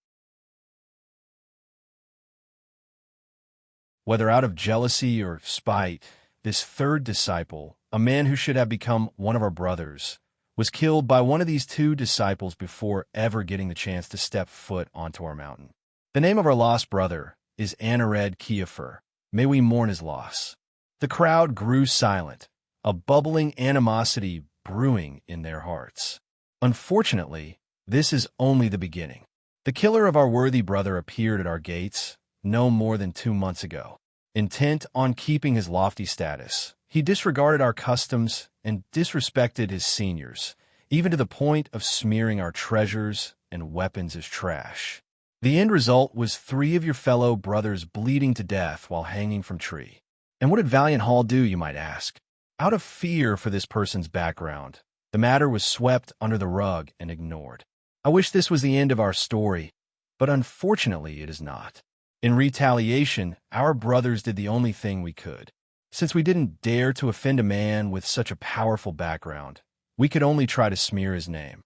Whether out of jealousy or spite, this 3rd disciple, a man who should have become one of our brothers, was killed by one of these 2 disciples before ever getting the chance to step foot onto our mountain. The name of our lost brother is Anared Kiefer. May we mourn his loss. The crowd grew silent, a bubbling animosity brewing in their hearts. Unfortunately, this is only the beginning. The killer of our worthy brother appeared at our gates no more than 2 months ago. Intent on keeping his lofty status, he disregarded our customs and disrespected his seniors, even to the point of smearing our treasures and weapons as trash. The end result was 3 of your fellow brothers bleeding to death while hanging from tree. And what did Valiant Hall do, you might ask? Out of fear for this person's background, the matter was swept under the rug and ignored. I wish this was the end of our story, but unfortunately it is not. In retaliation, our brothers did the only thing we could. Since we didn't dare to offend a man with such a powerful background, we could only try to smear his name.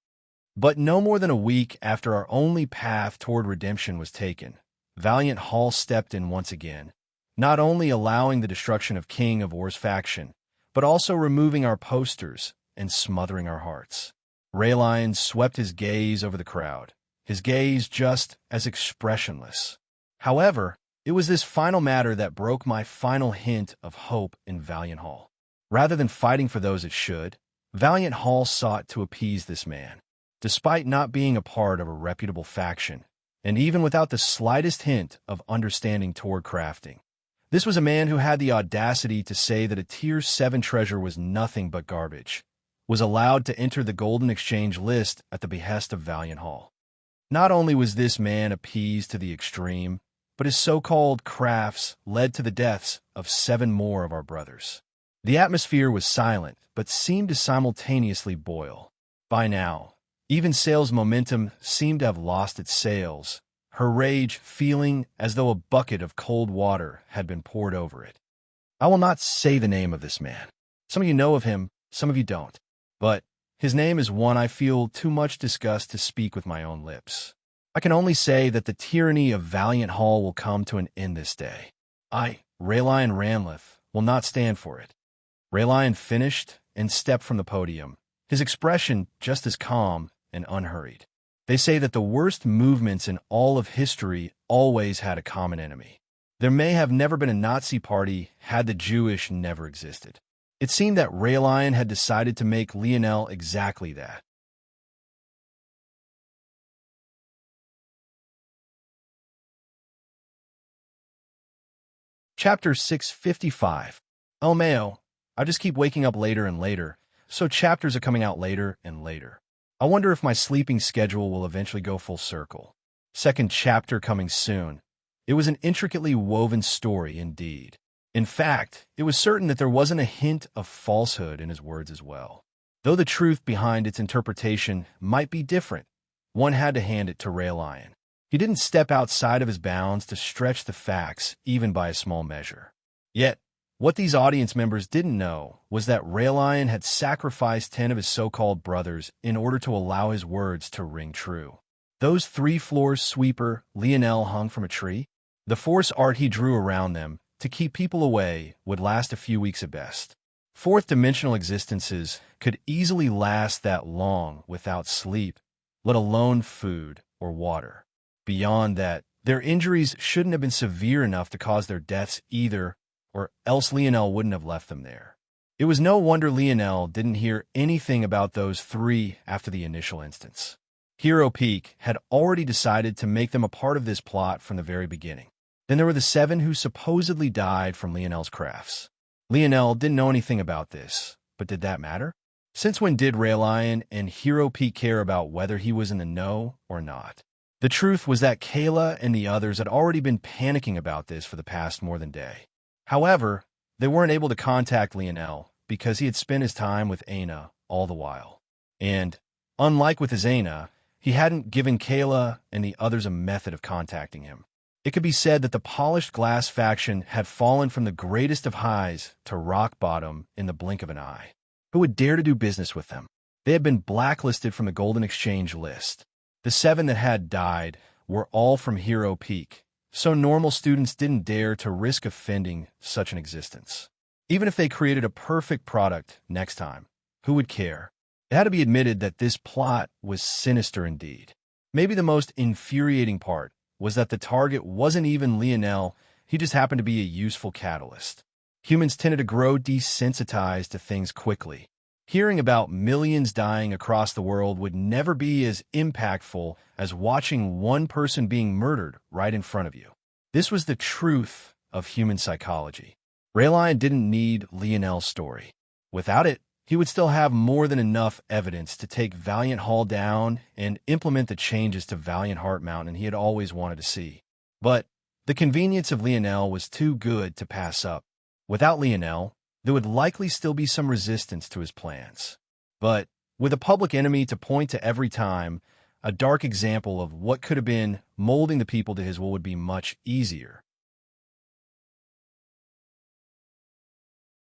But no more than a week after our only path toward redemption was taken, Valiant Hall stepped in once again, not only allowing the destruction of King of War's faction, but also removing our posters and smothering our hearts. Raylion swept his gaze over the crowd, his gaze just as expressionless. However, it was this final matter that broke my final hint of hope in Valiant Hall. Rather than fighting for those it should, Valiant Hall sought to appease this man. Despite not being a part of a reputable faction, and even without the slightest hint of understanding toward crafting, this was a man who had the audacity to say that a Tier 7 treasure was nothing but garbage, was allowed to enter the Golden Exchange list at the behest of Valiant Hall. Not only was this man appeased to the extreme, but his so-called crafts led to the deaths of 7 more of our brothers. The atmosphere was silent, but seemed to simultaneously boil. By now, even Sail's momentum seemed to have lost its sails, her rage feeling as though a bucket of cold water had been poured over it. I will not say the name of this man. Some of you know of him, some of you don't. But his name is one I feel too much disgust to speak with my own lips. I can only say that the tyranny of Valiant Hall will come to an end this day. I, Raylion Ranlith, will not stand for it. Raylion finished and stepped from the podium, his expression just as calm and unhurried. They say that the worst movements in all of history always had a common enemy. There may have never been a Nazi party had the Jewish never existed. It seemed that Raylion had decided to make Lionel exactly that. Chapter 655. El Mayo, I just keep waking up later and later, so chapters are coming out later and later. I wonder if my sleeping schedule will eventually go full circle. Second chapter coming soon. It was an intricately woven story indeed. In fact, it was certain that there wasn't a hint of falsehood in his words as well. Though the truth behind its interpretation might be different, one had to hand it to Raylion. He didn't step outside of his bounds to stretch the facts even by a small measure. Yet, what these audience members didn't know was that Raylion had sacrificed 10 of his so-called brothers in order to allow his words to ring true. Those 3-floor sweeper Lionel hung from a tree, the force art he drew around them to keep people away would last a few weeks at best. Fourth-dimensional existences could easily last that long without sleep, let alone food or water. Beyond that, their injuries shouldn't have been severe enough to cause their deaths either, or else Lionel wouldn't have left them there. It was no wonder Lionel didn't hear anything about those 3 after the initial instance. Hero Peak had already decided to make them a part of this plot from the very beginning. Then there were the 7 who supposedly died from Lionel's crafts. Lionel didn't know anything about this, but did that matter? Since when did Raylion and Hero Peak care about whether he was in the know or not? The truth was that Kayla and the others had already been panicking about this for the past more than a day. However, they weren't able to contact Lionel because he had spent his time with Aina all the while. And, unlike with his Aina, he hadn't given Kayla and the others a method of contacting him. It could be said that the Polished Glass faction had fallen from the greatest of highs to rock bottom in the blink of an eye. Who would dare to do business with them? They had been blacklisted from the Golden Exchange list. The 7 that had died were all from Hero Peak, so normal students didn't dare to risk offending such an existence. Even if they created a perfect product next time, who would care? It had to be admitted that this plot was sinister indeed. Maybe the most infuriating part was that the target wasn't even Lionel, he just happened to be a useful catalyst. Humans tended to grow desensitized to things quickly. Hearing about millions dying across the world would never be as impactful as watching one person being murdered right in front of you. This was the truth of human psychology. Raylion didn't need Lionel's story. Without it, he would still have more than enough evidence to take Valiant Hall down and implement the changes to Valiant Heart Mountain he had always wanted to see. But the convenience of Lionel was too good to pass up. Without Lionel, there would likely still be some resistance to his plans. But with a public enemy to point to every time, a dark example of what could have been molding the people to his will would be much easier.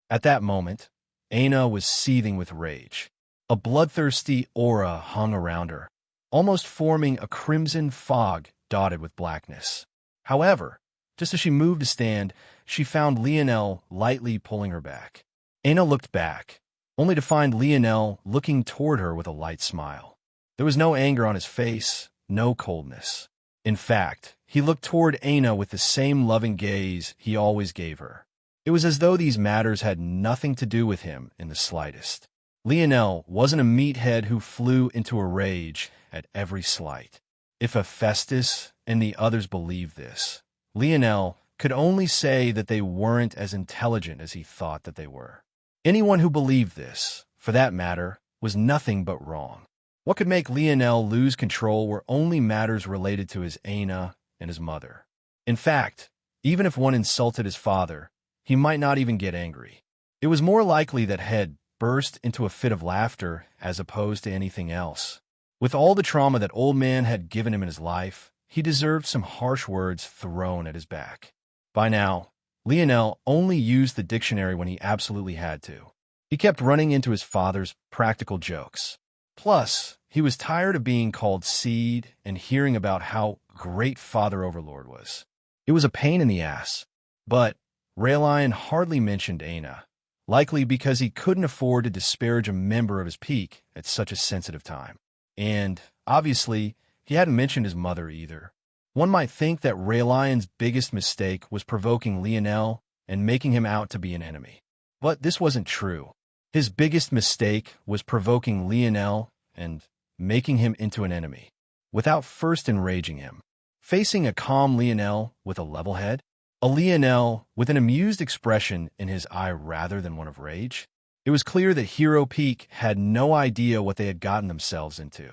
At that moment, Aina was seething with rage. A bloodthirsty aura hung around her, almost forming a crimson fog dotted with blackness. However, just as she moved to stand, she found Lionel lightly pulling her back. Aina looked back, only to find Lionel looking toward her with a light smile. There was no anger on his face, no coldness. In fact, he looked toward Aina with the same loving gaze he always gave her. It was as though these matters had nothing to do with him in the slightest. Lionel wasn't a meathead who flew into a rage at every slight. If Hephaestus and the others believed this, Lionel could only say that they weren't as intelligent as he thought that they were. Anyone who believed this, for that matter, was nothing but wrong. What could make Lionel lose control were only matters related to his Aina and his mother. In fact, even if one insulted his father, he might not even get angry. It was more likely that he'd burst into a fit of laughter as opposed to anything else. With all the trauma that old man had given him in his life, he deserved some harsh words thrown at his back. By now, Lionel only used the dictionary when he absolutely had to. He kept running into his father's practical jokes. Plus, he was tired of being called Seed and hearing about how great Father Overlord was. It was a pain in the ass. But Raelion hardly mentioned Aina, likely because he couldn't afford to disparage a member of his peak at such a sensitive time. And, obviously, he hadn't mentioned his mother either. One might think that Raelion's biggest mistake was provoking Lionel and making him out to be an enemy. But this wasn't true. His biggest mistake was provoking Lionel and making him into an enemy, without first enraging him. Facing a calm Lionel with a level head, a Lionel with an amused expression in his eye rather than one of rage, it was clear that Hero Peak had no idea what they had gotten themselves into.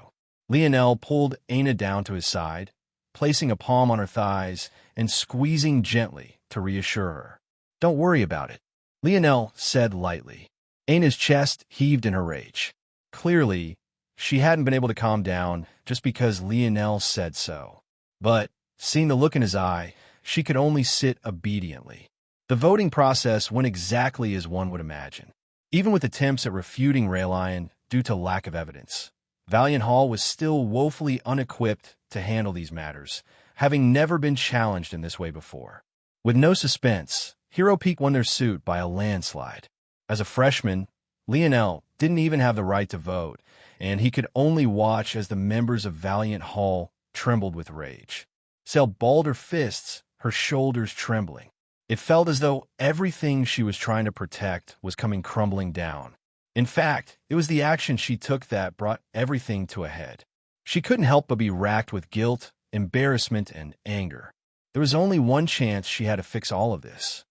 Lionel pulled Aina down to his side, placing a palm on her thighs and squeezing gently to reassure her. "Don't worry about it," Lionel said lightly. Aina's chest heaved in her rage. Clearly, she hadn't been able to calm down just because Lionel said so. But, seeing the look in his eye, she could only sit obediently. The voting process went exactly as one would imagine. Even with attempts at refuting Raelion due to lack of evidence, Valiant Hall was still woefully unequipped to handle these matters, having never been challenged in this way before. With no suspense, Hero Peak won their suit by a landslide. As a freshman, Lionel didn't even have the right to vote, and he could only watch as the members of Valiant Hall trembled with rage. Sail balled her fists, her shoulders trembling. It felt as though everything she was trying to protect was coming crumbling down. In fact, it was the action she took that brought everything to a head. She couldn't help but be racked with guilt, embarrassment, and anger. There was only one chance she had to fix all of this.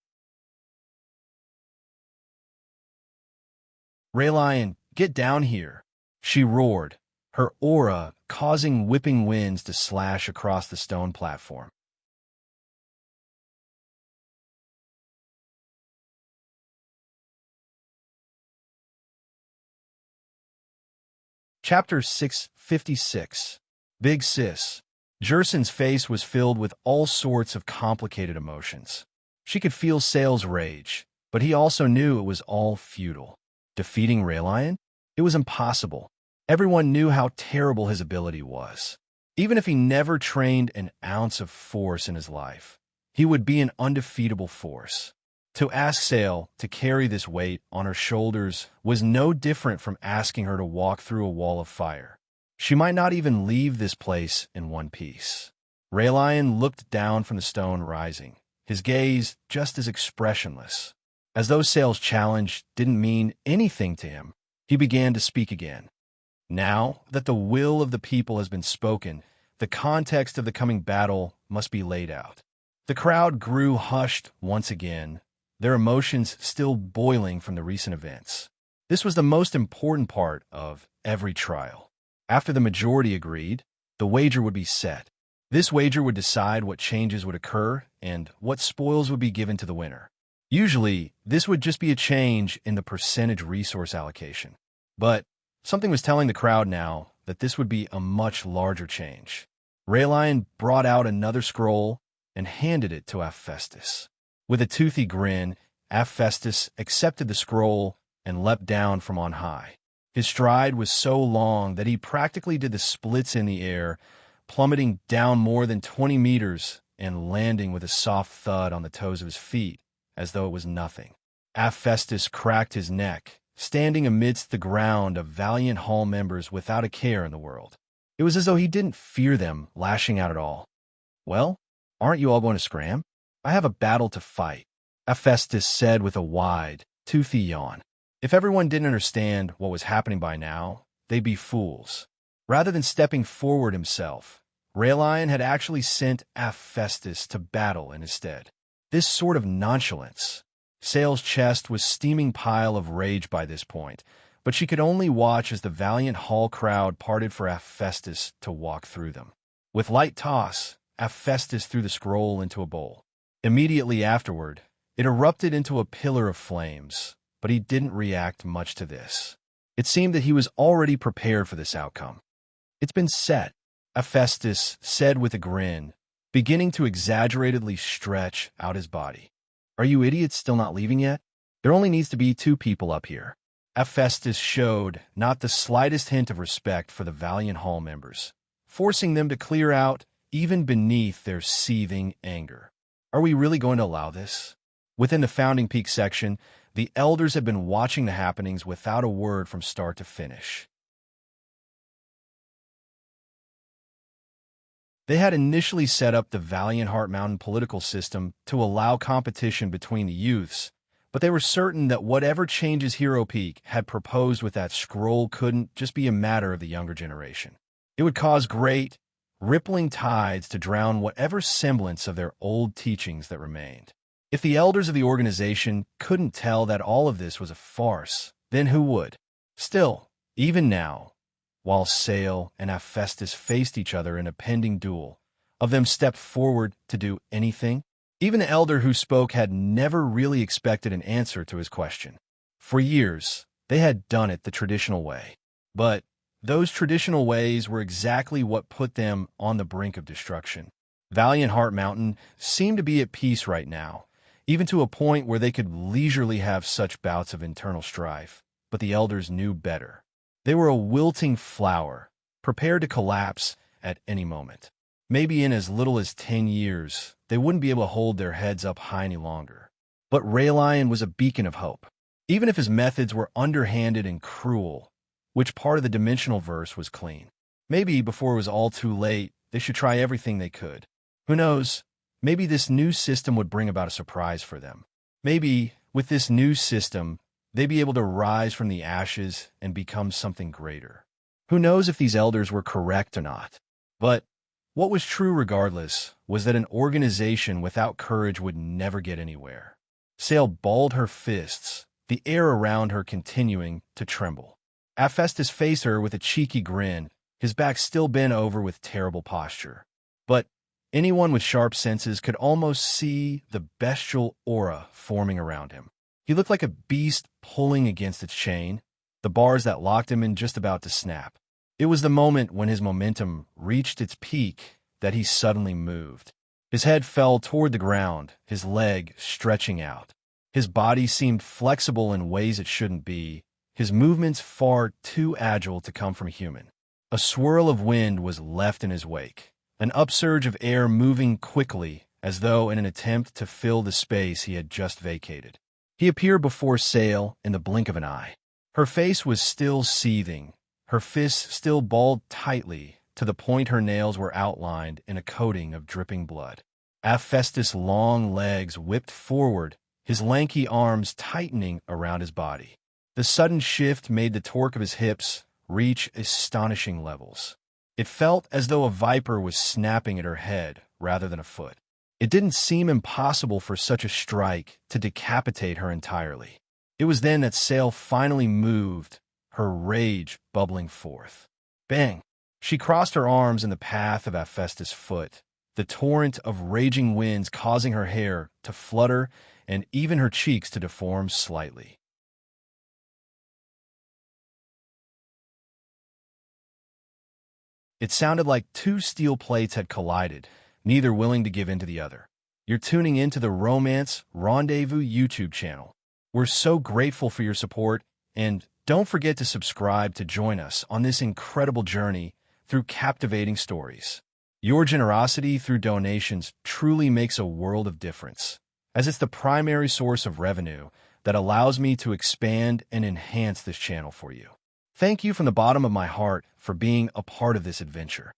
"Raelion, get down here," she roared, her aura causing whipping winds to slash across the stone platform. Chapter 656. Big Sis. Jerson's face was filled with all sorts of complicated emotions. She could feel Sail's rage, but he also knew it was all futile. Defeating Raelion? It was impossible. Everyone knew how terrible his ability was. Even if he never trained an ounce of force in his life, he would be an undefeatable force. To ask Sail to carry this weight on her shoulders was no different from asking her to walk through a wall of fire. She might not even leave this place in one piece. Raelion looked down from the stone rising, his gaze just as expressionless. As though Sail's challenge didn't mean anything to him, he began to speak again. Now that the will of the people has been spoken, the context of the coming battle must be laid out. The crowd grew hushed once again, their emotions still boiling from the recent events. This was the most important part of every trial. After the majority agreed, the wager would be set. This wager would decide what changes would occur and what spoils would be given to the winner. Usually, this would just be a change in the percentage resource allocation. But something was telling the crowd now that this would be a much larger change. Raelion brought out another scroll and handed it to Hephaestus. With a toothy grin, Hephaestus accepted the scroll and leapt down from on high. His stride was so long that he practically did the splits in the air, plummeting down more than 20 meters and landing with a soft thud on the toes of his feet, as though it was nothing. Hephaestus cracked his neck, standing amidst the ground of Valiant Hall members without a care in the world. It was as though he didn't fear them lashing out at all. "Well, aren't you all going to scram? I have a battle to fight," Hephaestus said with a wide, toothy yawn. If everyone didn't understand what was happening by now, they'd be fools. Rather than stepping forward himself, Raelion had actually sent Hephaestus to battle in his stead. This sort of nonchalance. Sail's chest was steaming pile of rage by this point, but she could only watch as the valiant hall crowd parted for Hephaestus to walk through them. With light toss, Hephaestus threw the scroll into a bowl. Immediately afterward, it erupted into a pillar of flames, but he didn't react much to this. It seemed that he was already prepared for this outcome. "It's been set," Hephaestus said with a grin, beginning to exaggeratedly stretch out his body. "Are you idiots still not leaving yet? There only needs to be 2 people up here." Hephaestus showed not the slightest hint of respect for the valiant hall members, forcing them to clear out even beneath their seething anger. Are we really going to allow this? Within the Founding Peak section, the elders had been watching the happenings without a word from start to finish. They had initially set up the Valiant Heart Mountain political system to allow competition between the youths, but they were certain that whatever changes Hero Peak had proposed with that scroll couldn't just be a matter of the younger generation. It would cause great, rippling tides to drown whatever semblance of their old teachings that remained. If the elders of the organization couldn't tell that all of this was a farce, then who would? Still, even now, while Sale and Hephaestus faced each other in a pending duel, of them stepped forward to do anything? Even the elder who spoke had never really expected an answer to his question. For years, they had done it the traditional way. But those traditional ways were exactly what put them on the brink of destruction. Valiant Heart Mountain seemed to be at peace right now, even to a point where they could leisurely have such bouts of internal strife. But the elders knew better. They were a wilting flower, prepared to collapse at any moment. Maybe in as little as 10 years, they wouldn't be able to hold their heads up high any longer. But Raylion was a beacon of hope. Even if his methods were underhanded and cruel, which part of the dimensional verse was clean? Maybe before it was all too late, they should try everything they could. Who knows? Maybe this new system would bring about a surprise for them. Maybe, with this new system, they'd be able to rise from the ashes and become something greater. Who knows if these elders were correct or not? But what was true regardless was that an organization without courage would never get anywhere. Sale balled her fists, the air around her continuing to tremble. Hephaestus faced her with a cheeky grin, his back still bent over with terrible posture. But anyone with sharp senses could almost see the bestial aura forming around him. He looked like a beast pulling against its chain, the bars that locked him in just about to snap. It was the moment when his momentum reached its peak that he suddenly moved. His head fell toward the ground, his leg stretching out. His body seemed flexible in ways it shouldn't be, his movements far too agile to come from a human. A swirl of wind was left in his wake, an upsurge of air moving quickly as though in an attempt to fill the space he had just vacated. He appeared before Sale in the blink of an eye. Her face was still seething, her fists still balled tightly to the point her nails were outlined in a coating of dripping blood. Hephaestus' long legs whipped forward, his lanky arms tightening around his body. The sudden shift made the torque of his hips reach astonishing levels. It felt as though a viper was snapping at her head rather than a foot. It didn't seem impossible for such a strike to decapitate her entirely. It was then that Sale finally moved, her rage bubbling forth. Bang! She crossed her arms in the path of Hephaestus' foot, the torrent of raging winds causing her hair to flutter and even her cheeks to deform slightly. It sounded like 2 steel plates had collided, neither willing to give in to the other. You're tuning into the Romance Rendezvous YouTube channel. We're so grateful for your support, and don't forget to subscribe to join us on this incredible journey through captivating stories. Your generosity through donations truly makes a world of difference, as it's the primary source of revenue that allows me to expand and enhance this channel for you. Thank you from the bottom of my heart for being a part of this adventure.